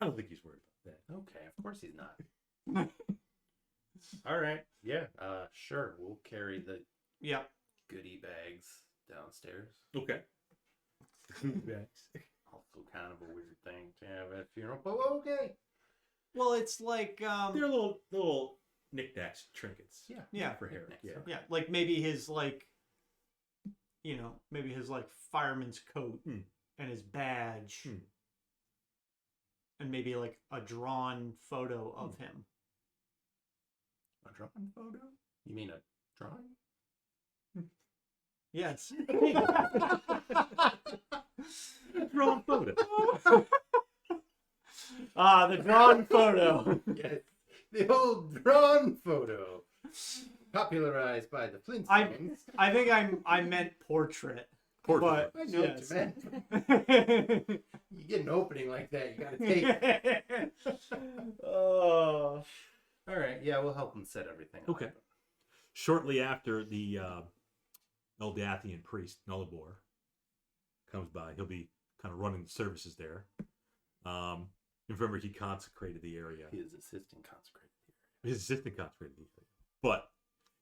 I don't think he's worried about that. Okay, of course he's not. All right, yeah, sure. We'll carry the Yep. goodie bags downstairs. Okay. Also, kind of a weird thing to have at a funeral, but okay. Well, it's like They're little knickknacks, trinkets. yeah, For Harek. Yeah. yeah, like maybe his like, maybe his like fireman's coat and his badge, and maybe like a drawn photo of him. A drawn photo? You mean a drawing? Yes. Drawn photo. The drawn photo. Yes, the old drawn photo, popularized by the Flintstones. I think I meant portrait. Portrait. I know Yes. what you meant. You get an opening like that, you gotta take it. Oh. All right, yeah, we'll help him set everything up. Okay. Shortly after the Eldathian priest, Nullarbor, comes by, he'll be kind of running the services there. Remember, he consecrated the area. His assistant consecrated. His assistant consecrated the area. But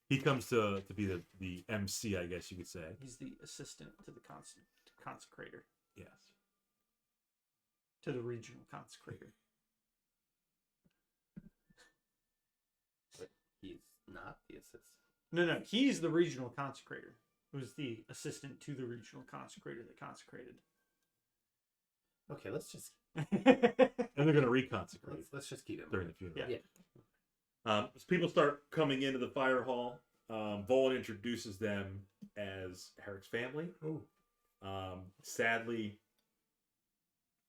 he comes to be the MC, I guess you could say. He's the assistant to the consecrator, Yes. to the regional consecrator. But he's not the assistant. No, he's the regional consecrator. It was the assistant to the regional consecrator that consecrated. Okay, let's just And they're going to reconsecrate let's just keep it during moving. the funeral. Yeah. As people start coming into the fire hall, Volan introduces them as Harek's family. Ooh. Sadly,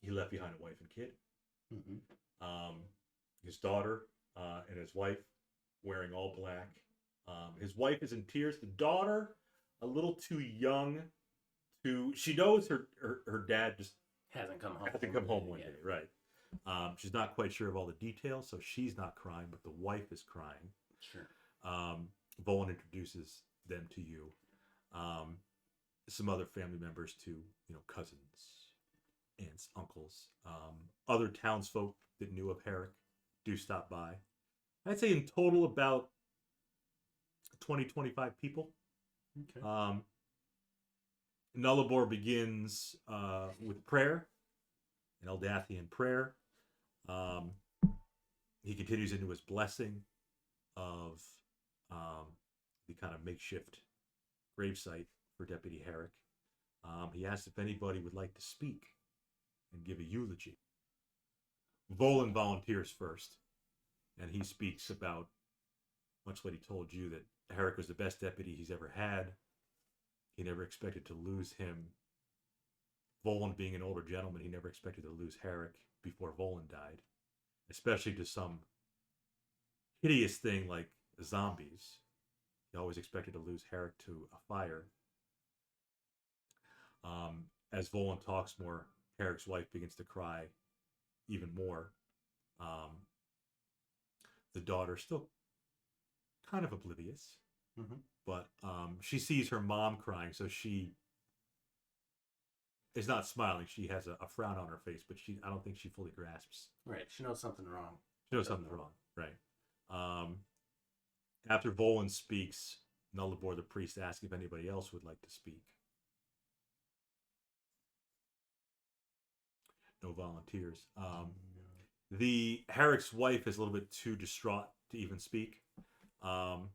he left behind a wife and kid. Mm-hmm. His daughter and his wife wearing all black. His wife is in tears. The daughter, a little too young to... She knows her dad just Hasn't come home. one day, right. She's not quite sure of all the details, so she's not crying, but the wife is crying. Sure. Volan introduces them to you. Some other family members too, cousins, aunts, uncles. Other townsfolk that knew of Harek do stop by. I'd say in total about 20, 25 people. Okay. Nullarbor begins with prayer, an Eldathian prayer. He continues into his blessing of the kind of makeshift gravesite for Deputy Harek. He asks if anybody would like to speak and give a eulogy. Volan volunteers first, and he speaks about much what he told you, that Harek was the best deputy he's ever had. He never expected to lose him. Volan being an older gentleman, he never expected to lose Harek before Volan died, especially to some hideous thing like zombies. He always expected to lose Harek to a fire. As Volan talks more, Harek's wife begins to cry even more. The daughter still kind of oblivious, but she sees her mom crying, so she is not smiling. She has a frown on her face, but I don't think she fully grasps. Right. She knows something wrong. She knows something's wrong, right? After Volan speaks, Nullarbor the priest asks if anybody else would like to speak. No volunteers. The Harek's wife is a little bit too distraught to even speak. One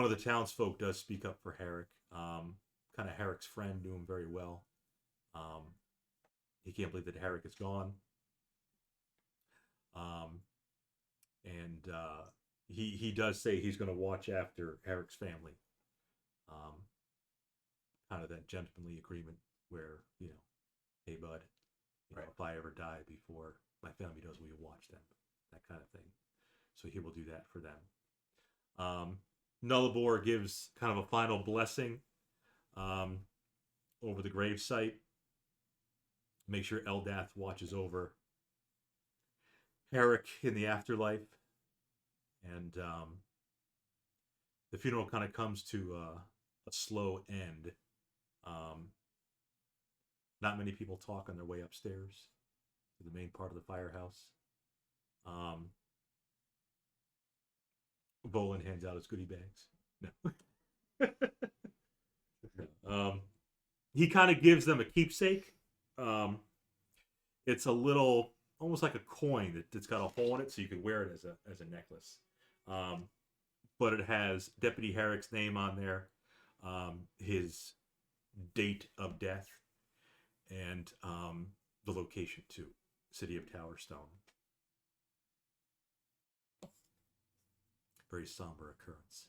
of the townsfolk does speak up for Harek. Kind of Harek's friend, knew him very well. He can't believe that Harek is gone. He does say he's going to watch after Harek's family. Kind of that gentlemanly agreement where, hey bud, Right. if I ever die before my family does, will you watch them? That kind of thing. So he will do that for them. Nullarbor gives kind of a final blessing over the gravesite. Make sure Eldath watches over Harek in the afterlife. And the funeral kind of comes to a slow end. Not many people talk on their way upstairs to the main part of the firehouse. Volan hands out his goodie bags. No. He kind of gives them a keepsake. It's a little, almost like a coin that's got a hole in it, so you could wear it as a necklace. But it has Deputy Harek's name on there, his date of death, and the location too, City of Towerstone. Very somber occurrence.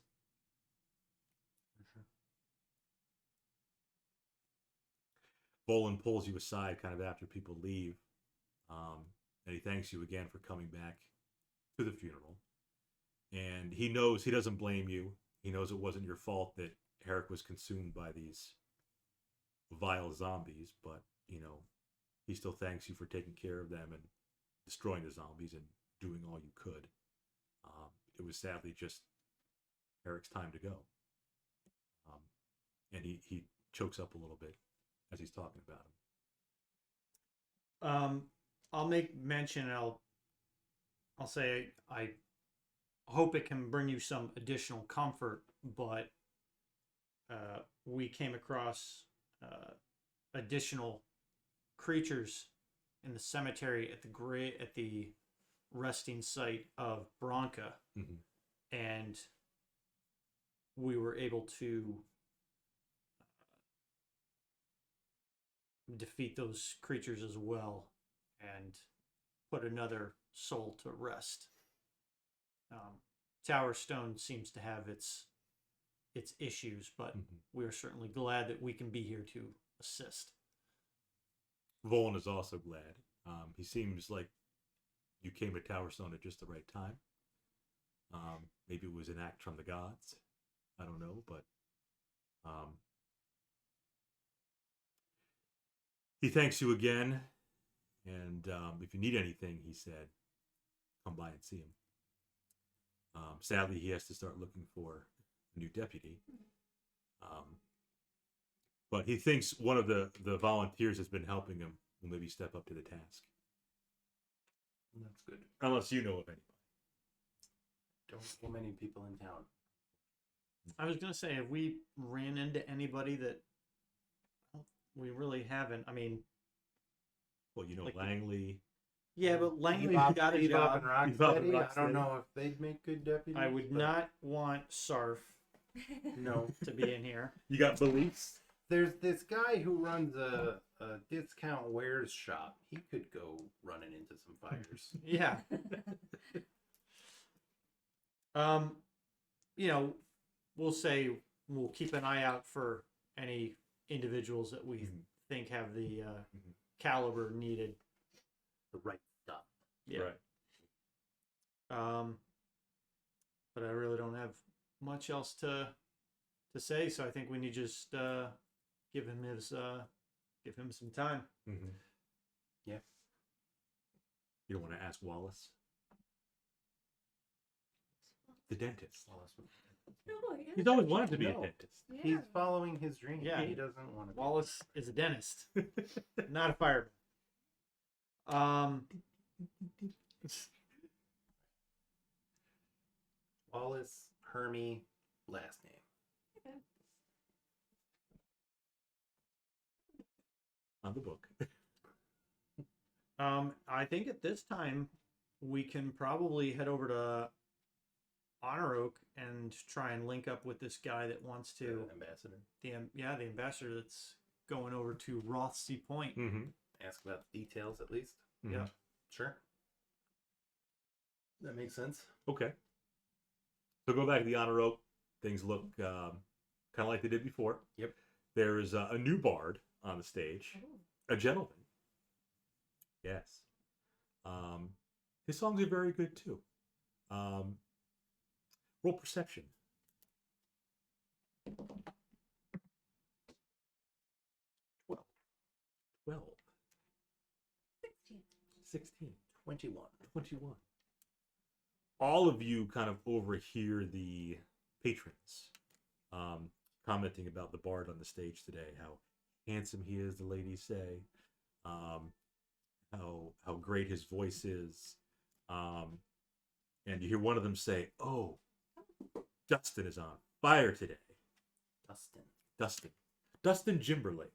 Volan pulls you aside kind of after people leave, and he thanks you again for coming back to the funeral. And he knows, he doesn't blame you. He knows it wasn't your fault that Harek was consumed by these vile zombies, but, he still thanks you for taking care of them and destroying the zombies and doing all you could. It was sadly just Harek's time to go. And he chokes up a little bit as he's talking about him. I'll make mention, and I'll say I hope it can bring you some additional comfort, but we came across additional creatures in the cemetery at the resting site of Branka, Mhm. and we were able to defeat those creatures as well and put another soul to rest. Towerstone seems to have its issues, but we are certainly glad that we can be here to assist. Volan is also glad. He seems like you came to Towerstone at just the right time. Maybe it was an act from the gods. I don't know, but he thanks you again. And if you need anything, he said, come by and see him. Sadly, he has to start looking for a new deputy. But he thinks one of the volunteers has been helping him will maybe step up to the task. That's good. Unless you know of anybody. Don't know many people in town. I was going to say, have we ran into anybody that we really haven't? I mean, Well, you know, Like- Langley. yeah, but Langley's Bebop- got a Bebop job. and Rocksteady, Bebop and I don't Rocksteady. know if they'd make good deputies. I would but not want Sarf No. to be in here. You got beliefs? There's this guy who runs a discount wares shop. He could go running into some fires. Yeah. You know, we'll say we'll keep an eye out for any individuals that we think have the caliber needed. The right stuff. Yeah. Right. But I really don't have much else to say, so I think we need to just give him some time. Mm-hmm. Yeah. You don't want to ask Wallace? The dentist. No, He's always wanted to be a No. dentist. He's following his dream. Yeah. He doesn't want to. Wallace is a dentist, not a fireman. Wallace, Hermie, last name. On the book. I think at this time we can probably head over to Honor Oak and try and link up with this guy that wants to Ambassador. the ambassador that's going over to Rothsea Point. Mm-hmm. Ask about the details at least. Yeah. Sure. That makes sense. Okay. So go back to the Honor Oak. Things look kind of like they did before. Yep. There is a new bard on the stage, a gentleman. Yes. His songs are very good too. Roll perception. 12. 16. 21. 21. All of you kind of overhear the patrons commenting about the bard on the stage today, how handsome he is, the ladies say, how great his voice is. And you hear one of them say, "Oh, Dustin is on fire today." Dustin Jimberlake.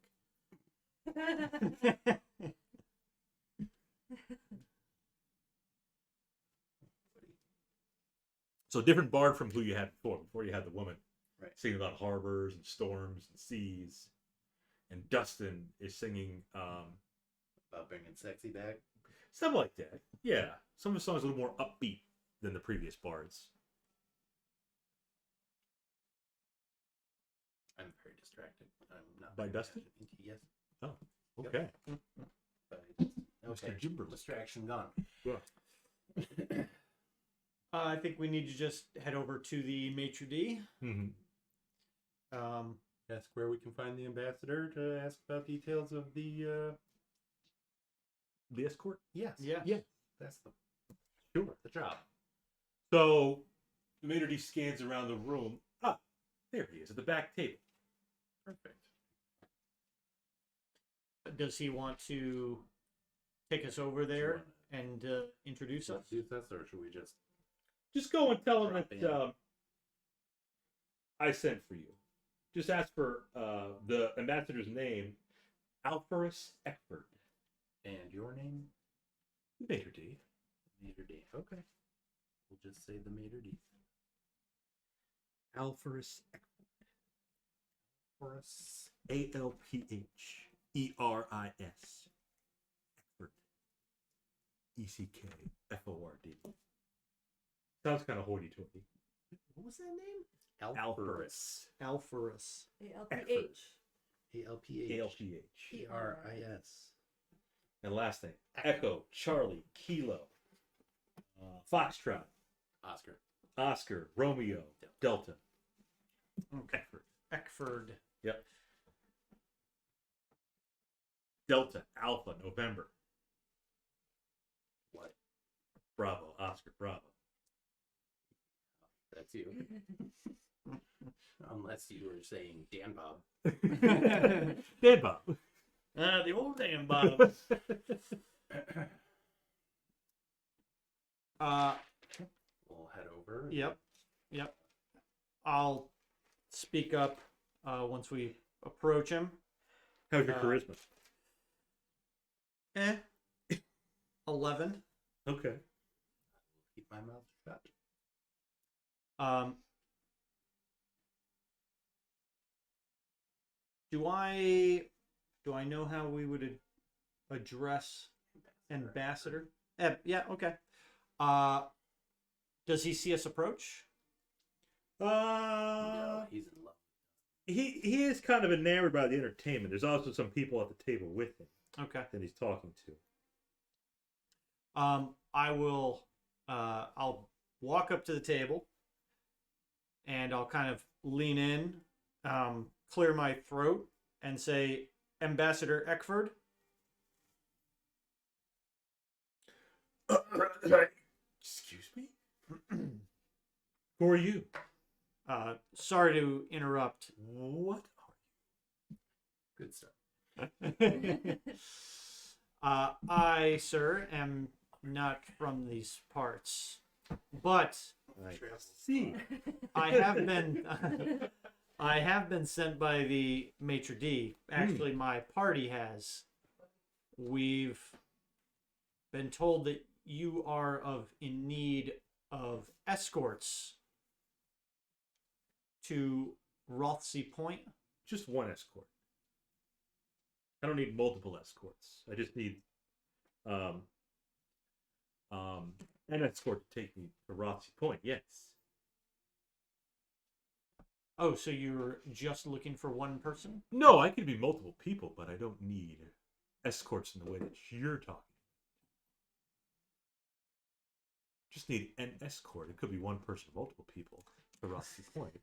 So different bard from who you had before. Before you had the woman singing about harbors and storms and seas. And Dustin is singing About bringing sexy back. something like that. Yeah. Some of the songs are a little more upbeat than the previous bards. I'm very distracted. I'm not By paying Dustin? attention. Yes. Oh, okay. But Mr. okay. Jimberlake. Distraction gone. Yeah. I think we need to just head over to the maitre d'. Mm-hmm. Ask where we can find the ambassador to ask about details of the. The escort? Yes. Yeah. Yeah. That's Sure. the job. So the maitre d' scans around the room. Ah, there he is at the back table. Perfect. Does he want to take us over there and introduce us? Introduce us, or should we just? Just go and tell him Drop that in. I sent for you. Just ask for the ambassador's name, Alpheris Eckford. And your name? Maitre d'. Mater D. Okay. We'll just say the Mater D. Alpheris. Chorus. Alpheris. Eckford. ECKFORD. Sounds kind of hoity-toity. What was that name? Alpheris. Alpheris. ALPH. ALPH. ALPH. PRIS. And last name, Echo, Charlie, Kilo, Foxtrot, Oscar, Romeo, Delta. Okay. Eckford. Eckford. Yep. Delta, Alpha, November. What? Bravo, Oscar, Bravo. That's you. Unless you were saying Dan Bob. Dan Bob. The old damn Bob. We'll head over. Yep. I'll speak up once we approach him. How's your charisma? 11. Okay. Keep my mouth shut. Do I know how we would address Ambassador? Yeah, okay. Does he see us approach? No, he's in love. He is kind of enamored by the entertainment. There's also some people at the table with him Okay. that he's talking to. I will I'll walk up to the table and I'll kind of lean in, clear my throat and say, Ambassador Eckford. Excuse me? Who are you? Sorry to interrupt. What are Good stuff. I, sir, am not from these parts, but you? I see. I have been sent by the maitre d'. Actually, my party has. We've been told that you are in need of escorts to Rothsea Point. Just one escort. I don't need multiple escorts. I just need an escort to take me to Rothsea Point. Yes. Oh, so you're just looking for one person? No, I could be multiple people, but I don't need escorts in the way that you're talking. Just need an escort. It could be one person, multiple people to Rothsea Point.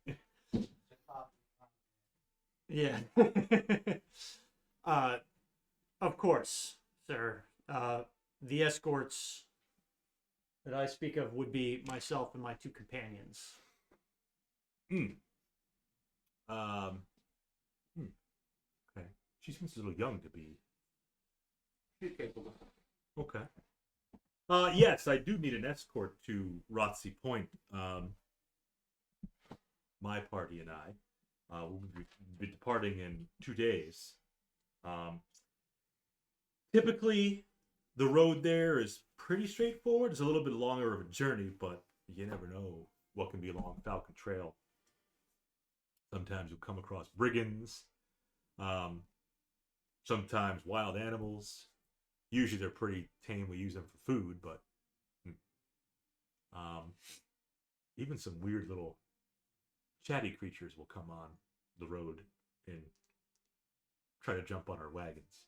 Yeah. Of course, sir. The escorts that I speak of would be myself and my two companions. Okay. She seems a little young to be. She's capable. Okay. Yes, I do need an escort to Rothsea Point. My party and I will be departing in 2 days. Typically, the road there is pretty straightforward. It's a little bit longer of a journey, but you never know what can be along Falcon Trail. Sometimes you'll come across brigands. Sometimes wild animals. Usually they're pretty tame. We use them for food, but even some weird little chatty creatures will come on the road and try to jump on our wagons.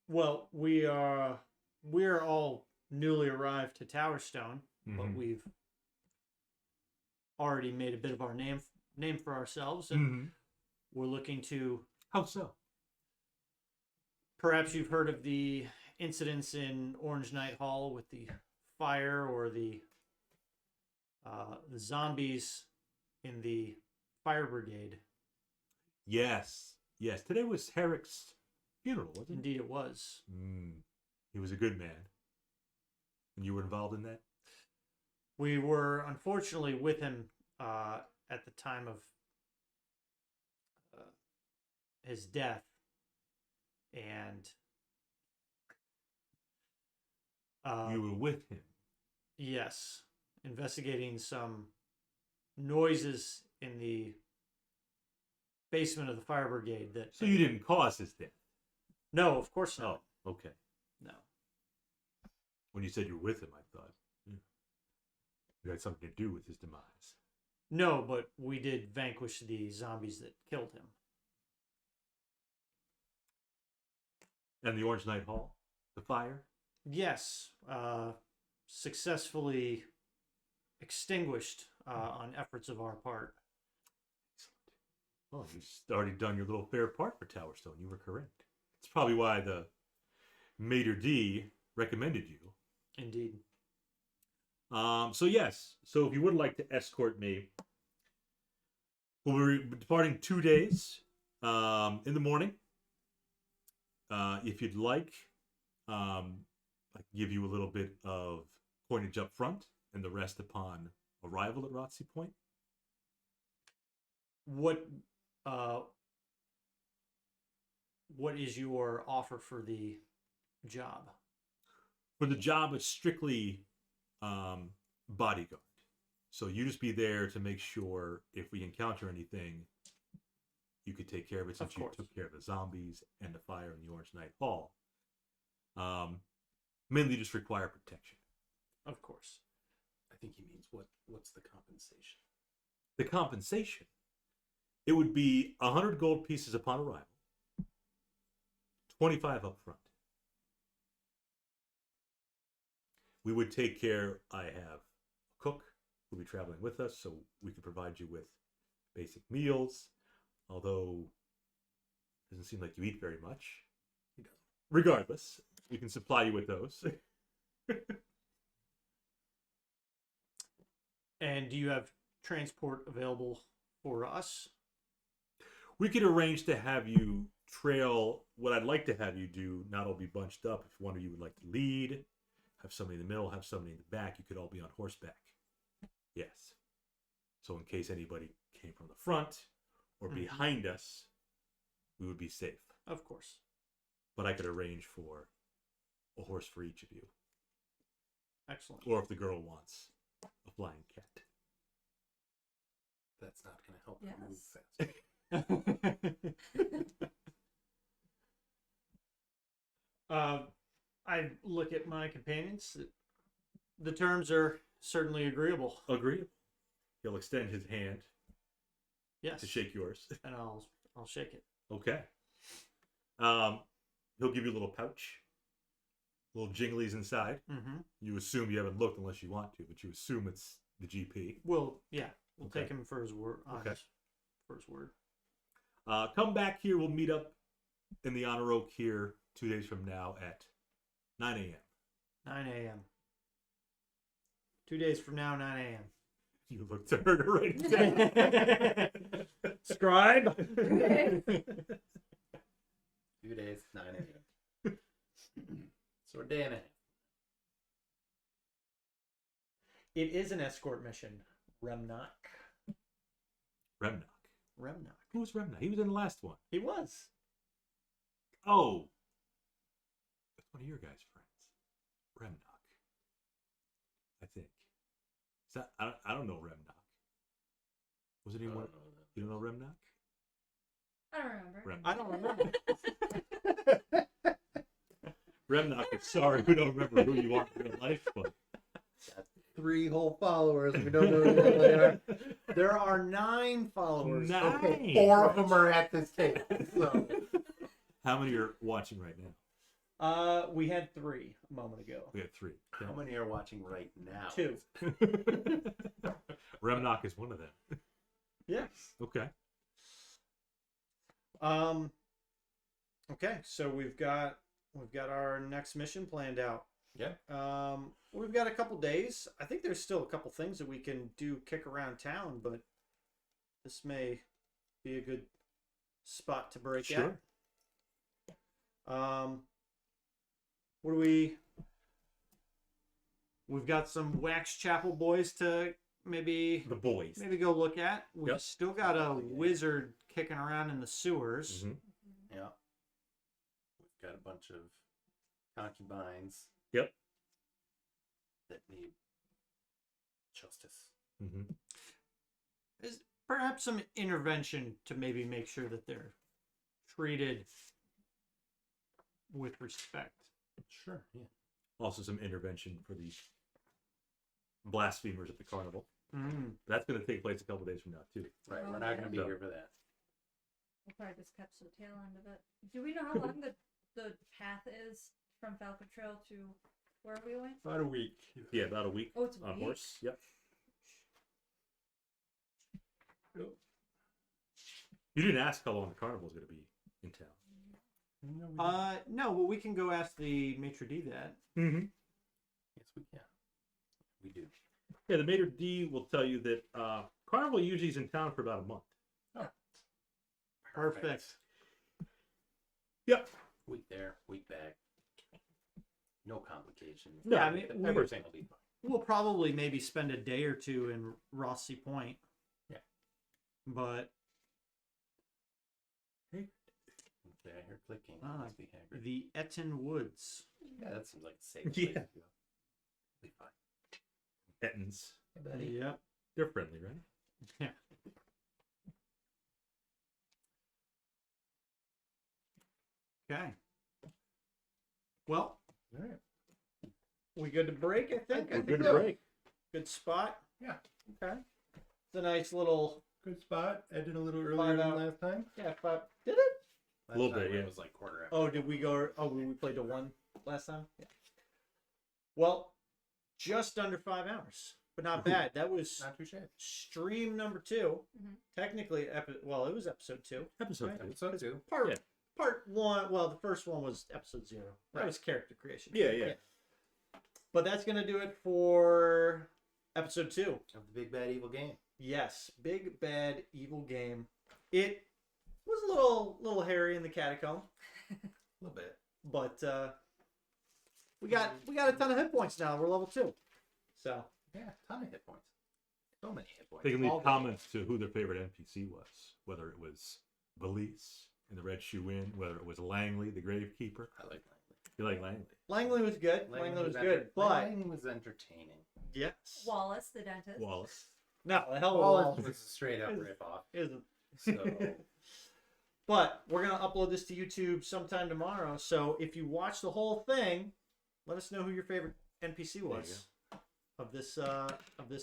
Well, we're all newly arrived to Towerstone, but we've already made a bit of our name for ourselves, and we're looking to. How so? Perhaps you've heard of the incidents in Orange Night Hall with the fire, or the zombies in the fire brigade. Yes. Today was Harek's funeral, wasn't it? Indeed, it was. He was a good man. And you were involved in that? We were unfortunately with him at the time of his death, and You were with him. Yes, investigating some noises in the basement of the fire brigade. That So you didn't cause his death? No, of course not. Oh, okay. No. When you said you were with him, I thought you had something to do with his demise. No, but we did vanquish the zombies that killed him. And the Orange Night Hall? The fire? Yes, successfully extinguished on efforts of our part. Excellent. Well, you've already done your little fair part for Towerstone. You were correct. It's probably why the Maitre D recommended you. Indeed. So yes. So if you would like to escort me, we'll be departing 2 days in the morning. If you'd like, I can give you a little bit of coinage up front and the rest upon arrival at Rotsey Point. What is your offer for the job? For the job, it's strictly bodyguard. So you just be there to make sure if we encounter anything, you could take care of it, since you took care of the zombies and the fire in the Orange Night Hall. Mainly just require protection. Of course. I think he means what's the compensation? The compensation, it would be 100 gold pieces upon arrival, 25 up front. We would take care. I have a cook who'll be traveling with us, so we could provide you with basic meals. Although it doesn't seem like you eat very much. He doesn't. Regardless, we can supply you with those. And do you have transport available for us? We could arrange to have you trail. What I'd like to have you do, not all be bunched up. If one of you would like to lead, have somebody in the middle, have somebody in the back, you could all be on horseback. Yes. So in case anybody came from the front or behind us, we would be safe. Of course. But I could arrange for a horse for each of you. Excellent. Or if the girl wants a flying cat. That's not going to help you move fast. I look at my companions. The terms are certainly agreeable. Agreeable. He'll extend his hand Yes. to shake yours. And I'll shake it. Okay. He'll give you a little pouch. Little jinglies inside. Mm-hmm. You assume you haven't looked unless you want to, but you assume it's the GP. We'll Okay. take him for his word. Okay. For his word. Come back here. We'll meet up in the Honor Oak here 2 days from now at 9 a.m. 9 a.m. 2 days from now, 9 a.m. You look to her to write it down. Scribe. 2 days, 9 a.m. So a day and a half. It is an escort mission. Remnock. Remnock. Who was Remnock? He was in the last one. He was. Oh. That's one of your guys' friends. Remnock. I think. Is that, I don't know Remnock. Was it anyone? I don't know that. You don't know Remnock? I don't remember. Remnock. I don't remember. Remnock is sorry, we don't remember who you are in real life, but 3 whole followers. We don't know who they are. There are 9 followers. 9. Okay, 4 of them are at this table. So How many are watching right now? We had 3 a moment ago. We had 3. how many are watching right now? 2. Remnock is one of them. Yes. Okay. Okay, so we've got our next mission planned out. Yeah. We've got a couple days. I think there's still a couple things that we can do, kick around town, but this may be a good spot to break Sure. out. What do we've got some Wax Chapel boys to maybe The boys. go look at. We've Yep. still got a wizard kicking around in the sewers. Mhm. Yeah. We've got a bunch of concubines. Yep. that need justice. Mm-hmm. Is perhaps some intervention to maybe make sure that they're treated with respect. Sure, yeah. Also, some intervention for the blasphemers at the carnival. Mm. That's going to take place a couple days from now, too. Right, Oh, we're not going to be yeah. here for that. We'll probably just catch the tail end of it. Do we know how long the path is from Falcon Trail to where we went? About a week. Yeah, about a week Oh, it's a on week? horse. Yep. You didn't ask how long the carnival is going to be in town. No, well, we can go ask the maitre d' that. Mm-hmm. Yes, we can. We do. Yeah, the maitre d' will tell you that carnival usually is in town for about a month. Perfect. Yep. Week there, week back. No complications. No, Yeah, I mean, everything will be fine. we'll probably maybe spend a day or two in Rossi Point. Yeah. But Okay, I hear clicking. Ah, Must be Hagrid. the Etten Woods. Yeah, that seems like a safe place Yeah. to go. Be fine. Ettins. Hey, buddy. Yep. They're friendly, right? Yeah. Okay. Well, All right. we good to break, I think? We're I good think to so. break. Good spot. Yeah. Okay. It's a nice little Good spot. I did a little Five earlier than out. last time. Did it? Last Little time bit, it yeah. was like quarter after. Oh, did we go? Oh, we played to 1 last time? Yeah. Well, just under 5 hours, but not bad. That was Not too shabby. stream number 2. Mhm. Technically, well, it was episode 2. Episode Right. two. Episode 2. Part Yeah. part 1. Well, the first one was episode 0. That Right. was character creation. Yeah. But that's gonna do it for episode 2. Of the Big Bad Evil Game. Yes, big bad evil game. It was a little hairy in the catacomb, A little bit. but we got a ton of hit points now. We're level 2, so Yeah, ton of hit points. So many hit points. They can All leave day. comments to who their favorite NPC was, whether it was Valise in the Red Shoe Inn, whether it was Langley, the Gravekeeper. I like Langley. You like Langley? Langley was good. Langley was good, but Langley was entertaining. yes, Wallace, the dentist. Wallace. no, the hell Wallace was was a straight up rip off. isn't. So But we're gonna upload this to YouTube sometime tomorrow. So if you watch the whole thing, let us know who your favorite NPC was of this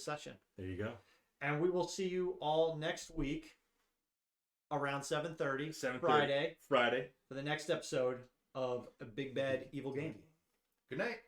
session. There you go. And we will see you all next week around 7:30 7:30. Friday Friday. for the next episode of A Big Bad Evil Game. good night.